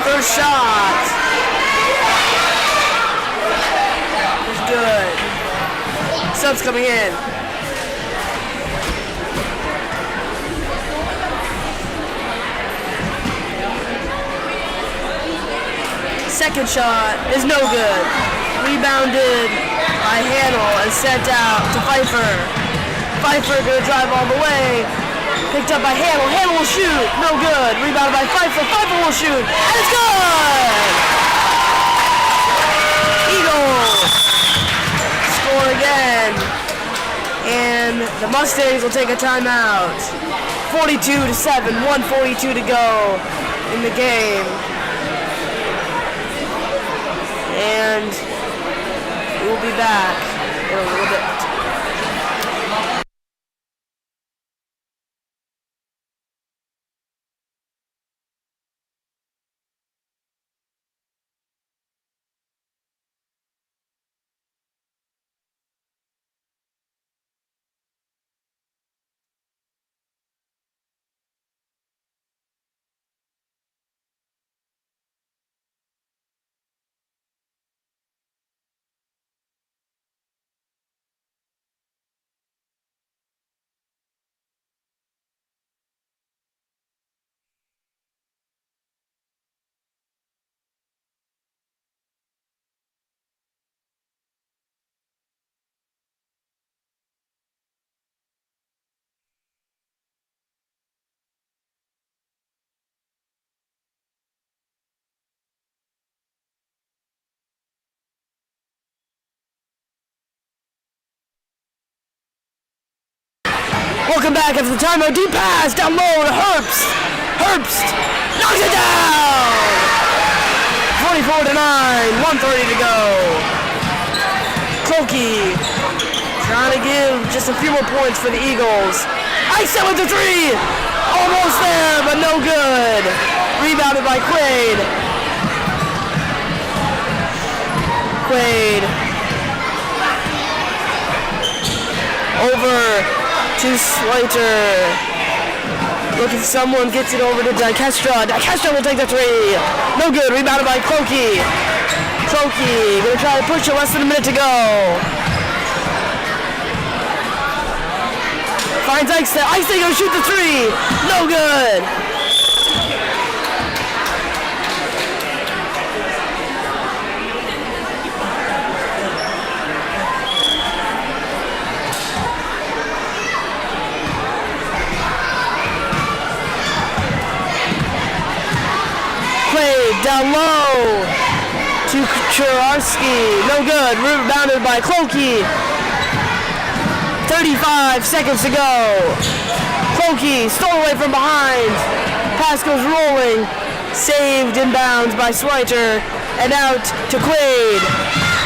First shot is good. Subs coming in. Second shot is no good. Rebounded by Hannell and sent out to Pfeiffer. Pfeiffer gonna drive all the way. Picked up by Hannell. Hannell will shoot. No good. Rebounded by Pfeiffer. Pfeiffer will shoot. And it's good! Eagles score again. And the Mustangs will take a timeout. 42-7. 1:42 to go in the game. And we'll be back in a little bit. Welcome back after the timeout. Deep pass down low to Herbst. Herbst knocks it down. 24-9. 1:30 to go. Clokey trying to give just a few more points for the Eagles. Ice it with the three. Almost there, but no good. Rebounded by Quaid. Quaid over to Slater. Looking for someone, gets it over to Dykestra. Dykestra will take the three. No good, rebounded by Clokey. Clokey gonna try to push it, less than a minute to go. Finds Eichstein. Eichstein gonna shoot the three. No good. Down low to Churarski. No good. Rebounded by Clokey. 35 seconds to go. Clokey stole away from behind. Pass goes rolling. Saved inbounds by Switer. And out to Quaid.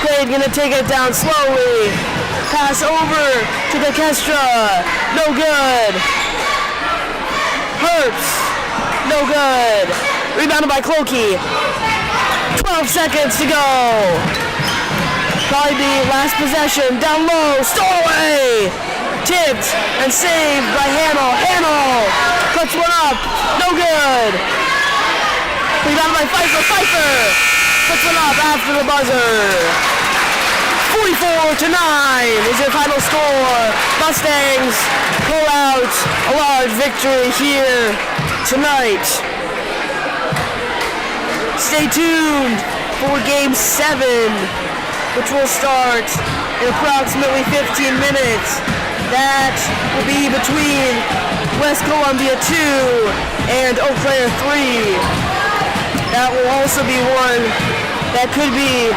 Quaid gonna take it down slowly. Pass over to the Kestra. No good. Herbst. No good. Rebounded by Clokey. 12 seconds to go. Probably the last possession. Down low. Stole away. Tipped and saved by Hannell. Hannell puts one up. No good. Rebounded by Pfeiffer. Pfeiffer puts one up after the buzzer. 44-9 is your final score. Mustangs pull out a large victory here tonight. Stay tuned for Game 7, which will start in approximately 15 minutes. That will be between West Columbia 2 and Eau Claire 3. That will also be one that could be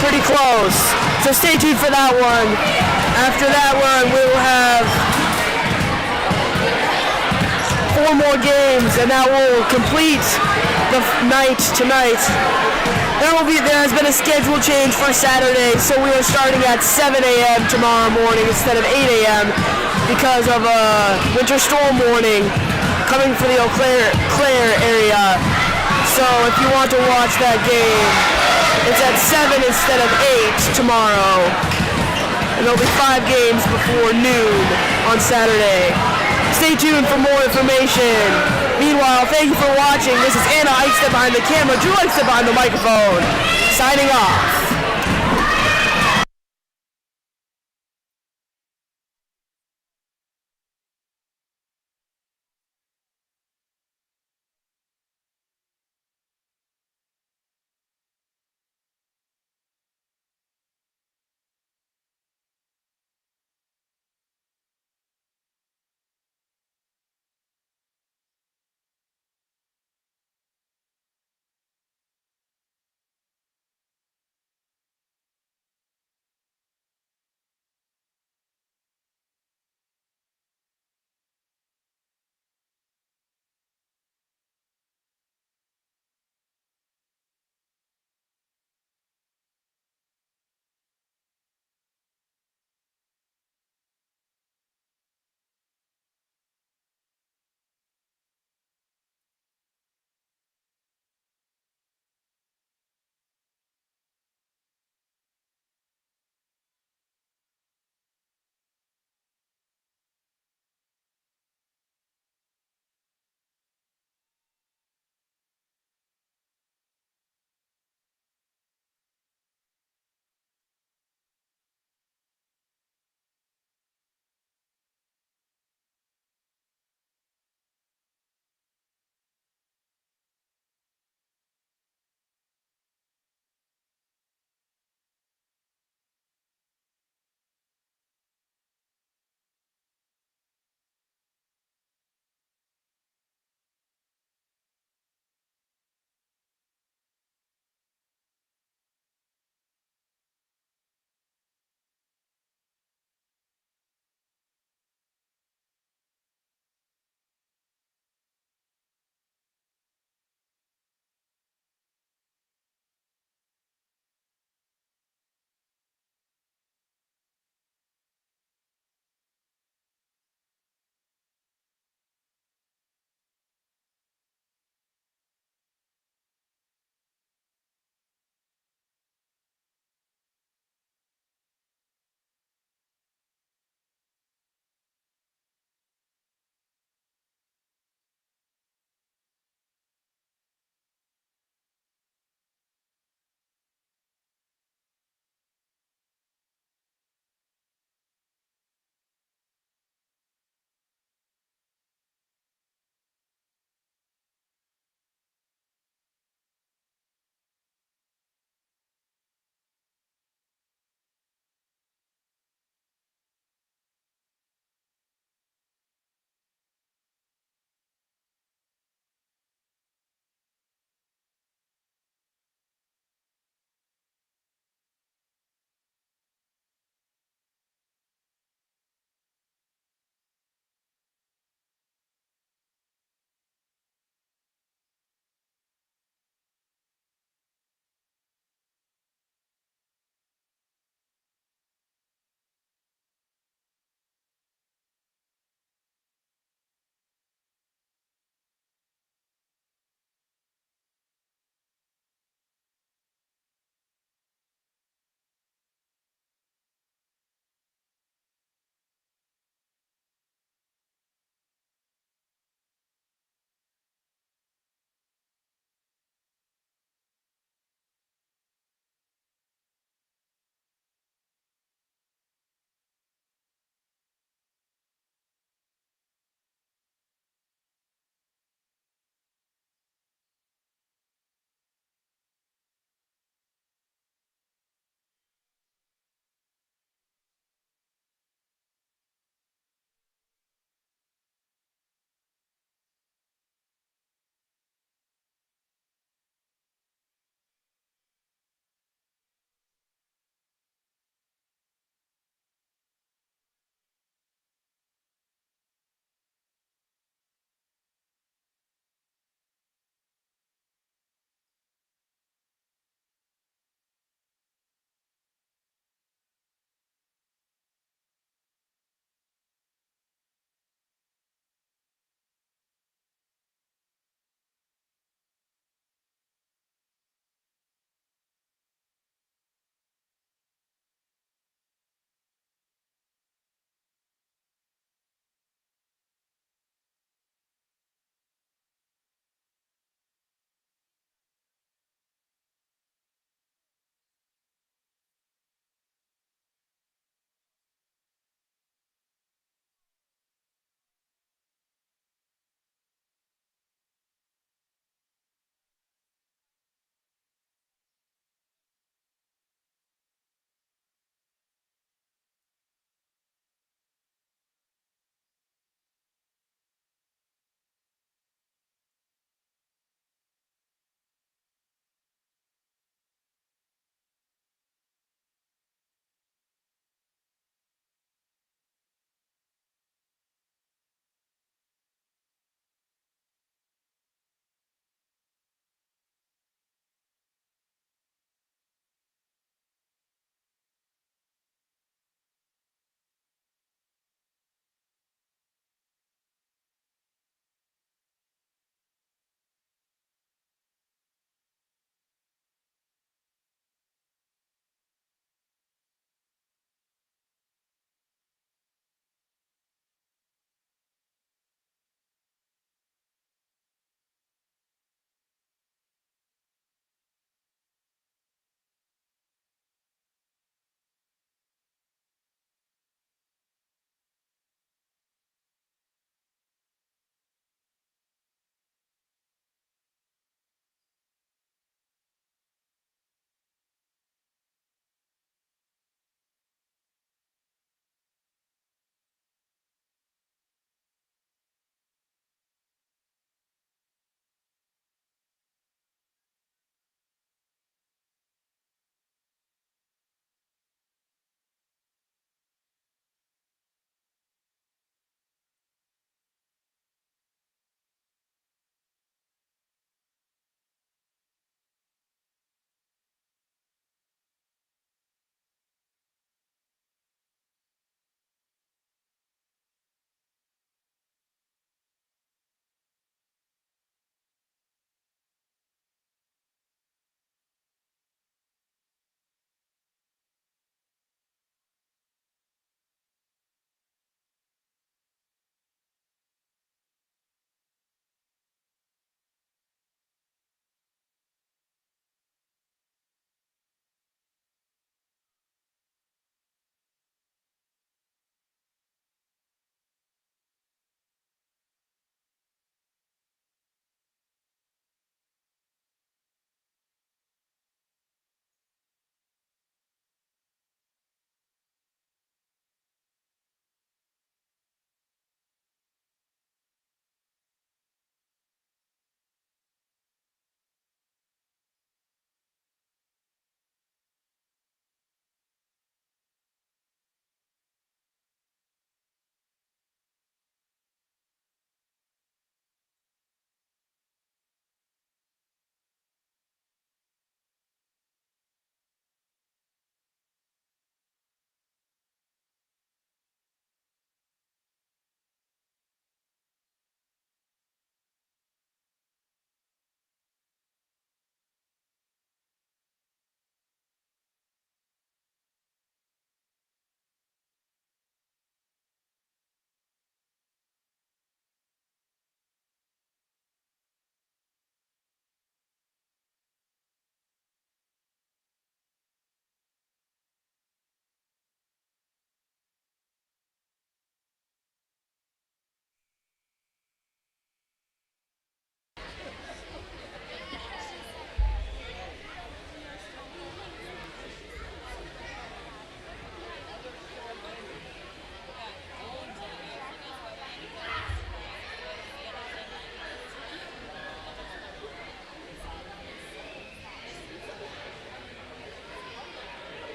pretty close. So stay tuned for that one. After that one, we will have 4 more games, and that will complete the night tonight. There has been a schedule change for Saturday, so we are starting at 7 a.m. tomorrow morning instead of 8 a.m. because of a winter storm warning coming for the Eau Claire area. So if you want to watch that game, it's at 7 instead of 8 tomorrow. And there'll be 5 games before noon on Saturday. Stay tuned for more information. Meanwhile, thank you for watching. This is Anna Eichstedt behind the camera, Drew Eichstedt behind the microphone, signing off.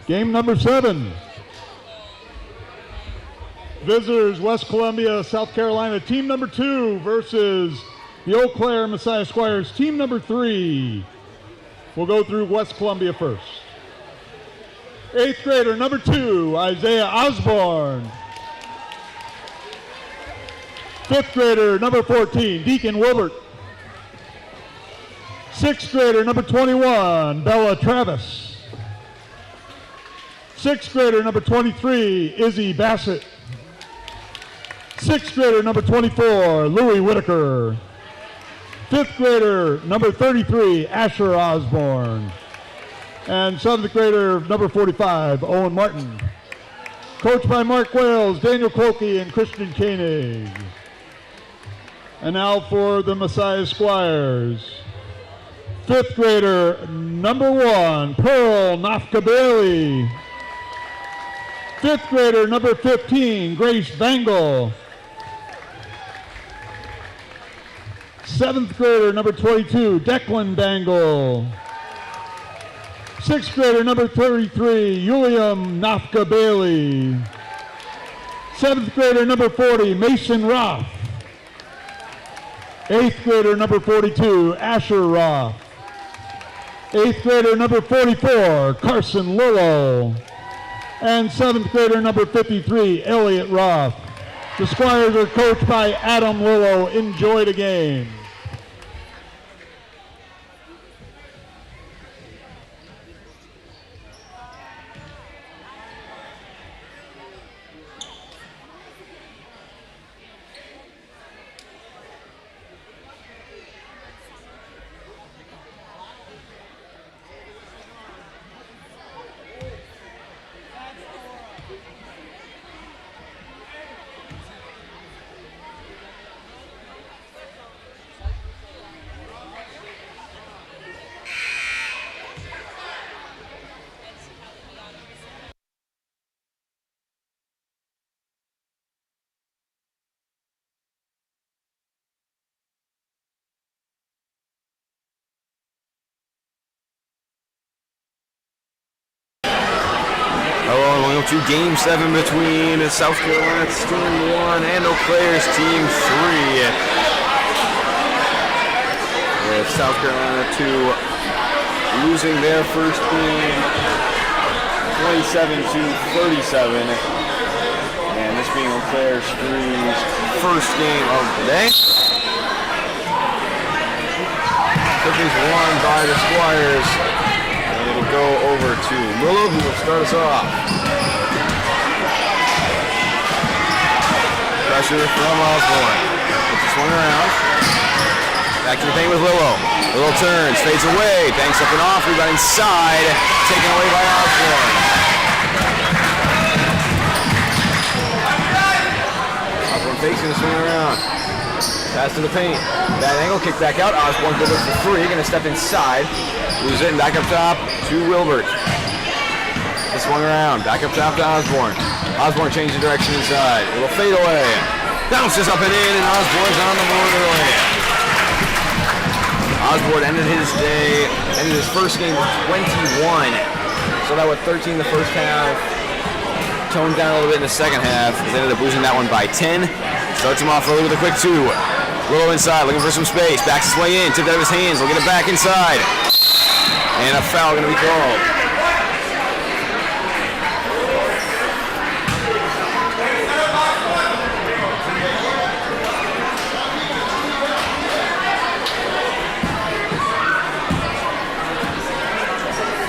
Game number 7. Visitors, West Columbia, South Carolina, team number 2 versus the Eau Claire Messiah Squires, team number 3. We'll go through West Columbia first. 8th grader, number 2, Isaiah Osborne. 5th grader, number 14, Deacon Wilbert. 6th grader, number 21, Bella Travis. 6th grader, number 23, Izzy Bassett. 6th grader, number 24, Louis Whitaker. 5th grader, number 33, Asher Osborne. And 7th grader, number 45, Owen Martin. Coached by Mark Wales, Daniel Clokey, and Christian Koenig. And now for the Messiah Squires. 5th grader, number 1, Pearl Nafka-Bailey. 5th grader, number 15, Grace Bangle. 7th grader, number 22, Declan Bangle. 6th grader, number 33, Yuliam Nafka-Bailey. 7th grader, number 40, Mason Roth. 8th grader, number 42, Asher Roth. 8th grader, number 44, Carson Lillo. And 7th grader, number 53, Elliot Roth. The Squires are coached by Adam Lillo. Enjoy the game. To Game 7 between South Carolina's Team 1 and Eau Claire's Team 3. With South Carolina 2 losing their first game 27-37. And this being Eau Claire's 3's first game of the day. Cookies won by the Squires. And it'll go over to Lillo, who will start us off. Pressure from Osborne. Gets the swing around. Back to the paint with Lillo. Lillo turns, fades away, banks up and off, rebound inside, taken away by Osborne. Osborne fakes, gonna swing around. Pass to the paint. Bad angle, kick back out. Osborne good look for 3, gonna step inside. Loses it and back up top to Wilbert. He swung around, back up top to Osborne. Osborne changes direction inside. A little fade away. Bounces up and in, and Osborne's on the board early. Osborne ended his first game with 21. So that was 13 the first half. Toned down a little bit in the second half. They ended up losing that one by 10. Starts him off early with a quick 2. Lillo inside, looking for some space. Backs his way in, tipped out of his hands. He'll get it back inside. And a foul going to be called.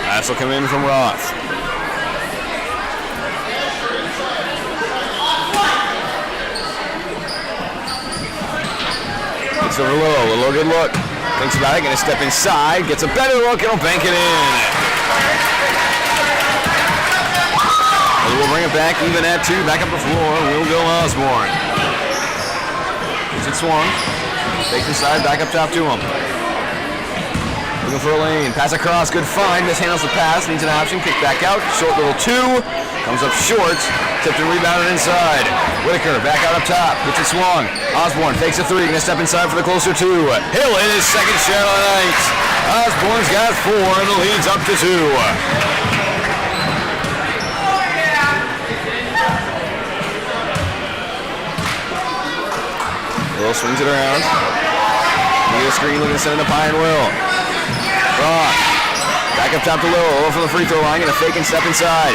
Pass will come in from Roth. It's over Lillo. Lillo, good look. Thinks about it, gonna step inside, gets a better look, and he'll bank it in. We'll bring it back, even at 2, back up the floor. Will go Osborne. Gets it swung. Takes inside, back up top to him. Looking for a lane, pass across, good find, mishandles the pass, needs an option, kick back out, short little 2, comes up short, tipped and rebounded inside. Whitaker back out up top, gets it swung. Osborne fakes a 3, gonna step inside for the closer 2. He'll hit his second shot of the night. Osborne's got 4, and the lead's up to 2. Will swings it around. Looking at a screen, looking to send it to Pine Will. Rock. Back up top to Will from the free throw line, gonna fake and step inside.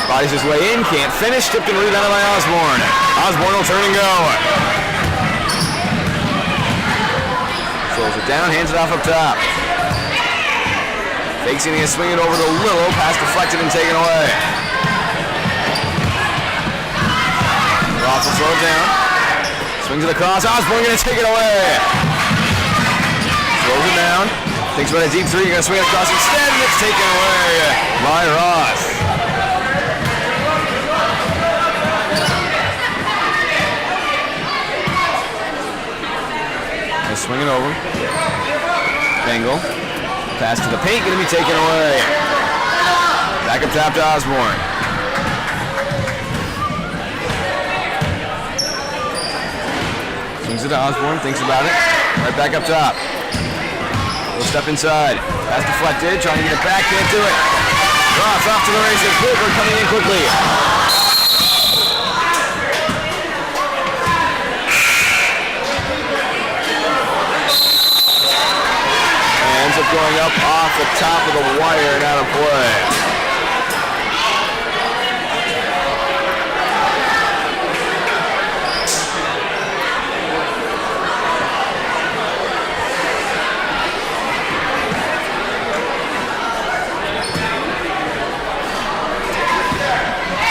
Bodies his way in, can't finish, tipped and rebounded by Osborne. Osborne will turn and go. Throws it down, hands it off up top. Fakes gonna swing it over to Willow, pass deflected and taken away. Roth will throw it down. Swings it across, Osborne gonna take it away. Throws it down. Thinks about a deep three, gonna swing it across instead, and it's taken away by Roth. Swing it over. Bengal. Pass to the paint, gonna be taken away. Back up top to Osborne. Swings it to Osborne, thinks about it. Right back up top. We'll step inside. Pass deflected, trying to get it back, can't do it. Ross off to the races. Wilbur coming in quickly. Ends up going up off the top of the wire and out of play.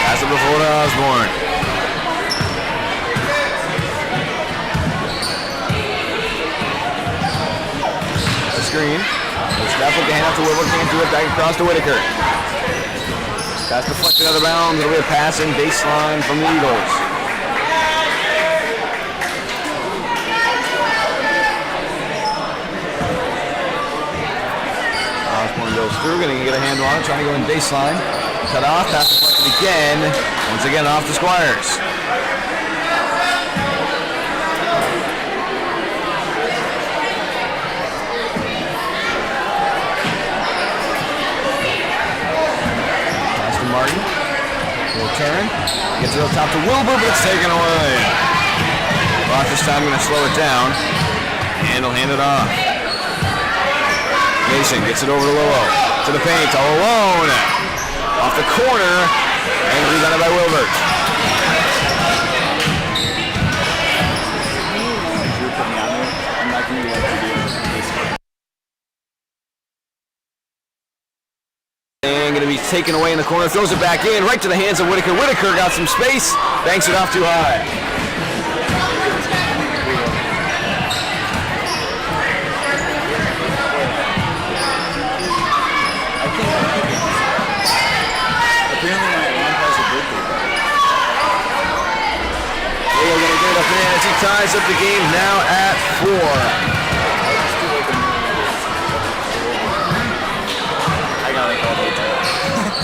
Pass it before to Osborne. Screen. Staff with the hand out to Wilbur, can't do it, back across to Whitaker. Pass deflected out of bounds, it'll be a pass in baseline from the Eagles. Osborne goes through, gonna get a handle on it, trying to go in baseline. Cut off, pass deflected again, once again off to Squires. Martin will turn, gets it up top to Wilbur, but it's taken away. Roth this time going to slow it down, and he'll hand it off. Mason gets it over to Lillo, to the paint, all alone, off the corner, and rebounded by Wilbur. I'm not going to be able to do this. And going to be taken away in the corner, throws it back in, right to the hands of Whitaker. Whitaker got some space, banks it off too high. Apparently my mom has a birthday party. We're going to get it up in as he ties up the game now at 4.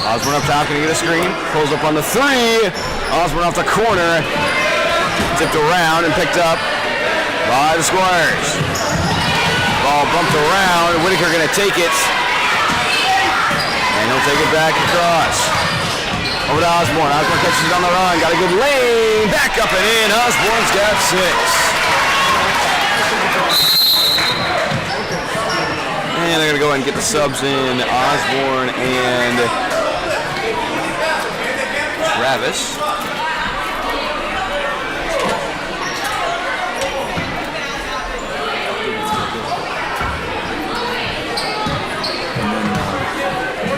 Osborne up top, gonna get a screen. Pulls up on the three. Osborne off the corner. Tipped around and picked up by the Squires. Ball bumped around. Whitaker gonna take it. And he'll take it back across. Over to Osborne. Osborne catches it on the run. Got a good lane. Back up and in. Osborne's got 6. And they're gonna go ahead and get the subs in. Osborne and Travis.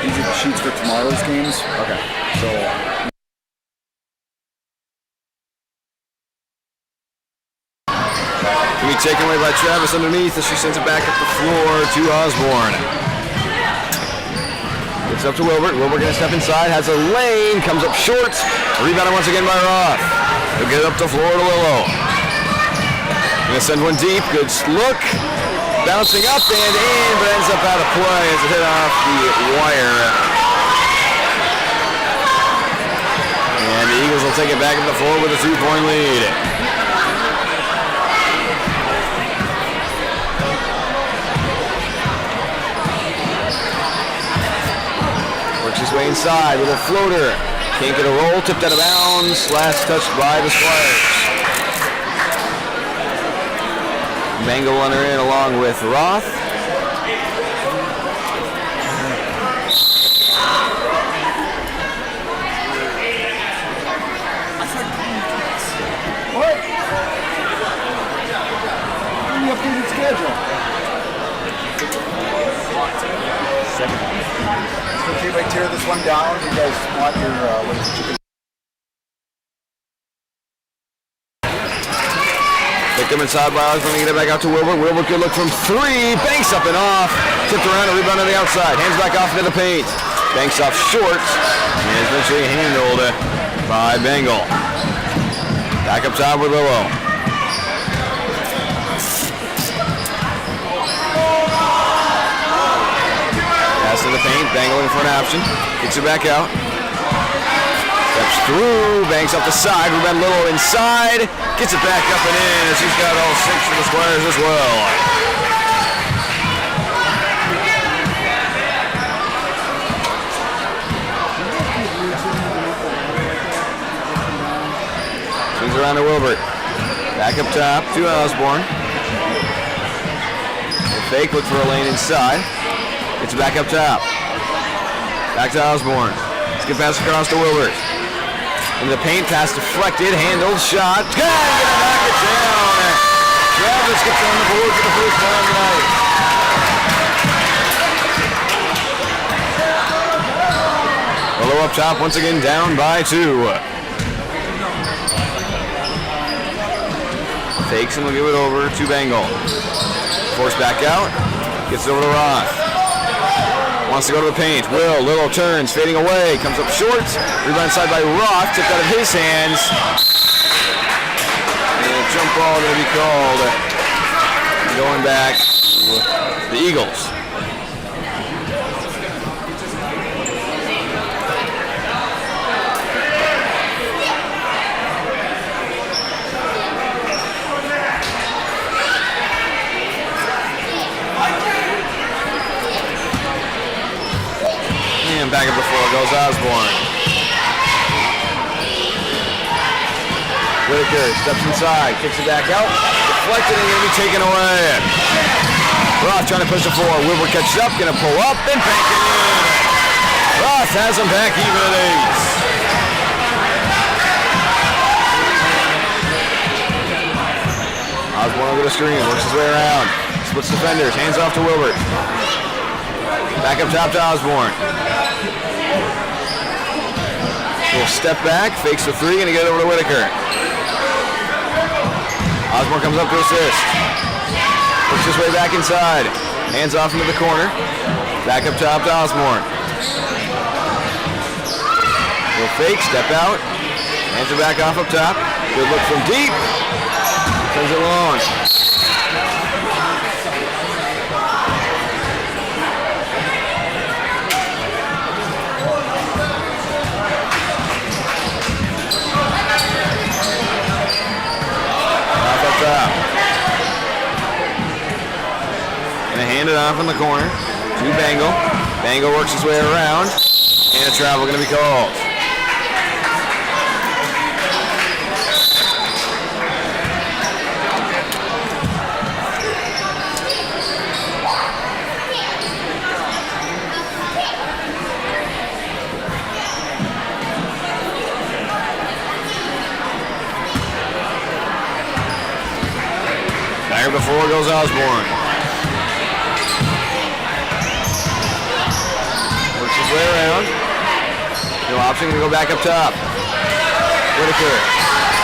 These are the sheets for tomorrow's games. Okay. So Can be taken away by Travis underneath as she sends it back up the floor to Osborne. Gets up to Wilbur. Wilbur gonna step inside, has a lane, comes up short. Rebounded once again by Roth. He'll get it up the floor to Lillo. Gonna send one deep, good look. Bouncing up and in, but ends up out of play as it hit off the wire. And the Eagles will take it back up the floor with a 2-point lead. His way inside with a floater. Can't get a roll, tipped out of bounds. Last touched by the Squires. Bengal will enter in along with Roth. What? The updated schedule. So if I tear this one down, you guys want your what is it, chicken? Picked him inside by Osborne, get it back out to Wilbert. Wilbert good look from three. Banks up and off. Tipped around and rebound on the outside. Hands back off into the paint. Banks off short. And is eventually handled by Bengal. Back up top with Willow. Pass to the paint. Bengal in front option. Kicks it back out. Steps through, banks up the side, Ruben Little inside, gets it back up and in as he's got all 6 of the squares as well. Swings around to Wilbert. Back up top to Osborne. The fake, look for a lane inside. Gets it back up top. Back to Osborne. Let's get pass across to Wilbert. Into the paint, pass deflected, handled, shot. Good! Gonna knock it down. Travis gets on the board for the first time tonight. Willow up top, once again down by 2. Fakes and will give it over to Bengal. Forced back out, gets it over to Roth. Wants to go to the paint. Little turns, fading away, comes up short. Rebound inside by Roth, tipped out of his hands. And a jump ball going to be called. Going back to the Eagles. Back up before goes Osborne. Whitaker steps inside, kicks it back out, deflected and going to be taken away. Roth trying to push the floor. Wilbur catches up, going to pull up and bank it in. Roth has him back even at 8. Osborne over the screen, works his way around, splits defenders, hands off to Wilbert. Back up top to Osborne. Little step back, fakes the 3, gonna get it over to Whitaker. Osborne comes up to assist. Works his way back inside. Hands off into the corner. Back up top to Osborne. Little fake, step out. Hands it back off up top. Good look from deep. Sends it long. Gonna hand it off in the corner to Bengal. Bengal works his way around, and a travel gonna be called. Back up before goes Osborne. Works his way around. No option, gonna go back up top. Whitaker.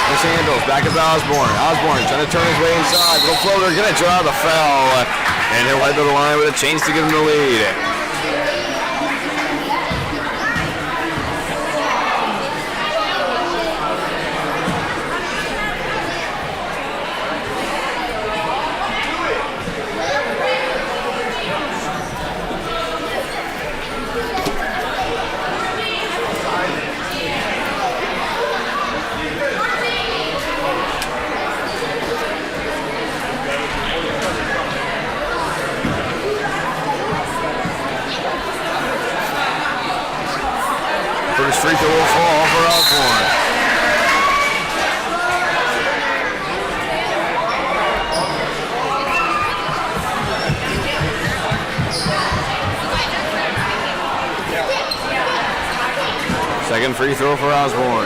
Mishandles, back up to Osborne. Osborne trying to turn his way inside. Little floater, gonna draw the foul. And he'll head to the line with a chance to give him the lead. Second free throw for Osborne.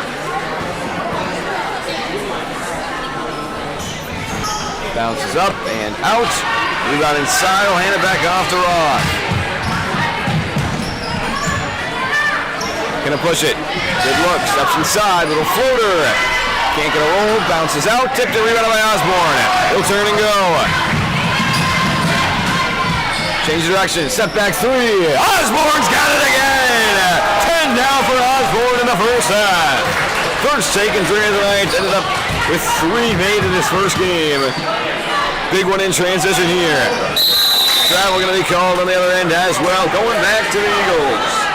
Bounces up and out. Rebound inside. Will hand it back off to Ross. Gonna push it. Good look. Steps inside. Little floater. Can't get a roll. Bounces out. Tipped it. Rebounded by Osborne. He'll turn and go. Change direction. Step back three. Osborne's got it again. 10 down for Osborne in the first half. First taken three of the night. Ended up with 3 made in his first game. Big one in transition here. Travel going to be called on the other end as well. Going back to the Eagles.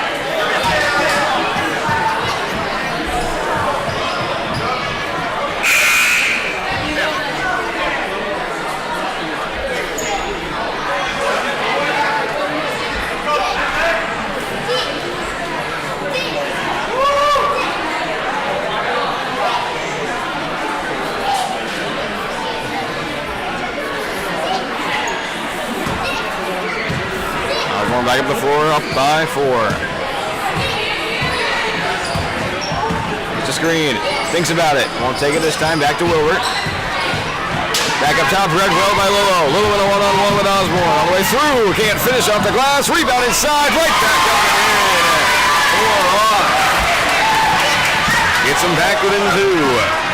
Back up the floor, up by 4. It's a screen. Thinks about it. Won't take it this time. Back to Wilbert. Back up top, read well by Lillo. Lillo in a one-on-one with Osborne. All the way through. Can't finish off the glass. Rebound inside. Right back up and in. 4 off. Gets him back within 2.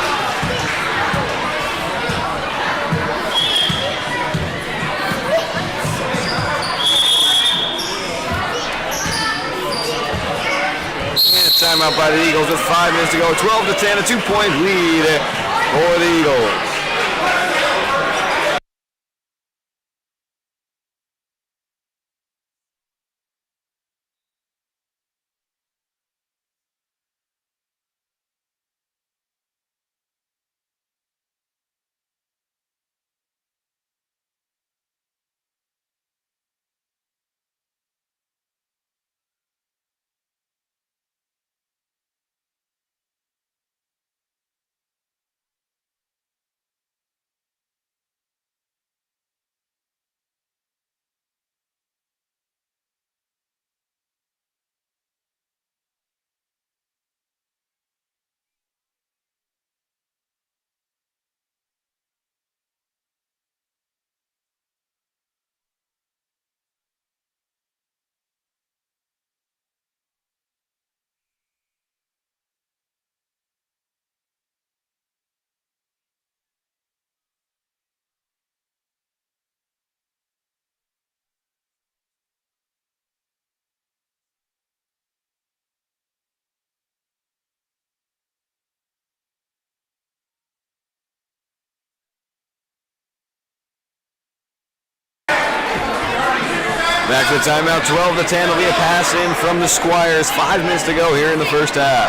Timeout by the Eagles with 5 minutes to go. 12-10, a 2-point lead for the Eagles. Back to the timeout, 12-10. Will be a pass in from the Squires. 5 minutes to go here in the first half.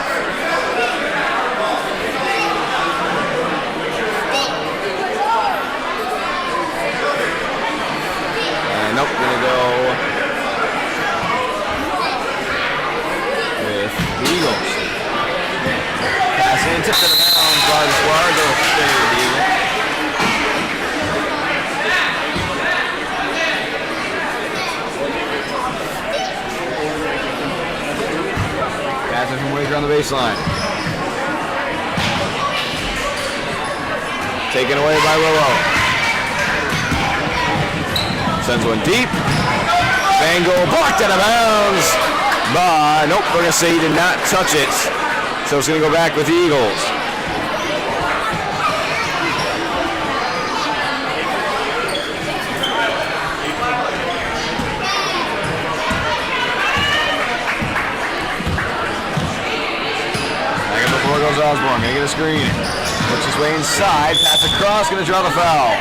And nope, gonna go with the Eagles. Pass in, tipped it around by the Squires. They'll stay with the Eagles. From Wager on the baseline. Taken away by Lillo. Sends one deep. Bangle blocked out of bounds. But nope, we're going to say he did not touch it. So it's going to go back with the Eagles. Goes Osborne, gonna get a screen. Puts his way inside, pass across, gonna draw the foul.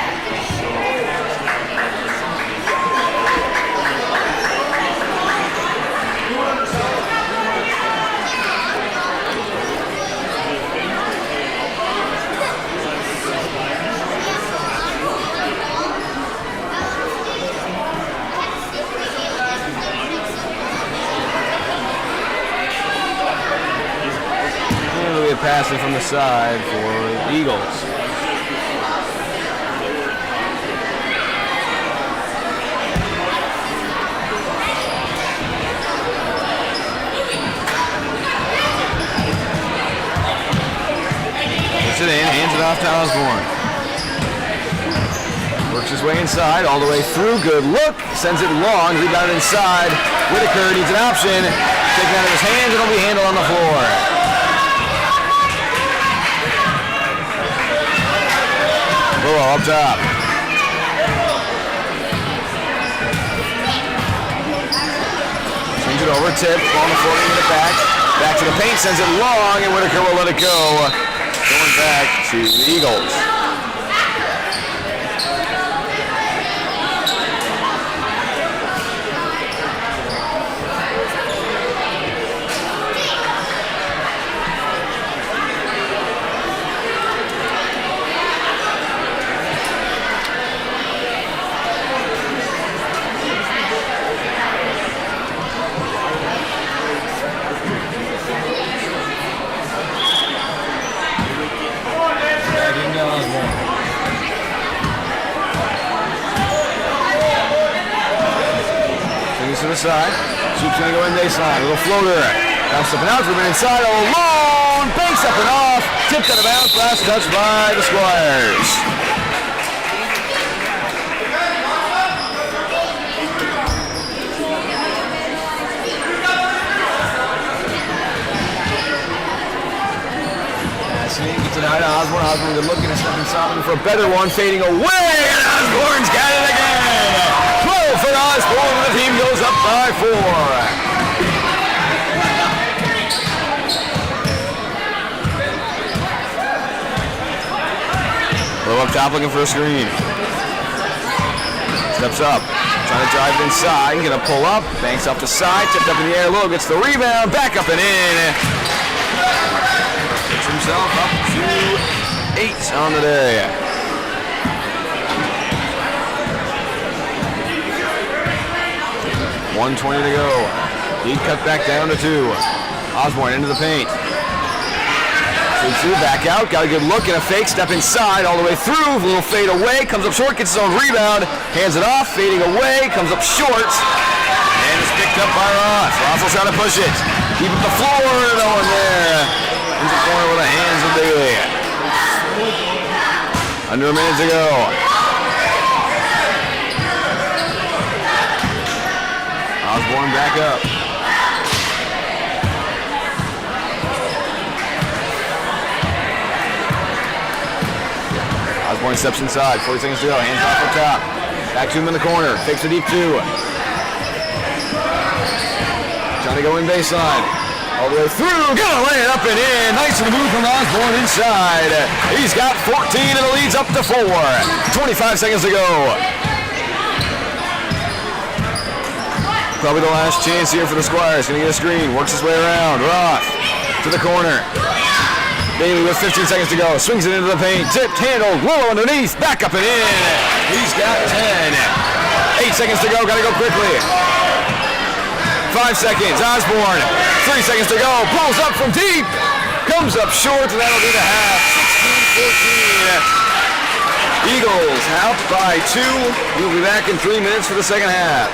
Passing from the side for the Eagles. it in, hands it off to Osborne. Works his way inside, all the way through. Good look. Sends it long. Rebound inside. Whitaker needs an option. Taken out of his hands. It'll be handled on the floor. Willow up top. Swings it over. Tip. Ball on the floor. Get it back. Back to the paint. Sends it long. And Whitaker will let it go. Going back to the Eagles. To the side. Shoot's going to go in baseline. A little floater. Now stepping out. Ruben inside. Alone. Banks up and off. Tipped out of bounds. Last touch by the Squires. Gets it out to Osborne. Osborne good looking. Stepping inside looking for a better one. Fading away. And Osborne's got it again. For Osborne, the team goes up by 4. Low up top looking for a screen. Steps up, trying to drive it inside, gonna pull up, banks off the side, tipped up in the air low, gets the rebound, back up and in. Gets himself up to 8 on the day. 1:20 to go. He cut back down to 2. Osborne into the paint. 3-2, back out. Got a good look and a fake. Step inside all the way through. Little fade away. Comes up short. Gets his own rebound. Hands it off. Fading away. Comes up short. And it's picked up by Ross. Ross will try to push it. Keep it the floor. No one there. Into the corner with the hands of Bailey. Under a minute to go. Osborne back up. Osborne steps inside. 40 seconds to go. Hands off the top. Back to him in the corner. Takes a deep 2. Trying to go in baseline. All the way through. Gonna lay it up and in. Nice move from Osborne inside. He's got 14 and the lead's up to 4. 25 seconds to go. Probably the last chance here for the Squires. Gonna get a screen. Works his way around. Roth to the corner. Bailey with 15 seconds to go. Swings it into the paint. Tipped, handled, low underneath. Back up and in. He's got 10. 8 seconds to go. Gotta go quickly. 5 seconds. Osborne. 3 seconds to go. Pulls up from deep. Comes up short, and that'll be the half. 16-14. Eagles out by 2. We'll be back in 3 minutes for the second half.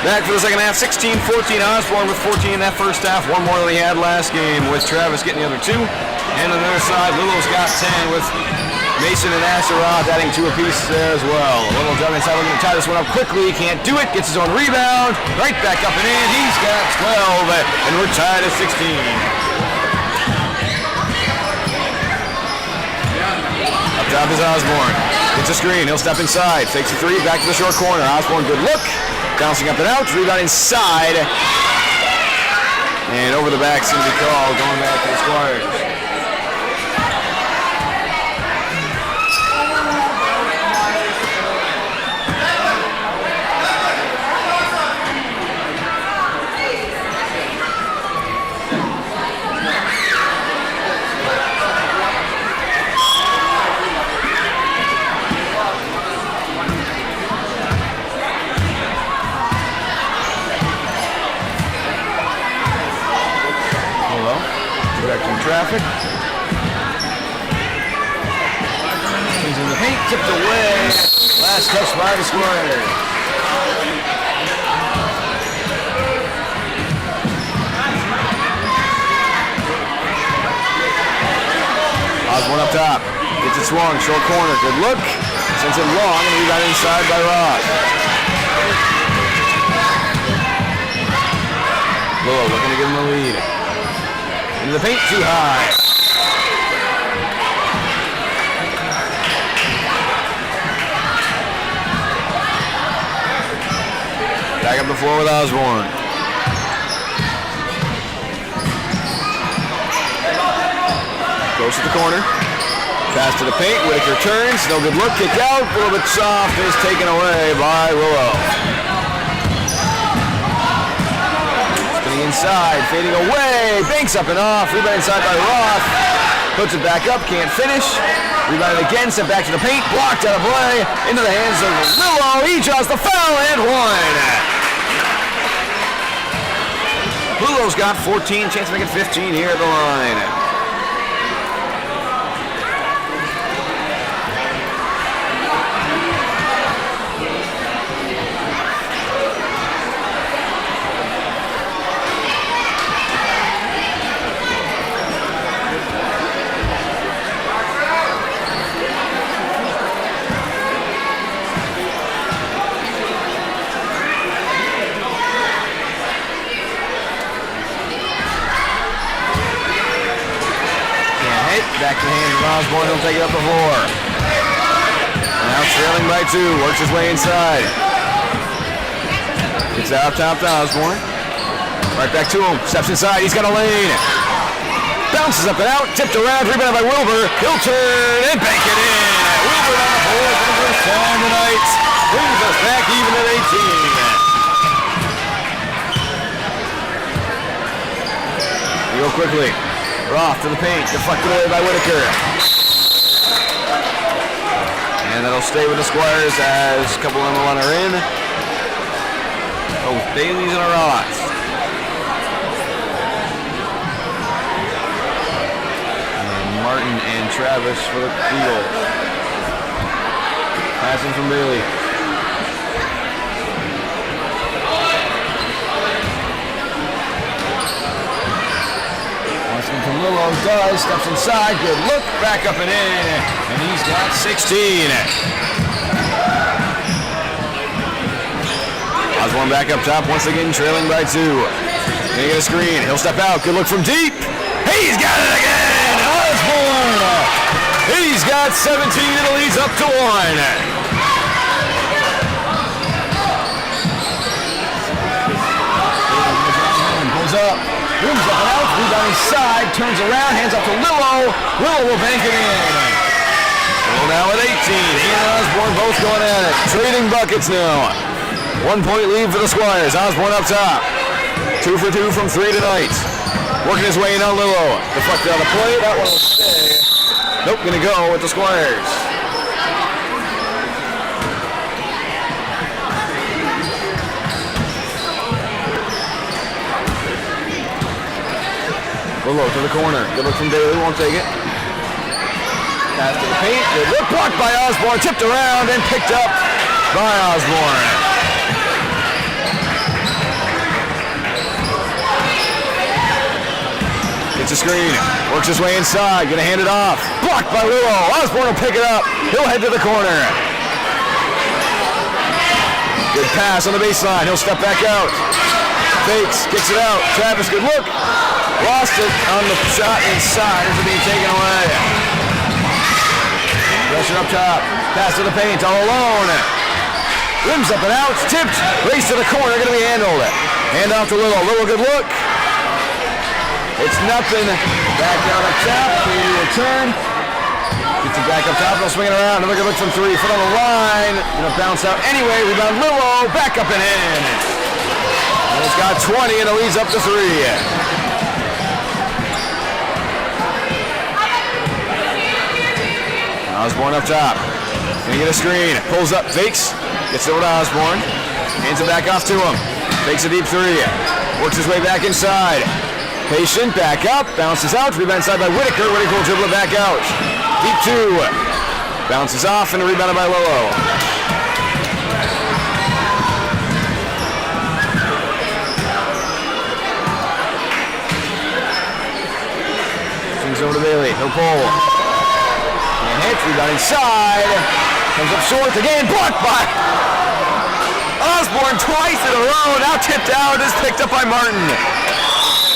Back for the second half, 16-14. Osborne with 14 in that first half. One more than he had last game with Travis getting the other 2. And on the other side, Little's got 10 with Mason and Asheroth adding 2 apiece there as well. Little down inside, looking to tie this one up quickly. Can't do it. Gets his own rebound. Right back up and in. He's got 12. And we're tied at 16. Up top is Osborne. Gets a screen. He'll step inside. Fakes a 3. Back to the short corner. Osborne, good look. Bouncing up and out. Rebound inside. And over the back's going to be called. Going back to the Squires. Traffic. He's in the paint, tipped away. Last touch by the Squires. Osborne up top. Gets it swung, short corner. Good look. Sends it long, and we got inside by Ross. Willow looking to give him the lead. Into the paint, too high. Back up the floor with Osborne. Goes to the corner. Pass to the paint. Whitaker turns. No good look. Kick out. A little bit soft. Is taken away by Willow. Inside, fading away, banks up and off, rebound inside by Roth, puts it back up, can't finish, rebounded again, sent back to the paint, blocked out of play, into the hands of Willow, he draws the foul and 1. Willow's got 14, chance to make it 15 here at the line. Back to the hands of Osborne, he'll take it up the floor. Now trailing by 2, works his way inside. Gets out top to Osborne. Right back to him, steps inside, he's got a lane. Bounces up and out, tipped around, rebounded by Wilbur. He'll turn and bank it in. Wilbur on the board for the first time tonight. Brings us back even at 18. We go quickly. Roth to the paint, deflected away by Whitaker. And that'll stay with the Squires as a couple of them are in. Both Dailies and Roth. And Martin and Travis for the Eagles. Passing from Bailey. From Willow does, steps inside, good look, back up and in, and he's got 16. Osborne back up top, once again trailing by 2. Gonna get a screen, he'll step out, good look from deep. He's got it again, Osborne! He's got 17, it leads up to 1. Goes up. Moves up and out, rebound inside, turns around, hands up to Willow. Willow will bank it in. Willow now at 18. He and Osborne both going at it. Trading buckets now. 1 point lead for the Squires. Osborne up top. 2 for 2 from 3 tonight. Working his way in on Willow. Deflected on the play. That one will stay. Nope, gonna go with the Squires. Willow to the corner. Good look from Daly. Won't take it. Pass to the paint. Good look. Blocked by Osborne. Tipped around and picked up by Osborne. a screen. Works his way inside. Gonna hand it off. Blocked by Willow. Osborne will pick it up. He'll head to the corner. Good pass on the baseline. He'll step back out. Fakes. Gets it out. Travis, good look. Lost it on the shot inside. It's being taken away. Pressure up top. Pass to the paint. All alone. Rims up and out. Tipped. Race to the corner. Gonna be handled. Hand off to Little. Little, good look. It's nothing. Back down up top. Maybe a turn. Gets it back up top. They'll swing it around. Another good look from three. Foot on the line. Gonna bounce out anyway. Rebound Willow. Back up and in. And it's got 20 and it leads up to 3. Osborne up top. Gonna get a screen. Pulls up. Fakes. Gets it over to Osborne. Hands it back off to him. Takes a deep 3. Works his way back inside. Patient, back up, bounces out, rebound inside by Whitaker. Whitaker will dribble it back out. Deep 2. Bounces off and rebounded by Lolo. Swings over to Bailey, no pull. And hits, rebound inside. Comes up short again, blocked by Osborne twice in a row. Now tipped out, is picked up by Martin.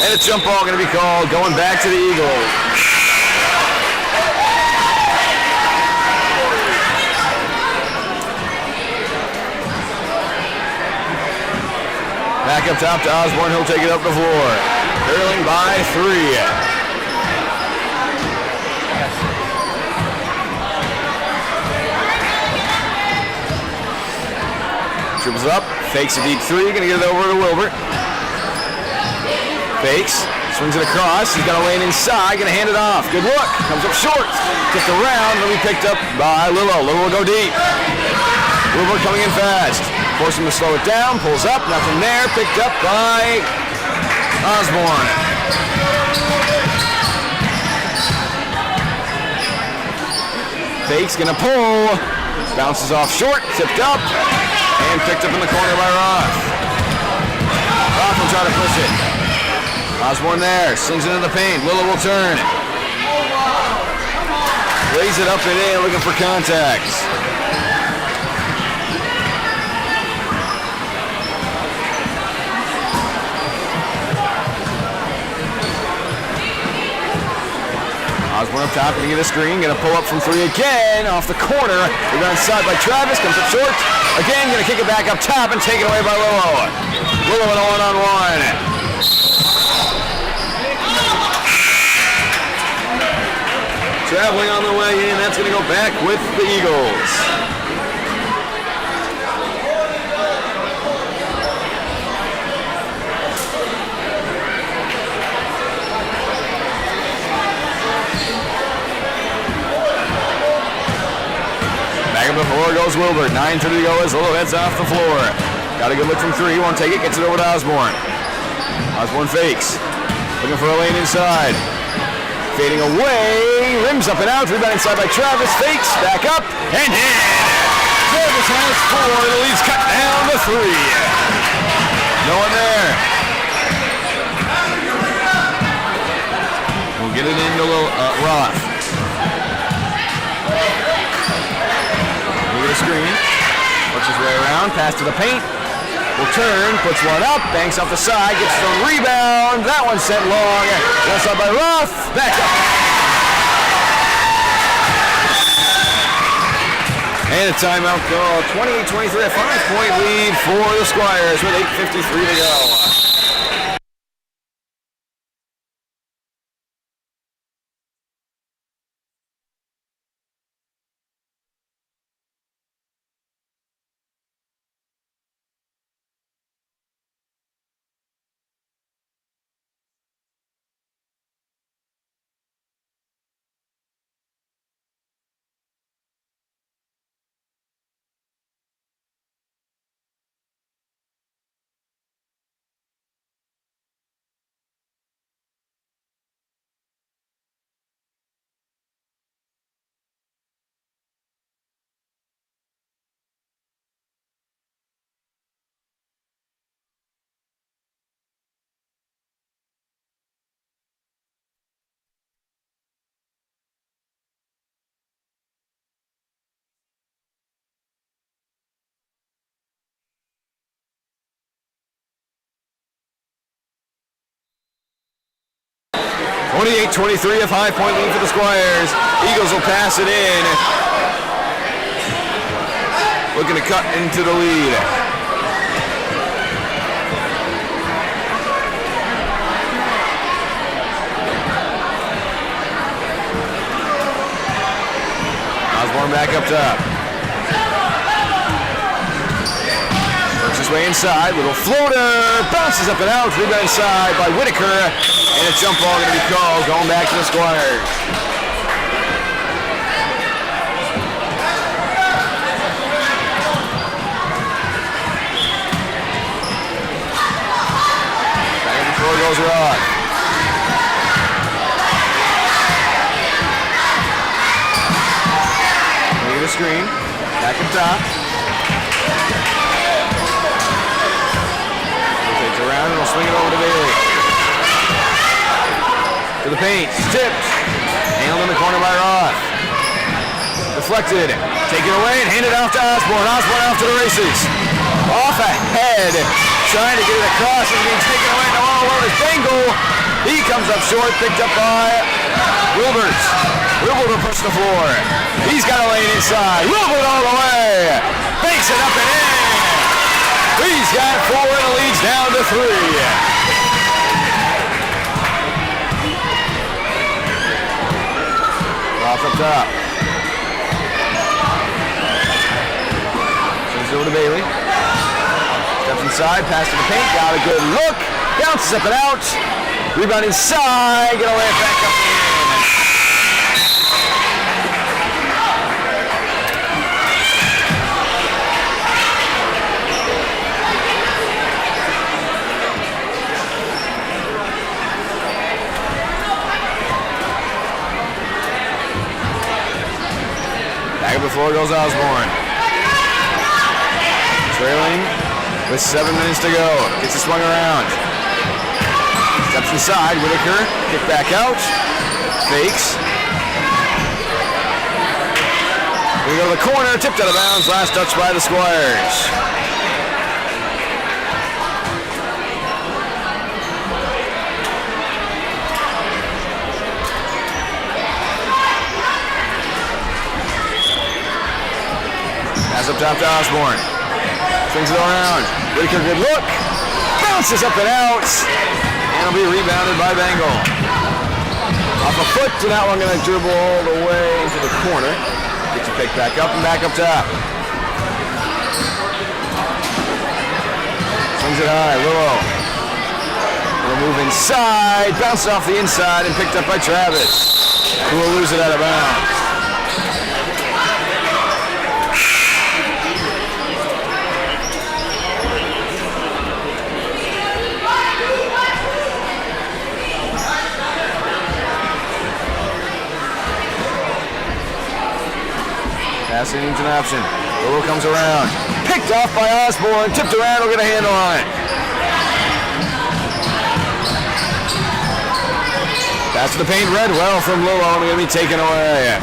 And a jump ball going to be called, going back to the Eagles. Back up top to Osborne, he'll take it up the floor. Trailing by 3. Dribbles up, fakes a deep 3, going to get it over to Wilbert. Fakes, swings it across, he's got a lane inside, gonna hand it off. Good look, comes up short. Tipped around, will be picked up by Lilo. Lilo will go deep. Wilbur coming in fast. Force him to slow it down, pulls up, nothing there. Picked up by Osborne. Fakes, gonna pull. Bounces off short, tipped up, and picked up in the corner by Roth. Roth will try to push it. Osborne there, slings it into the paint. Lilla will turn. Lays it up and in, looking for contacts. Osborne up top, gonna get a screen, gonna pull up from 3 again, off the corner. They're going inside by Travis, comes up short. Again, gonna kick it back up top and take it away by Willow. Willow in a one-on-one. Traveling on the way in, that's going to go back with the Eagles. Back up the floor goes Wilbert. 9:30 to go as Lilo heads off the floor. Got a good look from 3, won't take it, gets it over to Osborne. Osborne fakes. Looking for a lane inside. Fading away, rims up and out, rebound inside by Travis, fakes, back up, and in! Travis has 4, the lead's cut down to 3. No one there. We'll get it into Roth. Look at the screen, works his way around, pass to the paint. Will turn, puts one up, banks off the side, gets the rebound. That one sent long. That's up by Roth. Back up. And a timeout call. 28-23, a 5-point lead for the Squires with 8:53 to go. 28-23, a 5-point lead for the Squires. Eagles will pass it in. Looking to cut into the lead. Osborne back up top. Works his way inside. Little floater. Bounces up and out. Rebound inside by Whitaker. And a jump ball going to be called. Going back to the Squires. Back before goes Rod. The screen, back up top. He takes it around and he'll swing it over to Bailey. To the paint, tipped. Handled in the corner by Roth. Deflected, taken away and handed off to Osborne. Osborne off to the races. Off ahead, trying to get it across and being taken away. No, all is Bengal. He comes up short, picked up by Wilbert. Wilbert will push the floor. He's got a lane inside. Wilbert all the way. Banks it up and in. He's got 4 and the lead's down to 3. Off up top. Sends it over to Bailey. Steps inside, pass to the paint. Got a good look. Bounces up and out. Rebound inside. Get away back up and in. Back up the floor goes Osborne. Trailing with 7 minutes to go. Gets it swung around. Steps inside. Whitaker. Kick back out. Fakes. We go to the corner. Tipped out of bounds. Last touch by the Squires. Pass up top to Osborne. Swings it around. Whitaker, good look. Bounces up and out. And it'll be rebounded by Bengal. Off a foot, and that one going to dribble all the way into the corner. Gets a pick back up and back up top. Swings it high, Willow. Will move inside. Bounces off the inside and picked up by Travis, who will lose it out of bounds. Passing into an option. Willow comes around. Picked off by Osborne. Tipped around. Will get a handle on it. Pass to the paint. Redwell from Lillo. Going to be taken away.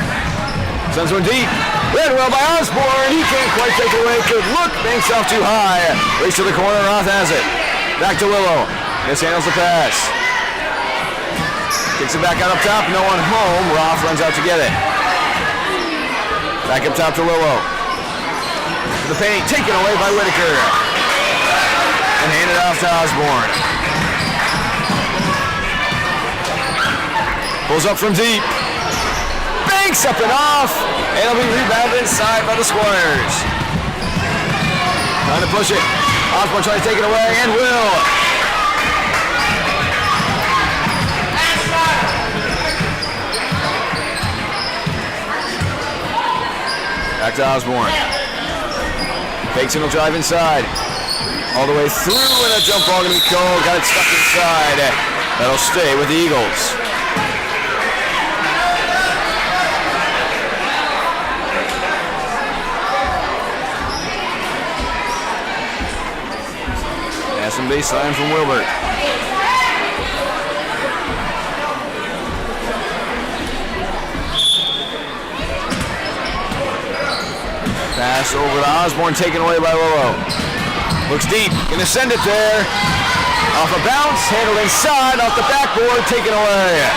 Sends one deep. Redwell by Osborne. He can't quite take it away. Good look. Banks off too high. Race to the corner. Roth has it. Back to Willow. Mishandles the pass. Kicks it back out up top. No one home. Roth runs out to get it. Back up top to Willow. To the paint, taken away by Whitaker. And handed off to Osborne. Pulls up from deep. Banks up and off. And it'll be rebounded inside by the Squires. Trying to push it. Osborne trying to take it away and will. Back to Osborne. Fakes and he'll drive inside. All the way through and a jump ball going to be called. Got it stuck inside. That'll stay with the Eagles. Pass and baseline from Wilbert. Pass over to Osborne, taken away by Willow. Looks deep, gonna send it there. Off a bounce, handled inside, off the backboard, taken away.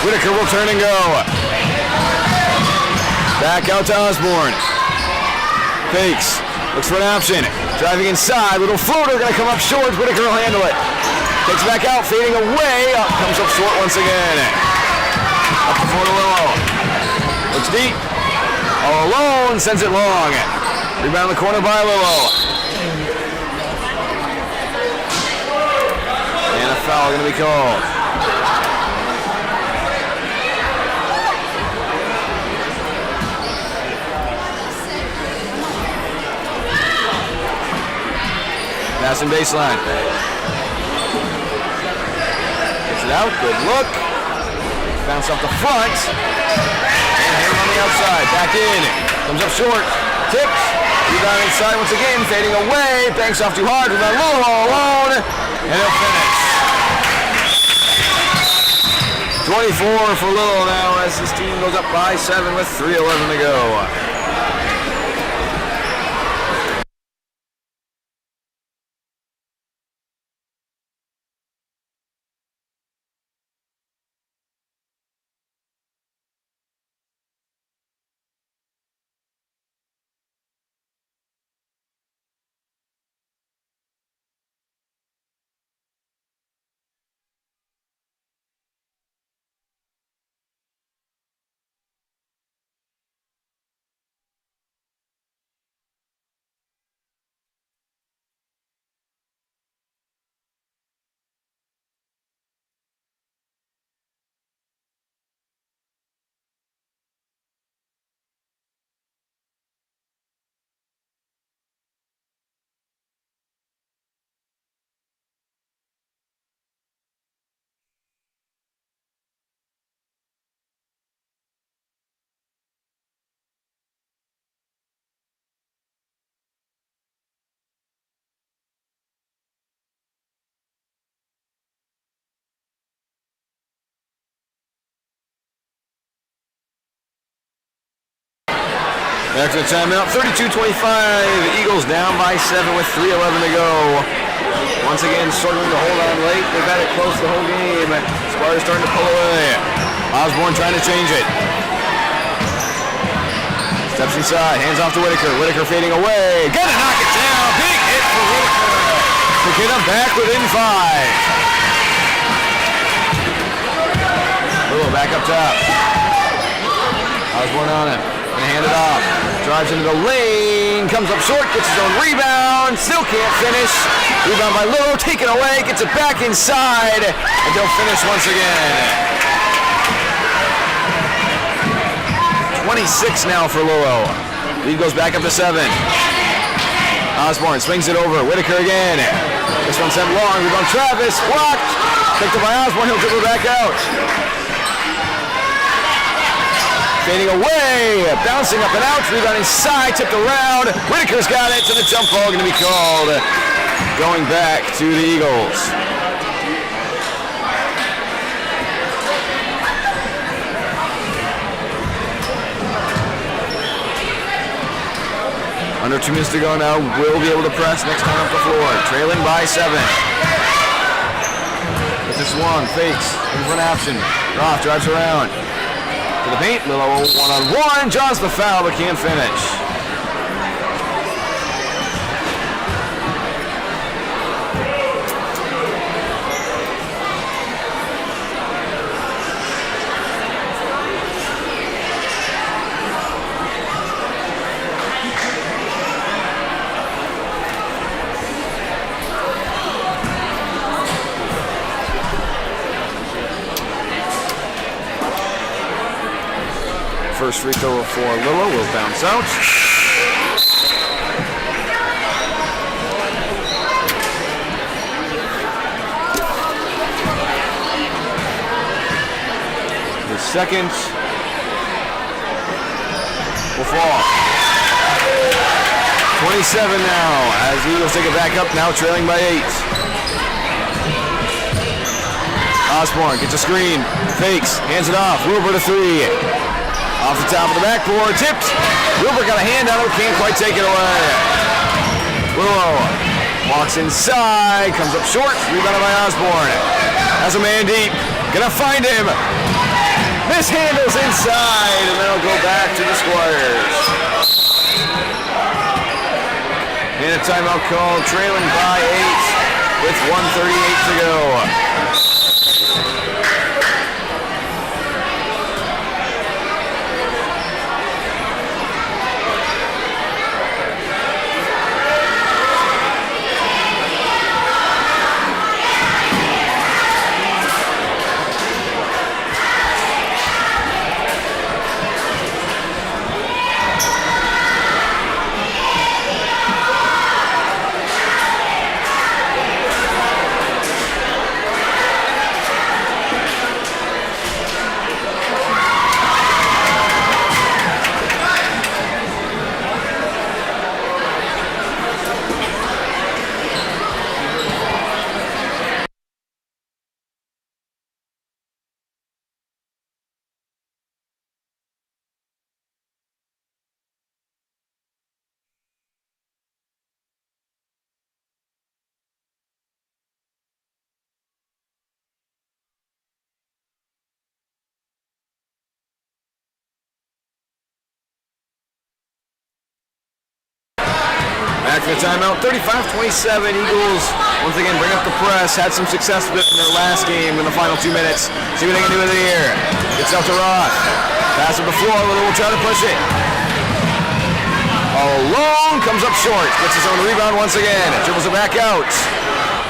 Whitaker will turn and go. Back out to Osborne. Fakes. Looks for an option. Driving inside. Little floater going to come up short. Whitaker will handle it. Takes it back out. Fading away. Up comes up short once again. Up the floor to Willow. Looks deep. All alone. Sends it long. Rebound in the corner by Willow. And a foul going to be called. Passing baseline. Gets it out. Good look. Bounce off the front. And him on the outside. Back in. Comes up short. Tips. Rebound inside once again. Fading away. Banks off too hard. Rebound Lilo alone. And he'll finish. 24 for Lilo now as his team goes up by 7 with 3:11 to go. Back to the timeout, 32-25. Eagles down by 7 with 3:11 to go. Once again, struggling to hold on late. They've had it close the whole game. Sparta's starting to pull away. Osborne trying to change it. Steps inside, hands off to Whitaker. Whitaker fading away. Gonna knock it down. Big hit for Whitaker to get him back within 5. Little back up top. Osborne on him. Gonna hand it off. Drives into the lane. Comes up short. Gets his own rebound. Still can't finish. Rebound by Little. Taken away. Gets it back inside. And they'll finish once again. 26 now for Lilo. Lead goes back up to 7. Osborne swings it over. Whitaker again. This one sent long. Rebound Travis. Blocked. Picked up by Osborne. He'll dribble back out. Fading away, bouncing up and out, rebound inside, tipped around. Whitaker's got it, so the jump ball going to be called. Going back to the Eagles. Under 2 minutes to go now, will be able to press next time up the floor. Trailing by 7. It's just one, fakes, in front option. Roth drives around. To the paint, Lilo one-on-one, draws the foul but can't finish. First free throw for Lilo will bounce out. The second will fall. 27 now as the Eagles take it back up, now trailing by 8. Osborne gets a screen, fakes, hands it off, Wilbur to 3. Off the top of the backboard, tipped. Wilbur got a hand on it, can't quite take it away. Willow walks inside, comes up short, rebounded by Osborne. Has a man deep, gonna find him. Mishandles inside, and that'll go back to the Squires. And a timeout call, trailing by 8 with 1:38 to go. After the timeout, 35-27, Eagles once again bring up the press. Had some success with it in their last game in the final 2 minutes. See what they can do with it here. Gets out to Roth. Pass it to the floor, we'll try to push it. All alone, comes up short. Gets his own rebound once again. Dribbles it back out.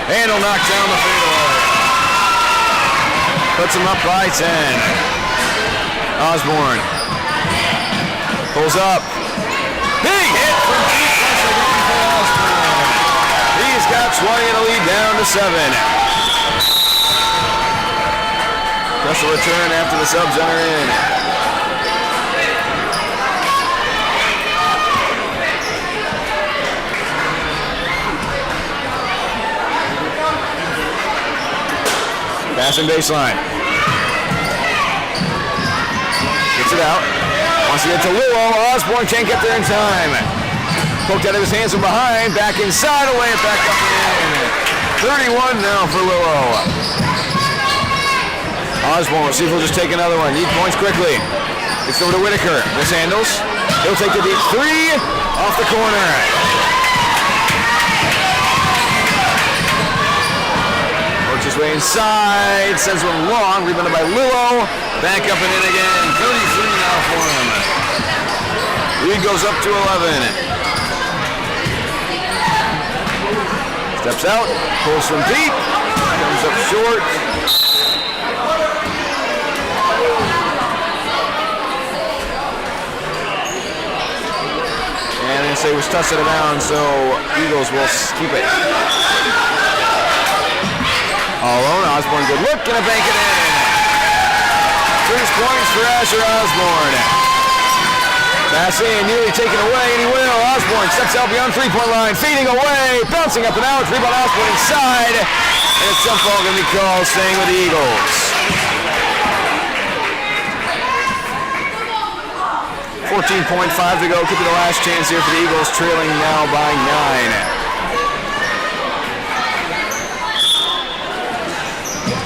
And he'll knock down the fadeaway. Puts him up by 10. Osborne. Pulls up. Big hit from deep once again for Osborne. He's got 20 and a lead down to 7. Just a return after the subs enter in. Passing baseline. Gets it out. Wants to get to Willow. Osborne can't get there in time. Poked out of his hands from behind. Back inside. Away it back up and in. 31 now for Willow. Osborne, see if he'll just take another one. Need points quickly. Gets over to Whitaker. Mishandles. He'll take the deep three off the corner. His way inside, sends one long, rebounded by Lillo. Back up and in again. 33 now for him. Lead goes up to 11. Steps out, pulls from deep, comes up short. And they say it was touched out of bounds, so Eagles will keep it. All alone, Osborne, good look, gonna bank it in. First points for Asher Osborne. Pass in, nearly taken away, and he will. Osborne steps out beyond three-point line, feeding away, bouncing up and out, rebound Osborne inside, and it's jump ball gonna be called, staying with the Eagles. 14.5 to go, could be the last chance here for the Eagles, trailing now by 9.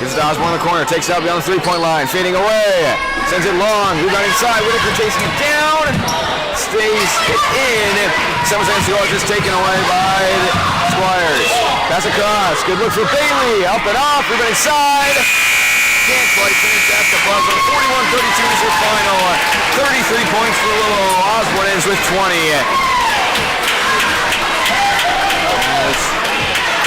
Gives it to Osborne in the corner, takes it out beyond the three-point line, fading away, sends it long, rebound inside, Whitaker chasing it down, stays it in, 7 seconds to go, just taken away by the Squires. Pass across, good look for Bailey, up and off, rebound inside, can't quite finish at the buzzer, 41-32 is your final, 33 points for Willow, Osborne ends with 20.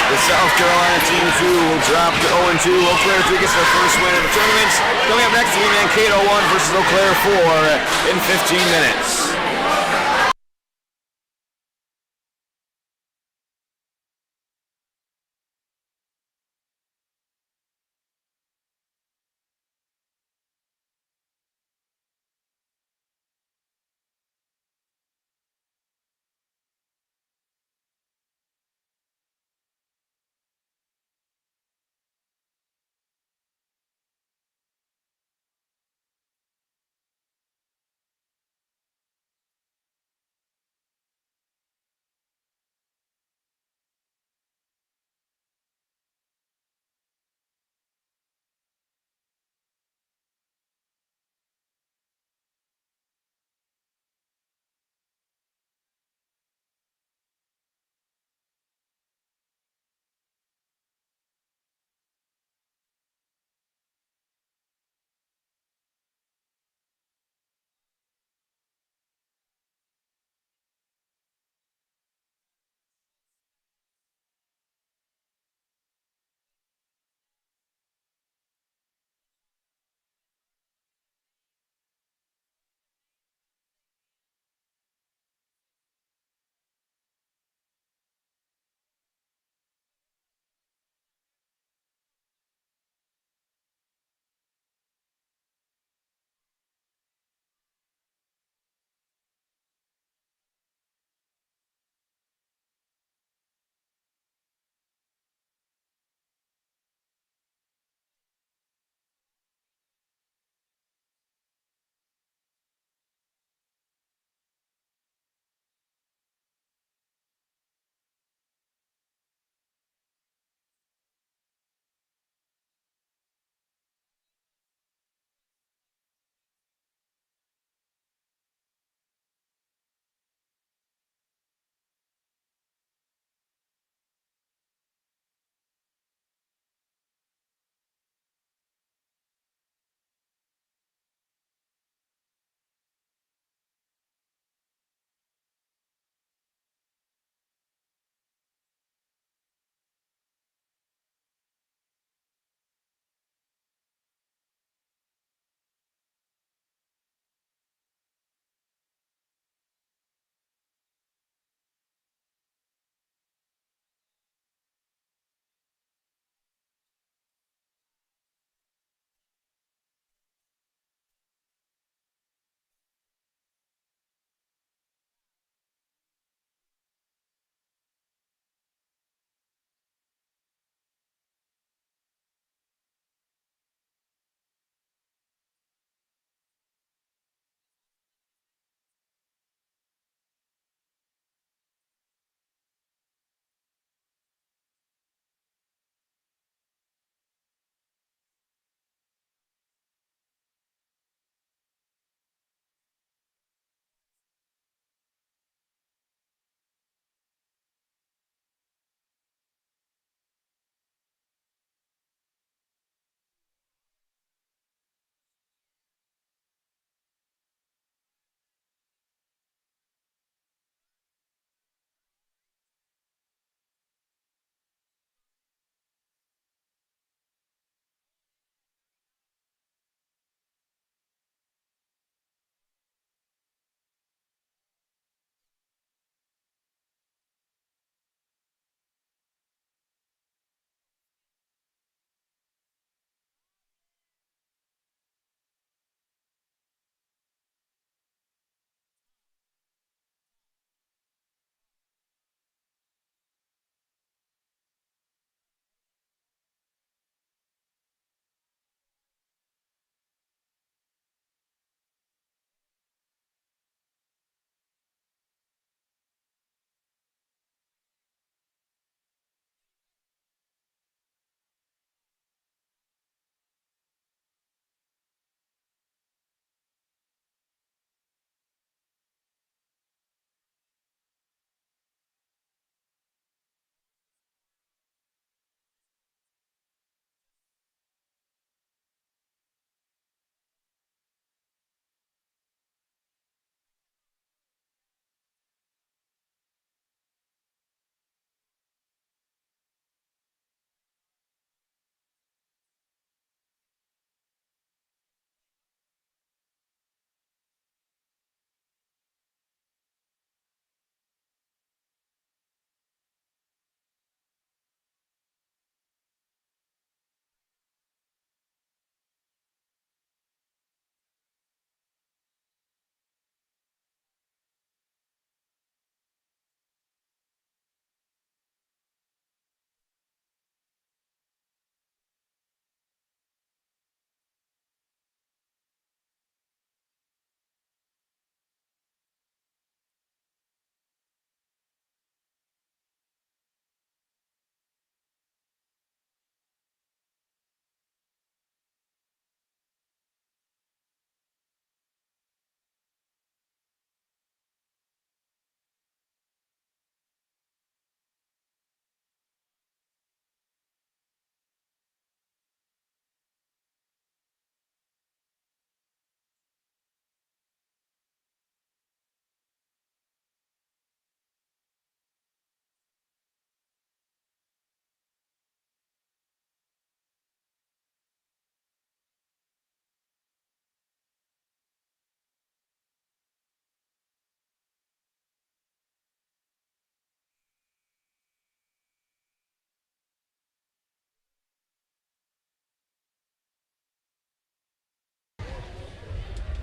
The South Carolina team 2 will drop to 0-2. Eau Claire 3 gets their first win in the tournament. Coming up next, we Mankato 1 versus Eau Claire 4 in 15 minutes.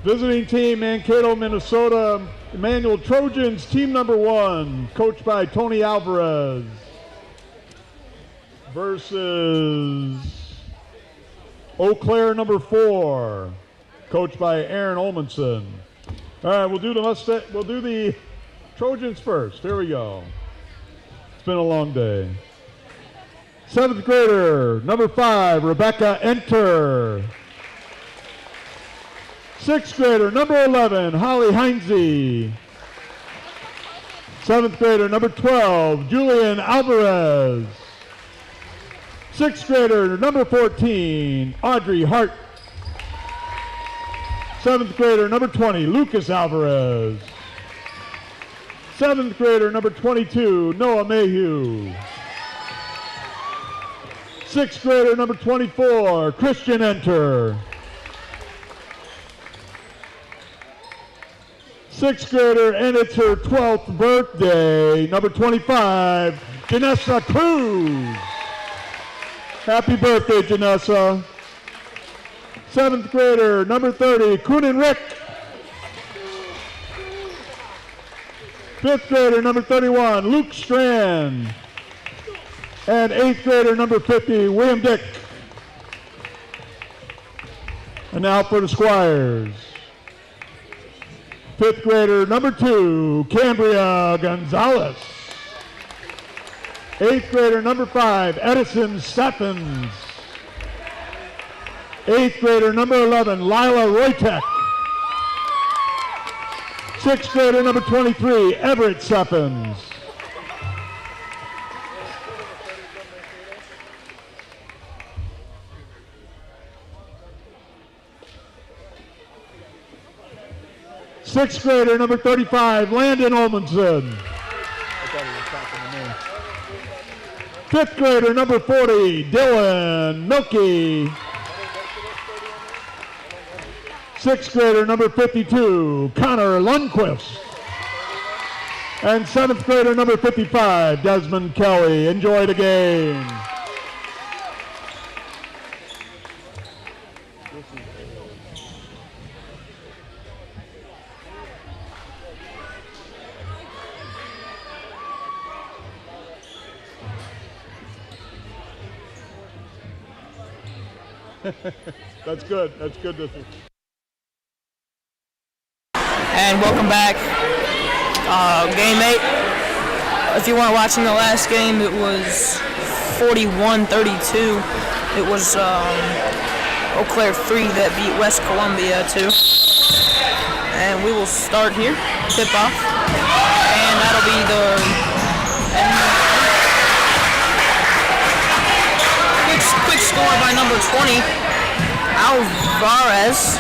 Visiting team, Mankato, Minnesota, Emmanuel Trojans, team number 1, coached by Tony Alvarez, versus Eau Claire number 4, coached by Aaron Olmanson. All right, we'll do the Trojans first. Here we go. It's been a long day. 7th grader, number 5, Rebecca Enter. 6th grader, number 11, Holly Heinze. 7th grader, number 12, Julian Alvarez. 6th grader, number 14, Audrey Hart. 7th grader, number 20, Lucas Alvarez. 7th grader, number 22, Noah Mayhew. 6th grader, number 24, Christian Enter. 6th grader, and it's her 12th birthday, number 25, Janessa Cruz. Happy birthday, Janessa. 7th grader, number 30, Kunin Rick. 5th grader, number 31, Luke Strand. And 8th grader, number 50, William Dick. And now for the Squires. 5th grader, number 2, Cambria Gonzalez. 8th grader, number 5, Edison Stephens. 8th grader, number 11, Lila Roytek. 6th grader, number 23, Everett Stephens. Sixth grader, number 35, Landon Olmanson. 5th grader, number 40, Dylan Milky. 6th grader, number 52, Connor Lundquist. And 7th grader, number 55, Desmond Kelly. Enjoy the game. That's good. That's good. And welcome back. Game 8. If you weren't watching the last game, it was 41-32. It was Eau Claire 3 that beat West Columbia 2. And we will start here. Tip off. And that'll be the quick score by number 20, Alvarez.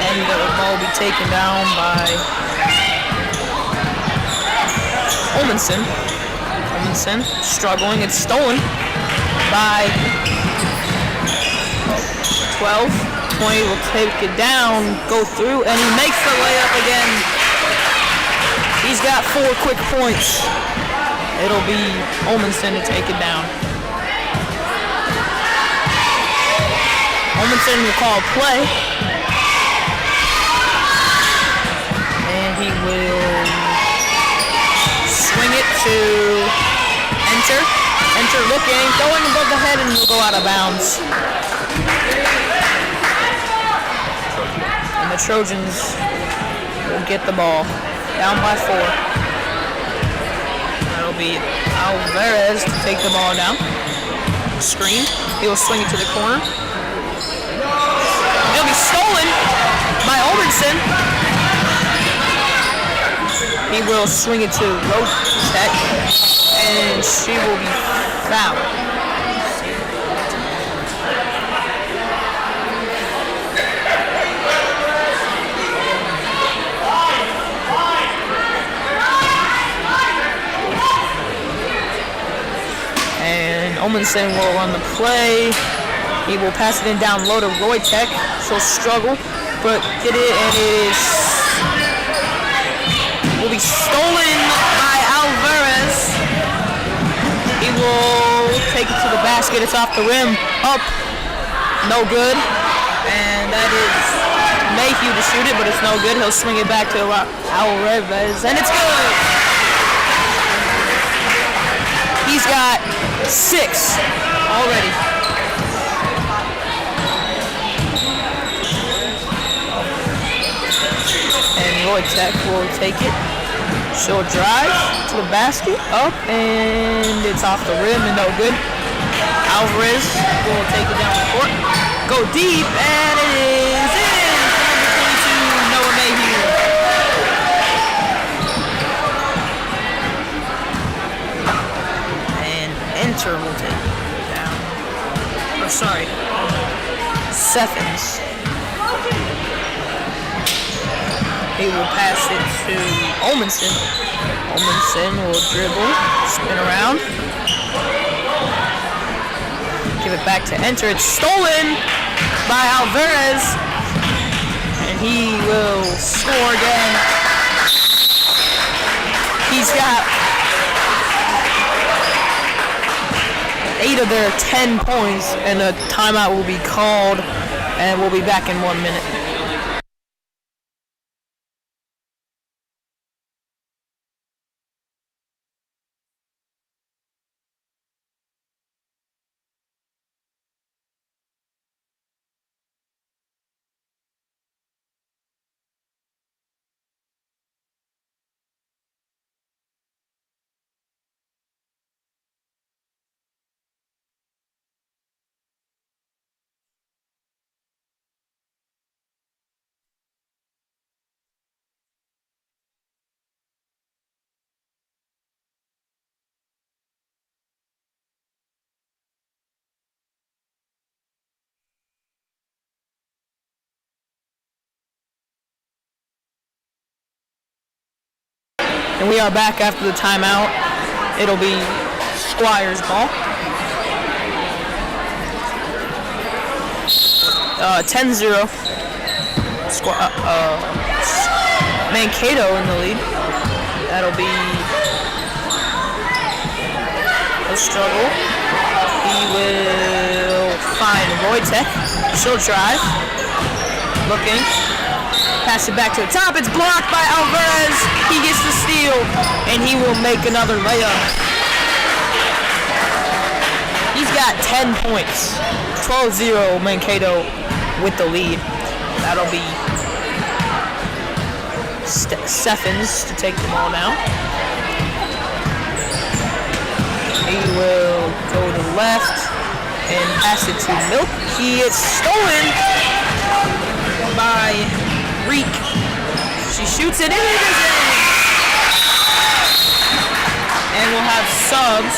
And the ball will be taken down by Olmanson. Olmanson struggling. It's stolen by 12. 20 will take it down, go through, and he makes the layup again. He's got 4 quick points. It'll be Olmanson to take it down. Olmanson will call play. And he will swing it to Enter. Enter looking, going above the head, and will go out of bounds. And the Trojans will get the ball. Down by 4. That'll be Alvarez to take the ball down. Screen. He will swing it to the corner. It'll be stolen by Olmanson. He will swing it to Rotek, and she will be fouled. And Olmanson will run the play. He will pass it in down low to Roytek. She'll struggle, but get it, and it will be stolen by Alvarez. He will take it to the basket. It's off the rim, up, no good, and that is Mayhew to shoot it, but it's no good. He'll swing it back to Alvarez, and it's good. He's got 6 already. And Wojtek will take it. She'll drive to the basket, up, and it's off the rim and no good. Alvarez will take it down the court. Go deep, and it is in for number 22, Noah Mayhew. And Enter will take it down. Or sorry, Seffens. He will pass it to Olmanson. Olmanson will dribble, spin around. Give it back to Enter. It's stolen by Alvarez. And he will score again. He's got 8 of their 10 points, and a timeout will be called, and we'll be back in 1 minute. And we are back after the timeout. It'll be Squire's ball. 10-0. Mankato in the lead. That'll be a struggle. He will find Wojtek. She'll drive. Looking. Pass it back to the top. It's blocked by Alvarez. He gets the steal, and he will make another layup. He's got 10 points. 12-0 Mankato with the lead. That'll be Seffens to take the ball now. He will go to the left and pass it to Milk. He is stolen by Reek. She shoots it in, it is in. And we'll have subs.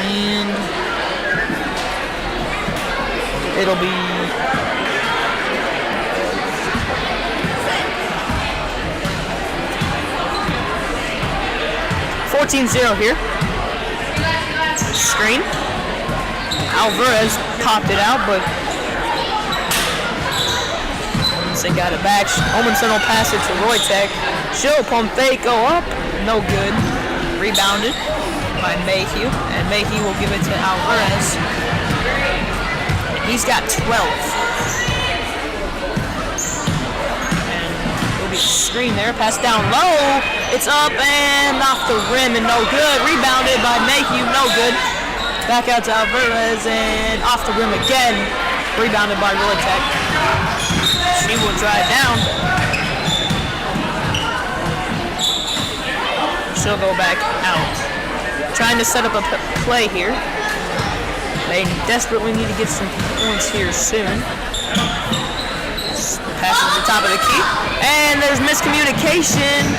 And it'll be 14-0 here. Screen. Alvarez popped it out, but Olmanson got it back. Olmanson will pass it to Wojtek. She'll pump fake, go up. No good. Rebounded by Mayhew. And Mayhew will give it to Alvarez. And he's got 12. And it'll be a screen there. Pass down low. It's up and off the rim and no good. Rebounded by Mayhew. No good. Back out to Alvarez and off the rim again. Rebounded by Wojtek. She will drive down. She'll go back out. Trying to set up a play here. They desperately need to get some points here soon. Pass to the top of the key. And there's miscommunication.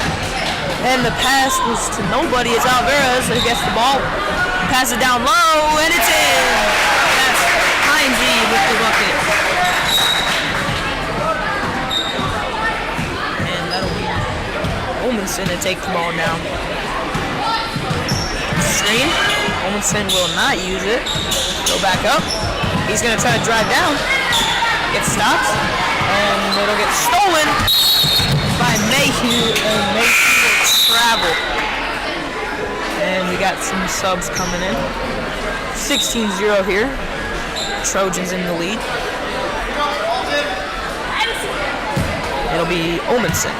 And the pass was to nobody. It's Alvarez who gets the ball. Pass it down low, and it's in. That's Heinze with the bucket. And that'll be Olmanson to take the ball now. Screen. Olmanson will not use it. Go back up. He's going to try to drive down. Gets stopped. And it'll get stolen by Mayhew. And Mayhew will travel. And we got some subs coming in. 16-0 here. Trojans in the lead. It'll be Omenson.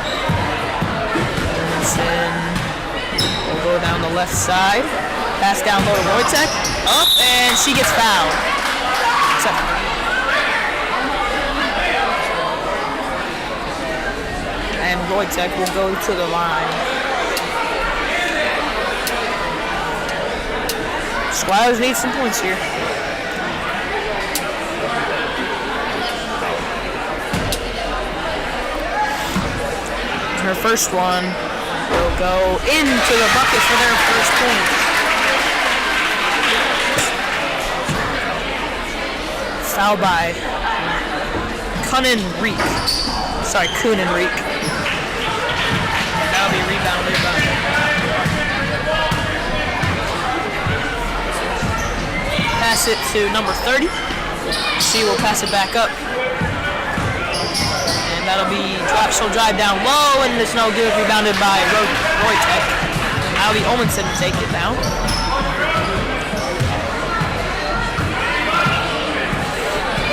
Omenson will go down the left side. Pass down low to Wojtek. Up, and she gets fouled. 7. And Wojtek will go to the line. Squires need some points here. Her first one will go into the bucket for their first point. Foul by Kunin Reek. That'll be rebounded by pass it to number 30. She will pass it back up. And that'll be she'll drive down low, and it's no good. Rebounded by Wojtek. That'll be Omenson to take it down.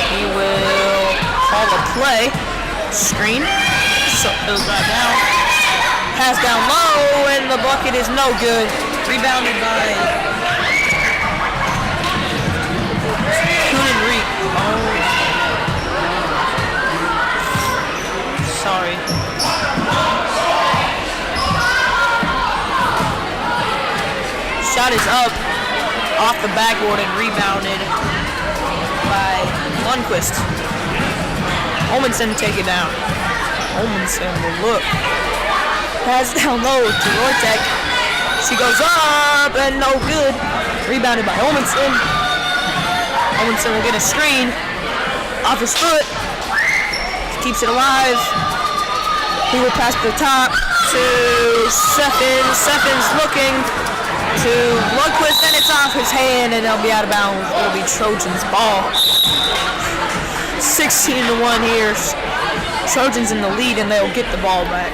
He will call a play. Screen. So he'll drive down. Pass down low, and the bucket is no good. Rebounded by Kunin Reek. Oh. Sorry. Shot is up off the backboard and rebounded by Lundquist. Omenson take it down. Omenson will look. Pass down low to Wojtek. She goes up and no good. Rebounded by Omenson. Omenson will get a screen off his foot. Keeps it alive. He will pass the top to Seffens. Seffens looking to Lundquist, and it's off his hand, and they'll be out of bounds. It'll be Trojans' ball. 16-1 here. Trojans in the lead, and they'll get the ball back.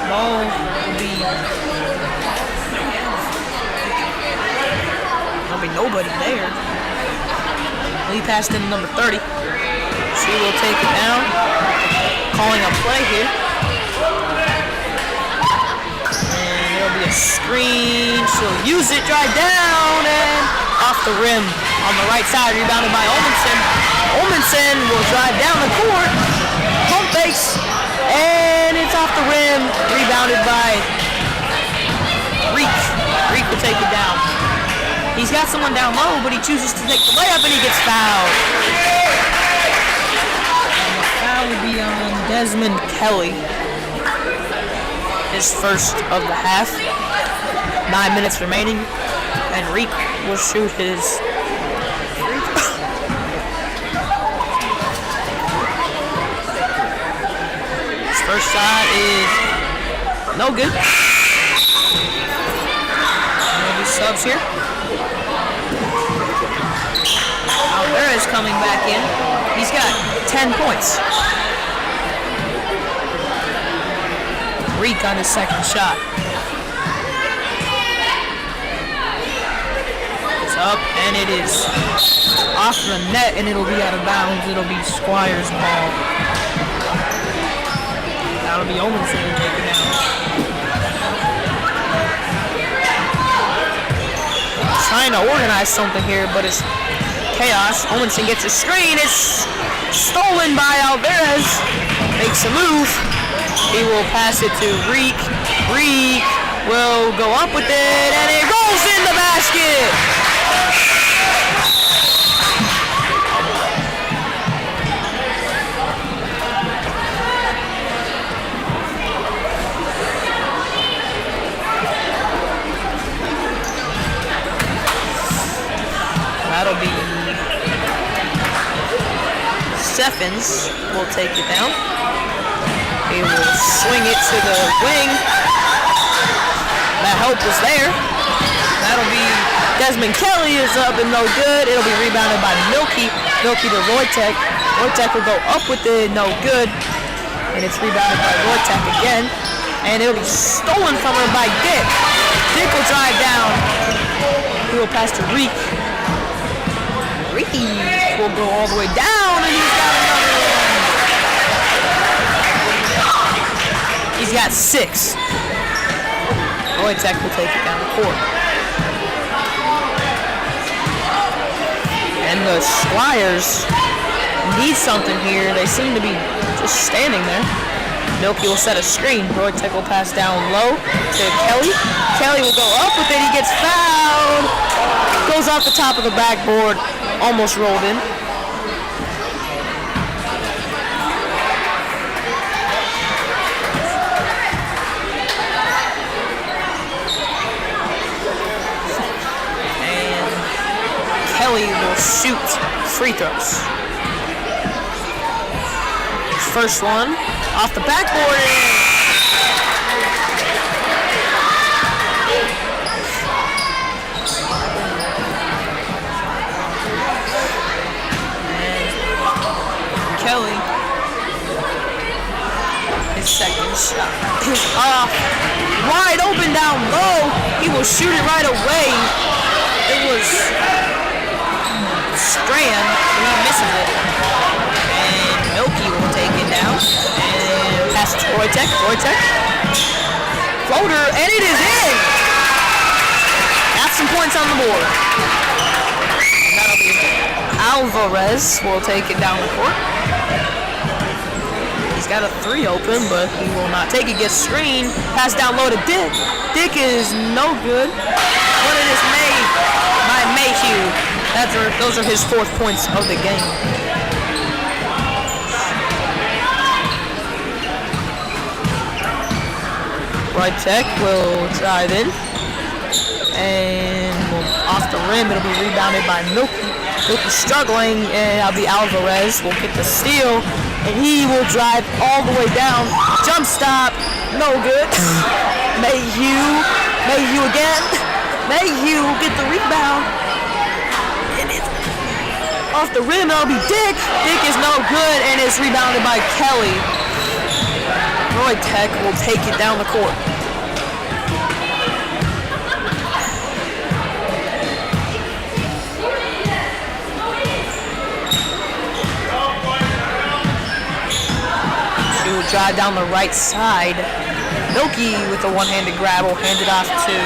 Ball will be... There'll be nobody there. He passed in number 30. She will take it down. Calling a play here. And there'll be a screen. She'll use it, drive down, and off the rim on the right side, rebounded by Omenson. Omenson will drive down the court. Pump fakes, and it's off the rim. Rebounded by Reek. Reek will take it down. He's got someone down low, but he chooses to take the layup, and he gets fouled. That would be on Desmond Kelly. His first of the half. 9 minutes remaining. And Reek will shoot his first shot is no good. Maybe subs here. Alvarez coming back in. He's got 10 points. Reek on his second shot. It's up, and it is off the net, and it'll be out of bounds. It'll be Squire's ball. That'll be Omenson to take it down. Trying to organize something here, but it's chaos. Omenson gets a screen. It's stolen by Alvarez. Makes a move. He will pass it to Reek. Reek will go up with it, and it rolls in the basket. That'll be Seffens will take it down. He will swing it to the wing. That help was there. That'll be Desmond Kelly is up and no good. It'll be rebounded by Milky. Milky to Wojtek. Wojtek will go up with it, no good. And it's rebounded by Wojtek again. And it'll be stolen from her by Dick. Dick will drive down. He will pass to Reek. Reek will go all the way down, and he's got another one. He's got 6. Roy Tech will take it down the court. And the Squires need something here. They seem to be just standing there. Milky will set a screen. Roy Tech will pass down low to Kelly. Kelly will go up with it. He gets fouled. Goes off the top of the backboard. Almost rolled in. And Kelly will shoot free throws. First one off the backboard. And Kelly, his second shot is off. Wide open down low. He will shoot it right away. It was Strand, and he misses it. Milky will take it down and pass it to Roy Tech. Roy Tech. Floater, and it is in. Got some points on the board. And that'll be Alvarez will take it down the court. He's got a 3 open, but he will not take it. Gets screened. Pass down low to Dick. Dick is no good. But it is made by Mayhew. Those are his 4th points of the game. Roy Tech will drive in, and off the rim, it'll be rebounded by Milky. Milky struggling, and that'll be Alvarez will get the steal, and he will drive all the way down. Jump stop, no good. Mayhew again. Mayhew will get the rebound, and it's off the rim. That'll be Dick. Dick is no good, and it's rebounded by Kelly. Roy Tech will take it down the court. She will drive down the right side. Milky with a one-handed grab will hand it off to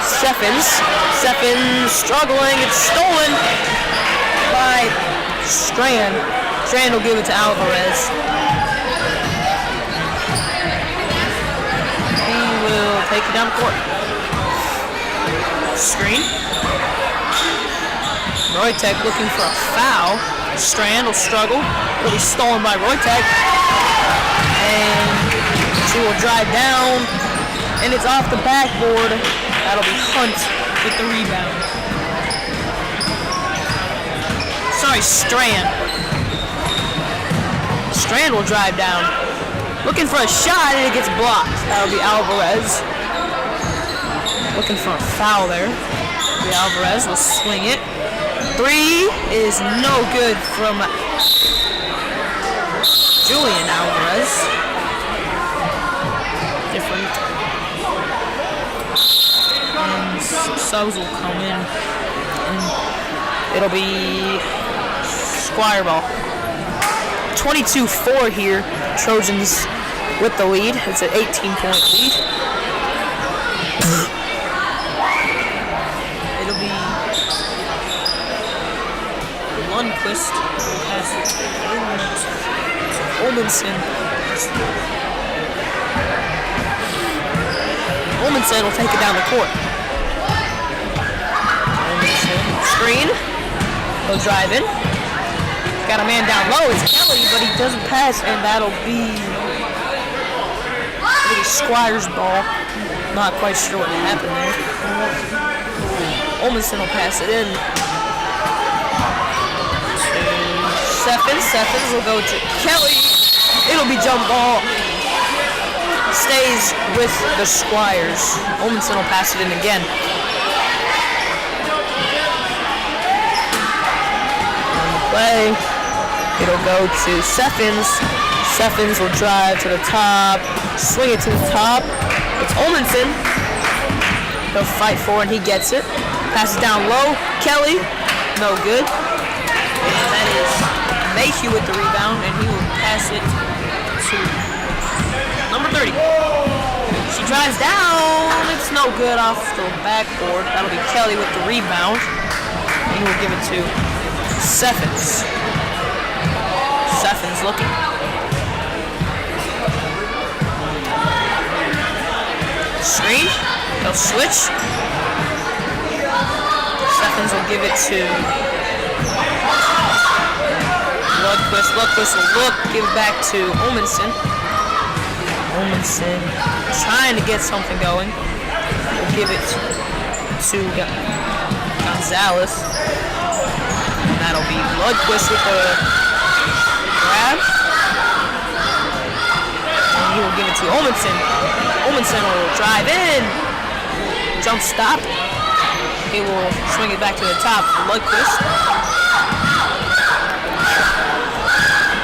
Steffens. Steffens struggling. It's stolen by Strand. Strand will give it to Alvarez. Take it down the court. Screen. Roy Tech looking for a foul. Strand will struggle. It'll be stolen by Roy Tech. And she will drive down. And it's off the backboard. That'll be Hunt with the rebound. Sorry, Strand. Strand will drive down. Looking for a shot, and it gets blocked. That'll be Alvarez. Looking for a foul there. The Alvarez will swing it. 3 is no good from Julian Alvarez. Different. And subs will come in. And it'll be Squire ball. 22-4 here. Trojans with the lead. It's an 18-point lead. It'll be Lundquist who has it to Olmenson. Olmenson will take it down the court. Olmenson, screen. He'll drive in. Got a man down low. It's Kelly, but he doesn't pass, and that'll be Squire's ball. Not quite sure what happened there. Olmenson will pass it in. Steffens will go to Kelly. It'll be jump ball. Stays with the Squires. Olmenson will pass it in again. On the play. It'll go to Steffens. Steffens will drive to the top, swing it to the top. It's Olmenson. He'll fight for it, and he gets it. Pass it down low. Kelly, no good. And that is Mayhew with the rebound, and he will pass it to 30. She drives down. It's no good off the backboard. That'll be Kelly with the rebound. And he'll give it to Seffens. Seffens looking. Screen. They'll switch. Seffens will give it to Lundquist. Lundquist will look, give it back to Omenson. Omenson trying to get something going. We'll give it to Gonzalez. And that'll be Lundquist with the grab. And he will give it to Omenson. Omenson will drive in. Jump stop. He will swing it back to the top for Lundquist.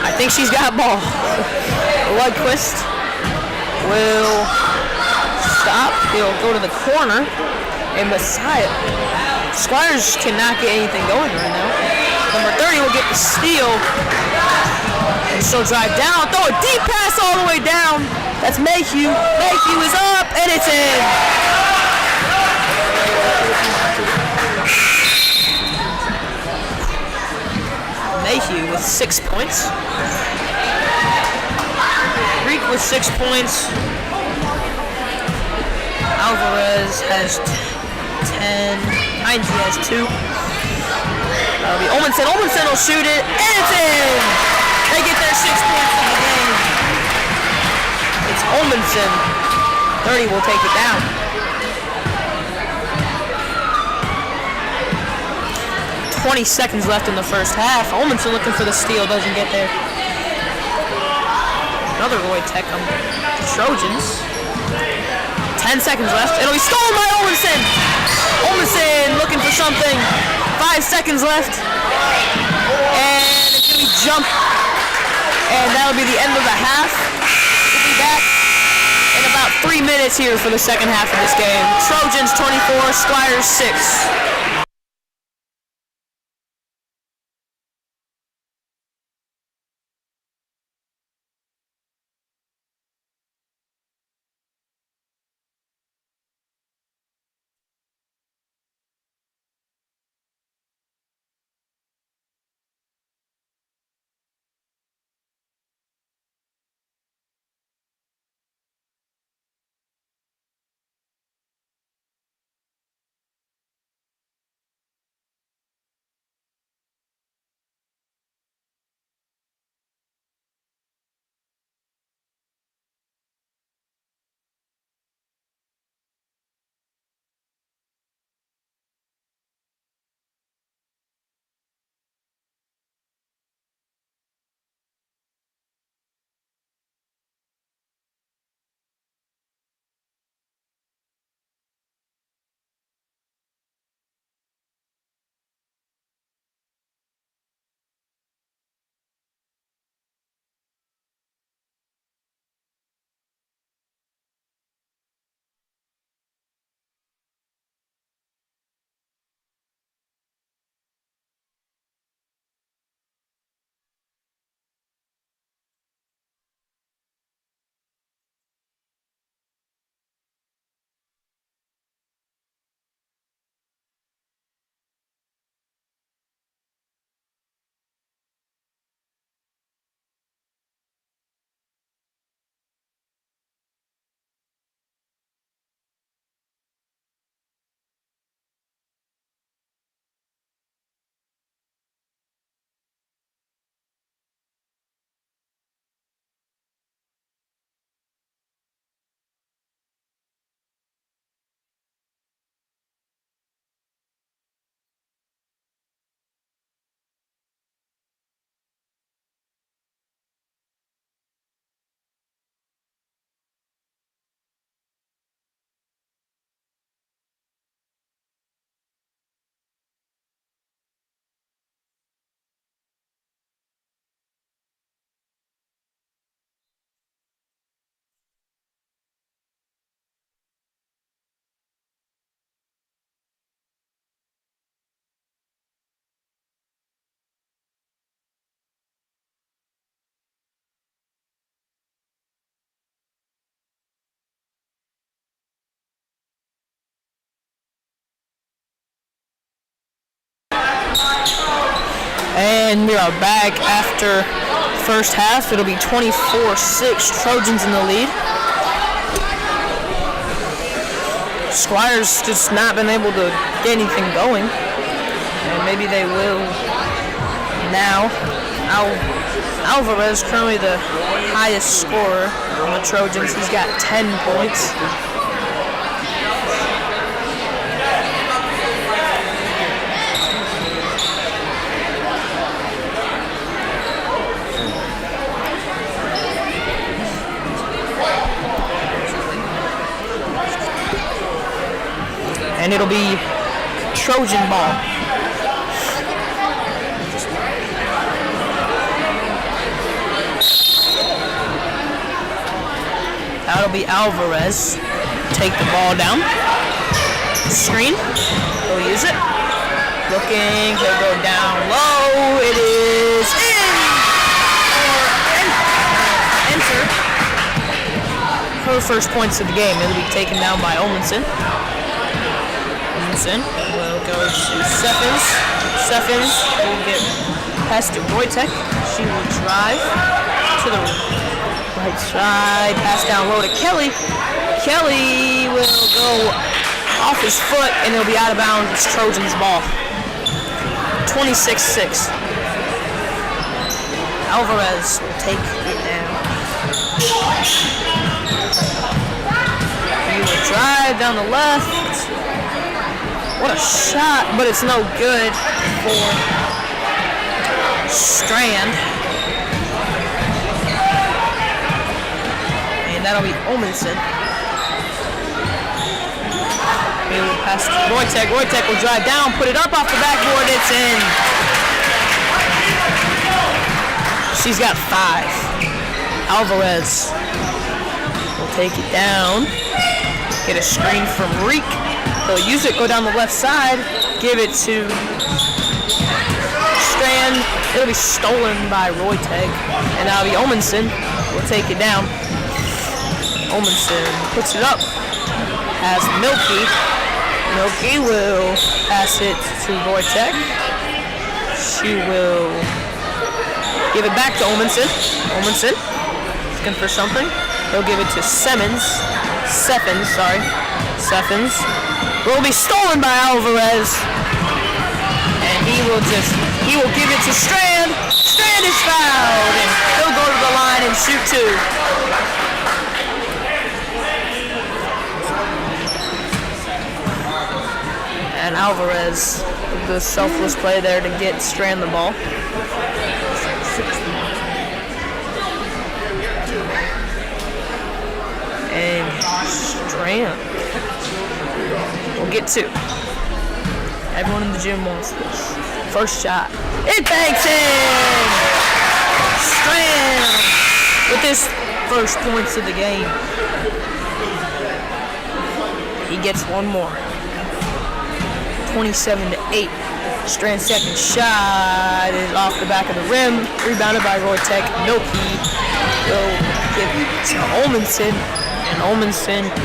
I think she's got ball. Lundquist will stop. He'll go to the corner. And Messiah. Squires cannot get anything going right now. Number 30 will get the steal. And she'll drive down. Throw a deep pass all the way down. That's Mayhew. Mayhew is up, and it's in. Mayhew with 6 points. Greek with 6 points. Alvarez has 10. Heinze has 2. That'll be Omenson. Omenson will shoot it, and it's in. They get their 6 points of the game. It's Omenson. 30 will take it down. $20 seconds left in the first half. Omenson looking for the steal, doesn't get there. Another Roy Tech on the Trojans. 10 seconds left. It'll be stolen by Omenson. Omenson looking for something. 5 seconds left. And it's going to be jump. And that'll be the end of the half. We'll be back in about 3 minutes here for the second half of this game. Trojans 24, Squires 6. And we are back after first half. It'll be 24-6, Trojans in the lead. Squire's just not been able to get anything going. And maybe they will now. Alvarez, currently the highest scorer on the Trojans. He's got 10 points. And it'll be Trojan ball. That'll be Alvarez. Take the ball down. Screen. He'll use it. Looking. He'll go down low. It is in. Or enter. Her first points of the game. It'll be taken down by Olmanson. Olmanson will go to Seffens. Seffens will get past to Wojtek. She will drive to the right side, pass down low to Kelly. Kelly will go off his foot and it'll be out of bounds. It's Trojans ball. 26-6. Alvarez will take it down. He will drive down the left. What a shot, but it's no good for Strand. That'll be Olmanson. He will pass to Wojtek. Wojtek will drive down, put it up off the backboard. It's in. She's got 5. Alvarez will take it down. Get a screen from Reek. He'll use it, go down the left side, give it to Strand. It'll be stolen by Wojtek. And that'll be Olmanson. Will take it down. Olmanson puts it up, has Milky. Milky will pass it to Wojtek. She will give it back to Olmanson. Olmanson, looking for something. He'll give it to Seffens. Will be stolen by Alvarez. And he will give it to Strand. Strand is fouled, and he'll go to the line and shoot 2. And Alvarez, the selfless play there to get Strand the ball. And Strand will get 2. Everyone in the gym wants this. First shot. It banks in! Strand with his first points of the game. He gets one more. 27-8. Strand's second shot is off the back of the rim. Rebounded by Wojtek. Milky will give it to Olmanson. And Olmanson to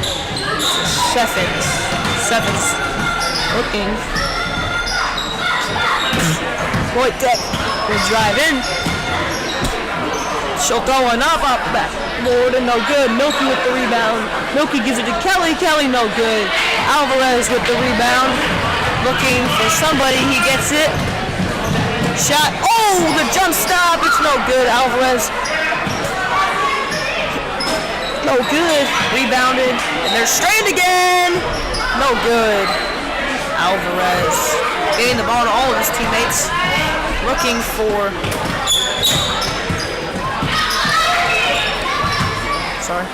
Seffens. Seffens looking. Wojtek will drive in. She'll throw one up the backboard and no good. Milky with the rebound. Milky gives it to Kelly. Kelly no good. Alvarez with the rebound. Looking for somebody, he gets it. Shot, oh, the jump stop, it's no good. Alvarez, no good. Rebounded, and there's Strand again. No good. Alvarez getting the ball to all of his teammates. Looking for, sorry.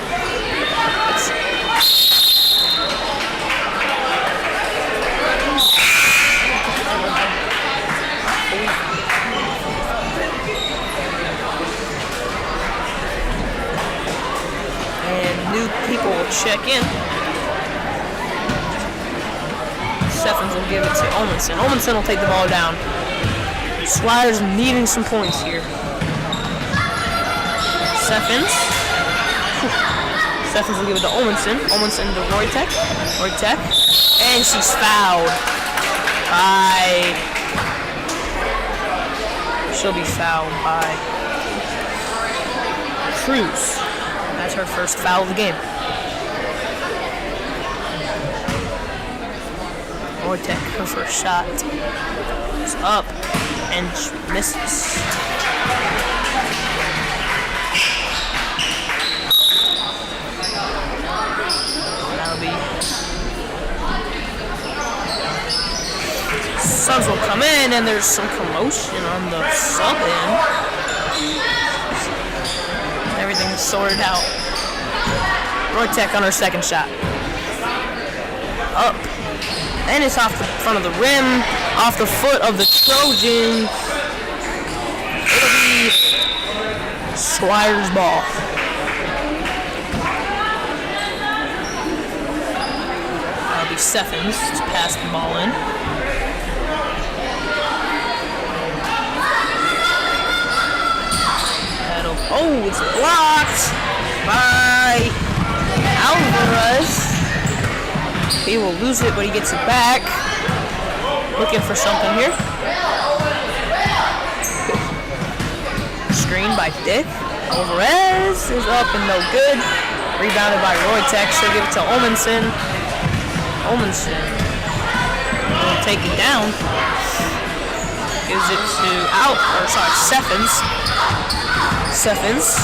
New people will check in. Seffens will give it to Olmanson. Olmanson will take the ball down. Squires needing some points here. Seffens. Seffens will give it to Olmanson. Olmanson to Wojtek. Wojtek. And she's fouled by She'll be fouled by Cruz. That's her first foul of the game. Ortek, her first shot is up and misses. That'll be. Subs will come in, and there's some commotion on the sub end. Everything's sorted out. Ortek on her second shot. Up. And it's off the front of the rim, off the foot of the Trojans. It'll be Squire's ball. That'll be Stephens to pass the ball in. Oh, it's blocked by Alvarez. He will lose it, but he gets it back. Looking for something here. Screen by Dick. Alvarez is up and no good. Rebounded by Roytek. She'll give it to Olmanson. Olmanson will take it down. Gives it to Stephens. Stephens.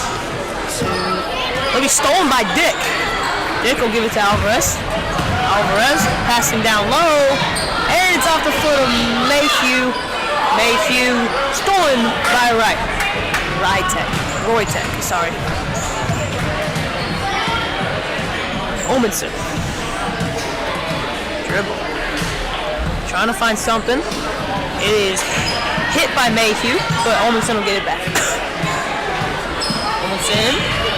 It'll be stolen by Dick. Dick will give it to Alvarez. Alvarez passing down low, and it's off the foot of Mayhew. Mayhew stolen by Roytek, sorry. Olmanson. Dribble. Trying to find something. It is hit by Mayhew, but Olmanson will get it back. Olmanson,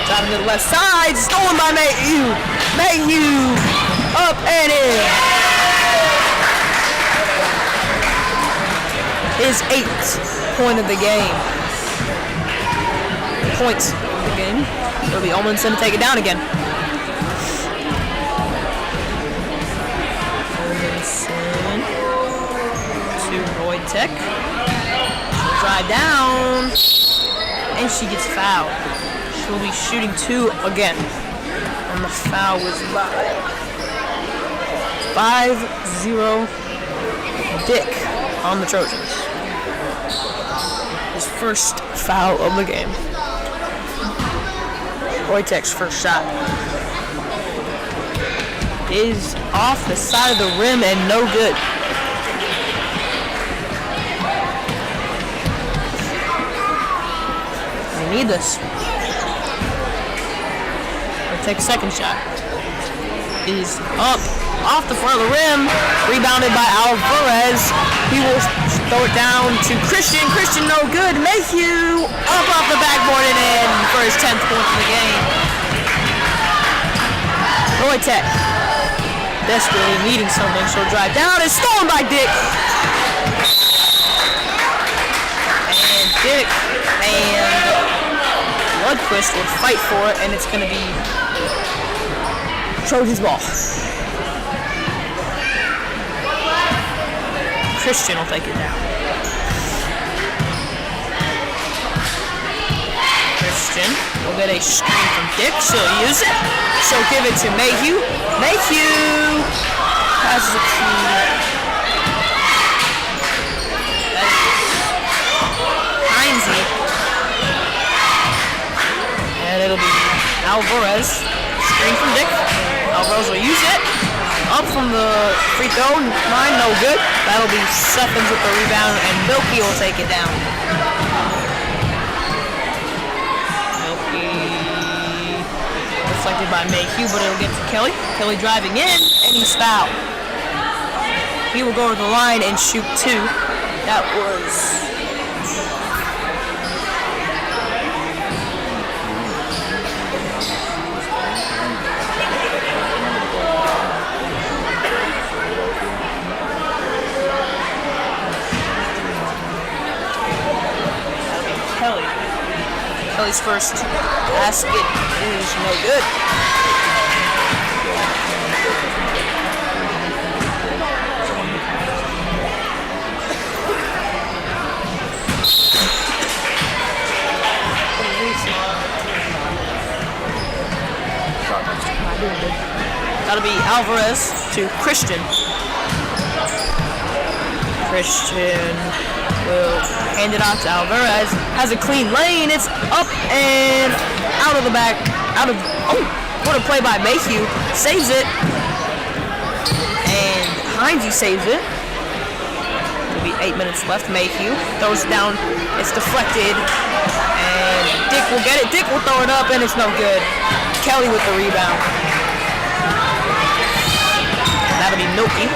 driving to the left side, stolen by Mayhew. Mayhew, up and in. His 8th point of the game. Points of the game. It'll be Olmanson to take it down again. Olmanson to Roytek. She'll drive down, and she gets fouled. She'll be shooting 2 again. And the foul was by 5-0 Dick on the Trojans. His first foul of the game. Roytek's first shot is off the side of the rim and no good. We need this. Take a second shot. Is up off the front of the rim. Rebounded by Alvarez. He will throw it down to Christian. Christian no good. Mayhew up off the backboard and in for his 10th point of the game. Roytek desperately needing something. She'll drive down. It's stolen by Dick. And Dick and Lundquist will fight for it, and it's going to be Trojans ball. Christian will take it down. Christian will get a screen from Dick. She'll use it. She'll give it to Mayhew. Mayhew passes it to Heinze. And it'll be Alvarez. Screen from Dick. Alvarez will use it. Up from the free throw line, no good. That'll be Stephens with the rebound, and Milky will take it down. Milky deflected by Mayhew, but it'll get to Kelly. Kelly driving in, and he's fouled. He will go to the line and shoot 2. That was Kelly's first basket is no good. That'll be Alvarez to Christian. Christian will hand it off to Alvarez. Has a clean lane. It's up and out of the back. What a play by Mayhew. Saves it. And Heinze saves it. There'll be 8 minutes left. Mayhew throws it down. It's deflected. And Dick will get it. Dick will throw it up, and it's no good. Kelly with the rebound. That'll be Milky.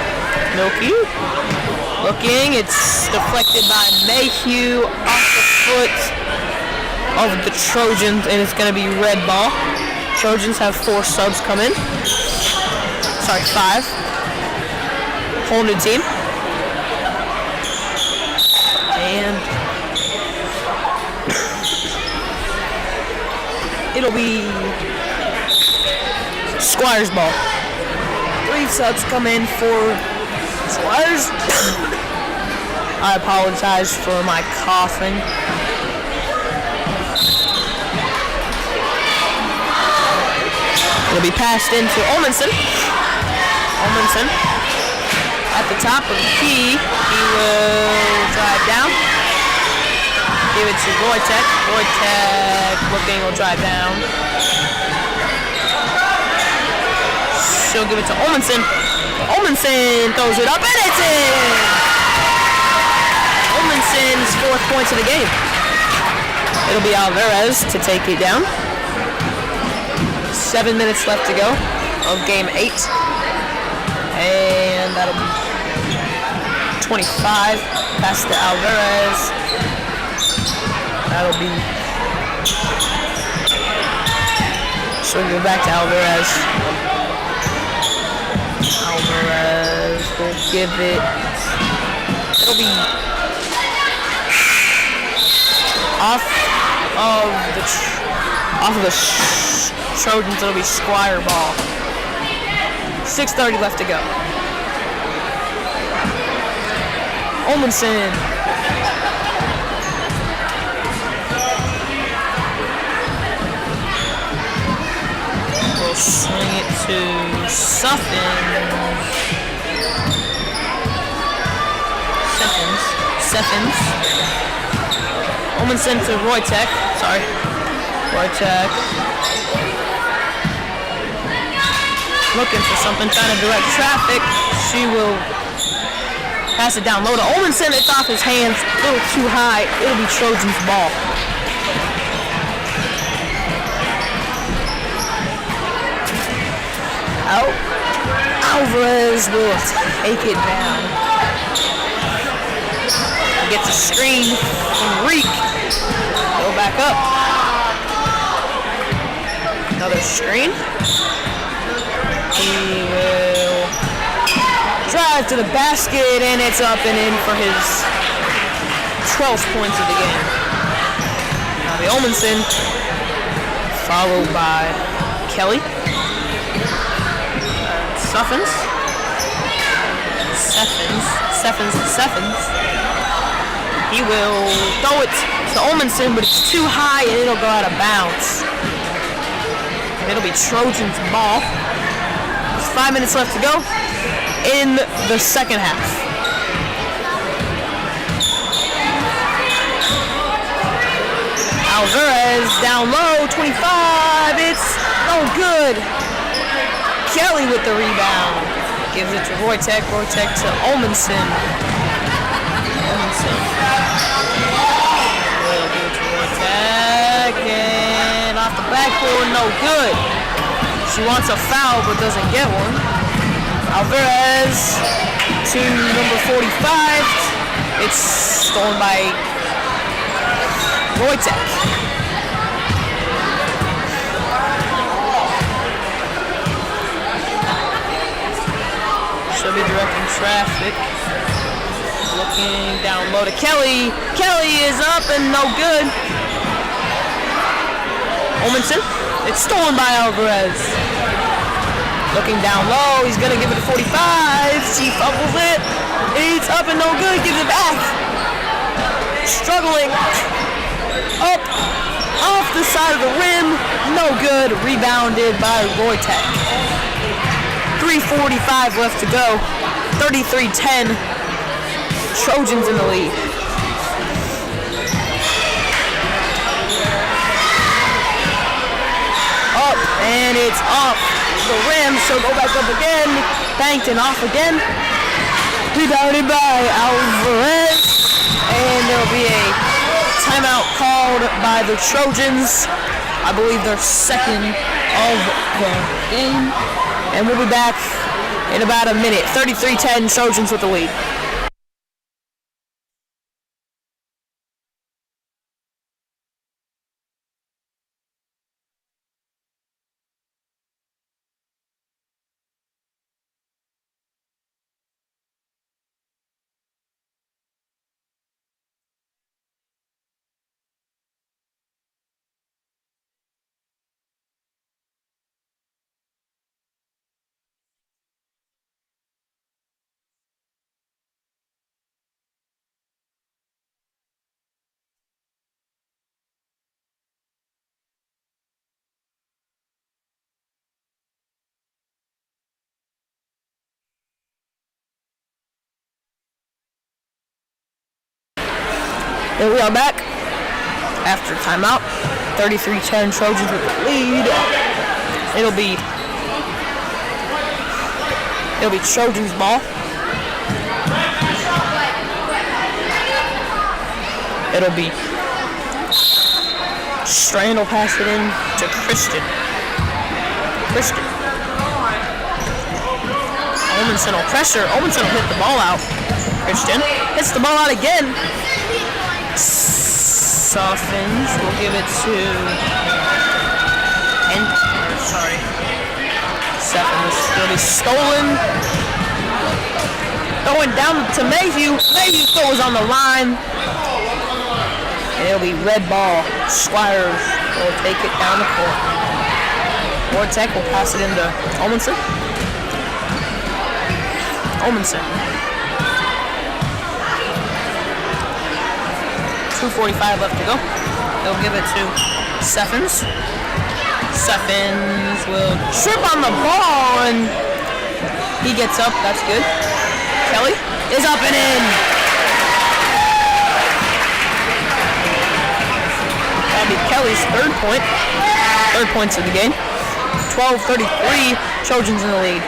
Looking, it's deflected by Mayhew off the foot of the Trojans, and it's going to be red ball. Trojans have 4 subs come in. Sorry, 5. Whole new team. And it'll be Squires ball. 3 subs come in for Squires. I apologize for my coughing. It'll be passed into Olmanson. At the top of the key. He will drive down. Give it to Wojtek. Wojtek looking, will drive down. She'll give it to Olmanson. Olmanson throws it up, and it's in! Olmanson's 4th points of the game. It'll be Alvarez to take it down. 7 minutes left to go of game 8. And that'll be 25. Pass to Alvarez. That'll be... So we go back to Alvarez. Alvarez will give it. It'll be off of the Trojans. It'll be Squire ball. 6:30 left to go. Olmanson. We'll swing it to Suffins. Olmanson to Wojtek. Sorry. Wojtek. Looking for something, trying to direct traffic. She will pass it down low to Olmanson. It's off his hands, a little too high. It'll be Trojans' ball. Alvarez will take it down. Gets a screen from Reek. Go back up. Another screen. He will drive to the basket, and it's up and in for his 12th points of the game. Now the Olmanson, followed by Kelly. Suffins. He will throw it to Olmanson, but it's too high and it'll go out of bounds. And it'll be Trojans' ball. There's 5 minutes left to go in the second half. Alvarez down low, 25. It's no good. Kelly with the rebound. Gives it to Wojtek. Wojtek to Olmanson. Will give it to Wojtek. And off the backboard, no good. She wants a foul but doesn't get one. Alvarez to number 45. It's stolen by Wojtek. She'll be directing traffic. Looking down low to Kelly. Kelly is up and no good. Olmanson. It's stolen by Alvarez. Looking down low. He's going to give it to 45. She fumbles it. It's up and no good. Gives it back. Struggling. Up. Off the side of the rim. No good. Rebounded by Wojtek. 3:45 left to go. 33-10. Trojans in the lead. Up, and it's off the rim. So go back up again. Banked and off again. Rebounded by Alvarez. And there'll be a timeout called by the Trojans. I believe their second of the game. And we'll be back in about a minute. 33-10, Trojans with the lead. And we are back after timeout. 33-10 Trojans with the lead. It'll be Trojans ball. It'll be Strand will pass it in to Christian. Olmanson will pressure. Olmanson will hit the ball out. Christian hits the ball out again. Softens. We'll give it to Stephens. It'll be stolen. Going down to Mayhew. Mayhew goes on the line. And it'll be red ball. Squires will take it down the court. Vortek will pass it into Olmanson. 2:45 left to go. They'll give it to Stephens. Stephens will trip on the ball and he gets up. That's good. Kelly is up and in. That'll be Kelly's third point. Third points of the game. 12:33. Trojans in the lead.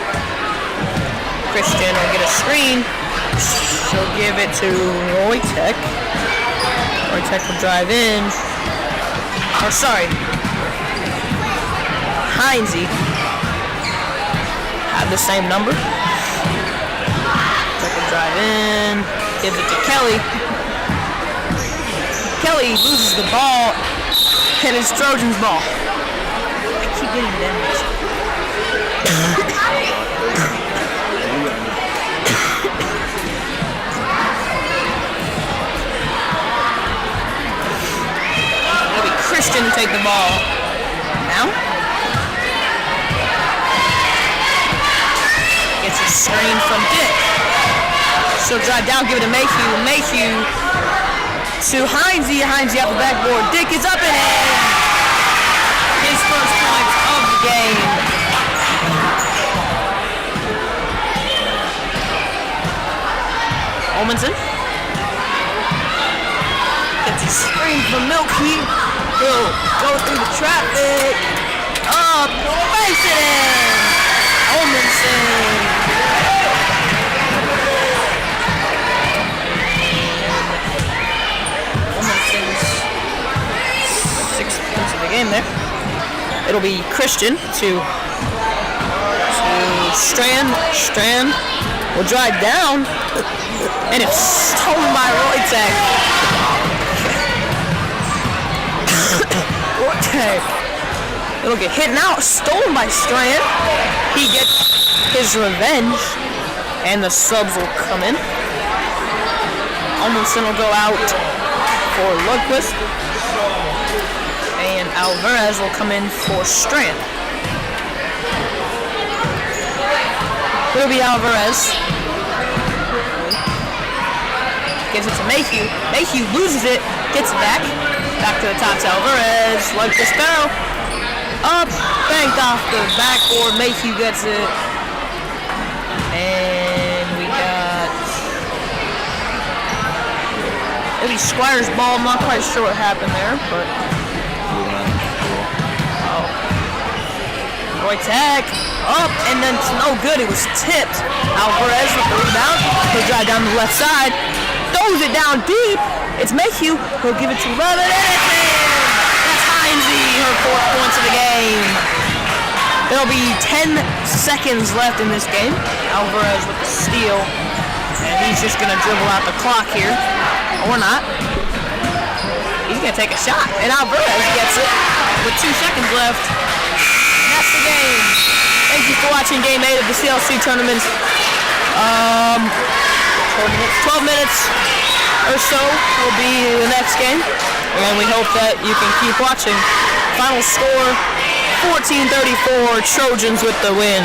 Christian will get a screen. She'll give it to Wojtek. Wojtek will drive in. Heinze have the same number. Wojtek will drive in. Gives it to Kelly. Kelly loses the ball. And it's Trojans ball. I keep getting damaged. Christian to take the ball. Now. Gets a screen from Dick. She'll drive down, give it to Mayhew. Mayhew to Heinze. Heinze off the backboard. Dick is up and in. His first points of the game. Olmanson. Gets a screen from Milky. He'll go through the traffic. Up, place it in. Olmanson. Olmanson's 6 points of the game there. It'll be Christian to Strand. Strand will drive down, and it's stolen by Wojtek. It'll get hit now, stolen by Strand. He gets his revenge, and the subs will come in. Olmanson will go out for Lundquist, and Alvarez will come in for Strand. It'll be Alvarez. Gives it to Mayhew. Mayhew loses it, gets it back. Back to the top to Alvarez. Lundquist down. Up, banked off the backboard. Mayhew gets it. And we got maybe Squire's ball. I'm not quite sure what happened there, but Wojtek up, and then it's no good. It was tipped. Alvarez with the rebound. He'll drive down the left side. Throws it down deep. It's Mayhew. He'll give it to Levin, and it's in. That's Heinze, her 4th points of the game. There'll be 10 seconds left in this game. Alvarez with the steal, and he's just going to dribble out the clock here. Or not. He's going to take a shot, and Alvarez gets it with 2 seconds left. That's the game. Thank you for watching Game 8 of the CLC tournament. 12 minutes or so will be the next game. And we hope that you can keep watching. Final score, 14-34, Trojans with the win.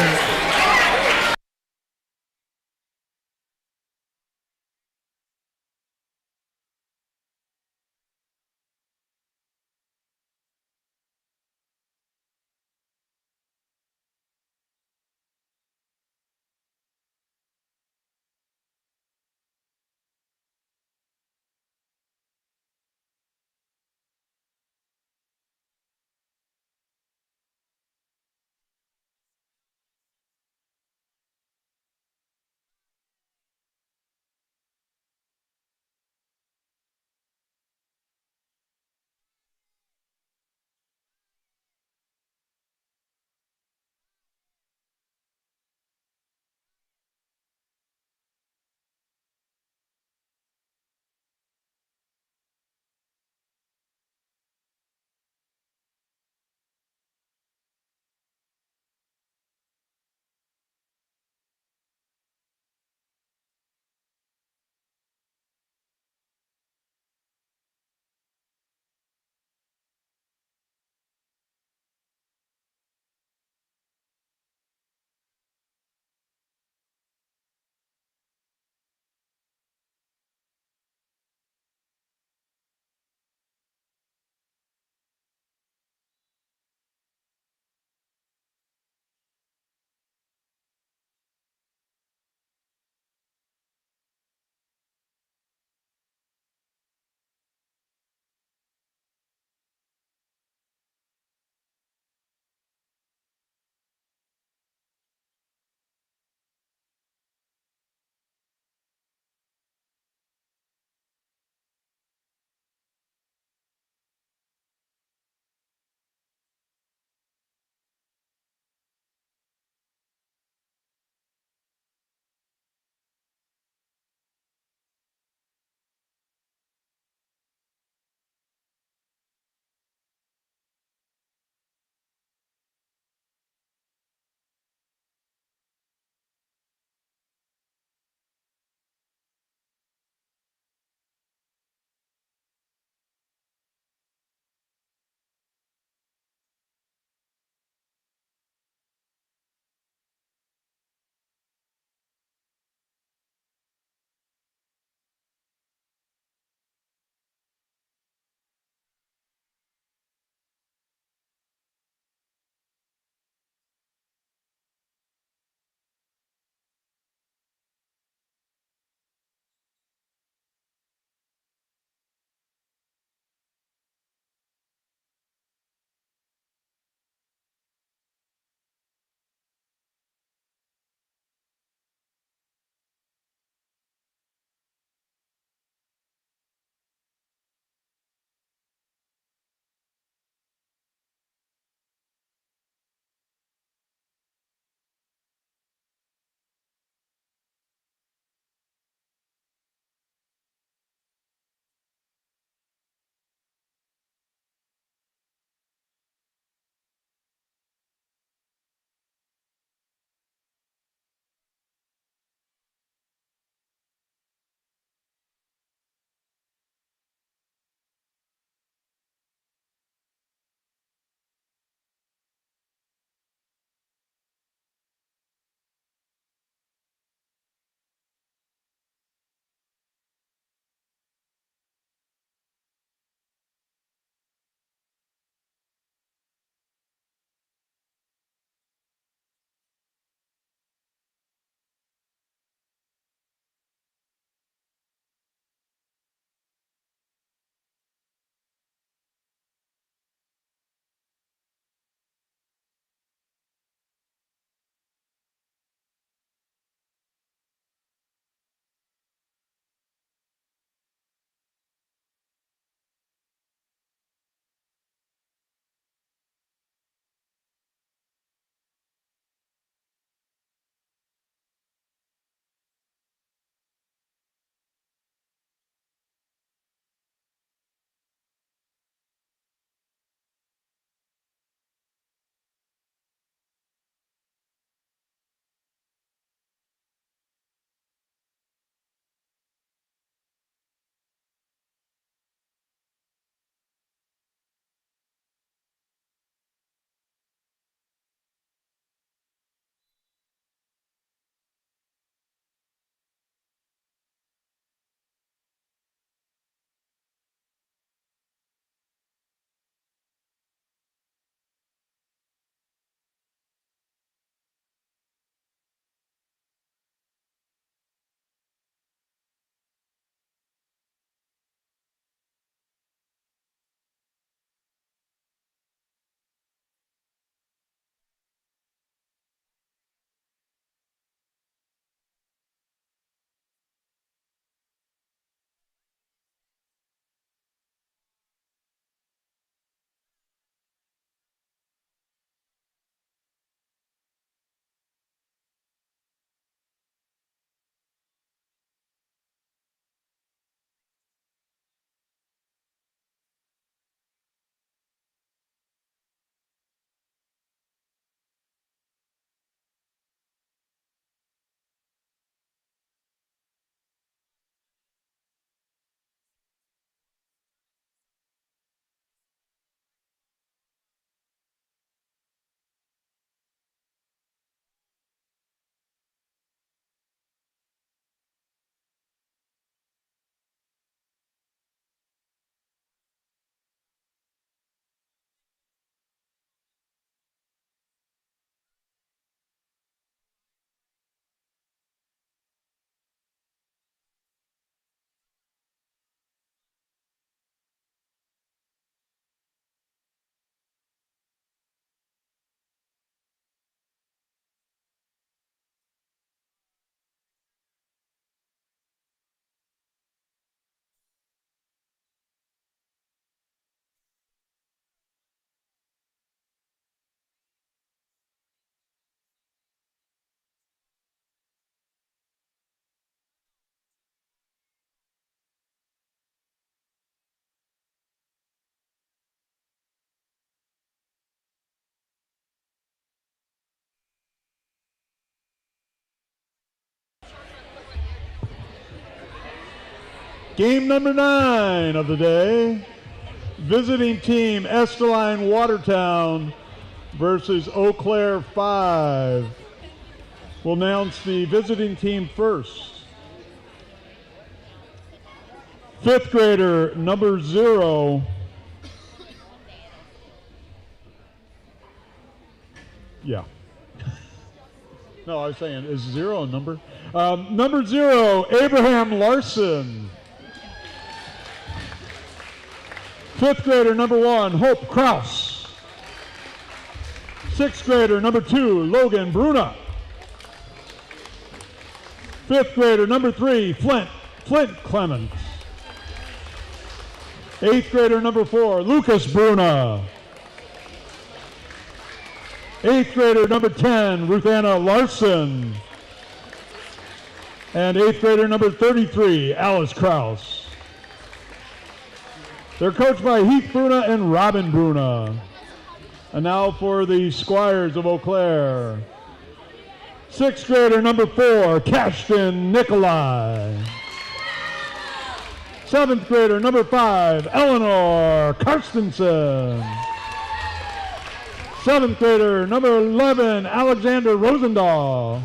Game number 9 of the day. Visiting team Esteline Watertown versus Eau Claire 5. We'll announce the visiting team first. 5th grader number 0. Yeah. No, I was saying, is 0 a number? Number 0, Abraham Larson. 5th grader number 1, Hope Kraus. 6th grader number 2, Logan Bruna. 5th grader number 3, Flint Clements. 8th grader number 4, Lucas Bruna. 8th grader number 10, Ruthanna Larson. And 8th grader number 33, Alice Kraus. They're coached by Heath Bruna and Robin Bruna. And now for the Squires of Eau Claire. 6th grader number 4, Cashton Nikolai. 7th grader number 5, Eleanor Karstensen. 7th grader number 11, Alexander Rosendahl.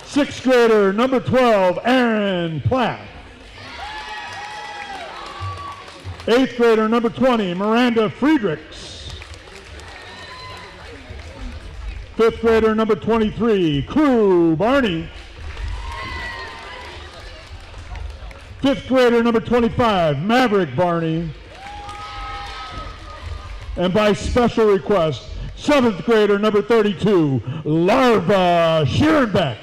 6th grader number 12, Aaron Platt. 8th grader number 20, Miranda Friedrichs. 5th grader number 23, Crew Barney. 5th grader number 25, Maverick Barney. And by special request, 7th grader number 32, Larva Scherenbeck.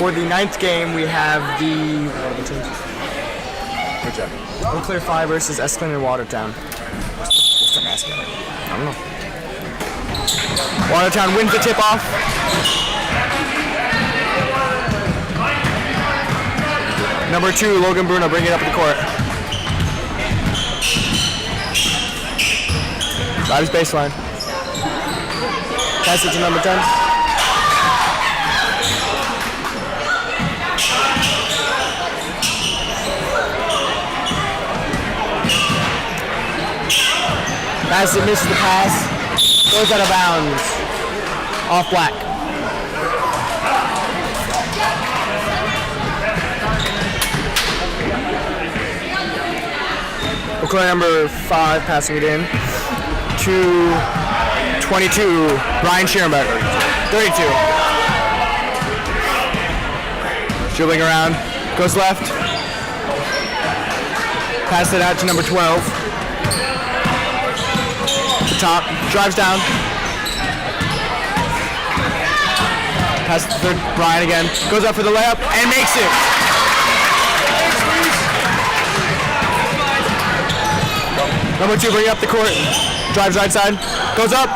For the 9th game, we have the Eau Claire 5 versus Esteline and Watertown. I don't know. Watertown wins the tip-off. Number 2, Logan Bruno, bring it up to the court. Drives baseline. Pass it to number 10. Pass it, misses the pass. Goes out of bounds. Off black. Eau Claire number 5 passing it in to 22, Brian Scherenbeck. 32. Dribbling around, goes left. Pass it out to number 12. Top, drives down. Pass to third, Brian again. Goes up for the layup and makes it. Number 2, bring it up the court. Drives right side. Goes up.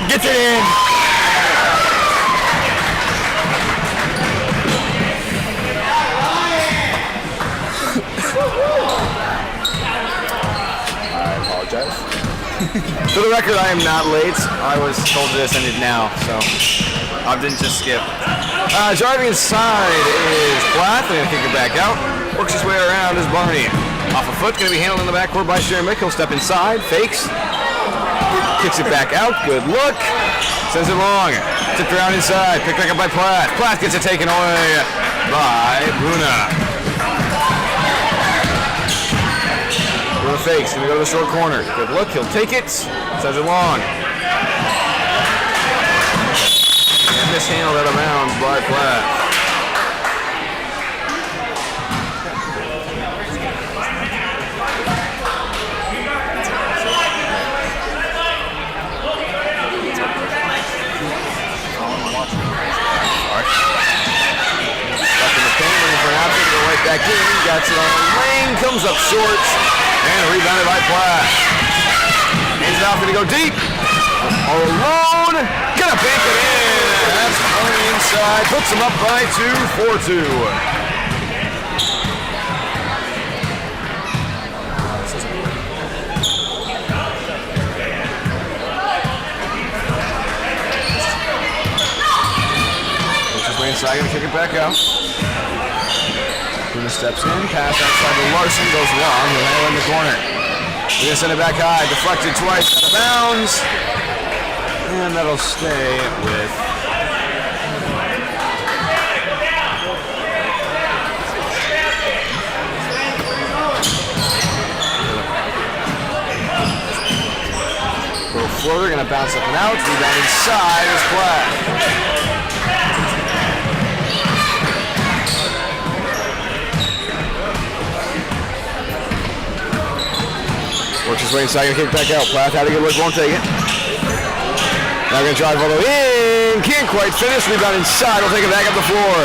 Gets it in. I apologize. For the record, I am not late. I was told this ended now, so I didn't just skip. Driving inside is Plath, and he'll kick it back out. Works his way around is Barney. Off a foot, going to be handled in the backcourt by Scherenbeck. He'll step inside, fakes, kicks it back out. Good look. Sends it long. Tipped around inside. Picked back up by Plath. Plath gets it taken away by Bruna. Bruna fakes. Going to go to the short corner. Good look. He'll take it. Sends it long. mishandled out of bounds by Platt. Stuck in the paint, looking for an option, go right back in. Got it on the lane, comes up short, and rebounded by Platt. Hands it off, gonna go deep. All alone, gonna bank it in. That's on the inside, puts him up by 2, 4-2. Inside, gonna kick it back out. Luna steps in, pass outside to Larson, goes long, he'll handle in the corner. We're gonna send it back high, deflected twice, out of bounds. And that'll stay with little floater, gonna bounce up and out, rebound inside is Platt. Works his way inside, gonna kick back out. Platt had a good look, won't take it. Now gonna drive all the way in, can't quite finish. Rebound inside, will take it back up the floor.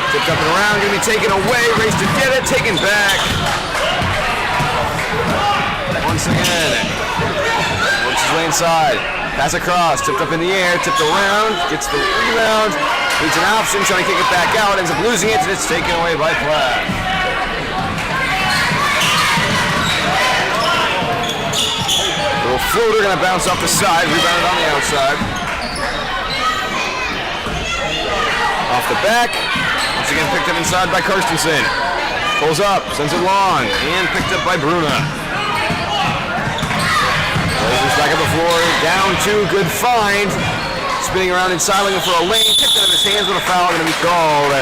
Tipped up and around, gonna be taken away. Race to get it, taken back. Once again, works his way inside. Pass across, tipped up in the air, tipped around, gets the rebound. Needs an option, trying to kick it back out, ends up losing it, and it's taken away by Platt. Little floater gonna bounce off the side, rebounded on the outside. Off the back, once again picked up inside by Karstensen. Pulls up, sends it long, and picked up by Bruna. Blazers back up the floor, down 2, good find. Spinning around inside, looking for a lane, tipped out of his hands with a foul, gonna be called.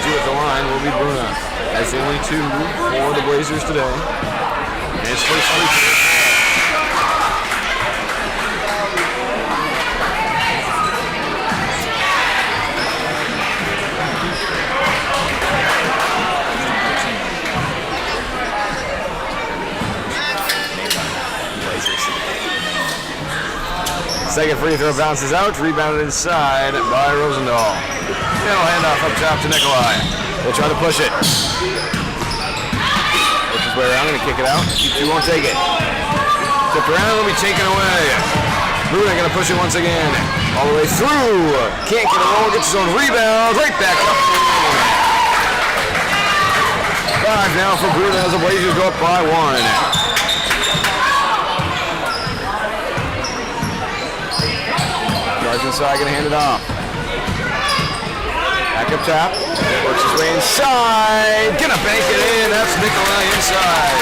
At the line will be Bruna. That's the only 2 for the Blazers today. And his first free throw. Second free throw bounces out, rebounded inside by Rosendahl. Now handoff up top to Nikolai. They'll try to push it. Works his way around, gonna kick it out. He won't take it. Tipped around, will be taken away. Bruna gonna push it once again. All the way through. Can't get a roll, gets his own rebound. Right back up. 5 now for Bruna as the Blazers go up by 1. Drives inside, gonna hand it off. Back up top, works his way inside, gonna bank it in, that's Nikolai inside.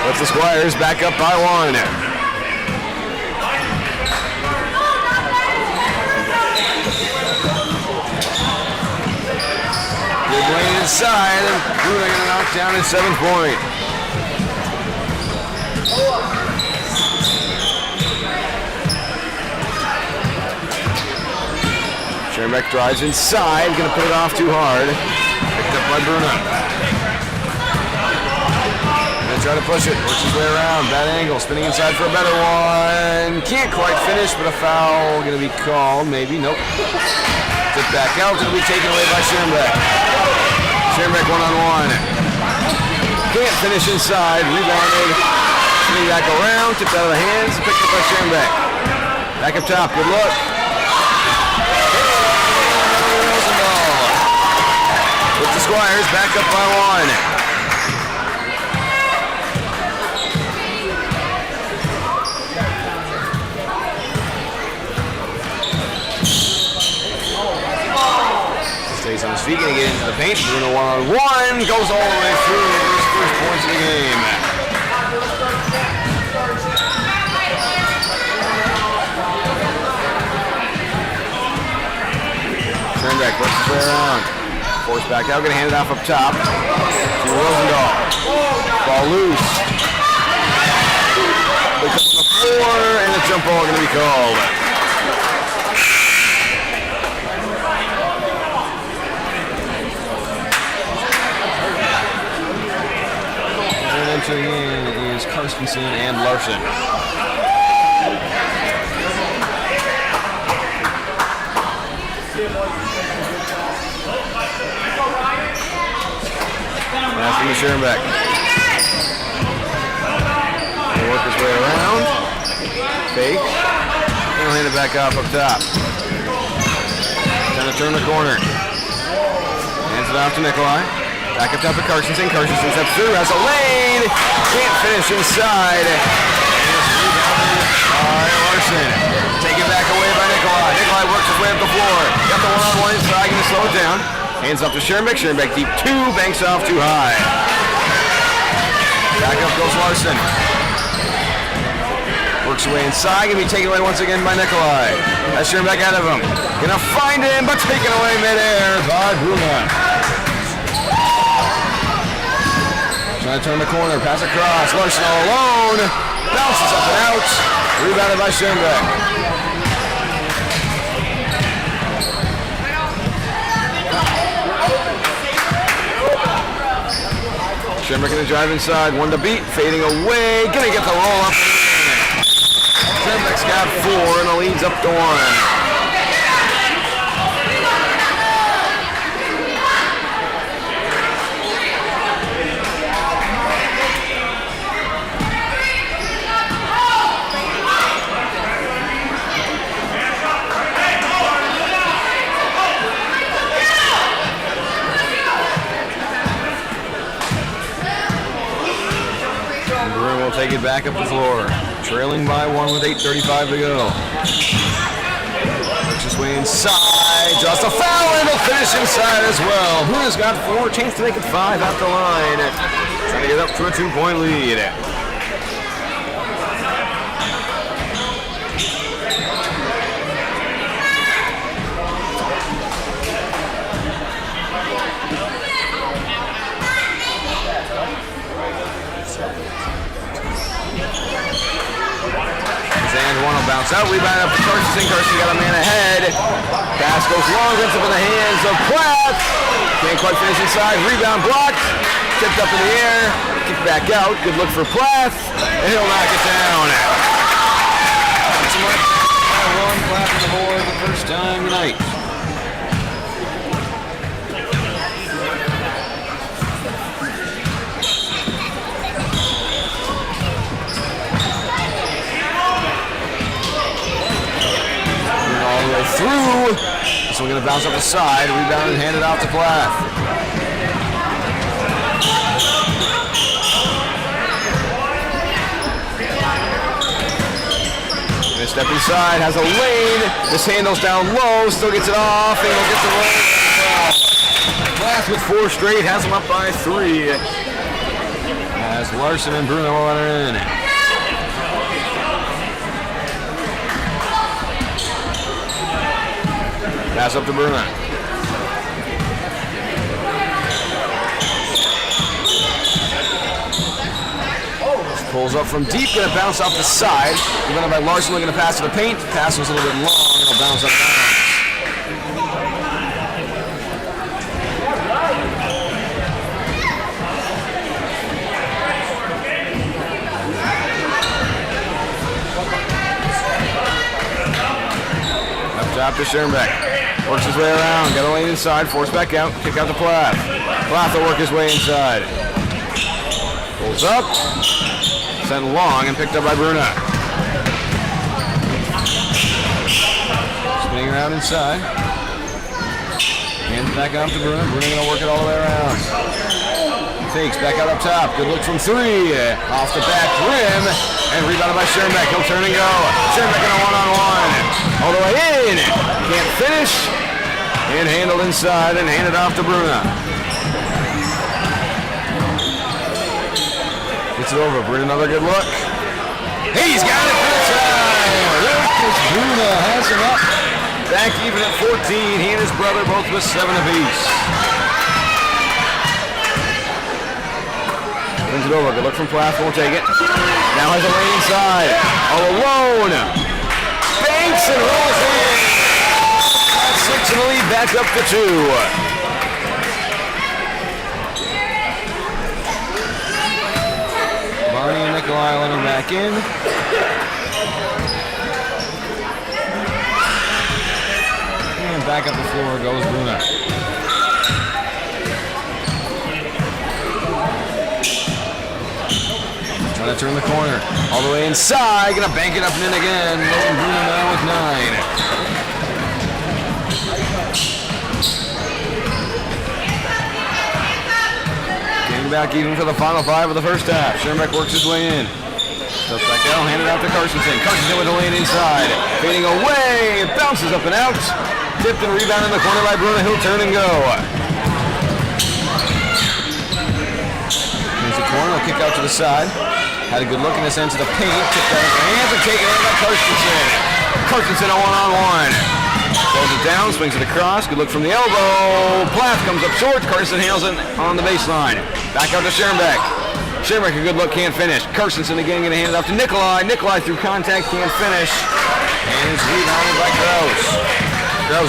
Puts the Squires back up by 1. Good lane inside, and Bruna gonna knock down his 7th point. Scherbeck drives inside, gonna put it off too hard. Picked up by Bruna. Gonna try to push it, works his way around, bad angle, spinning inside for a better one. Can't quite finish, but a foul gonna be called, maybe, nope. Tip back out, gonna be taken away by Scherbeck. Scherbeck 1-on-1. Can't finish inside, rebounded. Spinning back around, tipped out of the hands, picked up by Scherbeck. Back up top, good look. With the Squires back up by 1. Stays on his feet, gonna get into the paint. Bruno one-on-one, goes all the way through his first points of the game. Schoenbeck works his way around. Force back out, gonna hand it off up top to Rosendahl. Ball loose. They come on the floor, and the jump ball gonna be called. And entering in is Karstensen and Larson. Pass from Schoenbeck. He'll work his way around. Fake. He'll hand it back up top. Trying to turn the corner. Hands it off to Nikolai. Back up top to Karstensen. Karstensen steps through. Has a lane. Can't finish inside. Larson. Taken back away by Nikolai. Nikolai works his way up the floor. Got the one-on-one inside. Going to slow it down. Hands up to Schoenbeck. Schoenbeck deep two. Banks off too high. Back up goes Larson. Works away inside. Gonna be taken away once again by Nikolai. That's Schoenbeck out of him. Gonna find him, but taken away midair by Bruna. Trying to turn the corner. Pass across. Larson all alone. Bounces up and out. Rebounded by Schoenbeck. Schoenbeck gonna drive inside, one to beat, fading away, gonna get the roll up. Schoenbeck's got 4 and the lead's up to 1. Will take it back up the floor. Trailing by 1 with 8:35 to go. Works his way inside. Draws the foul and he'll finish inside as well. Bruno's got 4. Chance to make it 5 at the line. Trying to get up to a 2-point lead. And one will bounce out. Rebound up to Karstensen. Karstensen got a man ahead. Pass goes long. Ends up in the hands of Plath. Can't quite finish inside. Rebound blocked. Tipped up in the air. Kicked back out. Good look for Plath. And he'll knock it down. Ron Plath on the board the first time tonight. Through. So we're going to bounce up the side, rebound and hand it off to Plath. Going to step inside, has a lane. This handles down low, still gets it off, and he'll get the roll. Plath with 4 straight, has him up by 3. As Larson and Bruno are in. Pass up to Bruno. Pulls up from deep, gonna bounce off the side. Rebounded by Larson, looking to pass to the paint. Pass was a little bit long, it'll bounce up down. Up top to Schoenbeck. Works his way around, got a lane inside, force back out, kick out to Plath. Plath will work his way inside. Pulls up, sent long and picked up by Bruno. Spinning around inside. Hands back out to Bruno. Bruno gonna work it all the way around. Fakes back out up top. Good look from 3. Off the back rim. And rebounded by Schoenbeck. He'll turn and go. Schoenbeck in a one-on-one. All the way in. Can't finish. And handled inside and handed off to Bruna. Gets it over. Bruna, another good look. He's got it for the tie. Lucas Bruna has him up. Back even at 14. He and his brother both with 7 apiece. Brings it over. Good look from Plath. Won't take it. Now has a lane inside. All alone. Banks and rolls in. 6 in the lead. Back up to 2. Barney and Nikolai let him back in. And back up the floor goes Bruna. Trying to turn the corner. All the way inside. Gonna bank it up and in again. Logan Bruna now with 9. Back even for the final 5 of the first half. Schermack works his way in. Steps back down, handed out to Carstensen. Carstensen with the lane inside. Fading away. It bounces up and out. Tipped and rebound in the corner by Bruna. He'll turn and go. Here's the corner. He'll kick out to the side. Had a good look in this end to the paint. Tipped out of the hands and taken in by Carstensen. Carstensen a one-on-one. Throws it down, swings it across. Good look from the elbow. Plath comes up short. Carstensen handles it on the baseline. Back out to Schermack. Schermack, a good look, can't finish. Carstensen again going to hand it off to Nikolai. Nikolai through contact, can't finish. And it's rebounded by Krause. He's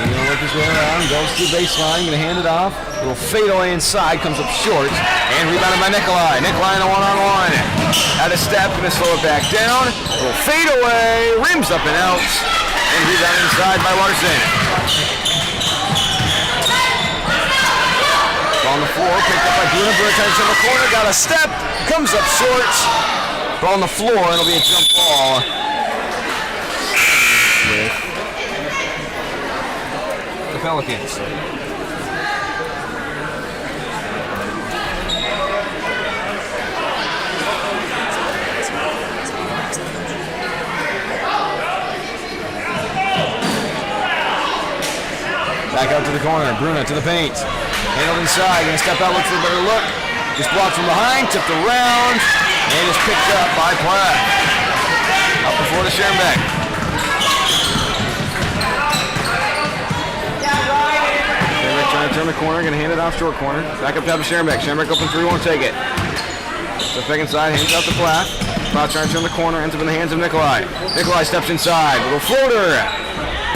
going to work his way around. Goes to the baseline, going to hand it off. Little fadeaway inside, comes up short, and rebounded by Nikolai. Nikolai in a one-on-one. Out of step, gonna slow it back down. Little fadeaway, rims up and out, and rebound inside by Larson. Ball on the floor, picked up by Bruna. Bruna turns in the corner, got a step, comes up short. Ball on the floor, and it'll be a jump ball. With the Pelicans. Back out to the corner, Bruna to the paint. Handled inside, gonna step out, look for a better look. Just blocked from behind, tipped around, and is picked up by Plath. Up before the Schermack. Schermack trying to turn the corner, gonna hand it off short corner. Back up to Schermack. Schermack open 3, won't take it. Step back inside, hands out to Plath. Plath trying to turn the corner, ends up in the hands of Nikolai. Nikolai steps inside, little floater.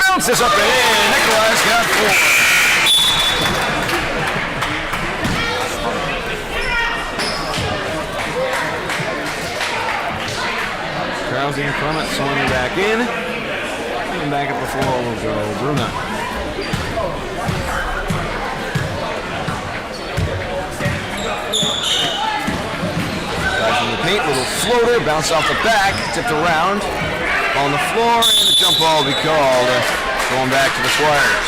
Bounces up and in. Nikolai's got 4. Krause in front, swinging back in. And back at the floor will go Bruna. Guys in the paint, little floater, bounce off the back, tipped around. On the floor, and the jump ball will be called. Going back to the Squires.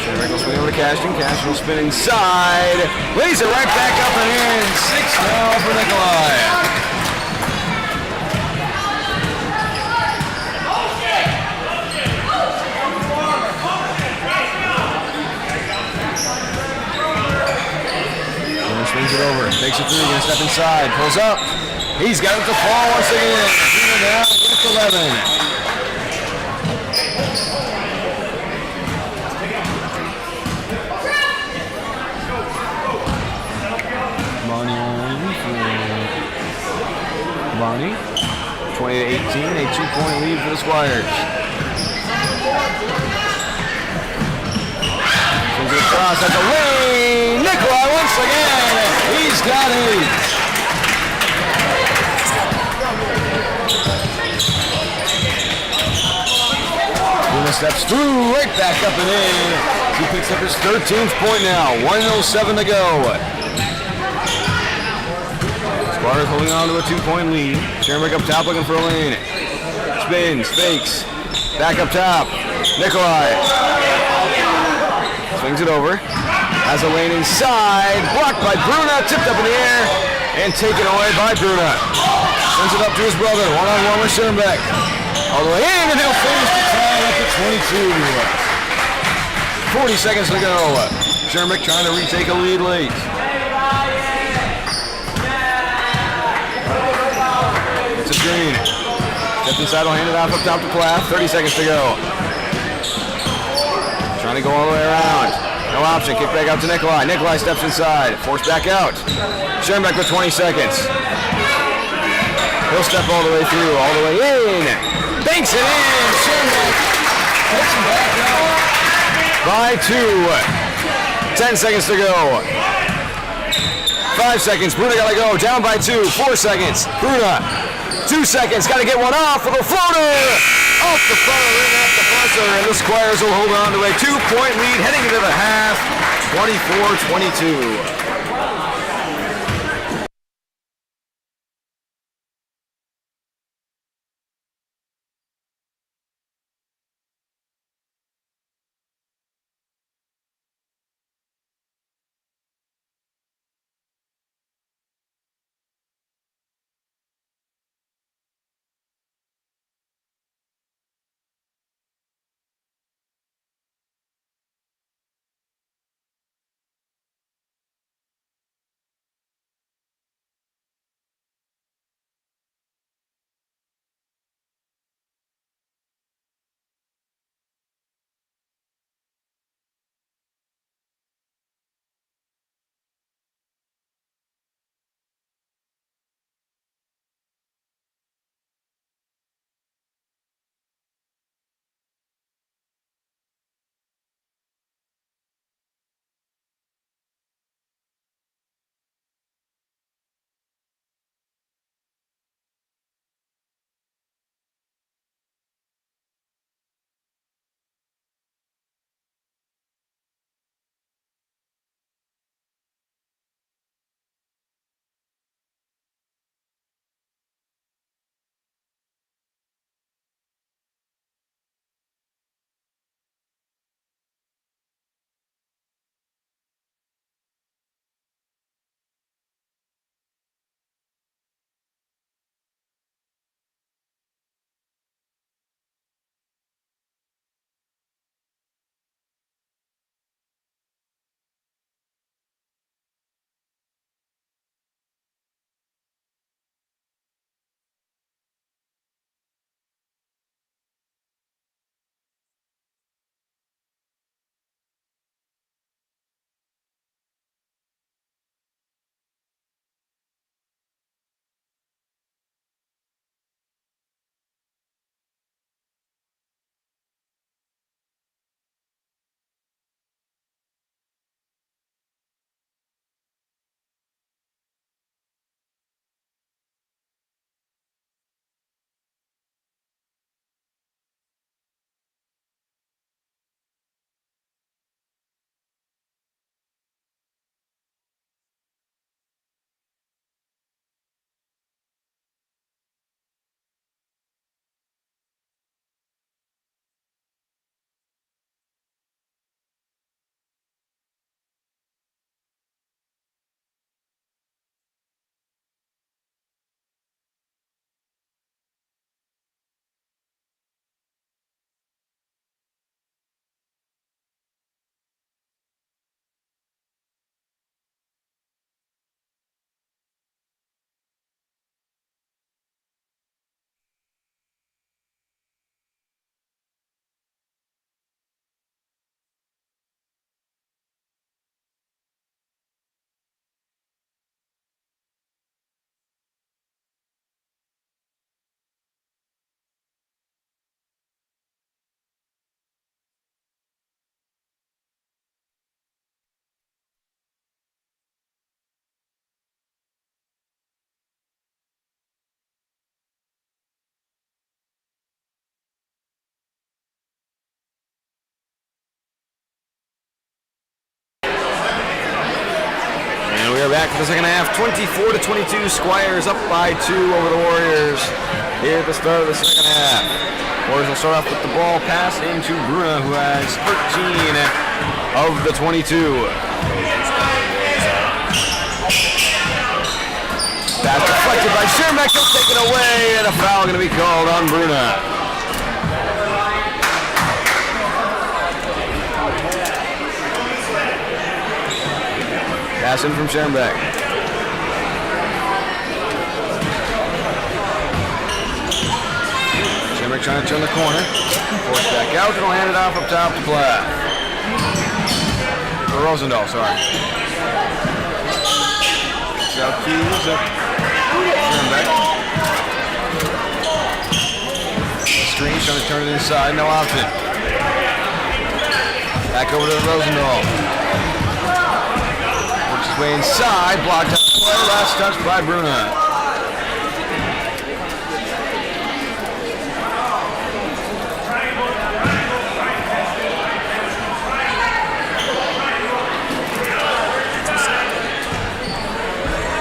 Schermack will swing over to Cashin. Cashin will spin inside. Lays it right back up and in. 6 now for Nikolai. Swings it over, takes it through, gonna step inside, pulls up. He's got it to fall once again. Bruna now with 11. Bonnie, 20-18, a 2-point lead for the Squires. Swings it across at the lane. Nikolai once again. He's got 8. Bruna steps through, right back up and in. He picks up his 13th point now. 1:07 to go. Squires holding on to a 2-point lead. Schermick up top looking for a lane. Spins, fakes. Back up top. Nikolai. Swings it over. Has a lane inside. Blocked by Bruna. Tipped up in the air. And taken away by Bruna. Sends it up to his brother. One-on-one with Schermick. All the way in, and he'll finish the tie up at 22. 40 seconds to go. Schermick trying to retake a lead late. It's a screen. Steps inside, will hand it off up top to Plath. 30 seconds to go. Trying to go all the way around. No option. Kick back out to Nikolai. Nikolai steps inside. Forced back out. Schermick with 20 seconds. He'll step all the way through, all the way in. Banks it in. Schermick takes him back out by 2. 10 seconds to go. 5 seconds. Bruna got to go. Down by 2. 4 seconds. Bruna. 2 seconds. Got to get one off with a floater. Off the front of the ring at the buzzer. And the Squires will hold on to a 2-point lead heading into the half. 24-22. back for the second half. 24-22. Squires up by 2 over the Warriors here at the start of the second half. Warriors will start off with the ball pass into Bruna, who has 13 of the 22. Pass deflected by Schermek. He'll take it away, and a foul going to be called on Bruna. Pass in from Schermek. Schermek trying to turn the corner. Force back out, and he'll hand it off up top to Plath. Or Rosendahl, sorry. Out to Schermek. Screen trying to turn it inside, no option. Back over to Rosendahl. Way inside, blocked up play, last touch by Bruna.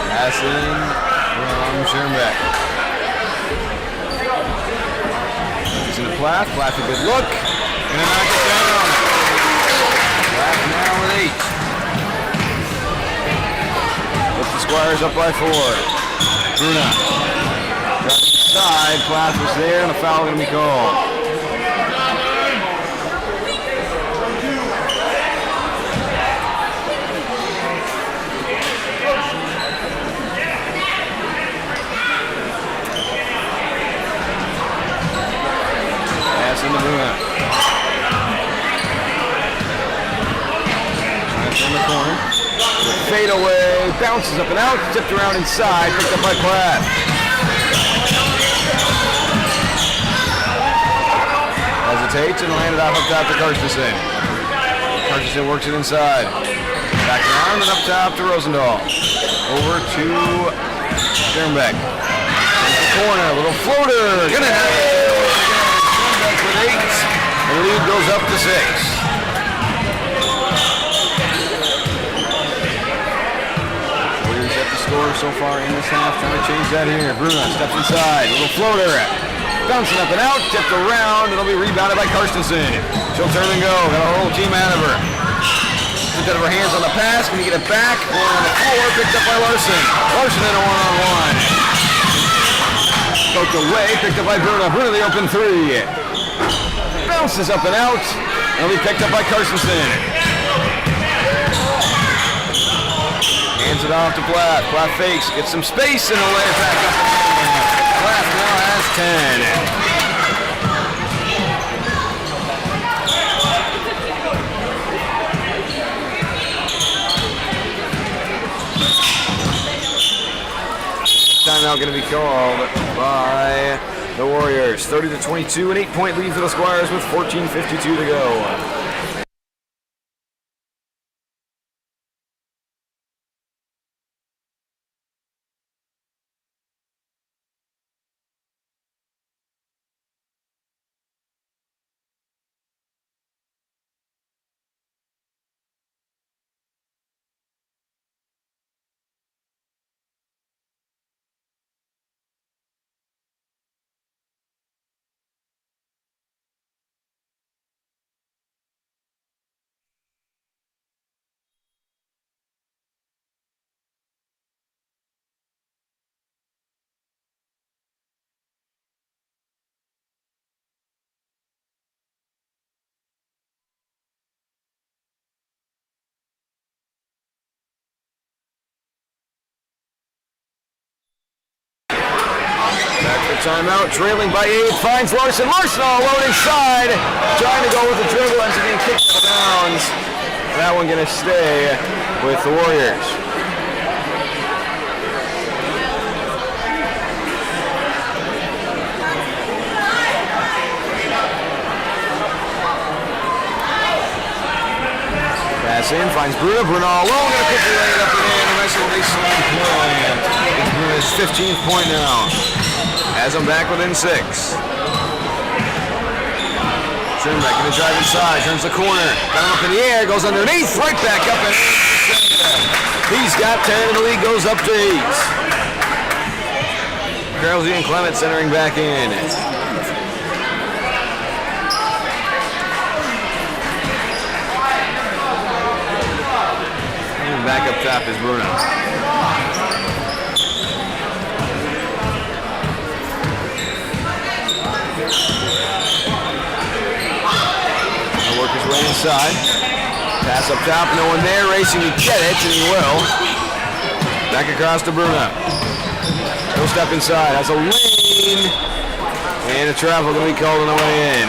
Pass in from Schermek. It's into Plath. Plath a good look. Gonna knock it down. Plath now with 8. Squires up by 4. Bruna. Side. Plath was there, and a foul going to be called. Pass into Bruna. That's in the corner. Fade away, bounces up and out, tipped around inside, picked up by Plath. Hesitates and landed off up top to Karstensen. Karstensen works it inside. Back around and up top to Rosendahl. Over to Schermek. The corner, little floater. Gonna have it. Schermek with 8. The lead goes up to 6. Score so far in this half, trying to change that here. Bruna steps inside, little floater, bouncing up and out, tipped around, it'll be rebounded by Karstensen. She'll turn and go, got a whole team out of her. She's got her hands on the pass, can you get it back? Ball on the floor, picked up by Larson. Larson in a one-on-one. Poked away, picked up by Bruna. Bruna the open 3. Bounces up and out, it'll be picked up by Karstensen. Hands it off to Plath. Plath fakes, gets some space, and he'll lay it back up. Plath now has 10. Timeout going to be called by the Warriors. 30-22, an 8-point lead for the Squires with 14:52 to go. Timeout, trailing by 8, finds Larson. Larson all alone inside, trying to go with the dribble, ends up being kicked out of bounds. That one going to stay with the Warriors. Pass in, finds Bruna. Bruna all alone, going to quickly lay it up and in. The rest will be slam play. It's Bruna's 15th point now. Has them back within 6. Schoenbeck gonna drive inside, turns the corner, got him up in the air, goes underneath, right back up and he's got 10 and the lead goes up to 8. Krause and Clement centering back in. And back up top is Bruno. He'll work his way inside. Pass up top, no one there, racing to get it, and he will. Back across to Bruno. He'll step inside, has a lane, and a travel going to be called on the way in.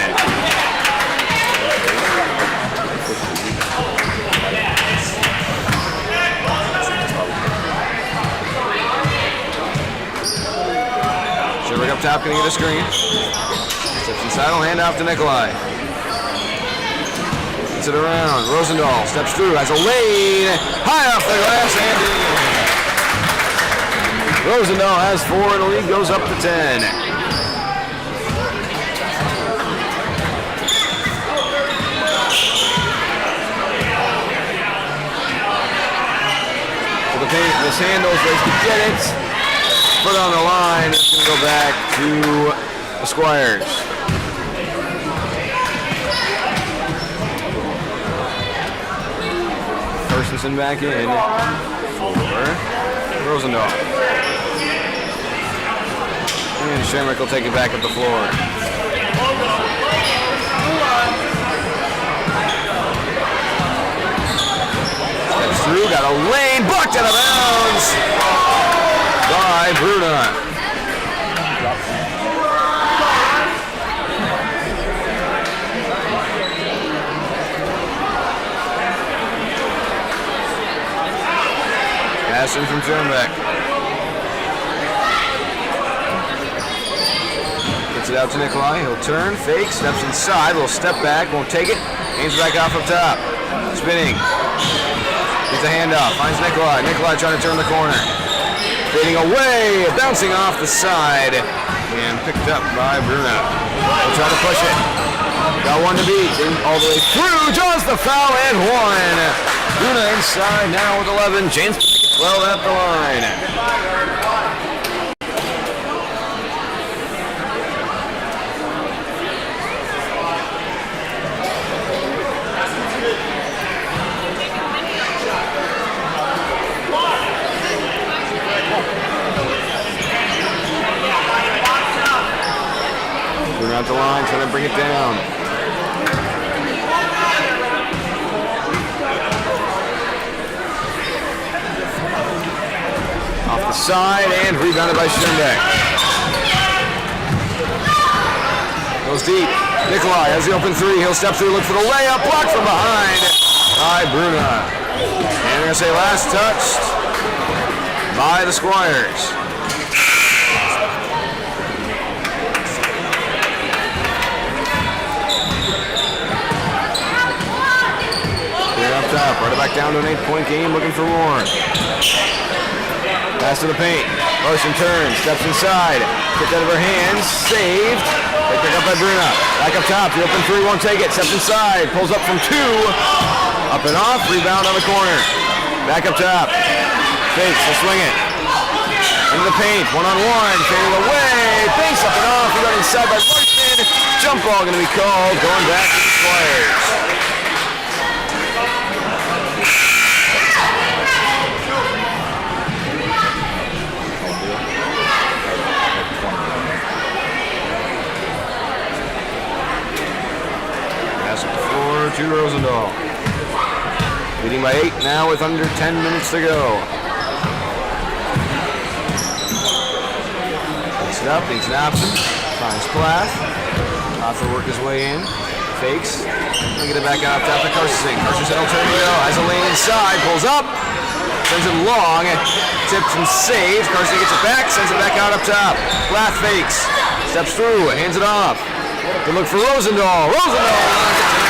Sherrick up top, going to get a screen. Steps inside, will hand off to Nikolai. Gets it around, Rosendahl steps through, has a lane, high off the glass, and in. Rosendahl has 4 and the lead goes up to 10. So the paint, the Sandals race to get it. Put on the line, it's going to go back to the Squires. Carstensen back in for Rosendahl. And Shamrock will take it back up the floor. Steps through, got a lane, blocked out of bounds by Bruna. Pass in from Shamrock. It out to Nikolai, he'll turn, fake, steps inside, will step back, won't take it, hands back off up top, spinning, gets a handoff, finds Nikolai, Nikolai trying to turn the corner, fading away, bouncing off the side, and picked up by Bruno. He'll try to push it, got one to beat, all the way through, draws the foul and 1. Bruno inside now with 11, chance to make it 12 at the line. Out the line, trying to bring it down. Off the side and rebounded by Schoenbeck. Goes deep. Nikolai has the open 3. He'll step through, look for the layup, blocked from behind by Bruna. And they're going to say last touched by the Squires. Up, right back down to an 8-point game, looking for more. Pass to the paint. Larson turns, steps inside, kicked out of her hands, saved. Picked up by Bruna. Back up top, the open 3 won't take it. Steps inside, pulls up from 2, up and off, rebound on the corner. Back up top, fakes, will swing it. Into the paint, one-on-one, fading away, base up and off. He got inside by Larson. Jump ball going to be called, going back to the Squires. To Rosendahl. Leading by 8 now with under 10 minutes to go. Picks it up, needs an option. Finds Plath. Plath will work his way in. Fakes. And get it back out top to Carstensen. Carstensen will turn and go. Has a lane inside. Pulls up. Sends it long. Tips and saves. Carstensen gets it back. Sends it back out up top. Plath fakes. Steps through. Hands it off. Good look for Rosendahl. Rosendahl.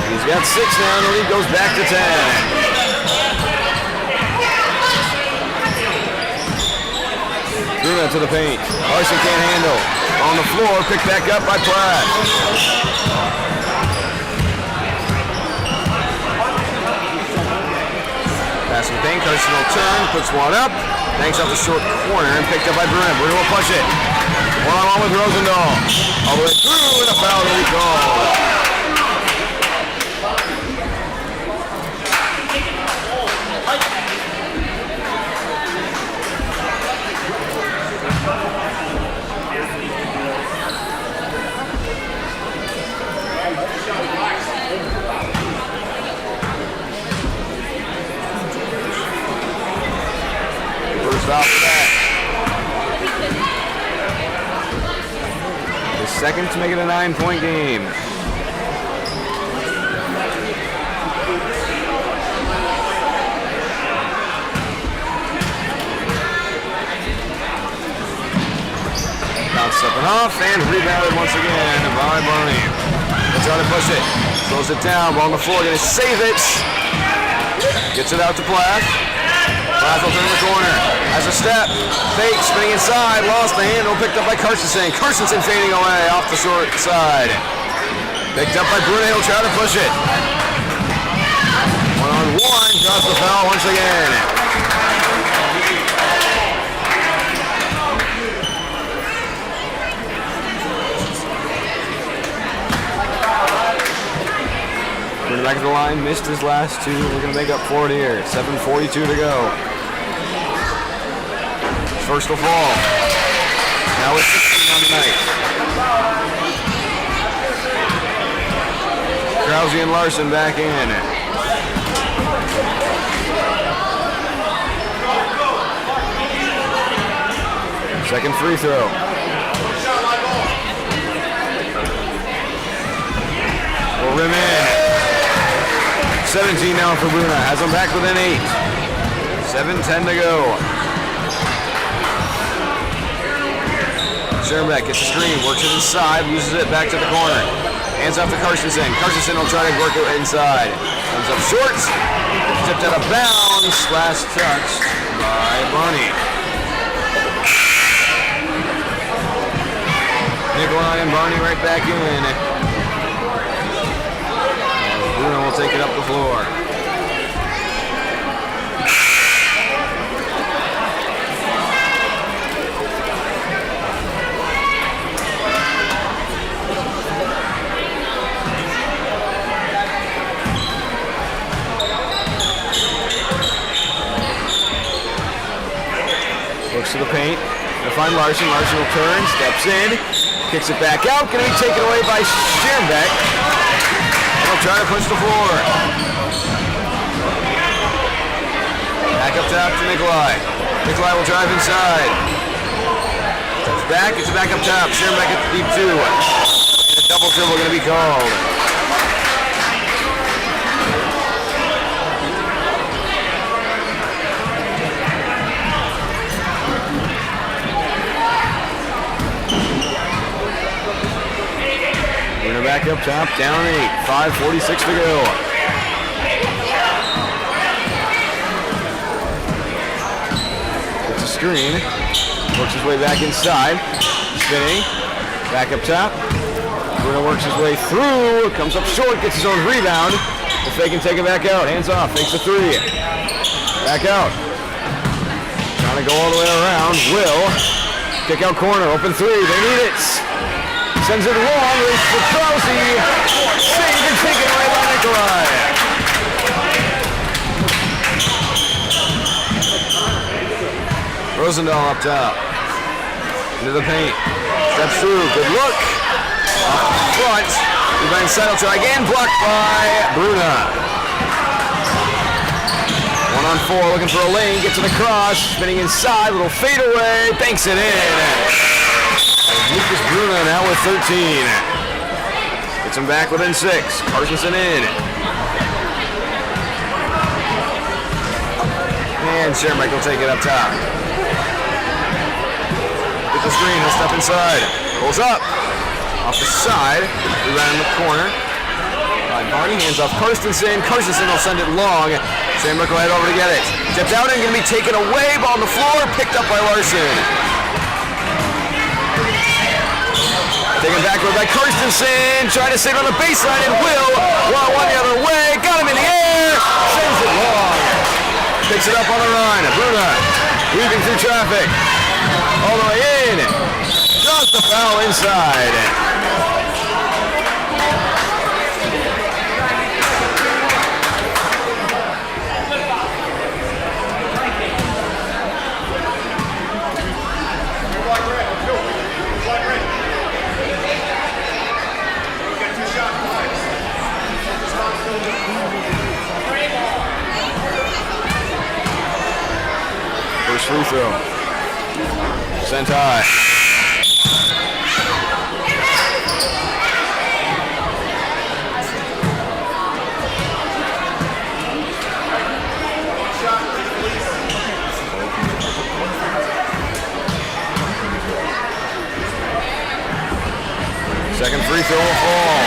He's got 6 now, and the lead goes back to 10. Bruna it to the paint. Larson can't handle. On the floor, picked back up by Platt. Pass to the paint, Carson will turn, puts one up, banks off the short corner and picked up by Bruno. Bruno will push it. One-on-one with Rosendahl. All the way through and a foul will be called. Foul for that. The second to make it a 9-point game. Now stepping off and rebounded once again by Barney. They're trying to push it. Throws it down. Ball on the floor. Gonna save it. Gets it out to Plath. Plath will turn in the corner. Has a step. Fake. Spinning inside. Lost the handle. Picked up by Carstensen. Carstensen fading away off the short side. Picked up by Brune. He'll try to push it. One-on-one. Draws the foul once again. Back of the line, missed his last two. We're going to make up for it here. 7:42 to go. First will fall. Now it's 16 on the night. Krause and Larson back in. Second free throw. Will rim in. 17 now for Bruna. Has them back within 8. 7:10 to go. Schoenbeck gets the screen, works it inside, loses it back to the corner. Hands off to Carstensen. Carstensen will try to work it inside. Comes up short. Tipped out of bounds. Last touched by Barney. Nikolai and Barney right back in. Bruno will take it up the floor. Looks to the paint. Gonna find Larson. Larson will turn, steps in, kicks it back out. Gonna be taken away by Schoenbeck. He'll try to push the floor. Back up top to Nikolai. Nikolai will drive inside. Steps back, it's back up top. Schoenbeck at the deep two. And a double dribble going to be called. Back up top, down 8, 5:46 to go. Gets a screen, works his way back inside, spinning, back up top. Bruno works his way through, comes up short, gets his own rebound. If they can take it back out, hands off, takes a 3. Back out. Trying to go all the way around, will. Kick out corner, open 3, they need it. Sends it long, reaches for Krause. Saved and taken away by Nikolai. Rosendahl up top. Into the paint. Steps through, good look. Off the front. Rebound side, will try again. Blocked by Bruna. 1-on-4, looking for a lane. Gets to the cross. Spinning inside, little fade away. Banks it in. Lucas Bruna now with 13. Gets him back within 6. Carstensen in. And Shermack will take it up top. Get the screen, he'll step inside. Pulls up. Off the side. Rebound in the corner. Barney hands off Carstensen. Carstensen will send it long. Shermack will head over to get it. Stepped out and going to be taken away. Ball on the floor. Picked up by Larson. Taken backward by Karstensen, trying to save on the baseline, and Will, one the other way, got him in the air, sends it long. Picks it up on the run. Bruna weaving through traffic. All the way in. Draws the foul inside. First free throw. Sent high. Second free throw will fall.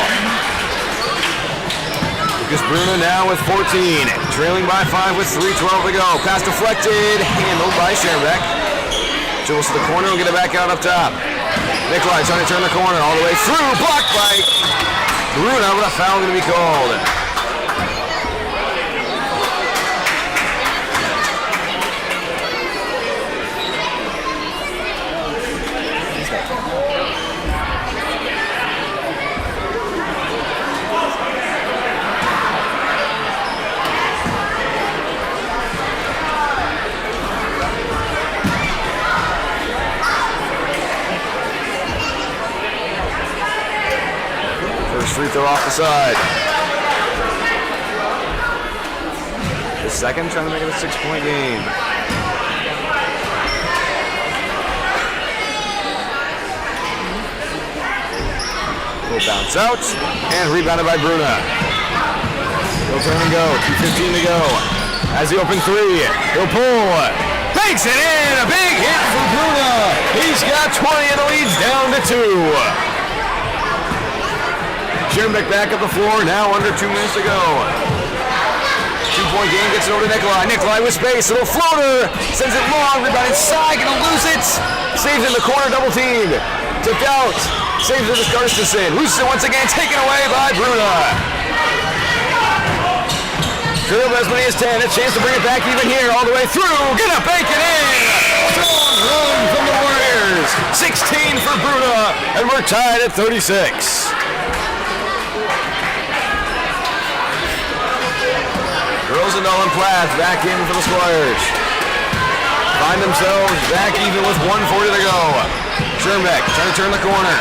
Lucas Bruna now with 14, trailing by 5 with 3:12 to go. Pass deflected, handled by Scherbeck. Dribbles to the corner, will get it back out up top. Nikolai trying to turn the corner all the way through, blocked by Bruna, but a foul going to be called. Free throw off the side. The second, trying to make it a 6-point game. Will bounce out and rebounded by Bruna. He'll turn and go. 2:15 to go. As the open three, he'll pull. Banks it in. A big hit for Bruna. He's got 20 and the lead's down to 2. Scherbeck back up the floor, now under 2 minutes to go. 2-point game, gets it over to Nikolai. Nikolai with space, little floater, sends it long, rebound inside, gonna lose it. Saves in the corner, double teamed. Tipped out, saves it to Karstensen. Loses it once again, taken away by Bruna. Dribble as many as 10, a chance to bring it back even here, all the way through, gonna bank it in. Strong run from the Warriors. 16 for Bruna, and we're tied at 36. Rosendahl and Plath back in for the Squires. Find themselves back even with 1:40 to go. Scherbeck trying to turn the corner.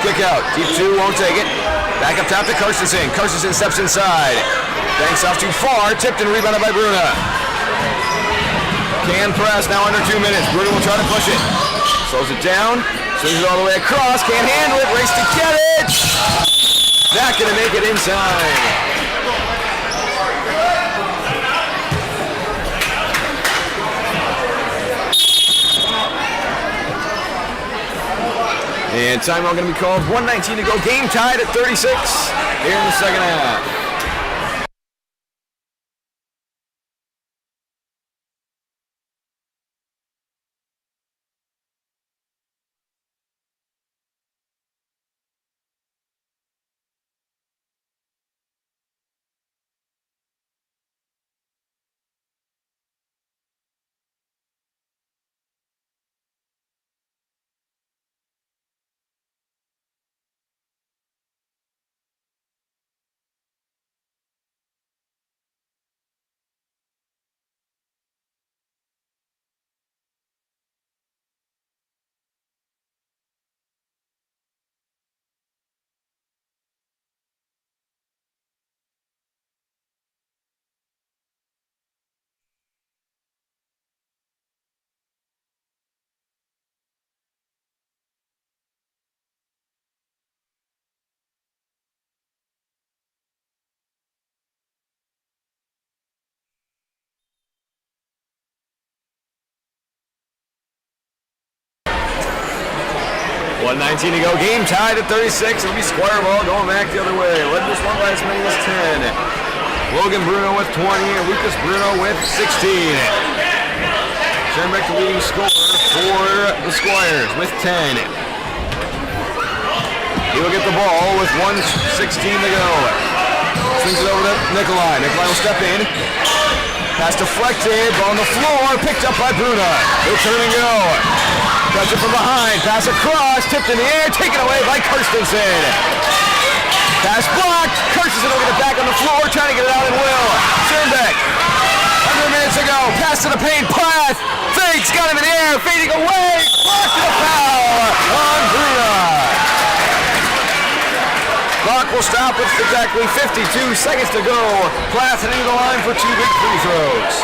Kick out. Deep 2, won't take it. Back up top to Karstensen. Karstensen steps inside. Banks off too far. Tipped and rebounded by Bruna. Can press now under 2 minutes. Bruna will try to push it. Slows it down. Swings it all the way across. Can't handle it. Race to get it. Not going to make it inside. And timeout going to be called. 1:19 to go. Game tied at 36 here in the second half. .19 to go. Game tied at 36. It'll be Squire ball going back the other way. Led this one by as many as 10. Logan Bruno with 20 and Lucas Bruno with 16. Sherbeck the leading scorer for the Squires with 10. He will get the ball with 1:16 to go. Swings it over to Nikolai. Nikolai will step in. Pass deflected. Ball on the floor. Picked up by Bruna. He'll turn and go. Touch it from behind. Pass across. Tipped in the air. Taken away by Karstensen. Pass blocked. Karstensen will get it back on the floor. Trying to get it out and will. Sherbeck. Under minutes ago. Pass to the paint. Plath. Fakes. Got him in the air. Fading away. Blocked and a foul on Bruna. Clock will stop with exactly 52 seconds to go. Plath heading to the line for 2 big free throws.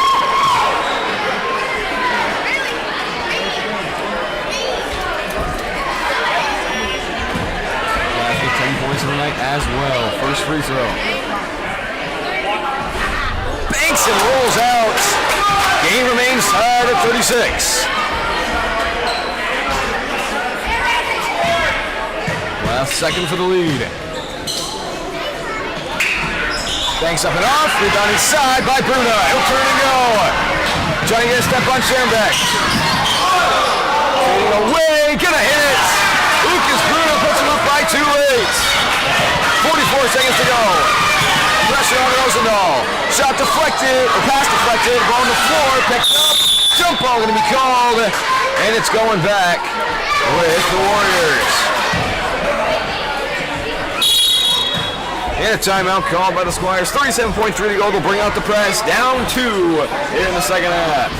Plath with 10 points in the night as well. First free throw. Banks and rolls out. Game remains tied at 36. Plath second for the lead. Banks up and off, rebound inside by Bruna. He'll turn and go. Trying to get a step on Sherbeck. Fading away, gonna hit it. Lucas Bruna puts him up by 2 late. 44 seconds to go. Pressure on Rosendahl. Shot deflected, or pass deflected, ball on the floor, picked up. Jump ball gonna be called, and it's going back with the Warriors. And a timeout called by the Squires. 37.3 to go. They'll bring out the press. Down 2 in the second half.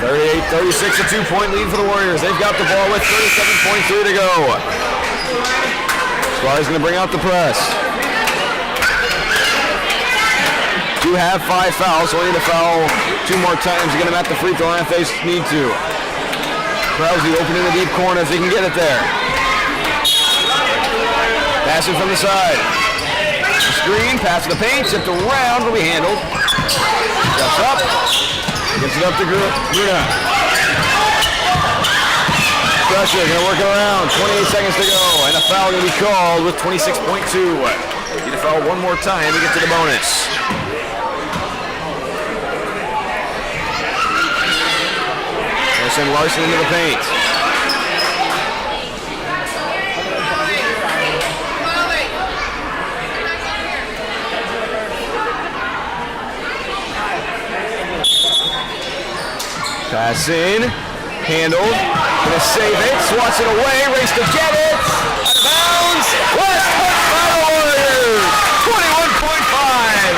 Thirty-eight, 36, a 2-point lead for the Warriors. They've got the ball with 37.3 to go. Squires going to bring out the press. Do have 5 fouls, so they need to foul 2 more times to get them at the free throw line if they need to. Krause open in the deep corner if they can get it there. Passing from the side. Screen, pass to the paint, tipped around, will be handled. Steps up. Gets it up to Bruna. Pressure, gonna work it around. 28 seconds to go, and a foul gonna be called with 26.2. Need to foul 1 more time to get to the bonus. They'll send Larson into the paint. Pass in, handled, gonna save it, swats it away, race to get it, out of bounds, last touch by the Warriors, 21.5.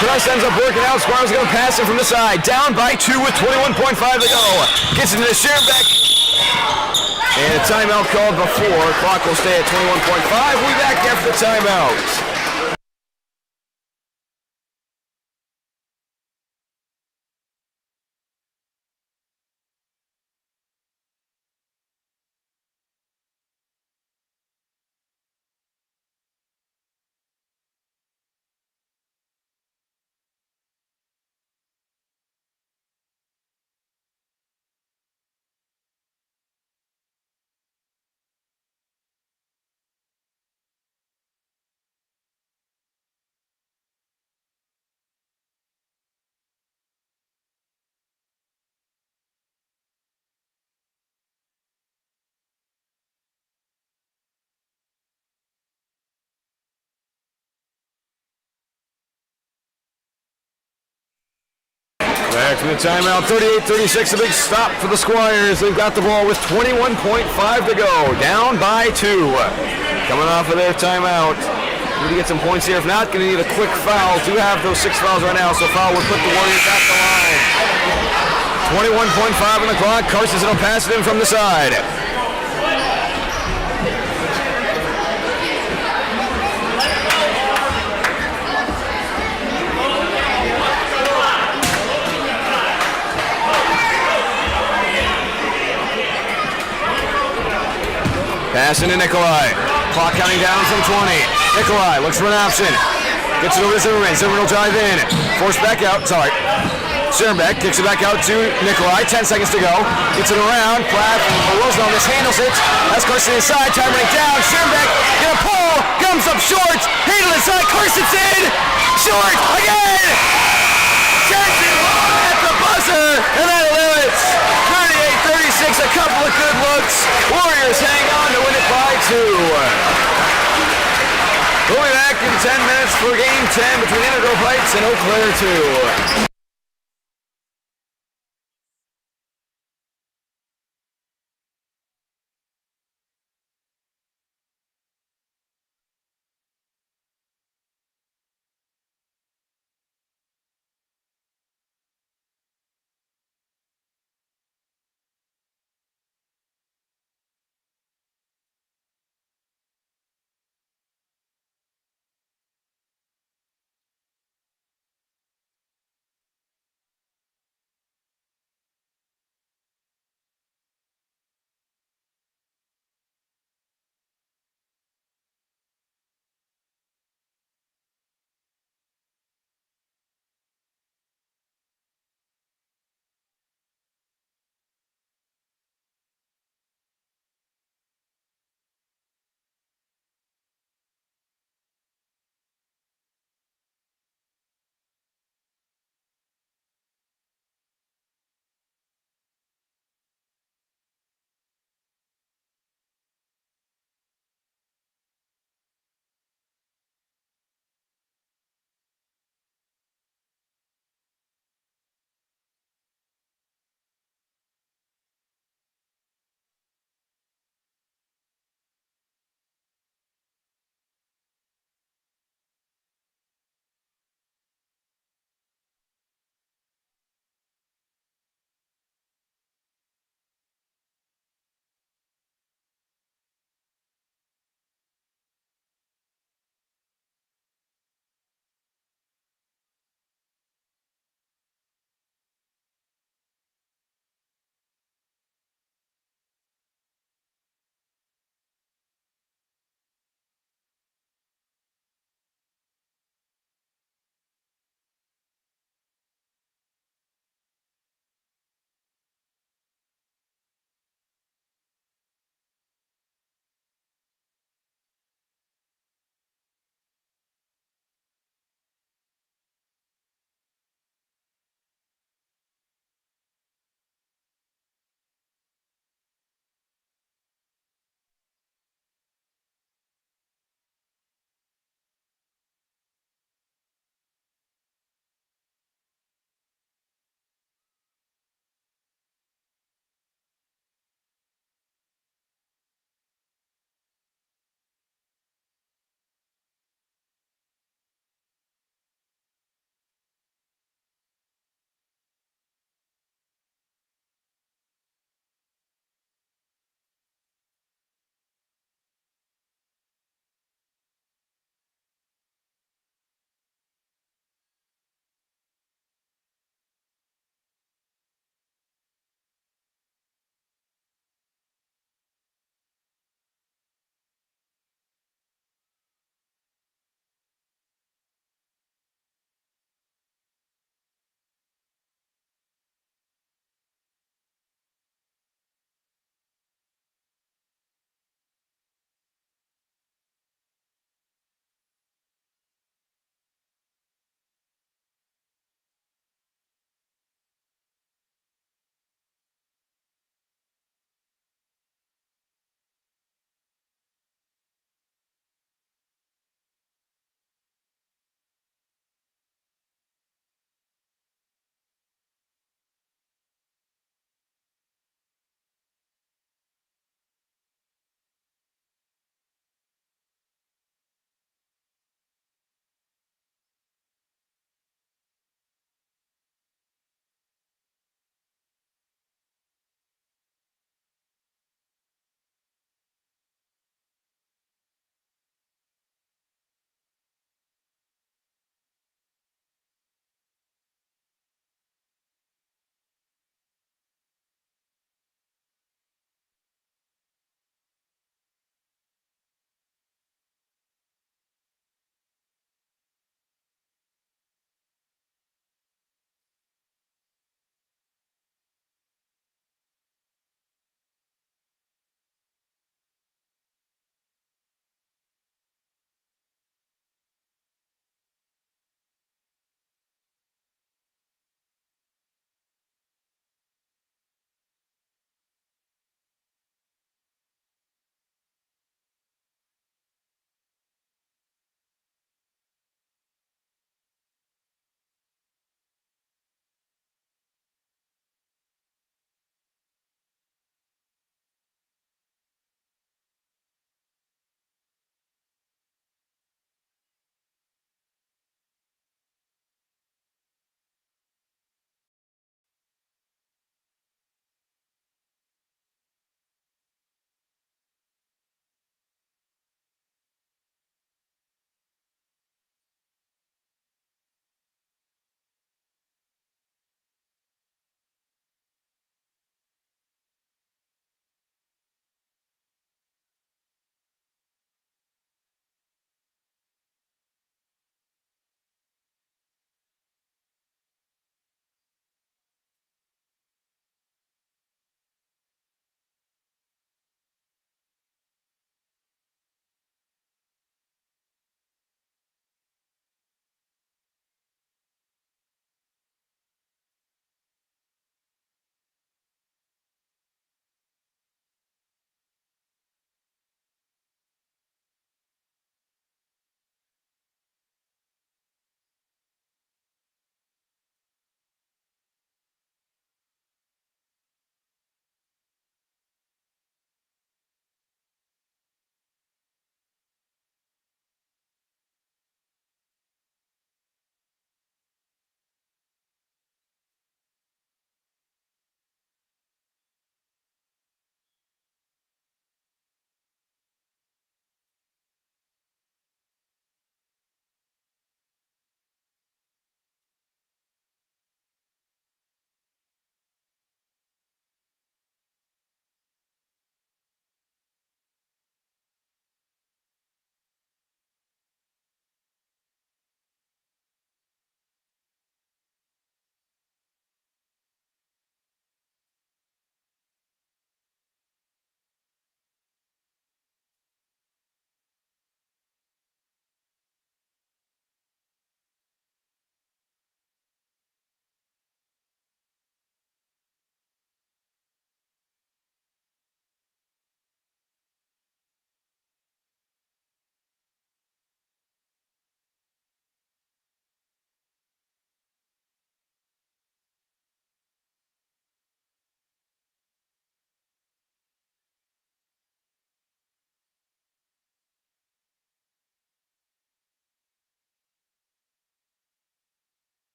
Press ends up working out, Squires gonna pass it from the side, down by 2 with 21.5 to go, gets into the Sherbeck, and a timeout called before, clock will stay at 21.5, we'll be back after the timeout. Back from the timeout, 38-36, a big stop for the Squires. They've got the ball with 21.5 to go, down by 2. Coming off of their timeout. Need to get some points here. If not, going to need a quick foul. Do have those 6 fouls right now, so foul would put the Warriors at the line. 21.5 on the clock. Carson's going to pass it in from the side. Passing to Nikolai. Clock counting down from 20. Nikolai looks for an option. Gets it over to Zimmerman. Zimmerman will drive in. Forced back out. Sorry. Zimmerbeck kicks it back out to Nikolai. 10 seconds to go. Gets it around. Platt Rosenthal mishandles it. That's Carson inside. Time running down. Zimmerbeck gonna pull. Comes up short. Handle inside. Carson's in. Short again. Sends it long at the buzzer. And that'll do it. 38-36. A couple of good looks. Warriors hang on to win it by 2. We'll be back in 10 minutes for Game 10 between Integral Heights and Eau Claire 2.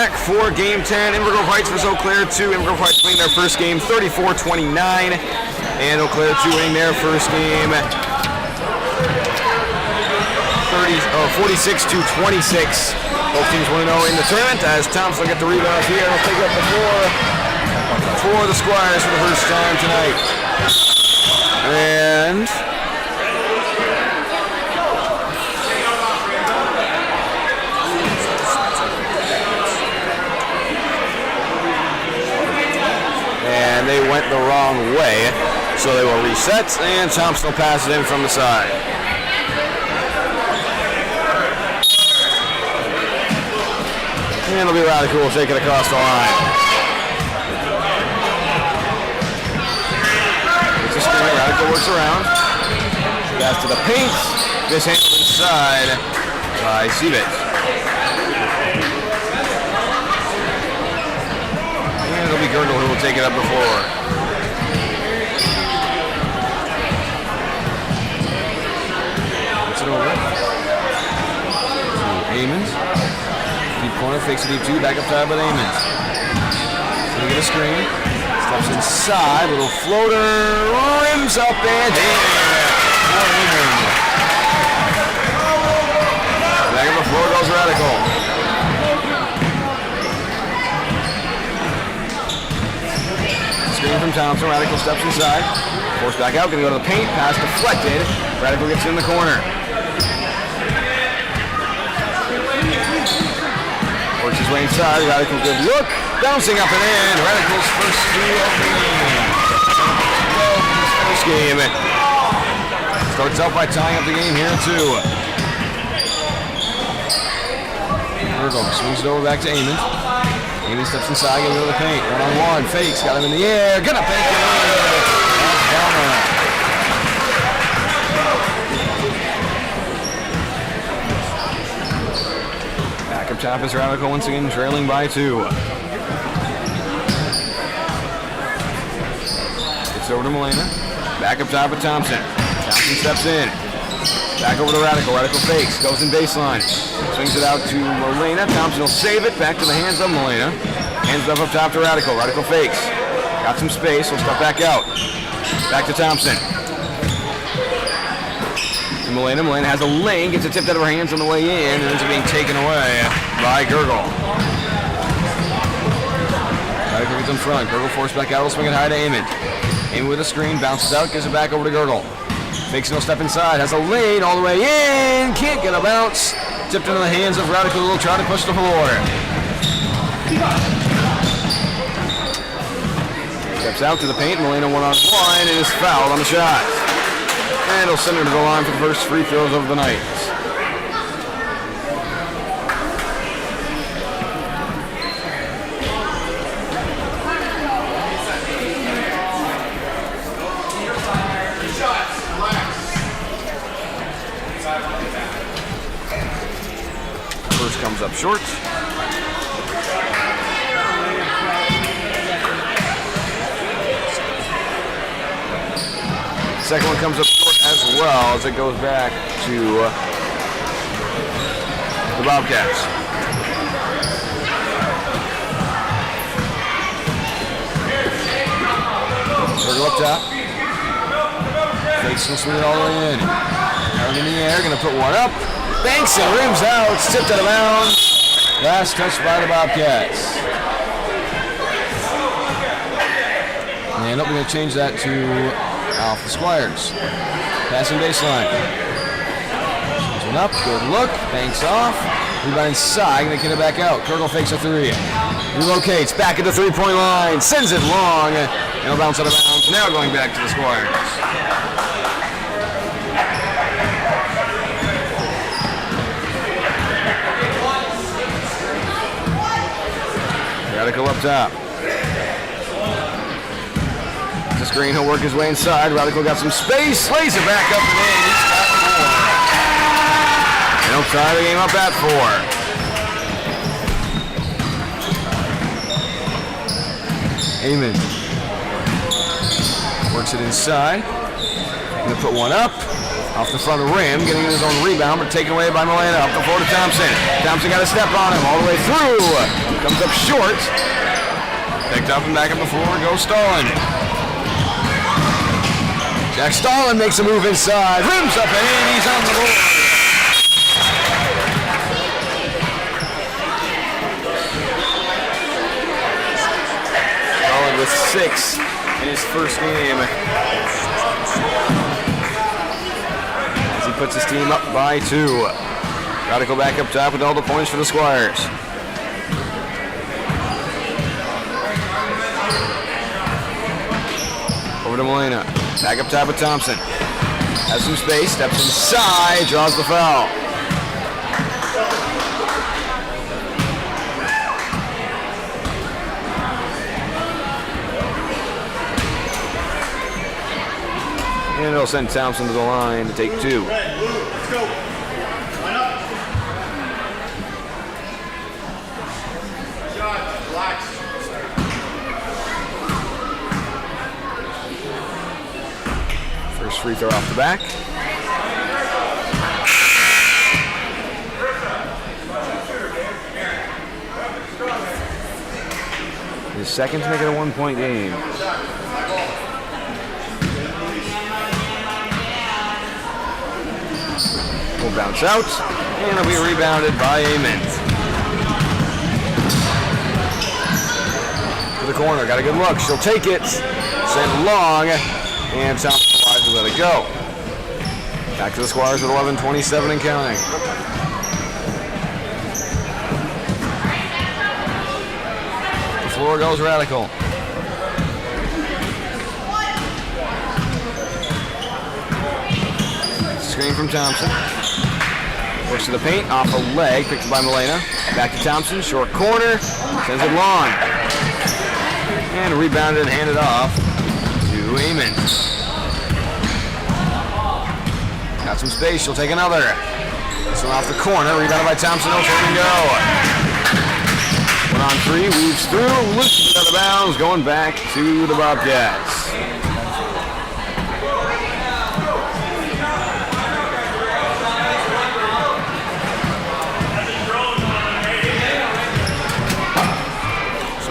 back for Game 10. Invergrove Heights vs. Eau Claire 2. Invergrove Heights winning their first game 34-29. And Eau Claire 2 winning their first game 46-26. Both teams 1-0 in the tournament as Thompson will get the rebound here. He'll take up the floor for the Squires for the first time tonight. And they went the wrong way, so they will reset, and Thompson will pass it in from the side. And it'll be Radical will take it across the line. It's a screen, Radical works around. Pass to the paint. Mishandled inside by Seabit. And it'll be Gurgle who will take it up the floor. Puts it over. Amons. Deep corner, fakes a deep two, back up top with Amons. Gonna get a screen. Steps inside, little floater, rims up and in. Back up the floor goes Radical. Screen from Thompson, Radical steps inside. Forced back out, gonna go to the paint, pass deflected. Radical gets in the corner. Works his way inside, Radical good look, bouncing up and in, Radical's first steal of the game. Starts out by tying up the game here too. Gurgle swings it over back to Amon. Amon steps inside, gonna go to the paint, one-on-one, fakes, got him in the air, gonna bank it in. Top is Radical once again trailing by 2. It's over to Molina. Back up top of Thompson. Thompson steps in. Back over to Radical. Radical fakes. Goes in baseline. Swings it out to Molina. Thompson will save it. Back to the hands of Molina. Hands up top to Radical. Radical fakes. Got some space. Will step back out. Back to Thompson. Molina has a lane, gets it tipped out of her hands on the way in, and ends up being taken away by Gurgle. Radical gets in front. Gurgle forced back out, will swing it high to Amon. Amon with a screen, bounces out, gives it back over to Gurgle. Makes no step inside, has a lane all the way in, can't get a bounce. Tipped into the hands of Radical, will try to push the floor. Steps out to the paint, Molina one-on-one, and is fouled on the shot. And he'll send her to the line for the first free throws of the night. First comes up short. Second one comes up short as well as it goes back to the Bobcats. Gurgle up top. Fakes and swing it all the way in. Out in the air, gonna put one up. Banks and rims out. It's tipped out of bounds. Last touch by the Bobcats. And we're gonna change that to off the Squires. Passing baseline. Swings one up, good look, banks off. Rebound inside, gonna get it back out. Gurgle fakes a 3. Relocates, back at the 3-point line, sends it long, and it'll bounce out of bounds. Now going back to the Squires. Radical up top. Screen, he'll work his way inside. Radical got some space, lays it back up and in. He's got 4. And he'll tie the game up at 4. Amon works it inside. Gonna put one up. Off the front of the rim, getting his own rebound, but taken away by Milena. Up the floor to Thompson. Thompson got a step on him all the way through. Comes up short. Picked up and back up the floor. Goes Starlin. Jack Starlin makes a move inside. Rims up and in. He's on the board. Starlin with 6 in his first game. Puts his team up by 2. Radical back up top with all the points for the Squires. Over to Molina. Back up top with Thompson. Has some space, steps inside, draws the foul. And it'll send Thompson to the line to take 2. Let's go. Line up. Relax. First free throw off the back. His second to make it a 1-point game. Will bounce out, and it'll be rebounded by Amen. To the corner, got a good look. She'll take it, send long, and Thompson wisely let it go. Back to the Squires with 11:27 and counting. The floor goes Radical. Screen from Thompson. Works to the paint, off a leg, picked up by Milena. Back to Thompson, short corner, sends it long. And rebounded and handed off to Amen. Got some space, she'll take another. This one off the corner, rebounded by Thompson, no turn and go. 1 on 3, weaves through, lifts it out of bounds, going back to the Bobcats.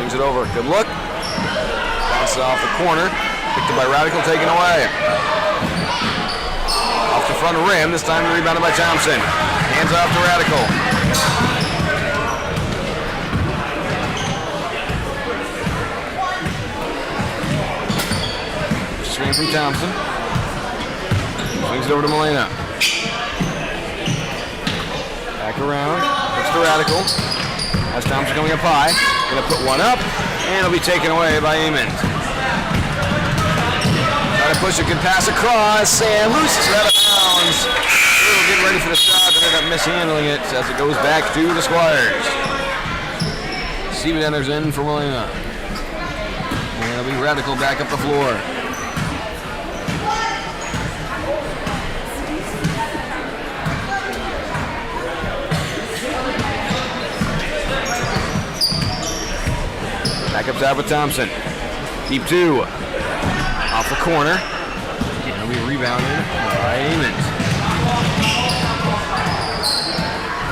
It over. Good look. Bounces off the corner. Picked up by Radical, taken away. Off the front rim. This time rebounded by Thompson. Hands off to Radical. Screen from Thompson. Swings it over to Milena. Back around. Looks to Radical. Has Thompson coming up high. Gonna put one up, and it'll be taken away by Amen. Try to push it, good pass across, and looses it out of bounds. Little getting ready for the shot, and ended up mishandling it as it goes back to the Squires. Steven enters in for Molina. And it'll be Radical back up the floor. Back up top with Thompson. Deep 2. Off the corner. And it'll be rebounded by Amen.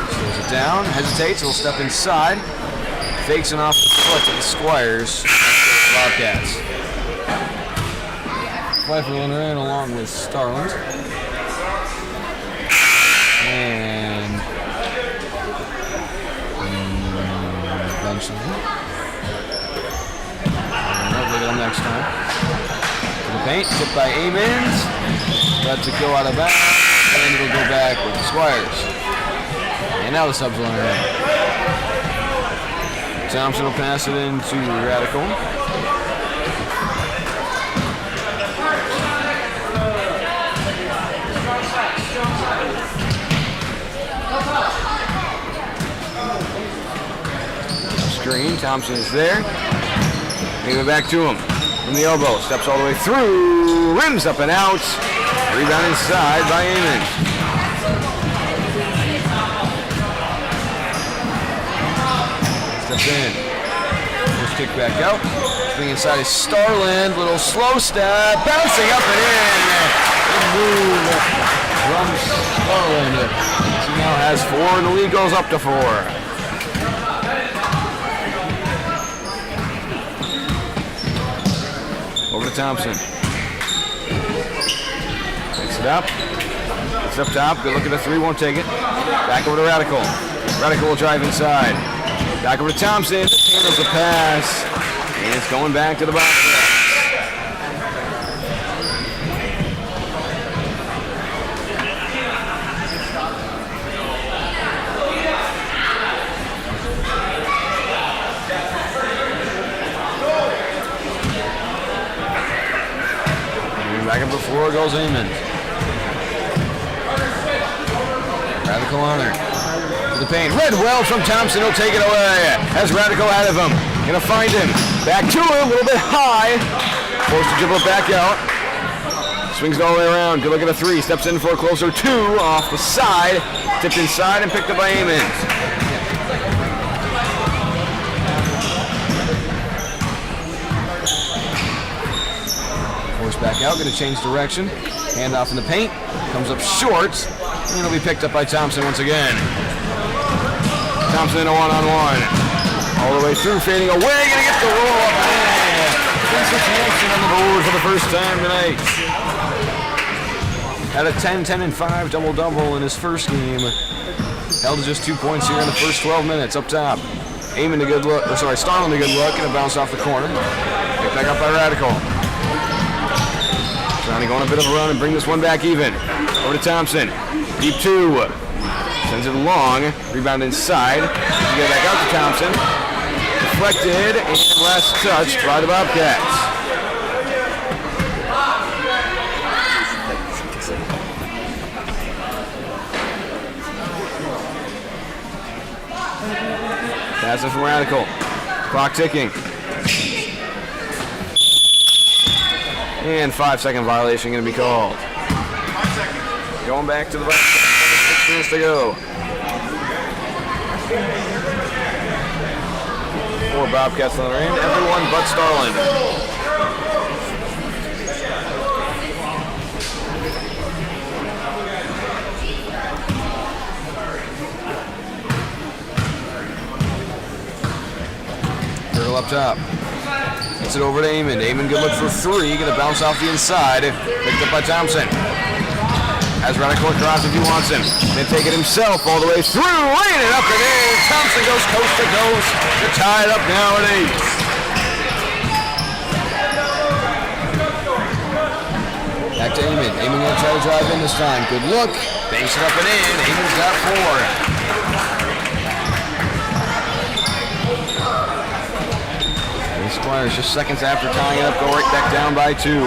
Slows it down, hesitates, it'll step inside. Fakes it off the foot of the Squires. Bobcats. Pfeiffer will enter in along with Starland. And Benson. Look at him next time. To the paint, tipped by Amens. Let it go out of bounds, and it'll go back with the Squires. And now the subs will enter in. Thompson will pass it into Radical. Screen, Thompson is there. Give it back to him from the elbow. Steps all the way through. Rims up and out. Rebound inside by Amen. Steps in. First kick back out. Swing inside is Starland. Little slow step. Bouncing up and in. Good move. from Starland. He now has 4, and the lead goes up to 4. Over to Thompson. Picks it up. It's up top. Good look at the 3, won't take it. Back over to Radical. Radical will drive inside. Back over to Thompson. Handles the pass. And it's going back to the box. Back up the floor goes Amon. Radical on her. To the paint. Red Wells from Thompson will take it away. Has Radical ahead of him. Gonna find him. Back to him. A little bit high. Forced to dribble it back out. Swings it all the way around. Good look at a 3. Steps in for a closer 2. Off the side. Tipped inside and picked up by Amon. Forced back out. Gonna change direction. Hand off in the paint. Comes up short. And it'll be picked up by Thompson once again. Thompson in a one-on-one. All the way through, fading away. Gonna get the roll up. Spencer Thompson on the board for the first time tonight. Had a 10, 10, and 5 double-double in his first game. Held to just 2 points here in the first 12 minutes up top. Aiming a good look, Starling a good look, and a bounce off the corner. Picked back up by Radical. Trying to go on a bit of a run and bring this one back even. Over to Thompson. Deep 2. Sends it long. Rebound inside. You get back out to Thompson. Deflected and last touched by the Bobcats. Pass it from Radical. Clock ticking. And 5-second violation going to be called. Going back to the Bobcats. 6 minutes to go. 4 Bobcats on the end. Everyone but Starland. Girl up top. Gets it over to Amon. Amon good look for 3. Gonna bounce off the inside. Picked up by Thompson. Has Radical across if he wants him. Then take it himself all the way through. Laying it up and in. Thompson goes coast to coast to tie it up now at 8. Back to Amon. Amon gonna try to drive in this time. Good look. Banks it up and in. Amon's got 4. Squires just seconds after tying it up, go right back down by 2.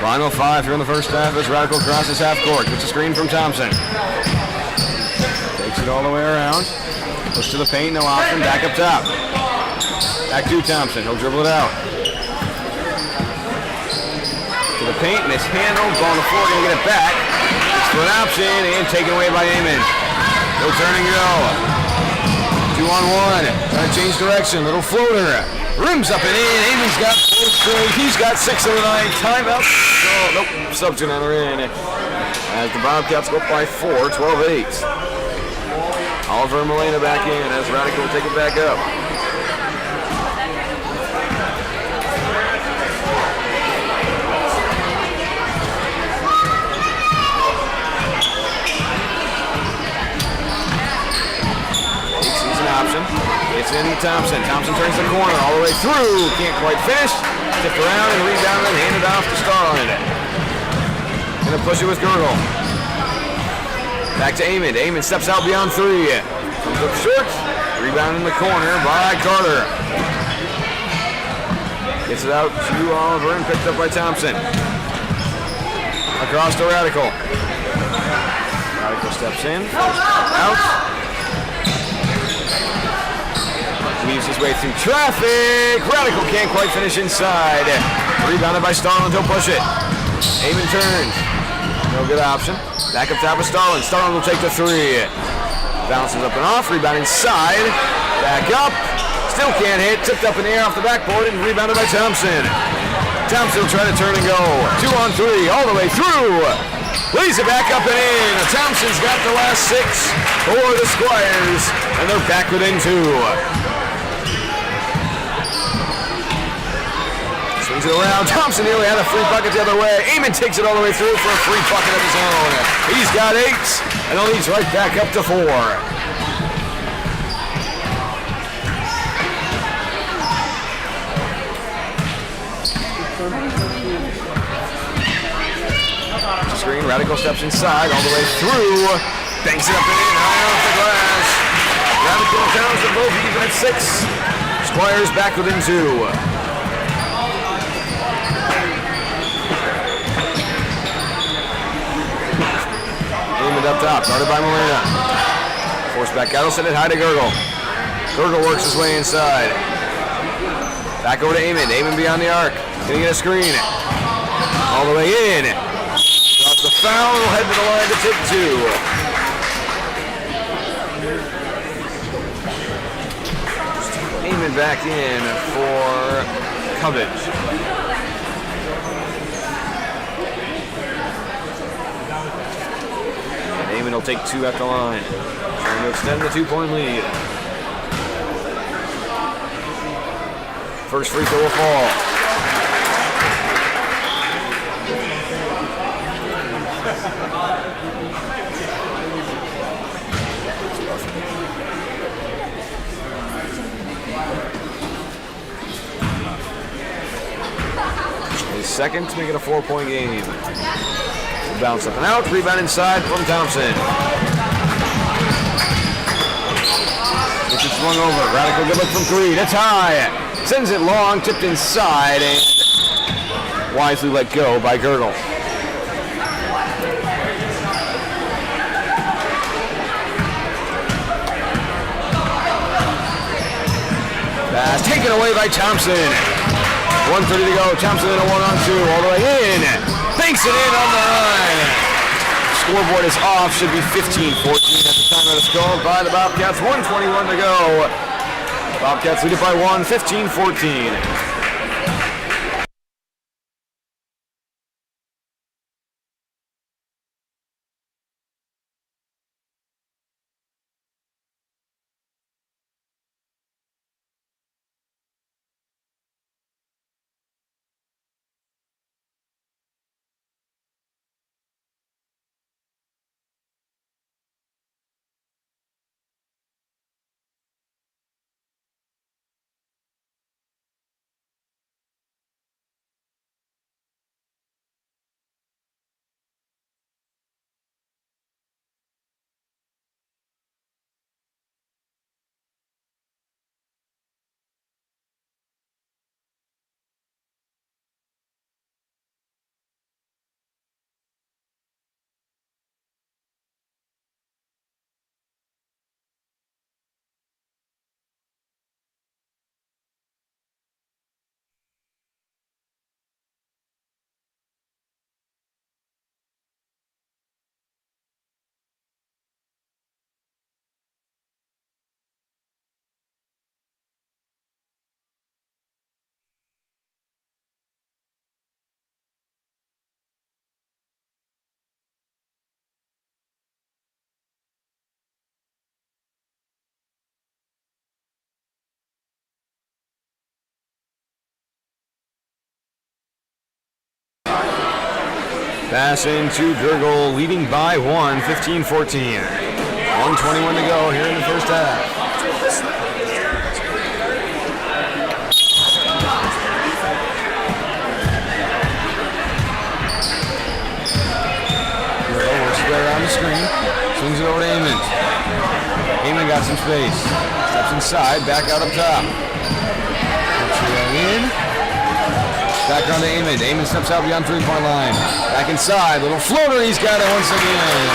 Final 5 here in the first half as Radical crosses half court. Gets a screen from Thompson. Takes it all the way around. Push to the paint, no option. Back up top. Back to Thompson. He'll dribble it out. To the paint, mishandled. Ball on the floor, gonna get it back. For an option and taken away by Amon. No turn and go. 2-on-1. Trying to change direction. Little floater. Rims up and in. Amon's got 4 straight. He's got 6 of the night. Timeout. Oh, nope. Substitute on the in. As the Bobcats go up by 4, 12-8. Oliver and Molina back in as Radical will take it back up. Option. It's in Thompson. Thompson turns the corner all the way through. Can't quite finish. Tipped around and rebounded and handed off to Starland. Gonna push it with Gurgle. Back to Amon. Amon steps out beyond 3. Comes up short. Rebound in the corner by Carter. Gets it out to Oliver and picked up by Thompson. Across to Radical. Radical steps in. Out. Weaves his way through traffic. Radical can't quite finish inside. Rebounded by Starland. He'll push it. Amon turns. No good option. Back up top of Starland. Starland will take the 3. Bounces up and off. Rebound inside. Back up. Still can't hit. Tipped up in the air off the backboard and rebounded by Thompson. Thompson will try to turn and go. 2-on-3 all the way through. Lays it back up and in. Thompson's got the last 6 for the Squires, and they're back within 2. Swings it around. Thompson nearly had a free bucket the other way. Eamon takes it all the way through for a free bucket of his own. He's got 8, and the lead's right back up to 4. Screen, Radical steps inside all the way through. Banks it up and in, high off the glass. Radical and Townsend both even at 6. Squires back within 2. Eamon up top, guarded by Molina. Forced back out, send it high to Gurgle. Gurgle works his way inside. Back over to Eamon. Eamon beyond the arc. Gonna get a screen. All the way in. Drops the foul. Will head to the line to take 2. Eamon back in for Cubbage. And Eamon will take 2 at the line. Trying to extend the 2-point lead. First free throw will fall. His second to make it a 4-point game. Bounce up and out. Rebound inside from Thompson. Gets it swung over. Radical good look from 3. That's high. Sends it long, tipped inside, and wisely let go by Girdle. Pass taken away by Thompson. 1:30 to go. Thompson in a 1-on-2, all the way in. Banks it in on the line. Scoreboard is off. Should be 15-14 at the time that it's called by the Bobcats. 1:21 to go. Bobcats lead it by 1, 15-14. Pass into Gurgle, leading by 1, 15-14. 1:21 to go here in the first half. Gurgle works his way around the screen, swings it over to Eamon. Eamon got some space. Steps inside, back out up top. Puts it in. Back on to Eamon. Eamon steps out beyond 3-point line. Back inside. Little floater. He's got it once again.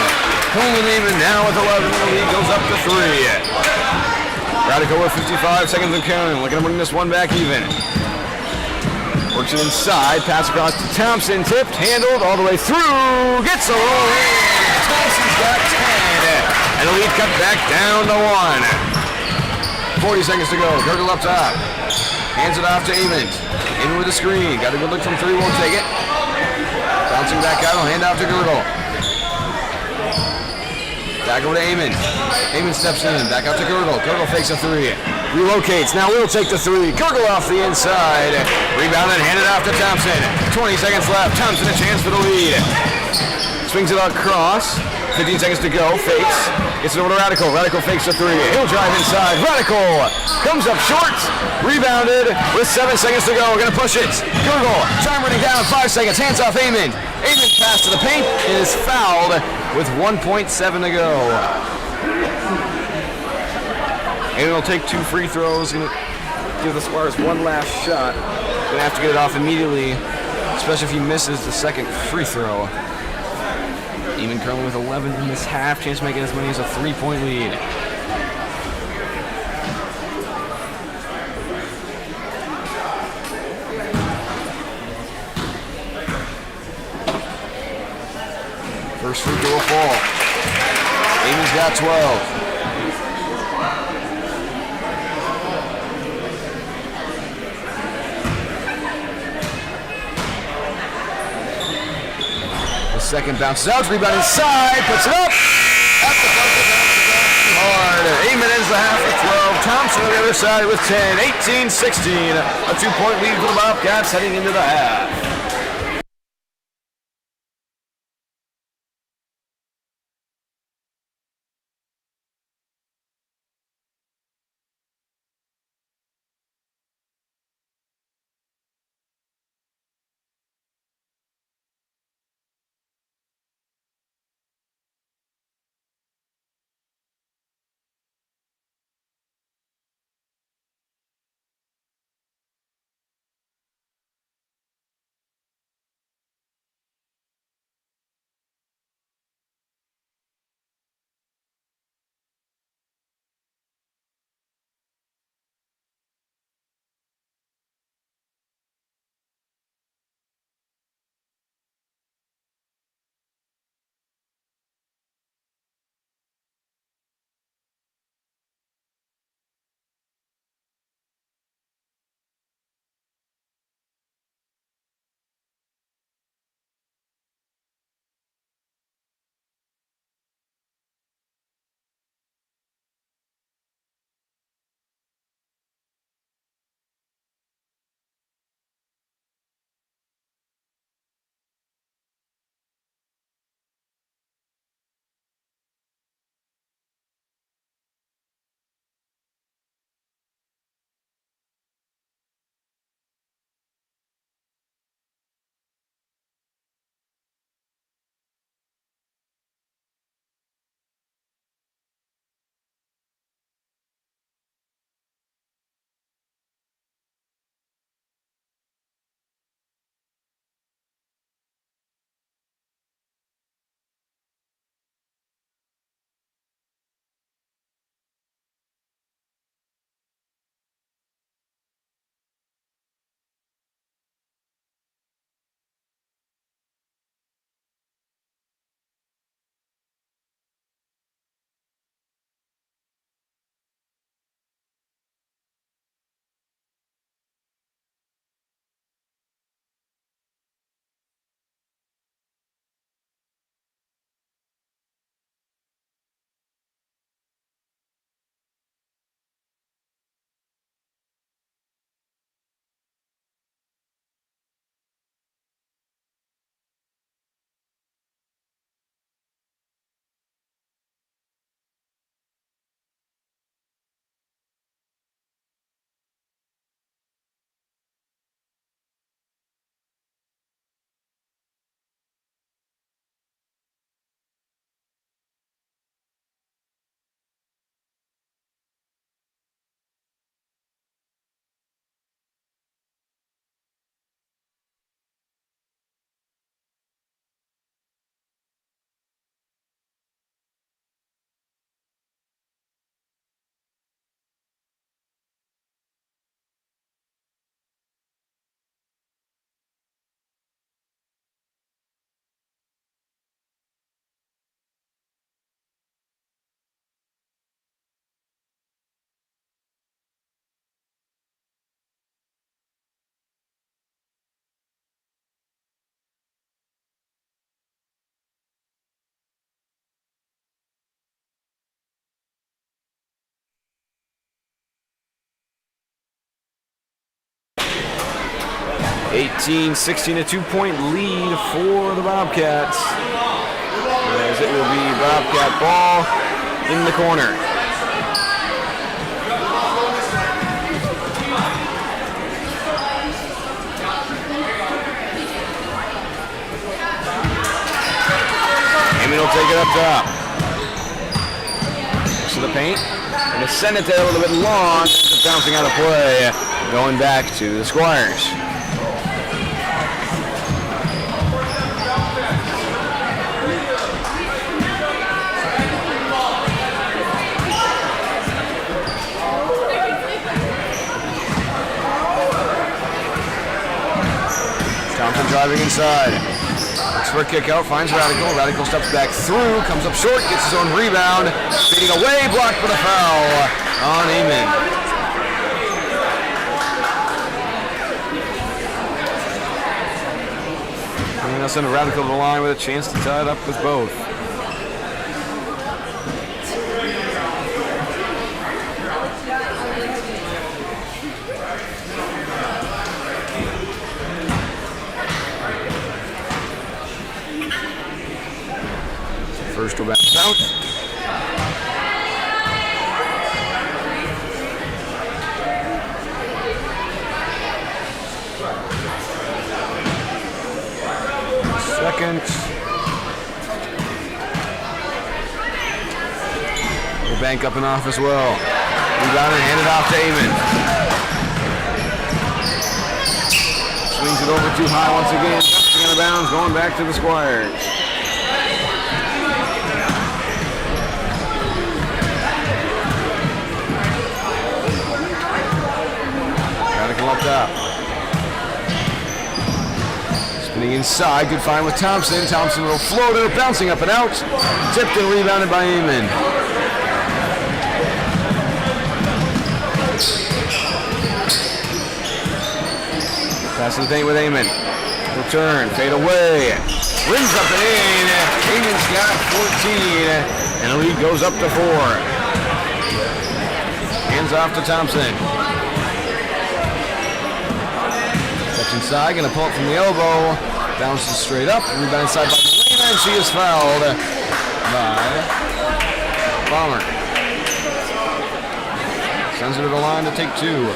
Coleman Eamon now with 11. The lead goes up to 3. Radical with 55 seconds and counting. Looking to bring this one back even. Works it inside. Pass across to Thompson. Tipped. Handled. All the way through. Gets a roll in. Thompson's got 10. And the lead cut back down to 1. 40 seconds to go. Gurgle up top. Hands it off to Eamon. In with the screen. Got a good look from 3. Won't take it. Bouncing back out. He'll hand off to Gurgle. Back over to Eamon. Eamon steps in. Back out to Gurgle. Gurgle fakes a three. Relocates. Now will take the three. Gurgle off the inside. Rebound and handed off to Thompson. 20 seconds left. Thompson a chance for the lead. Swings it across. 15 seconds to go. Fakes. Gets it over to Radical. Radical fakes a three. He'll drive inside. Radical comes up short. Rebounded with 7 seconds to go. We're going to push it. Gurgle. Time running down. 5 seconds. Hands off Eamon. Eamon pass to the paint is fouled with 1.7 to go. Eamon will take 2 free throws. Going to give the Squires one last shot. Going to have to get it off immediately, especially if he misses the second free throw. Eamon currently with 11 in this half. Chance to make it as many as a 3-point lead. First free throw will fall. Eamon's got 12. Second bounces out, rebound inside, puts it up. At the buzzer, bounces out too hard. Eamon ends the half with 12. Thompson on the other side with 10. 18-16. A 2-point lead for the Bobcats heading into the half. 18-16, a 2-point lead for the Bobcats. As it will be Bobcat ball in the corner. Amy will take it up top. To the paint. And to send it there a little bit long. It's bouncing out of play. Going back to the Squires. Thompson driving inside. Looks for a kick out, finds Radical. Radical steps back through, comes up short, gets his own rebound. Fading away, blocked for the foul on Amon. And they'll send a Radical to the line with a chance to tie it up with both. First will bounce out. Second. Will bank up and off as well. Rebound and hand it off to Amon. Swings it over too high once again. Bouncing out of bounds, going back to the Squires. Up top. Spinning inside, good find with Thompson. Thompson will float it, bouncing up and out. Tipped and rebounded by Amon. Pass to the paint with Amon. Return, fade away. Rings up and in. Amon's got 14. And the lead goes up to 4. Hands off to Thompson. Inside, gonna pull it from the elbow, bounces straight up, rebound inside by Melina, and she is fouled by Palmer. Sends her to the line to take 2.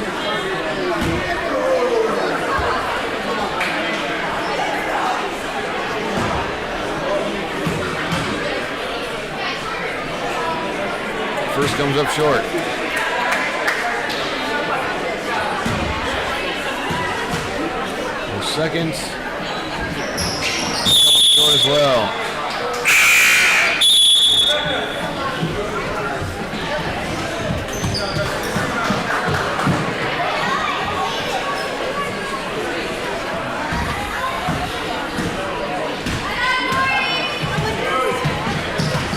First comes up short. Seconds. Short as well.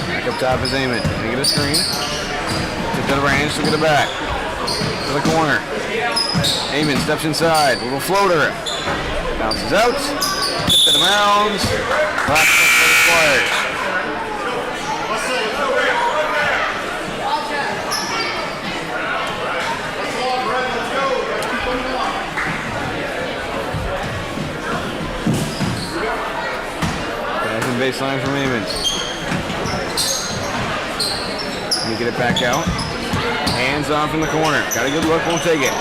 Back up top is Amon. They get a screen. Took out of her hands, she'll get it back. To the corner. Amon steps inside. Little floater. Bounces out, tipped out of bounds, last touch for the Squires. Passing baseline from Amon. Let me get it back out. Hands off in the corner. Got a good look, won't take it.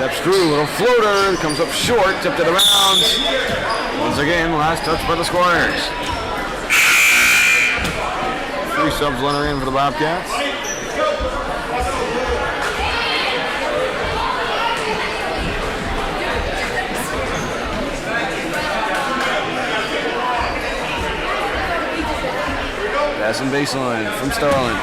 Steps through, little floater, comes up short, tipped it around. Once again, last touch by the Squires. 3 subs let her in for the Bobcats. Passing baseline from Starlin.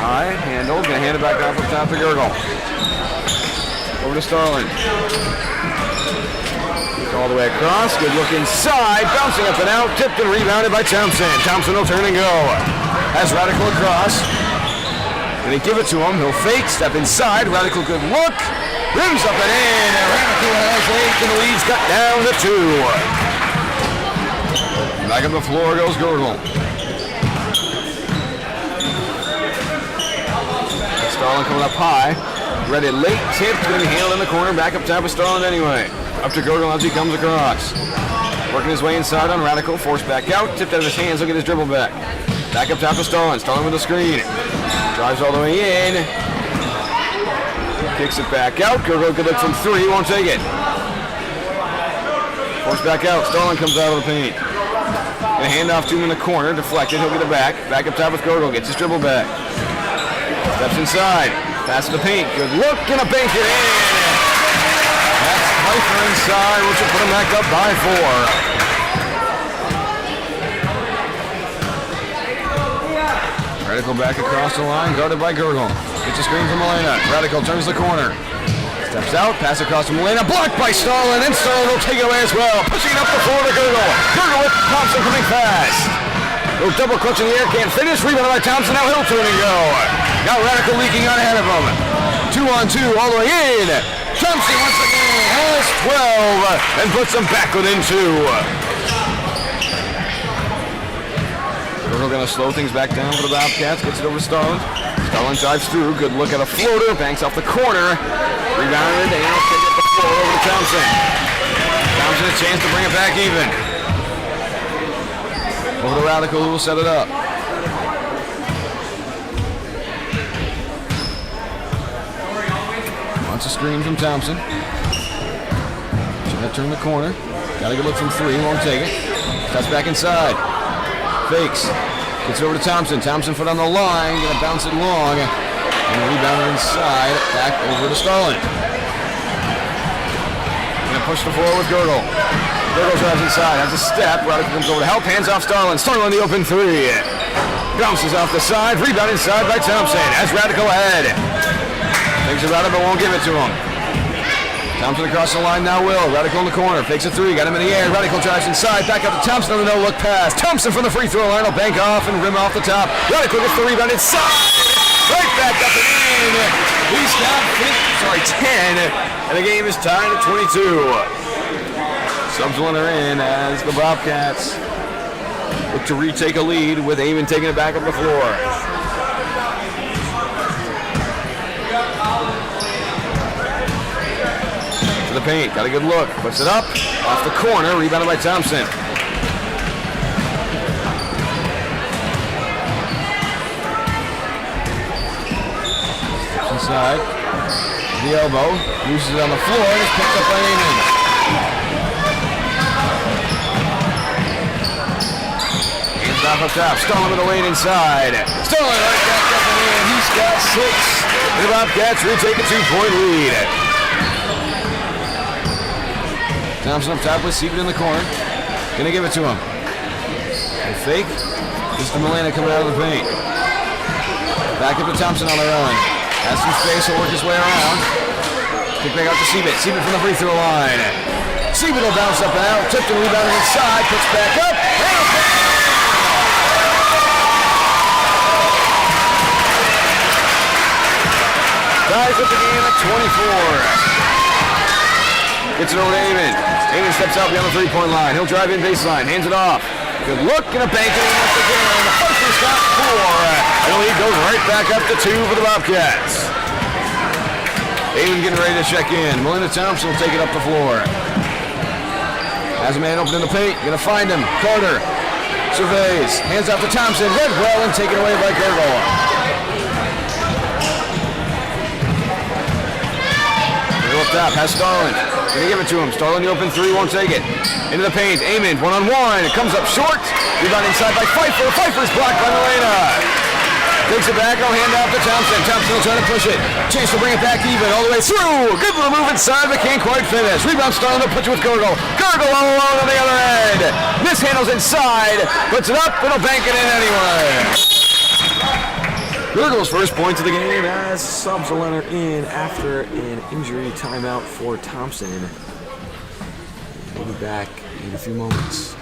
High, handled, gonna hand it back off up top to Gurgle. Over to Starlin. All the way across, good look inside, bouncing up and out, tipped and rebounded by Thompson. Thompson will turn and go. Has Radical across. Gonna give it to him, he'll fake, step inside, Radical good look, rims up and in, and Radical has 8, and the lead's cut down to 2. Back on the floor goes Gurgle. Starlin coming up high. Read it late, tipped, going to be handled in the corner, back up top of Starland anyway. Up to Gurgle as he comes across. Working his way inside on Radical, forced back out, tipped out of his hands, he'll get his dribble back. Back up top of Starland, Starland with the screen. Drives all the way in. Kicks it back out, Gurgle good look from three, won't take it. Forced back out, Starland comes out of the paint. Gonna hand off to him in the corner, deflected, he'll get it back. Back up top with Gurgle, gets his dribble back. Steps inside, pass to the paint, good look, gonna bank it in. That's Pfeiffer inside, which will put him back up by 4. Radical back across the line, guarded by Gurgle. Gets a screen from Milena. Radical turns the corner. Steps out, pass across to Milena, blocked by Starland, and Starland will take it away as well. Pushing up the floor to Gurgle. Gurgle with Thompson coming fast. Little double clutch in the air, can't finish. Rebound by Thompson, now he'll turn and go. Now Radical leaking on ahead of him. 2-on-2 all the way in. Thompson once again has 12 and puts them back within 2. Gurgle going to slow things back down for the Bobcats. Gets it over to Starland. Starland drives through. Good look at a floater. Banks off the corner. Rebounded. And he'll take it the floor over to Thompson. Thompson a chance to bring it back even. Over to Radical who will set it up. Wants a screen from Thompson. Trying to turn the corner. Got a good look from 3. Won't take it. Cuts back inside. Fakes. Gets it over to Thompson. Thompson foot on the line. Gonna bounce it long. And rebound inside. Back over to Starland. Gonna push the floor with Gurgle. Gurgle drives inside. Has a step. Radical comes over to help. Hands off Starland. Starland the open 3. Bounces off the side. Rebound inside by Thompson. Has Radical ahead. Thinks about it but won't give it to him. Thompson across the line now will. Radical in the corner. Fakes a 3. Got him in the air. Radical drives inside. Back up to Thompson on the no-look pass. Thompson from the free throw line will bank off and rim off the top. Radical gets the rebound inside. Right back up and in. He's got 10. And the game is tied at 22. Subs one are in as the Bobcats look to retake a lead with Eamon taking it back up the floor. To the paint, got a good look, puts it up, off the corner, rebounded by Thompson. Inside, the elbow, loses it on the floor, and it's picked up by Eamon. Hands off up top, Starland with the lane inside. Starland right back up and in, he's got 6. The Bobcats retake a 2-point lead. Thompson up top with Siebert in the corner. Gonna give it to him. A fake. This is Milena coming out of the paint. Back up to Thompson on the run. Has some space, he'll work his way around. Kick back out to Siebert. Siebert from the free throw line. Siebert will bounce up and out. Tipped and rebounded inside. Puts back up. Ties up the game at 24. Gets it over to Eamon. Eamon steps out beyond the 3-point line. He'll drive in baseline. Hands it off. Good look and a bank it in once again. The Pfeiffer's got 4. And the lead goes right back up to 2 for the Bobcats. Eamon getting ready to check in. Milena Thompson will take it up the floor. Has a man open in the paint. Gonna find him. Carter surveys. Hands off to Thompson. Read well and taken away by Gurgle. Up top, has Starland. Gonna give it to him. Starland the open 3, won't take it. Into the paint. Eamon, 1-on-1. It comes up short. Rebound inside by Pfeiffer. Pfeiffer's blocked by Milena. Takes it back. I'll hand off to Thompson. Thompson will try to push it. Chance to bring it back even all the way through. Good little move inside, but can't quite finish. Rebound Starland. They'll put you with Gurgle. Gurgle all alone on the other end. Mishandles inside. Puts it up. It'll bank it in anyway. Gurgle's first points of the game as subs will enter in after an injury timeout for Thompson. We'll be back in a few moments.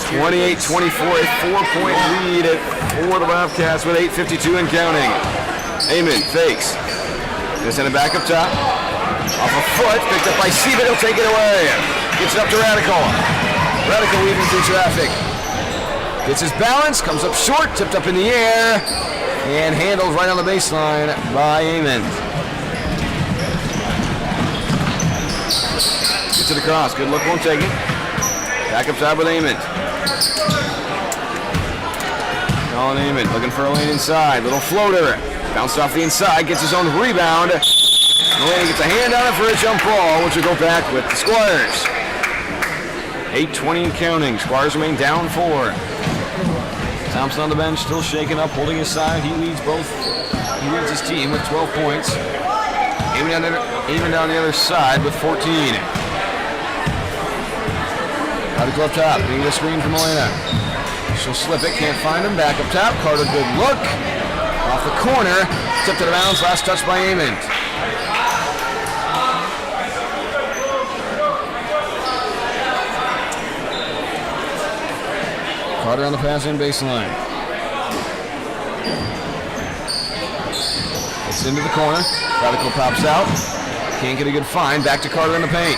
28-24, a 4-point lead for the Bobcats with 8:52 and counting. Amon fakes. Gonna send it back up top. Off a foot, picked up by Siebert, he'll take it away. Gets it up to Radical. Radical weaving through traffic. Gets his balance, comes up short, tipped up in the air, and handled right on the baseline by Amon. Gets it across, good look, won't take it. Back up top with Amon. Colin Amon looking for a lane inside, little floater. Bounced off the inside, gets his own rebound. Mulaney gets a hand on it for a jump ball, which will go back with the Squires. 8:20 and counting. Squires remain down 4. Thompson on the bench, still shaking up, holding his side. He leads his team with 12 points. Even down the other side with 14. Radical up top, getting the screen from Elena. She'll slip it, can't find him. Back up top, Carter, good look. Off the corner, tipped it around, last touch by Amon. Carter on the passing baseline. It's into the corner. Radical pops out. Can't get a good find. Back to Carter in the paint.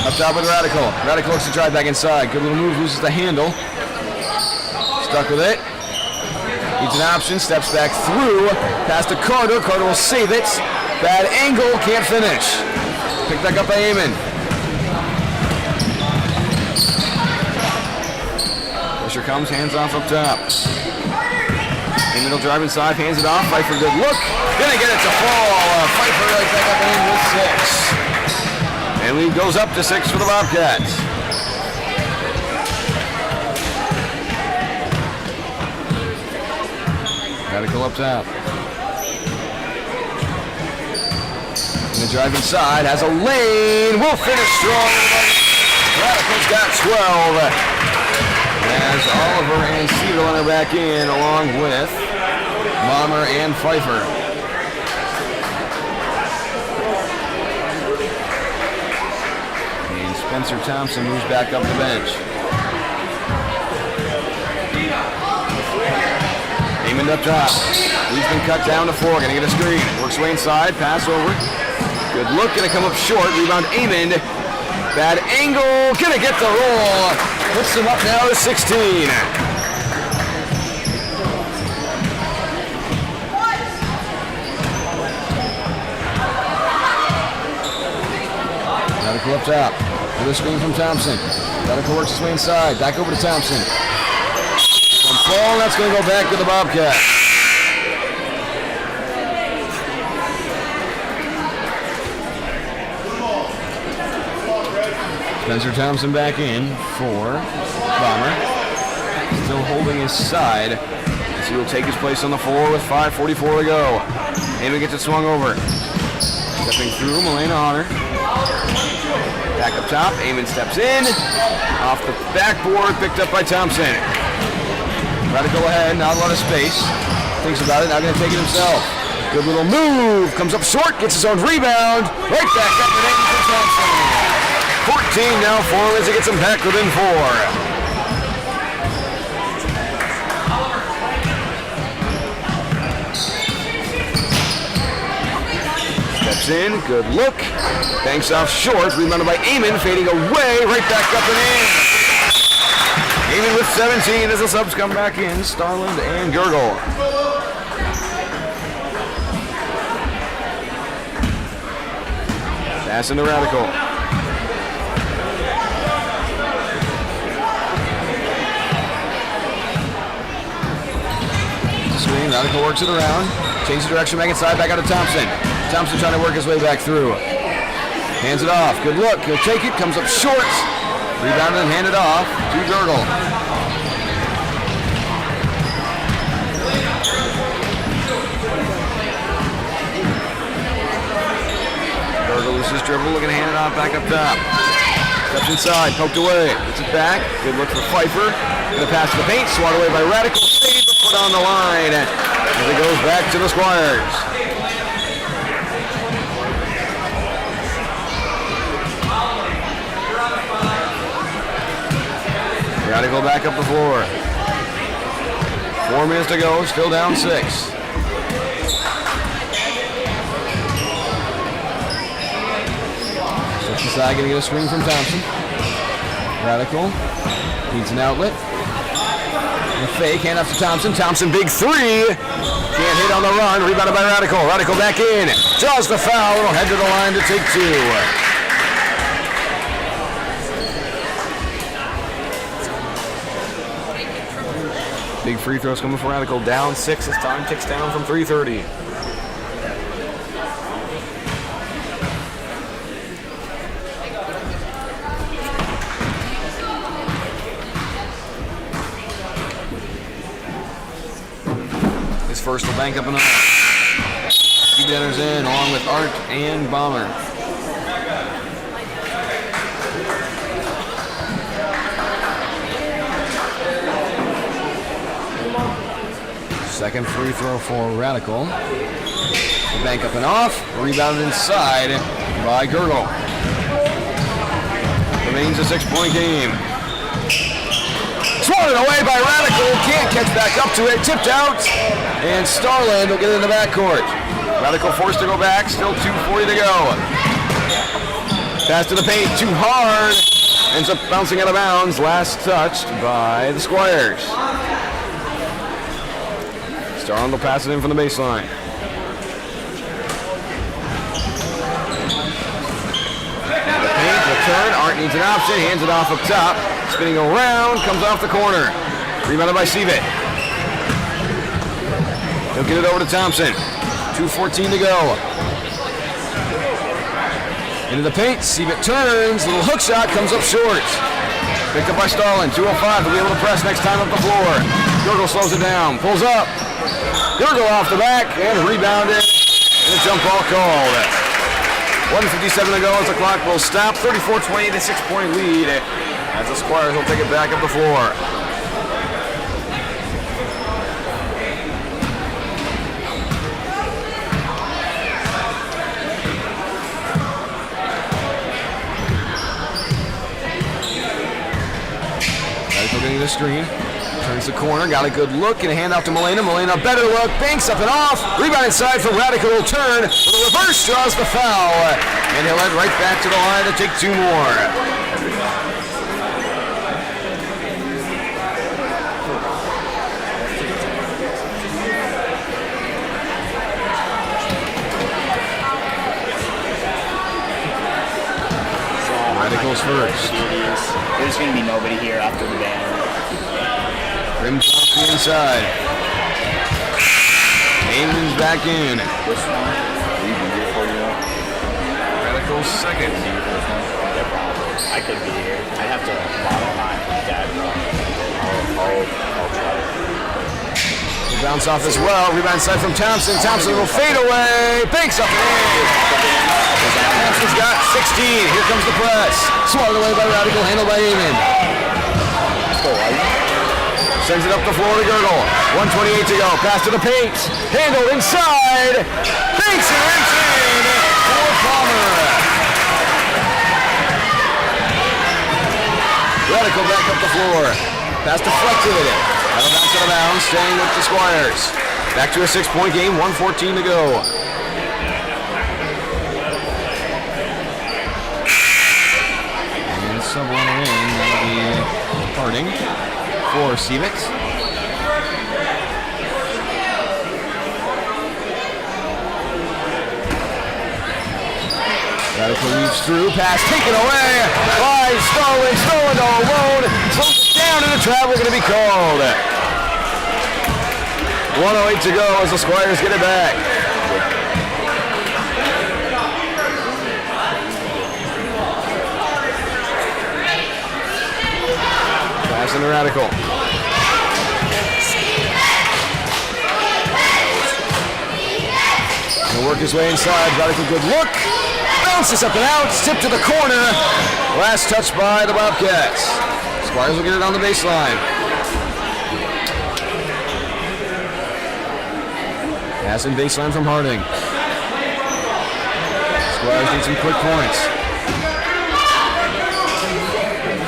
Up top with Radical. Radical looks to drive back inside. Good little move, loses the handle. Stuck with it. Needs an option, steps back through. Pass to Carter. Carter will save it. Bad angle, can't finish. Picked back up by Amon. Pressure comes, hands off up top. Amon will drive inside, hands it off. Pfeiffer, good look. Gonna get it to fall. Pfeiffer right back up in with 6. And lead goes up to 6 for the Bobcats. Radical up top. Gonna drive inside, has a lane, will finish strong. Radical's got 12. As Oliver and Siegel are back in, along with Bomber and Pfeiffer. And Spencer Thompson moves back up the bench. Amon up top. He's been cut down to 4. Gonna get a screen. Works way inside. Pass over. Good look. Gonna come up short. Rebound Amon. Bad angle. Gonna get the roll. Puts him up now to 16. Radical up top. With a screen from Thompson. Radical works his way inside. Back over to Thompson. Ball, that's going to go back to the Bobcats. Spencer Thompson back in for Bomber. Still holding his side as he will take his place on the floor with 5:44 to go. Amon gets it swung over. Stepping through, Melena Honor. Back up top, Amon steps in. Off the backboard, picked up by Thompson. Radical ahead, not a lot of space. Thinks about it, now going to take it himself. Good little move, comes up short, gets his own rebound. Right back up and in for Thompson. 14 now for him as he gets him back within 4. Steps in, good look. Banks off short, rebounded by Amon, fading away, right back up and in. Amon with 17 as the subs come back in. Starland and Gurgle. Pass into Radical. Screen, Radical works it around. Changes direction back inside, back out to Thompson. Thompson trying to work his way back through. Hands it off, good look. He'll take it, comes up short. Rebounded and handed off to Gurgle. Gurgle loses dribble, looking to hand it off back up top. Steps inside, poked away, gets it back. Good look for Pfeiffer. Gonna pass to the paint, swatted away by Radical. Save the foot on the line. As it goes back to the Squires. Radical back up the floor. 4 minutes to go, still down 6. Switch inside, gonna get a swing from Thompson. Radical needs an outlet. And a fake, hand off to Thompson. Thompson, big three. Can't hit on the run. Rebounded by Radical. Radical back in. Draws the foul. It'll head to the line to take 2. Big free throws coming from Radical. Down 6 as time ticks down from 3:30. His first will bank up and up. He enters in along with Art and Bomber. Second free throw for Radical. The bank up and off. Rebounded inside by Gurgle. Remains a 6-point game. Swatted away by Radical. Can't catch back up to it. Tipped out. And Starland will get it in the backcourt. Radical forced to go back. Still 2:40 to go. Pass to the paint. Too hard. Ends up bouncing out of bounds. Last touched by the Squires. Starland will pass it in from the baseline. The paint will turn. Art needs an option. Hands it off up top. Spinning around. Comes off the corner. Rebounded by Seavitt. He'll get it over to Thompson. 2:14 to go. Into the paint. Seavitt turns. Little hook shot. Comes up short. Picked up by Starland. 2:05. He'll be able to press next time up the floor. Gurgle slows it down. Pulls up. Gurgle off the back and rebounded. And a jump ball called. 1:57 to go as the clock will stop. 34-20, the 6-point lead. As the Squires will take it back up the floor. Radical getting the screen. Turns the corner, got a good look, and a handoff to Molina. Molina, better look, banks up and off. Rebound inside for Radical, will turn. With a reverse, draws the foul. And he'll head right back to the line to take 2 more. Radical's first. There's going to be nobody here after the band. Rims off the inside. Aiden's back in. This one, Radical's second. I could be here. I'd have to bottle my dad. I'll try. He'll bounce off as well. Rebound side from Thompson. Thompson will fade away. Banks up and in. Thompson's got 16. Here comes the press. Swatted away by Radical. Handled by Eamon. Sends it up the floor to Gurgle. 1:28 to go. Pass to the paint. Handled inside. Banks and rims in for Palmer. Radical back up the floor. Pass deflected. That'll bounce out of bounds. Staying with the Squires. Back to a 6-point game. 1:14 to go. And sub runner in. That'll be Harding. For Seavitt. Radical weaves through, pass taken away by Starland. Starland all alone. Slows it down and a travel going to be called. 1:08 to go as the Squires get it back. Pass into Radical. He'll work his way inside. Radical, good look. Bounces up and out. Tip to the corner. Last touch by the Bobcats. Squires will get it on the baseline. Pass in baseline from Harding. Squires need some quick points.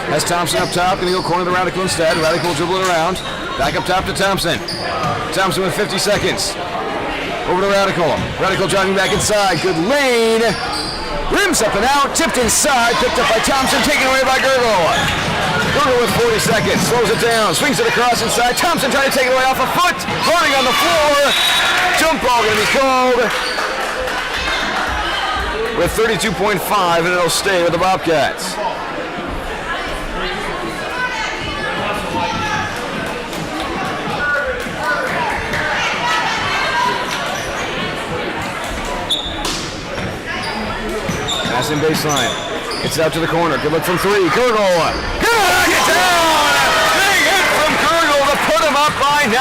Has Thompson up top, gonna go corner to Radical instead. Radical dribbling around. Back up top to Thompson. Thompson with 50 seconds. Over to Radical. Radical driving back inside. Good lane. Rims up and out. Tipped inside. Picked up by Thompson. Taken away by Gurgle. Gurgle with 40 seconds. Slows it down. Swings it across inside. Thompson trying to take it away off a foot. Harding on the floor. Jump ball going to be called. With 32.5, and it'll stay with the Bobcats. Passing baseline. It's out to the corner. Good look from three. Gurgle. Good knock it down. Big hit from Gurgle to put him up by 9.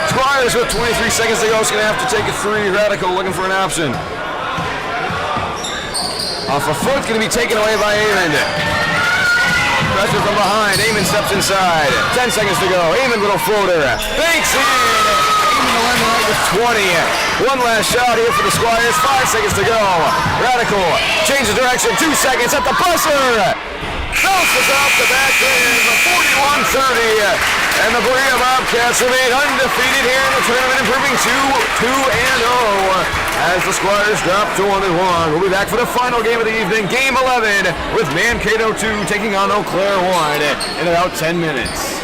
Squires with 23 seconds to go. Is going to have to take a three. Radical looking for an option. Off a foot. Going to be taken away by Amon. Pressure from behind. Amon steps inside. 10 seconds to go. Amon little floater. Banks in. 20. One last shot here for the Squires. 5 seconds to go. Radical changes direction. 2 seconds at the buzzer. Bounces off the back end. 41-30. And the Berea Bobcats remain undefeated here in the tournament, improving to 2-0 as the Squires drop to 1-1. We'll be back for the final game of the evening, Game 11, with Mankato 2 taking on Eau Claire 1 in about 10 minutes.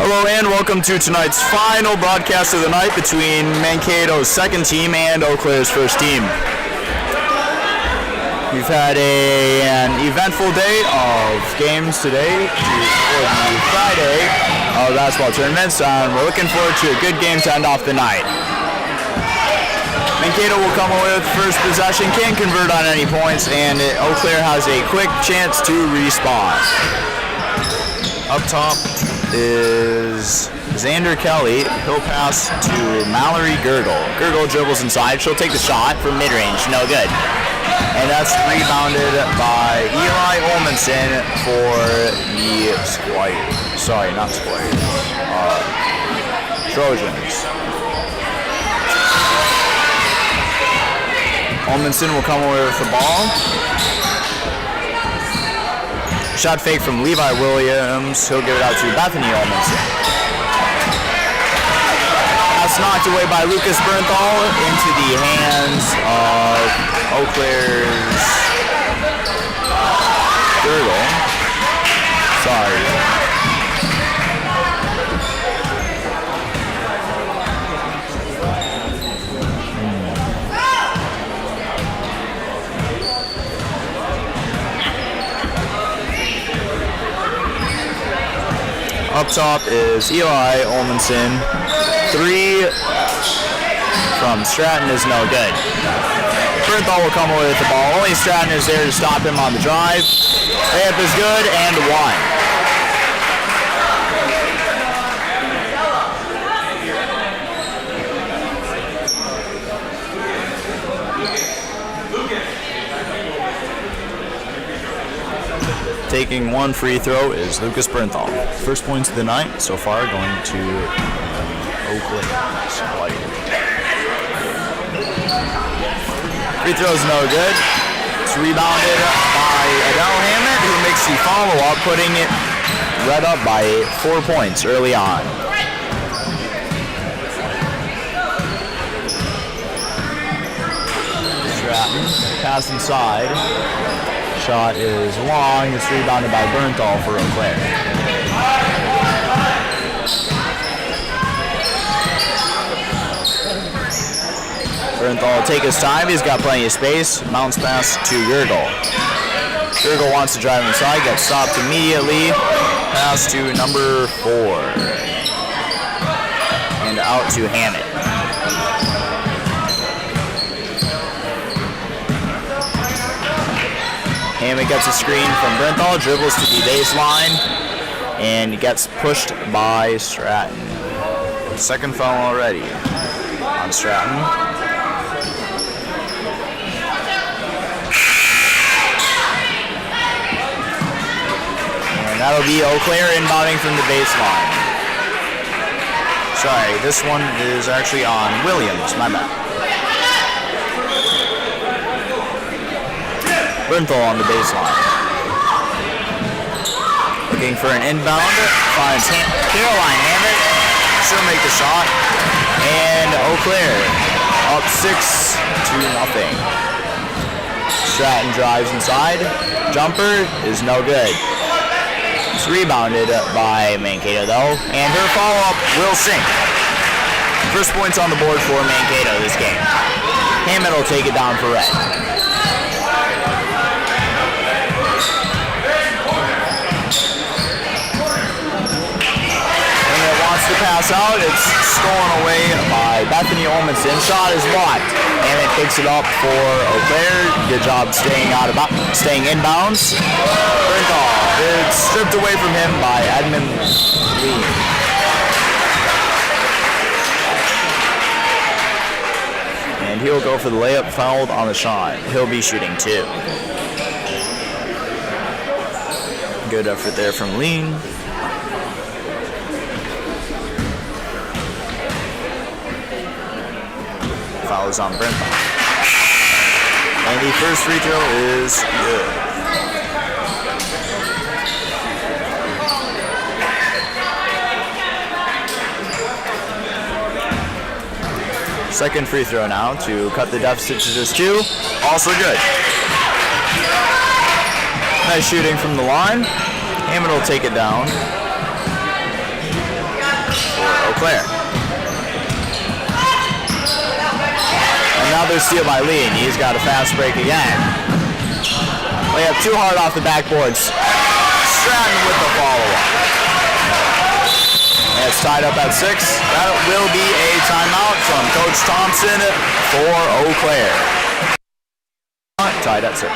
Hello and welcome to tonight's final broadcast of the night between Mankato's second team and Eau Claire's first team. We've had an eventful day of games today for the Friday basketball tournaments, and we're looking forward to a good game to end off the night. Mankato will come away with first possession, can't convert on any points, and Eau Claire has a quick chance to respawn. Up top is Xander Kelly. He'll pass to Mallory Girdle. Girdle dribbles inside. She'll take the shot from mid-range. No good. And that's rebounded by Eli Olmanson for the Squires. Sorry, not Squires. Trojans. Olmanson will come away with the ball. Shot fake from Levi Williams. He'll give it out to Bethany Olmanson. That's knocked away by Lucas Bernthal into the hands of Eau Claire's Girdle. Sorry. Up top is Eli Olmanson. 3 from Stratton is no good. Bernthal will come away with the ball. Only Stratton is there to stop him on the drive. Layup is good and 1. Taking 1 free throw is Lucas Bernthal. First points of the night so far going to Eau Claire Squires. Free throw is no good. It's rebounded by Adele Hammond, who makes the follow-up, putting it right up by 4 points early on. Stratton, pass inside. Shot is long. It's rebounded by Bernthal for Eau Claire. Bernthal will take his time. He's got plenty of space. Bounce pass to Girdle. Girdle wants to drive inside. Gets stopped immediately. Pass to number 4. And out to Hammett. Hammond gets a screen from Bernthal, dribbles to the baseline, and gets pushed by Stratton. Second foul already on Stratton. And that'll be Eau Claire inbounding from the baseline. Sorry, this one is actually on Williams, my bad. Bernthal on the baseline. Looking for an inbound. Finds Caroline Hammett. She'll make the shot. And Eau Claire up 6-0. Stratton drives inside. Jumper is no good. It's rebounded by Mankato though. And her follow-up will sink. First points on the board for Mankato this game. Hammett will take it down for red. To pass out, it's stolen away by Bethany Olmanson. Shot is blocked, and it picks it up for Eau Claire. Good job staying inbounds. Bernthal, it's stripped away from him by Edmund Lee. And he'll go for the layup, fouled on the shot. He'll be shooting 2. Good effort there from Lean. Fouls on Bernthal. And the first free throw is good. Second free throw now to cut the deficit to just 2. Also good. Nice shooting from the line. Hammond will take it down. Eau Claire. Another steal by Lee, and he's got a fast break again. Layup too hard off the backboards. Stratton with the follow-up. And it's tied up at 6. That will be a timeout from Coach Thompson for Eau Claire. Tied at 6.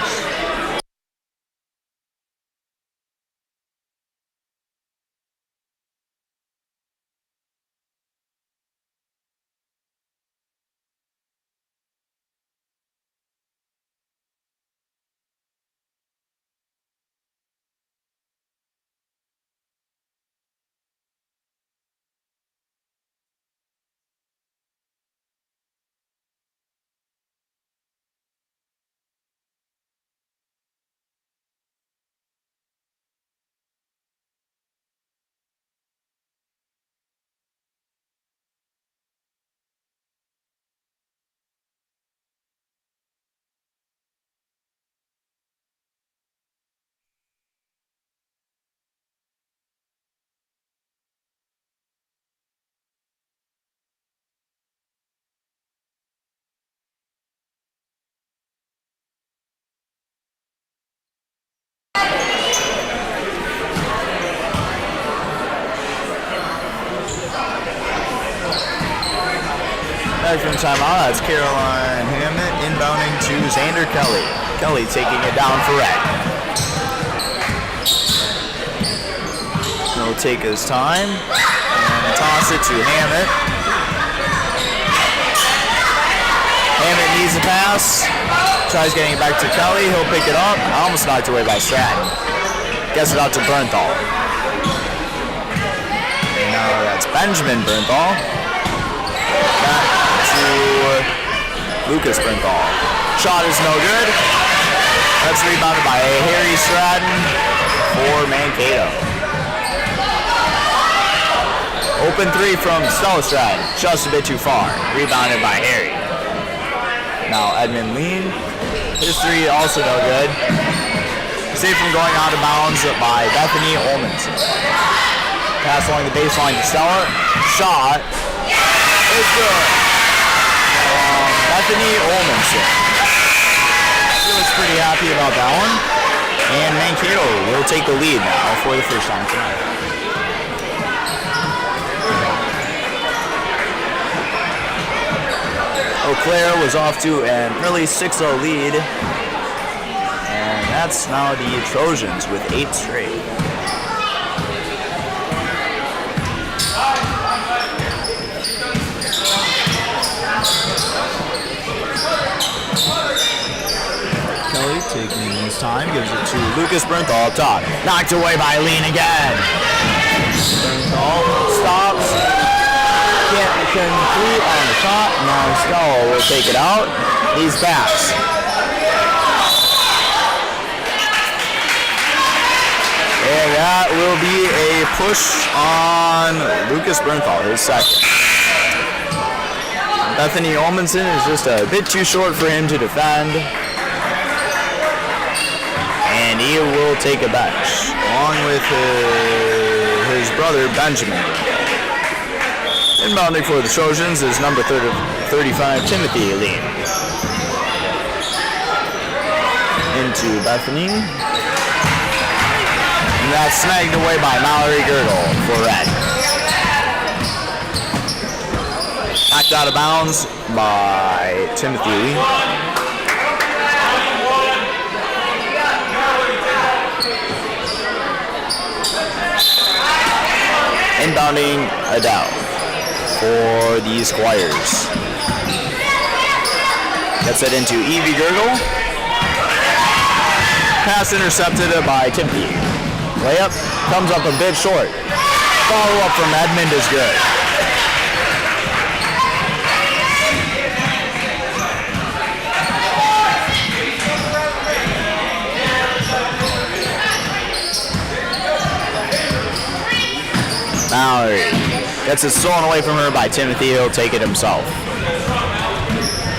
Back from timeout, that's Caroline Hammett inbounding to Xander Kelly. Kelly taking it down for Red. He'll take his time and toss it to Hammett. Hammett needs a pass. Tries getting it back to Kelly. He'll pick it up. Almost knocked away by Stratton. Gets it out to Bernthal. And now that's Benjamin Bernthal. Back to Lucas Bernthal. Shot is no good. That's rebounded by Harry Stratton for Mankato. Open 3 from Stella Stratton. Just a bit too far. Rebounded by Harry. Now Edmund Lean. His 3 also no good. Saved from going out of bounds by Bethany Olmanson. Pass along the baseline to Stella. Shot is good. Bethany Olmanson. She was pretty happy about that one. And Mankato will take the lead now for the first time tonight. Eau Claire was off to an early 6-0 lead. And that's now the Trojans with 8 straight. Kelly taking his time, gives it to Lucas Bernthal up top. Knocked away by Lean again. Bernthal stops. Can't complete on the shot. Now Stella will take it out. He's fast. And that will be a push on Lucas Bernthal, his second. Bethany Olmanson is just a bit too short for him to defend. And he will take a bench, along with his brother Benjamin. Inbounding for the Trojans is number 35, Timothy Lean. Into Bethany. And that's snagged away by Mallory Girdle for Red. Knocked out of bounds by Timothy Lean. Inbounding Adele for the Squires. Gets it into Evie Gurgle. Pass intercepted by Timothy. Layup comes up a bit short. Follow-up from Edmund is good. Mallory gets it stolen away from her by Timothy. He'll take it himself.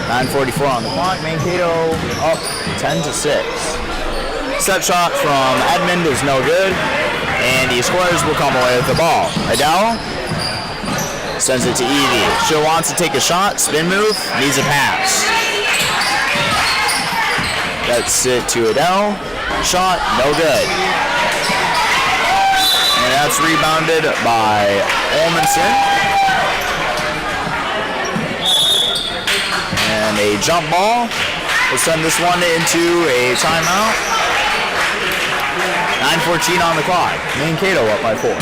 9:44 on the clock. Mankato up 10-6. Set shot from Edmund is no good, and the Squires will come away with the ball. Adele Sends it to Evie. She'll want to take a shot. Spin move. Needs a pass. That's it to Adele. Shot. No good. And that's rebounded by Olmanson. And a jump ball will send this one into a timeout. 9:14 on the clock. Mankato up by 4.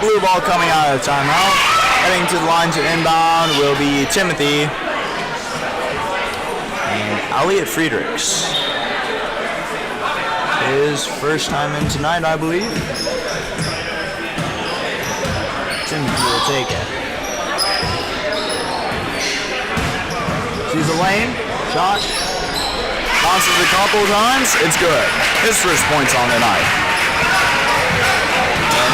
Blue ball coming out of the timeout. Heading to the line to inbound will be Timothy and Elliot Friedrichs. His first time in tonight, I believe. Timothy will take it. Sees the lane. Shot. Bounces a couple times. It's good. His first points on the night.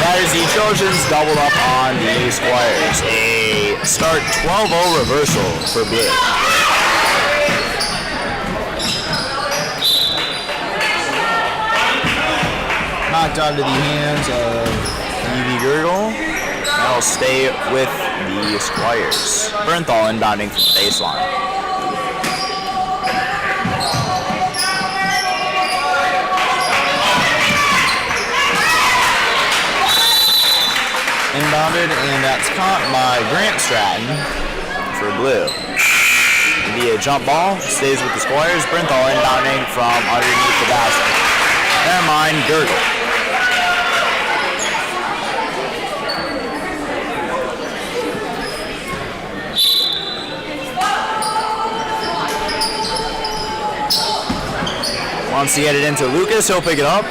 That is the Trojans doubled up on the Squires. A start 12-0 reversal for Blue. Knocked onto the hands of Evie Gurgle. That'll stay with the Squires. Bernthal inbounding from the baseline. Inbounded, and that's caught by Grant Stratton for Blue. Via jump ball, stays with the Squires. Bernthal inbounding from underneath the basket. Never mind, Gurgle. Wants to get it into Lucas, he'll pick it up.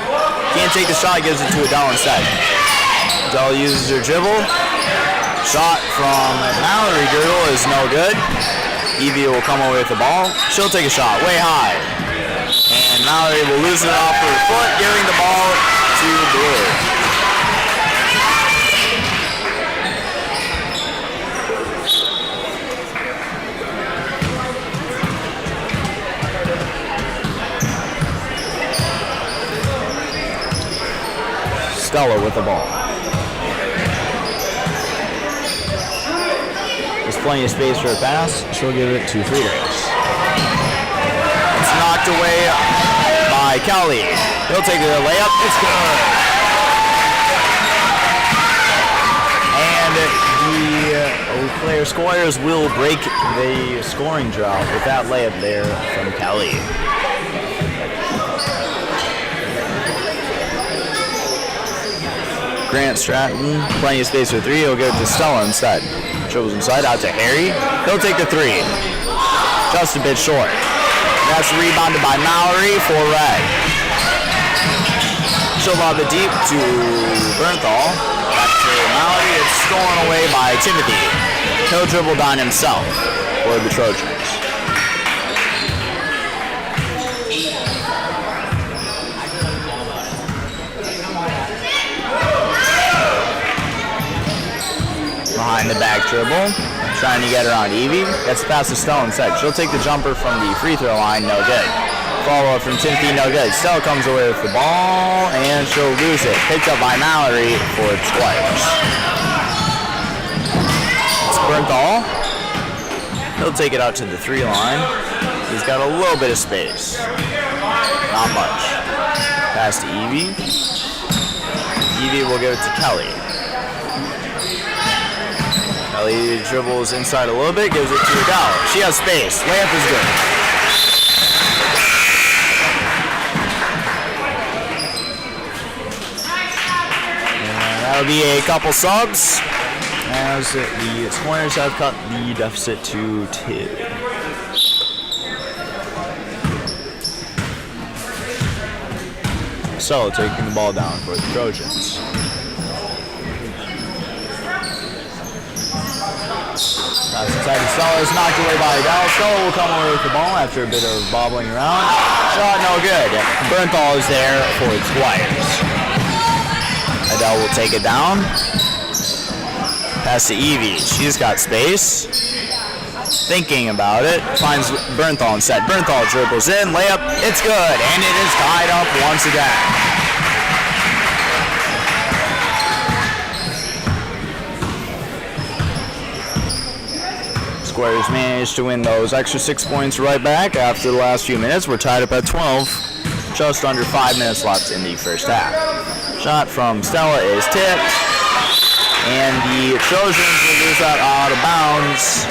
Can't take the shot, gives it to Adele instead. Adele uses her dribble. Shot from Mallory Gurgle is no good. Evie will come away with the ball. She'll take a shot way high. And Mallory will lose it off her foot, giving the ball to Blue. Stella with the ball. There's plenty of space for a pass. She'll give it to Friedrichs. It's knocked away by Kelly. He'll take the layup. It's good. And the Eau Claire Squires will break the scoring drought with that layup there from Kelly. Grant Stratton, plenty of space for three. He'll give it to Stella instead. Dribbles inside, out to Harry. He'll take the three. Just a bit short. That's rebounded by Mallory for Red. She'll lob it deep to Bernthal. Back to Mallory. It's stolen away by Timothy. He'll dribble down himself for the Trojans. Behind the back dribble, trying to get her on Evie. Gets past the Stella instead. She'll take the jumper from the free throw line, no good. Follow-up from Timothy, no good. Stella comes away with the ball, and she'll lose it. Picked up by Mallory for the Squires. It's Bernthal. He'll take it out to the 3 line. He's got a little bit of space. Not much. Pass to Evie. Evie will give it to Kelly. Kelly dribbles inside a little bit, gives it to Adele. She has space. Layup is good. And that'll be a couple subs, as the Squires have cut the deficit to 2. So, taking the ball down for the Trojans. Pass inside to Stella is knocked away by Adele. Stella will come away with the ball after a bit of bobbling around. Shot no good. Bernthal is there for the Squires. Adele will take it down. Pass to Evie. She's got space. Thinking about it. Finds Bernthal instead. Bernthal dribbles in. Layup. It's good. And it is tied up once again. Squares managed to win those extra 6 points right back after the last few minutes. We're tied up at 12. Just under 5 minutes left in the first half. Shot from Stella is tipped. And the Trojans will lose that out of bounds.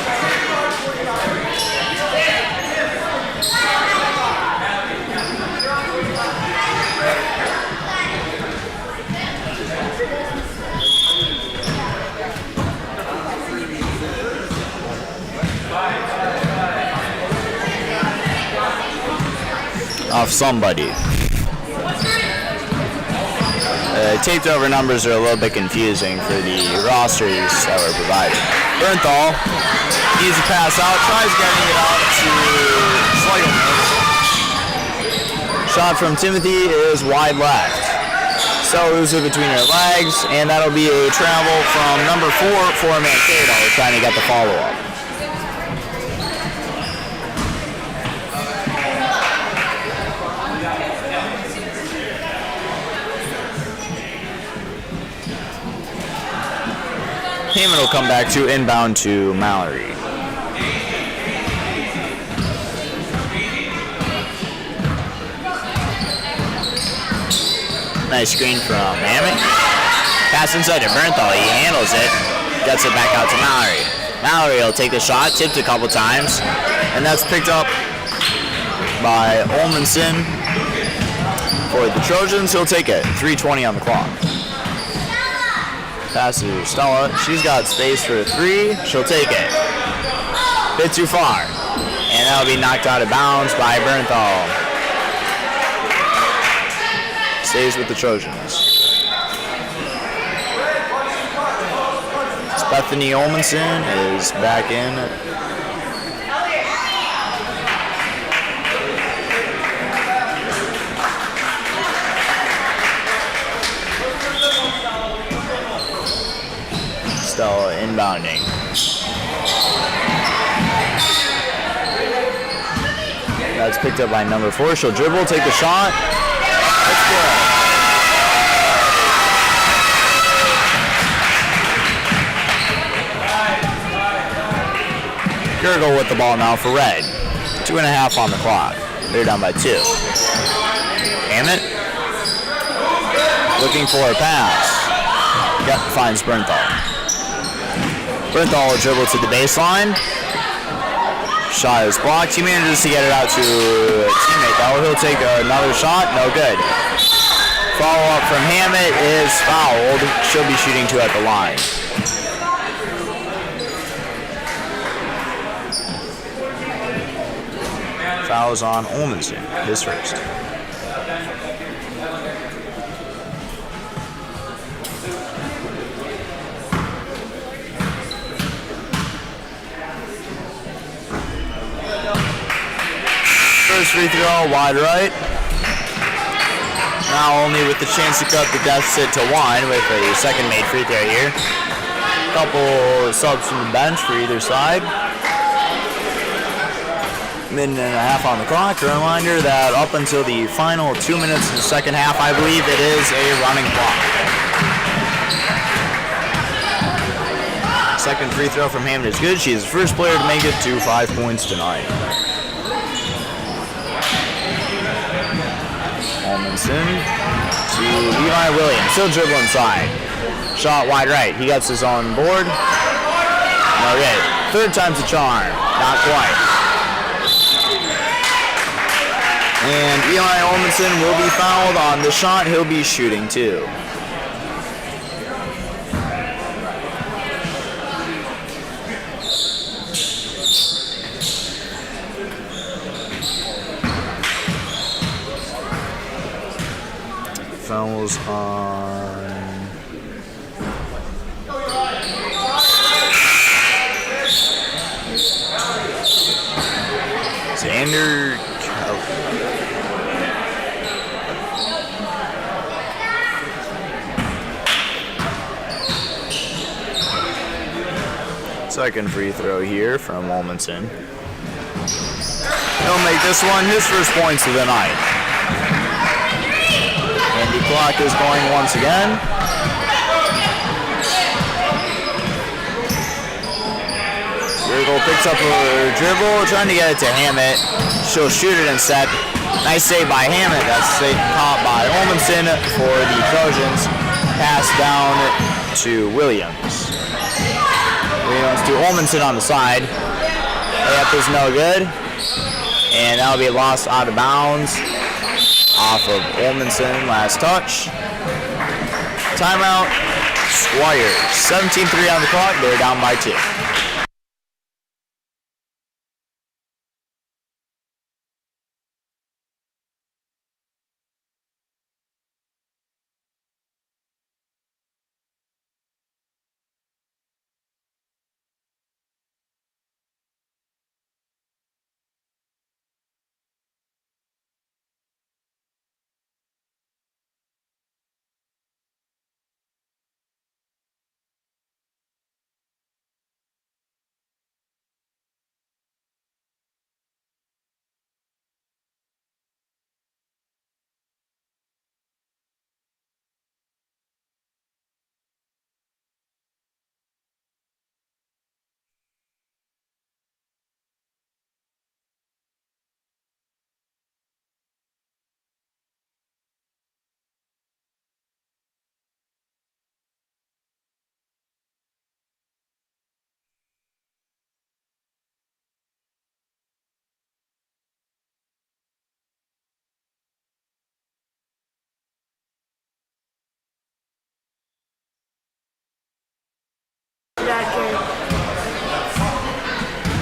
Off somebody. Taped over numbers are a little bit confusing for the rosters that were provided. Bernthal, easy pass out, tries getting it out to Sligelman. Shot from Timothy is wide left. So lose it between her legs, and that'll be a travel from number 4 for Mankato, trying to get the follow-up. Heyman will come back to inbound to Mallory. Nice screen from Hammett. Pass inside to Bernthal. He handles it. Gets it back out to Mallory. Mallory will take the shot. Tipped a couple times. And that's picked up by Olmanson. For the Trojans, he'll take it. 3:20 on the clock. Pass to Stella. She's got space for a 3. She'll take it. Bit too far. And that'll be knocked out of bounds by Bernthal. Stays with the Trojans. Bethany Olmanson is back in. Stella inbounding. That's picked up by number 4. She'll dribble, take the shot. That's good. Gergel with the ball now for Red. 2.5 on the clock. They're down by 2. Hammett. Looking for a pass. Finds Bernthal. Bernthal will dribble to the baseline. Shot is blocked. He manages to get it out to a teammate though. He'll take another shot. No good. Follow up from Hammett is fouled. She'll be shooting 2 at the line. Fouls on Olmanson. His first. First free throw, wide right. Now only with the chance to cut the deficit to 1 with a second made free throw here. Couple subs from the bench for either side. Minute and a half on the clock. A reminder that up until the final 2 minutes in the second half, I believe it is a running clock. Second free throw from Hammond is good. She is the first player to make it to 5 points tonight. Almonson to Eli Williams. Still dribble inside. Shot wide right. He gets his own board. Okay, third time's a charm. Not quite. And Eli Almonson will be fouled on the shot. He'll be shooting too. Fouls on Xander Second free throw here from Almonson. He'll make this one his first points of the night. And the clock is going once again. Griggle picks up a dribble, trying to get it to Hammett. She'll shoot it instead. Nice save by Hammett. That's caught by Olmanson for the Trojans. Pass down to Williams. Williams to Olmanson on the side. Layup is no good. And that'll be lost out of bounds. Off of Olmanson, last touch. Timeout, Squires. 17-3 on the clock, they're down by 2.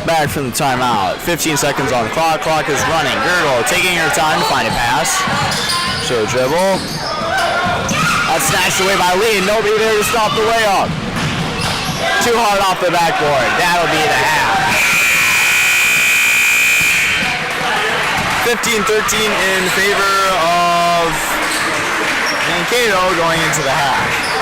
Back from the timeout. 15 seconds on the clock. Clock is running. Girdle taking her time to find a pass. She'll dribble. That's snatched away by Lee. Nobody there to stop the layup. Too hard off the backboard. That'll be the half. 15-13 in favor of Mankato going into the half.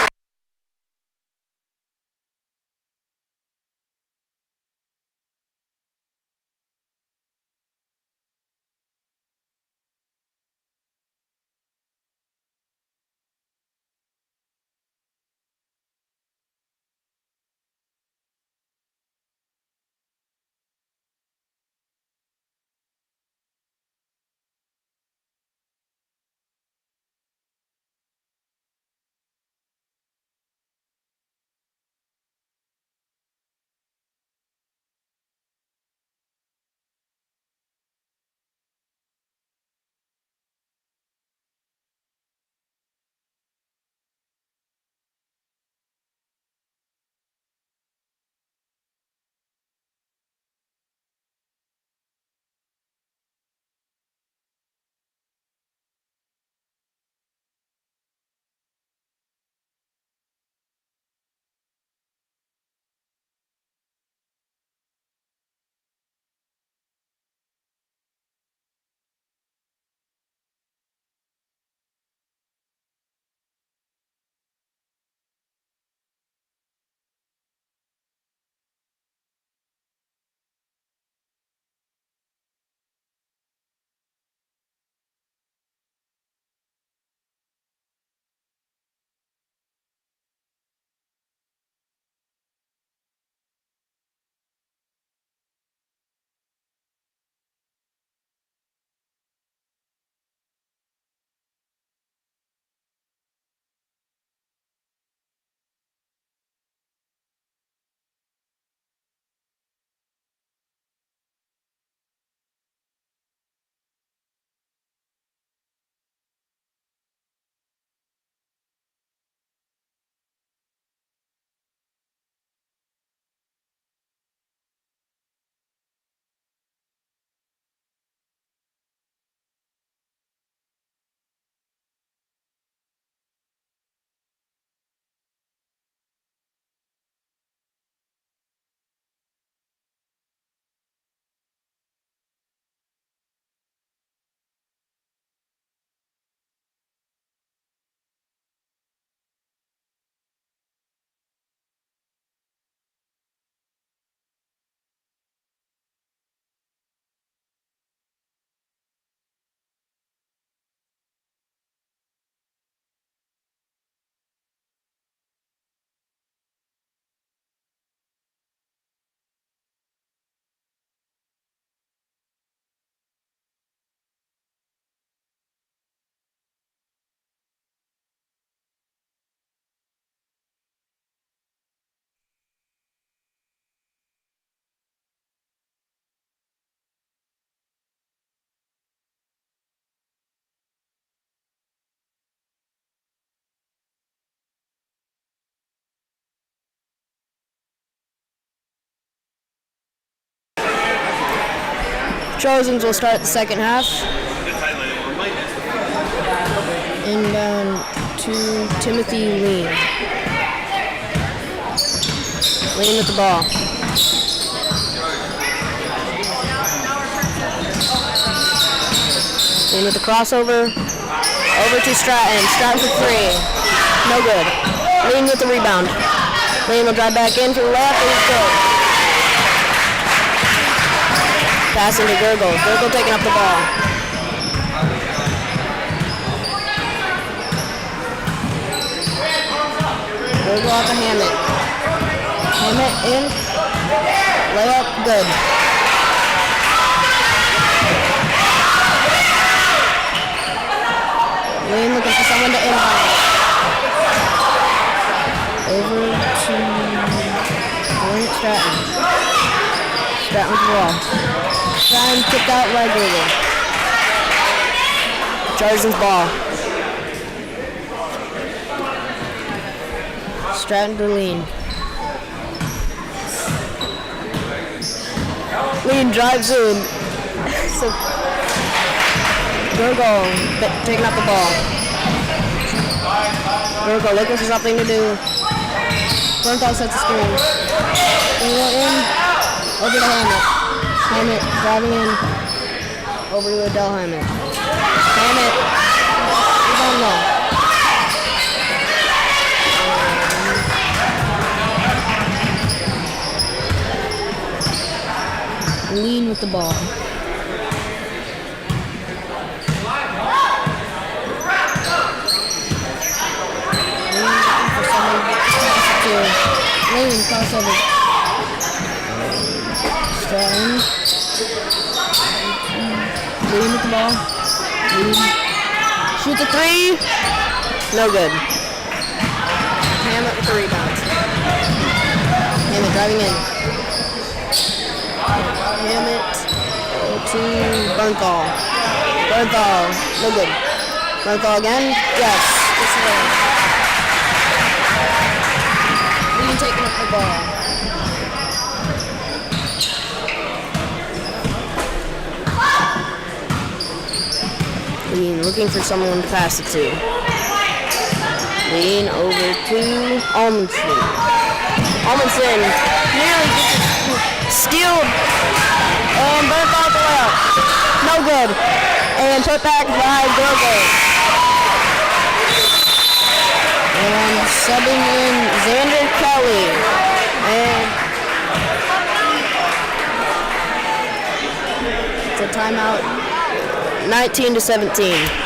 Trojans will start the second half. Inbound to Timothy Lean. Lean with the ball. Lean with the crossover. Over to Stratton. Stratton for three. No good. Lean with the rebound. Lean will drive back in to the left and he's good. Passing to Gurgle. Gurgle taking up the ball. Gurgle out to Hammett. Hammett in. Layup, good. Lean looking for someone to inbound. Over to Stratton. Stratton with the ball. Stratton kicked out by Gurgle. Trojans ball. Stratton to Lean. Lean drives in. So Gurgle taking up the ball. Gurgle looking for something to do. Bernthal sets the screen. Gurgle in. Over to Hammett. Hammett driving in. Over to Adele Hammett. Hammett. Rebound low. Lean with the ball. Lean crossover. Stratton. Lean with the ball. Lean. Shoot the three. No good. Hammett with the rebound. Hammett driving in. Hammett to Bernthal. Bernthal. No good. Bernthal again. Yes. This is it. Lean taking up the ball. Lean looking for someone to pass it to. Lean over to Almondson. Almondson nearly gets it stealed. And Bernthal the layup. No good. And put back by Gurgle. And subbing in Xander Kelly. And it's a timeout. 19-17.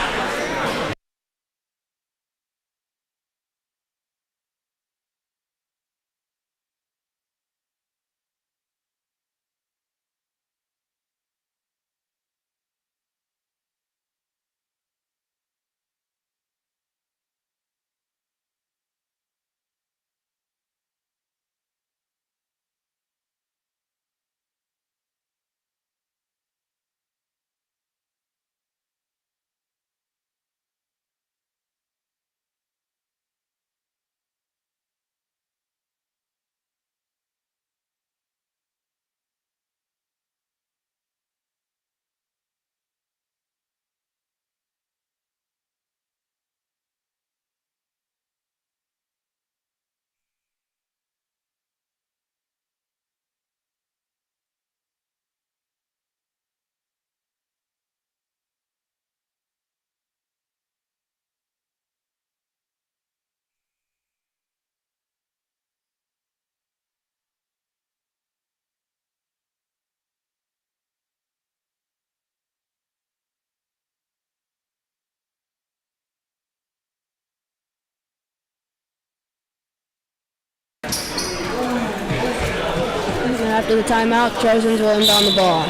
After the timeout, Trojans will inbound the ball.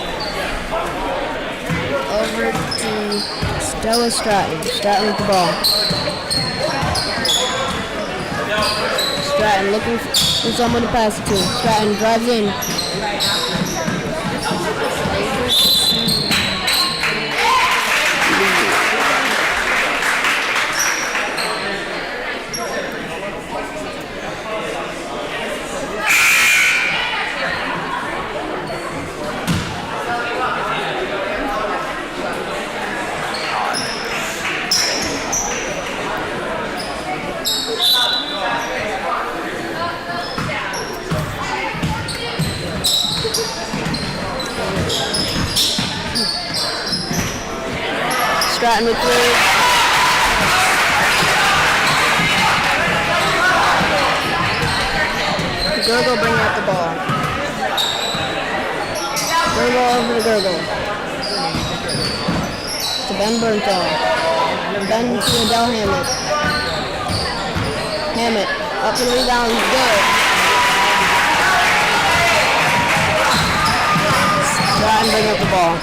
Over to Stella Stratton. Stratton with the ball. Stratton looking for someone to pass it to. Stratton drives in. Stratton with 3. Gurgle bringing up the ball. Gurgle over to Gurgle. To Ben Bernthal. Ben to Adele Hammett. Hammett up for the rebound. Good. Stratton bring up the ball.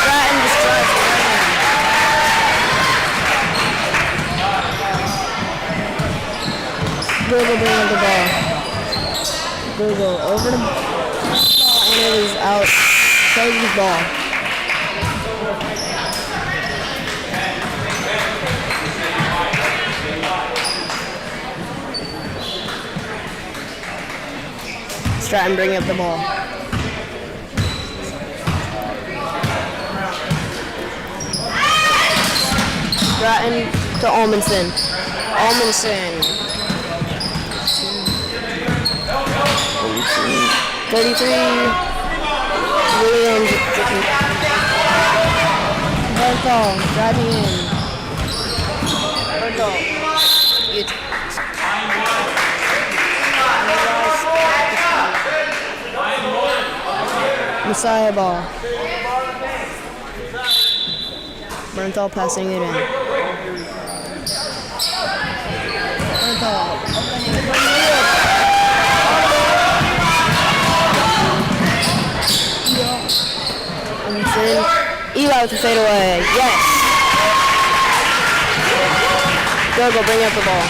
Stratton just tries to run in. Gurgle bring up the ball. Gurgle over the ball and it is out. Closes the ball. Stratton bring up the ball. Stratton to Almanson. Almanson. 33. Williams. Bernthal driving in. Bernthal. Messiah ball. Bernthal passing it in. Bernthal. Eli with the fadeaway. Yes. Gurgle bring up the ball.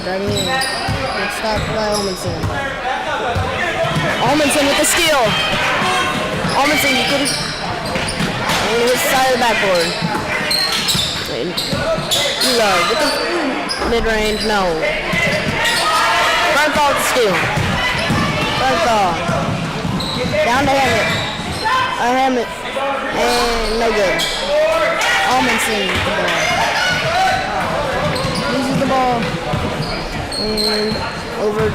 Driving in. Good stop by Almanson. Almanson with the steal. Almanson, you could have his side of the backboard. Eli with the mid-range, no. Bernthal with the steal. Bernthal. Down to Hammett. Hammett. And no good. Almanson with the ball. Loses the ball. And over to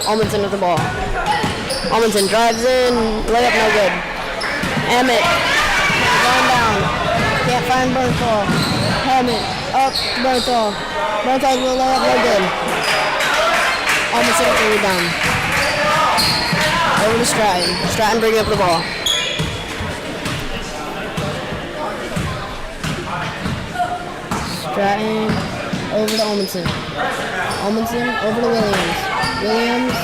Almanson with the ball. Almanson drives in, layup no good. Hammett going down. Can't find Bernthal. Hammett up to Bernthal. Bernthal will layup no good. Almanson with the rebound. Over to Stratton. Stratton bringing up the ball. Stratton over to Almanson. Almanson over to Williams. Williams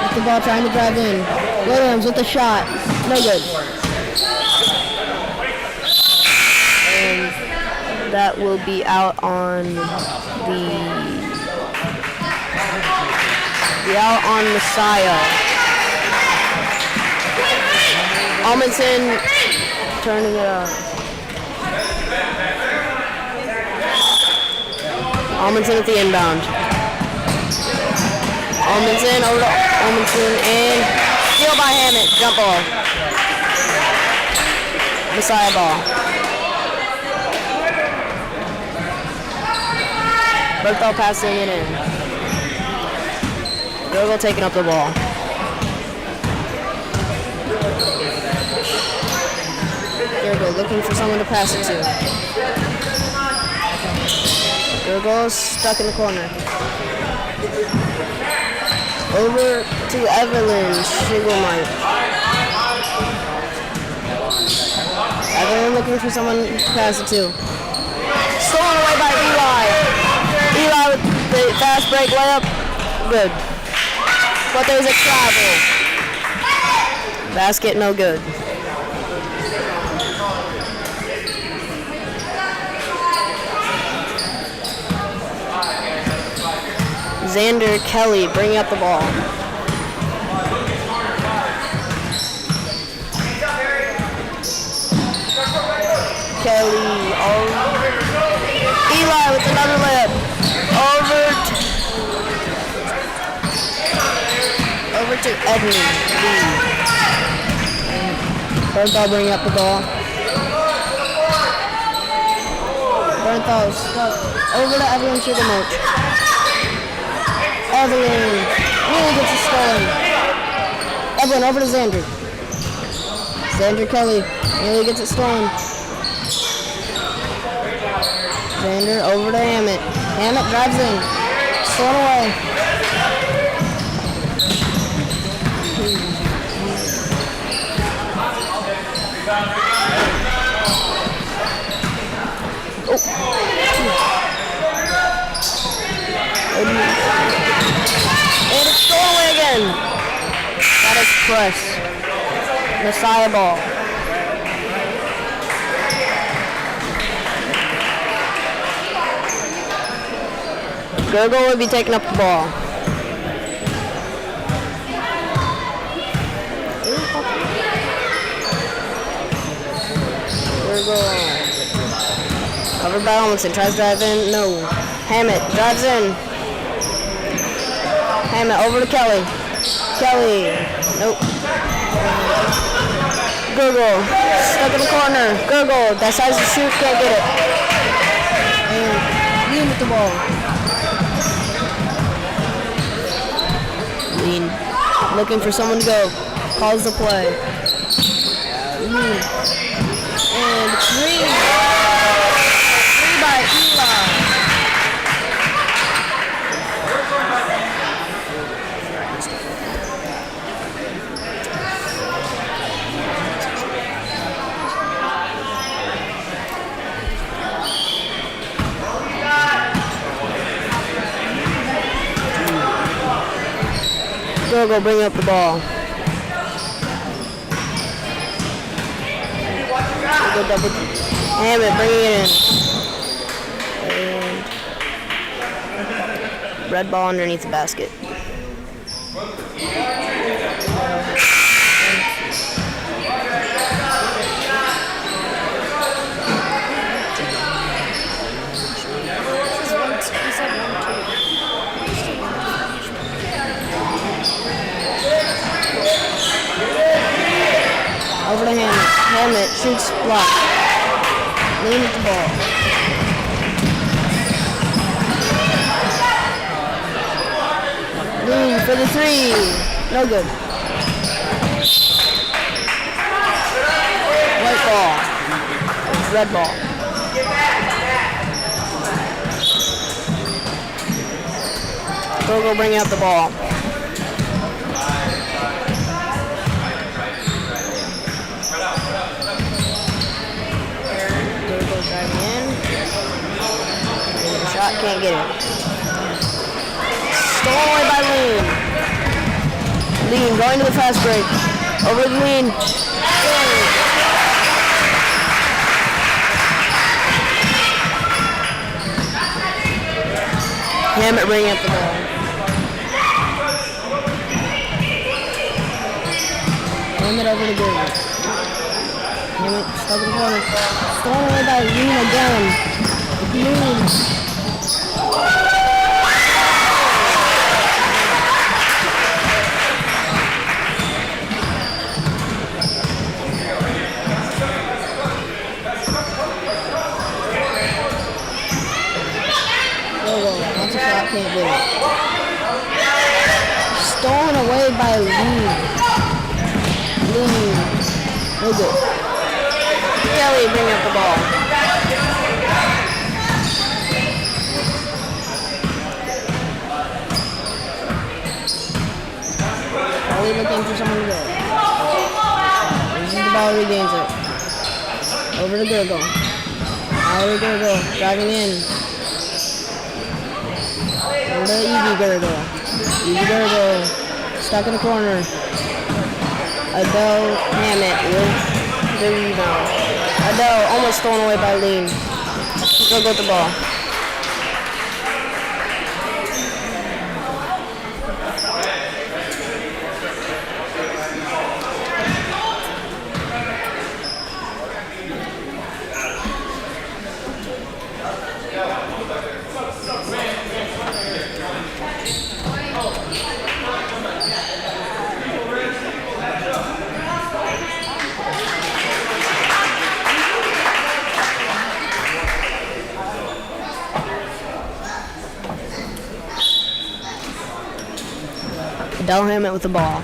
with the ball trying to drive in. Williams with the shot. No good. And that will be out on Messiah. Almanson turning it up. Almanson at the inbound. Almanson over to Almanson and steal by Hammett. Jump ball. Messiah ball. Bernthal passing it in. Gurgle taking up the ball. Gurgle looking for someone to pass it to. Gurgle's stuck in the corner. Over to Evelyn Shigelmite. Evelyn looking for someone to pass it to. Stolen away by Eli. Eli with the fast break layup. Good. But there's a travel. Basket no good. Xander Kelly bringing up the ball. Kelly Eli with another layup. Over to Edmund Lee. Bernthal bringing up the ball. Bernthal stuck over to Evelyn Sugarmoch. Evelyn really gets it stolen. Evelyn over to Xander. Xander Kelly really gets it stolen. Xander over to Hammett. Hammett drives in. Stolen away. And it's stolen away again. That is press. Messiah ball. Gurgle will be taking up the ball. Gurgle. Covered by Olmsted. Tries to drive in. No. Hammett drives in. Hammett over to Kelly. Kelly. Nope. Gurgle. Stuck in the corner. Gurgle. That size to shoot. Can't get it. And Lean with the ball. Lean. Looking for someone to go. Calls the play. Lean. And three. Three by Eli. Go bring up the ball. Go double. Hammett bringing it in. And red ball underneath the basket. Over to Hammett. Hammett shoots block. Lean with the ball. Lean for the three. No good. White ball. Red ball. Go bring out the ball. Can't get it. Stolen away by Lean. Lean going to the fast break. Over to Lean. Hammett bringing up the ball. Hammett over to Gilbert. Hammett stuck in the corner. Stolen away by Lean again. Lean. Can't get it. Stolen away by Lean. Lean. No good. Kelly bring up the ball. Kelly looking for someone to go. This is the ball, regains it. Over to Gurgle. Out to Gurgle. Driving in. Over to Evie Gurgle. Evie Gurgle stuck in the corner. Adele Hammett with the rebound. Adele almost stolen away by Lean. Gurgle with the ball. Del Hammett with the ball.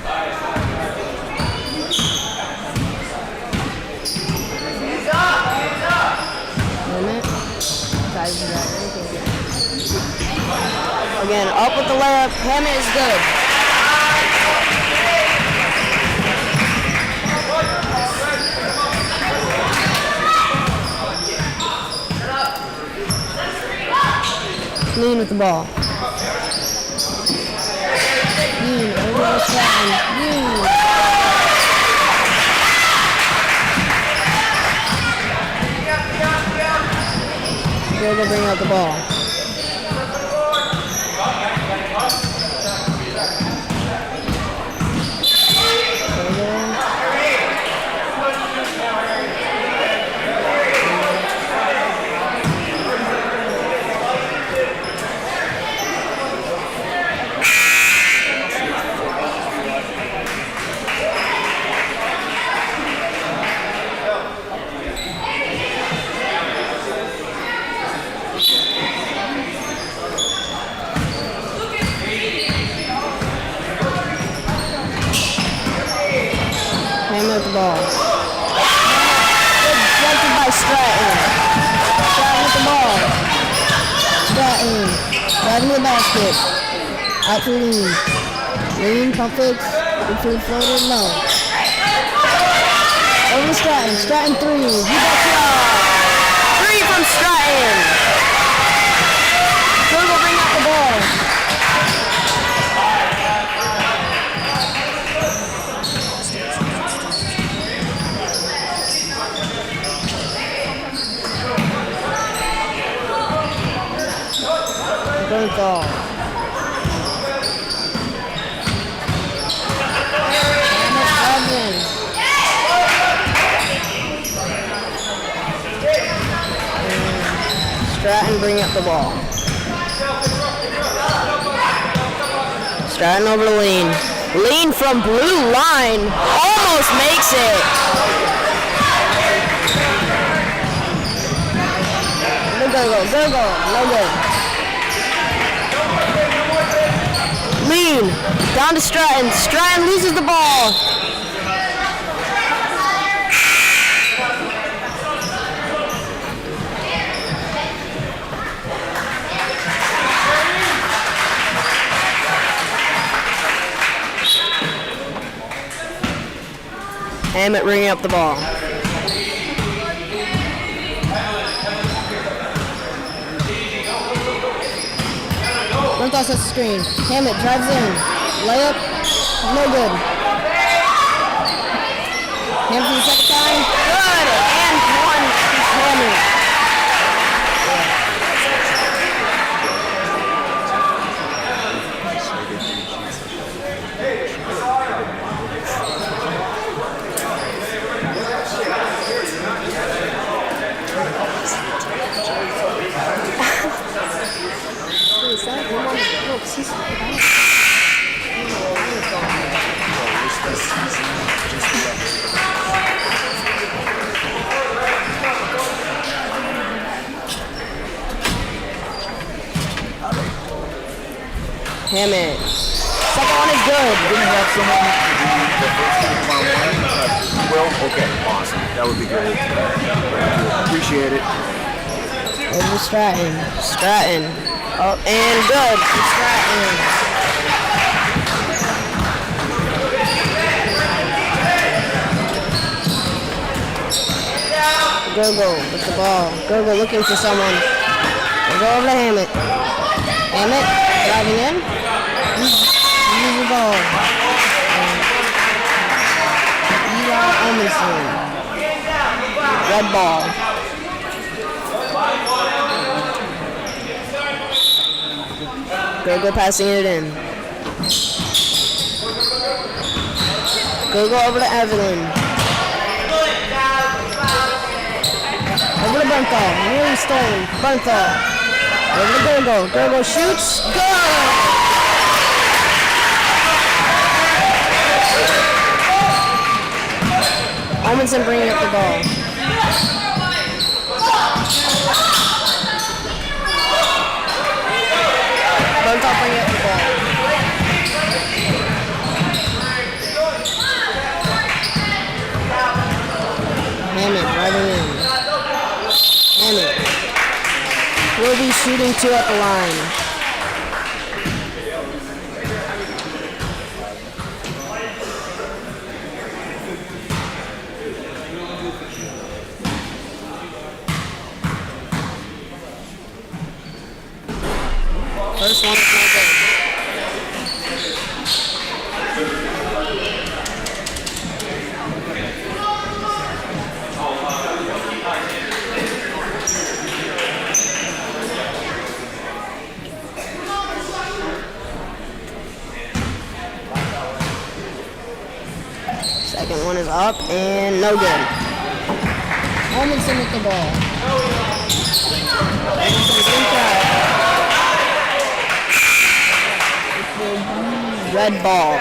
Hammett. Again, up with the layup. Hammett is good. Lean with the ball. Lean over the Stratton. Lean. Go bring out the ball. With the ball. Good deflected by Stratton. Stratton with the ball. Stratton. Driving the basket. Out to Lean. Lean, pump fakes. Into the floater, no. Over to Stratton. Stratton 3. You betcha. 3 from Stratton. Good will bring out the ball. Bernthal. Stratton bring up the ball. Stratton over to Lean. Lean from blue line. Almost makes it. Go. No good. Lean, down to Stratton. Stratton loses the ball. Hammett bringing up the ball. Bernthal sets the screen. Hammett drives in. Layup. No good. Hammett for the second time. Good. And one. Hammett. Hammett. Second one is good. Didn't have someone the first time tomorrow morning? Well, okay, awesome. That would be great. Appreciate it. Over to Stratton. Stratton. Oh, and good for Stratton. Go with the ball. Go looking for someone. Go over to Hammett. Hammett driving in. Use the ball. Eli Emerson. Red ball. Go passing it in. Go over to Evelyn. Over to Bernthal. Nearly stolen. Bernthal. Over to Gergo. Gergo shoots. Good! Amundsen bringing up the ball. Bernthal bringing up the ball. shooting 2 at the line. First one is no good. Second one is up and no good. Almonson with the ball. Almonson's inside. Red ball.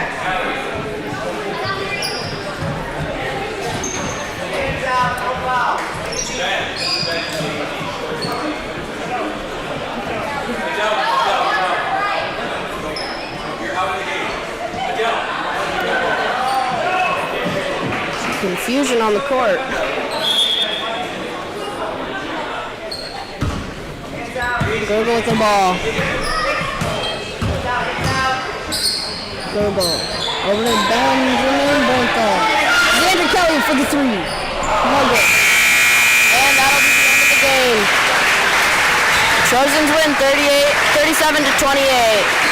Confusion on the court. Gurgle with the ball. Gurgle. Over to Benjamin Bronco. Xander Kelly for the 3. No good. And that'll be the end of the game. Trojans win 37-28.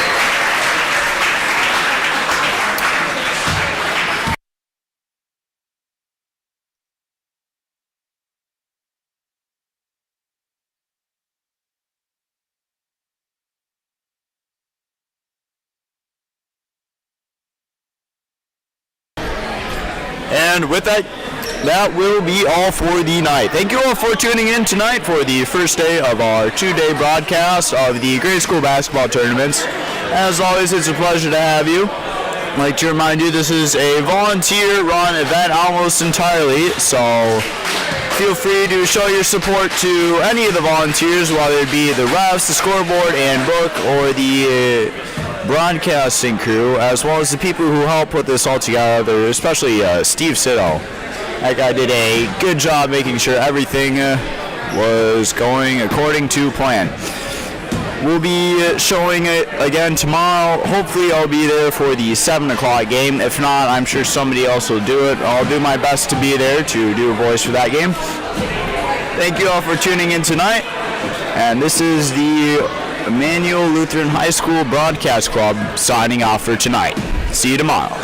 And with that, that will be all for the night. Thank you all for tuning in tonight for the first day of our 2-day broadcast of the Gradeschool basketball tournaments. As always, it's a pleasure to have you. I'd like to remind you this is a volunteer-run event almost entirely, so feel free to show your support to any of the volunteers, whether it be the refs, the scoreboard and book, or the broadcasting crew, as well as the people who help put this all together, especially Steve Sitto. That guy did a good job making sure everything was going according to plan. We'll be showing it again tomorrow. Hopefully I'll be there for the 7 o'clock game. If not, I'm sure somebody else will do it. I'll do my best to be there to do a voice for that game. Thank you all for tuning in tonight. And this is the Emmanuel Lutheran High School Broadcast Club signing off for tonight. See you tomorrow.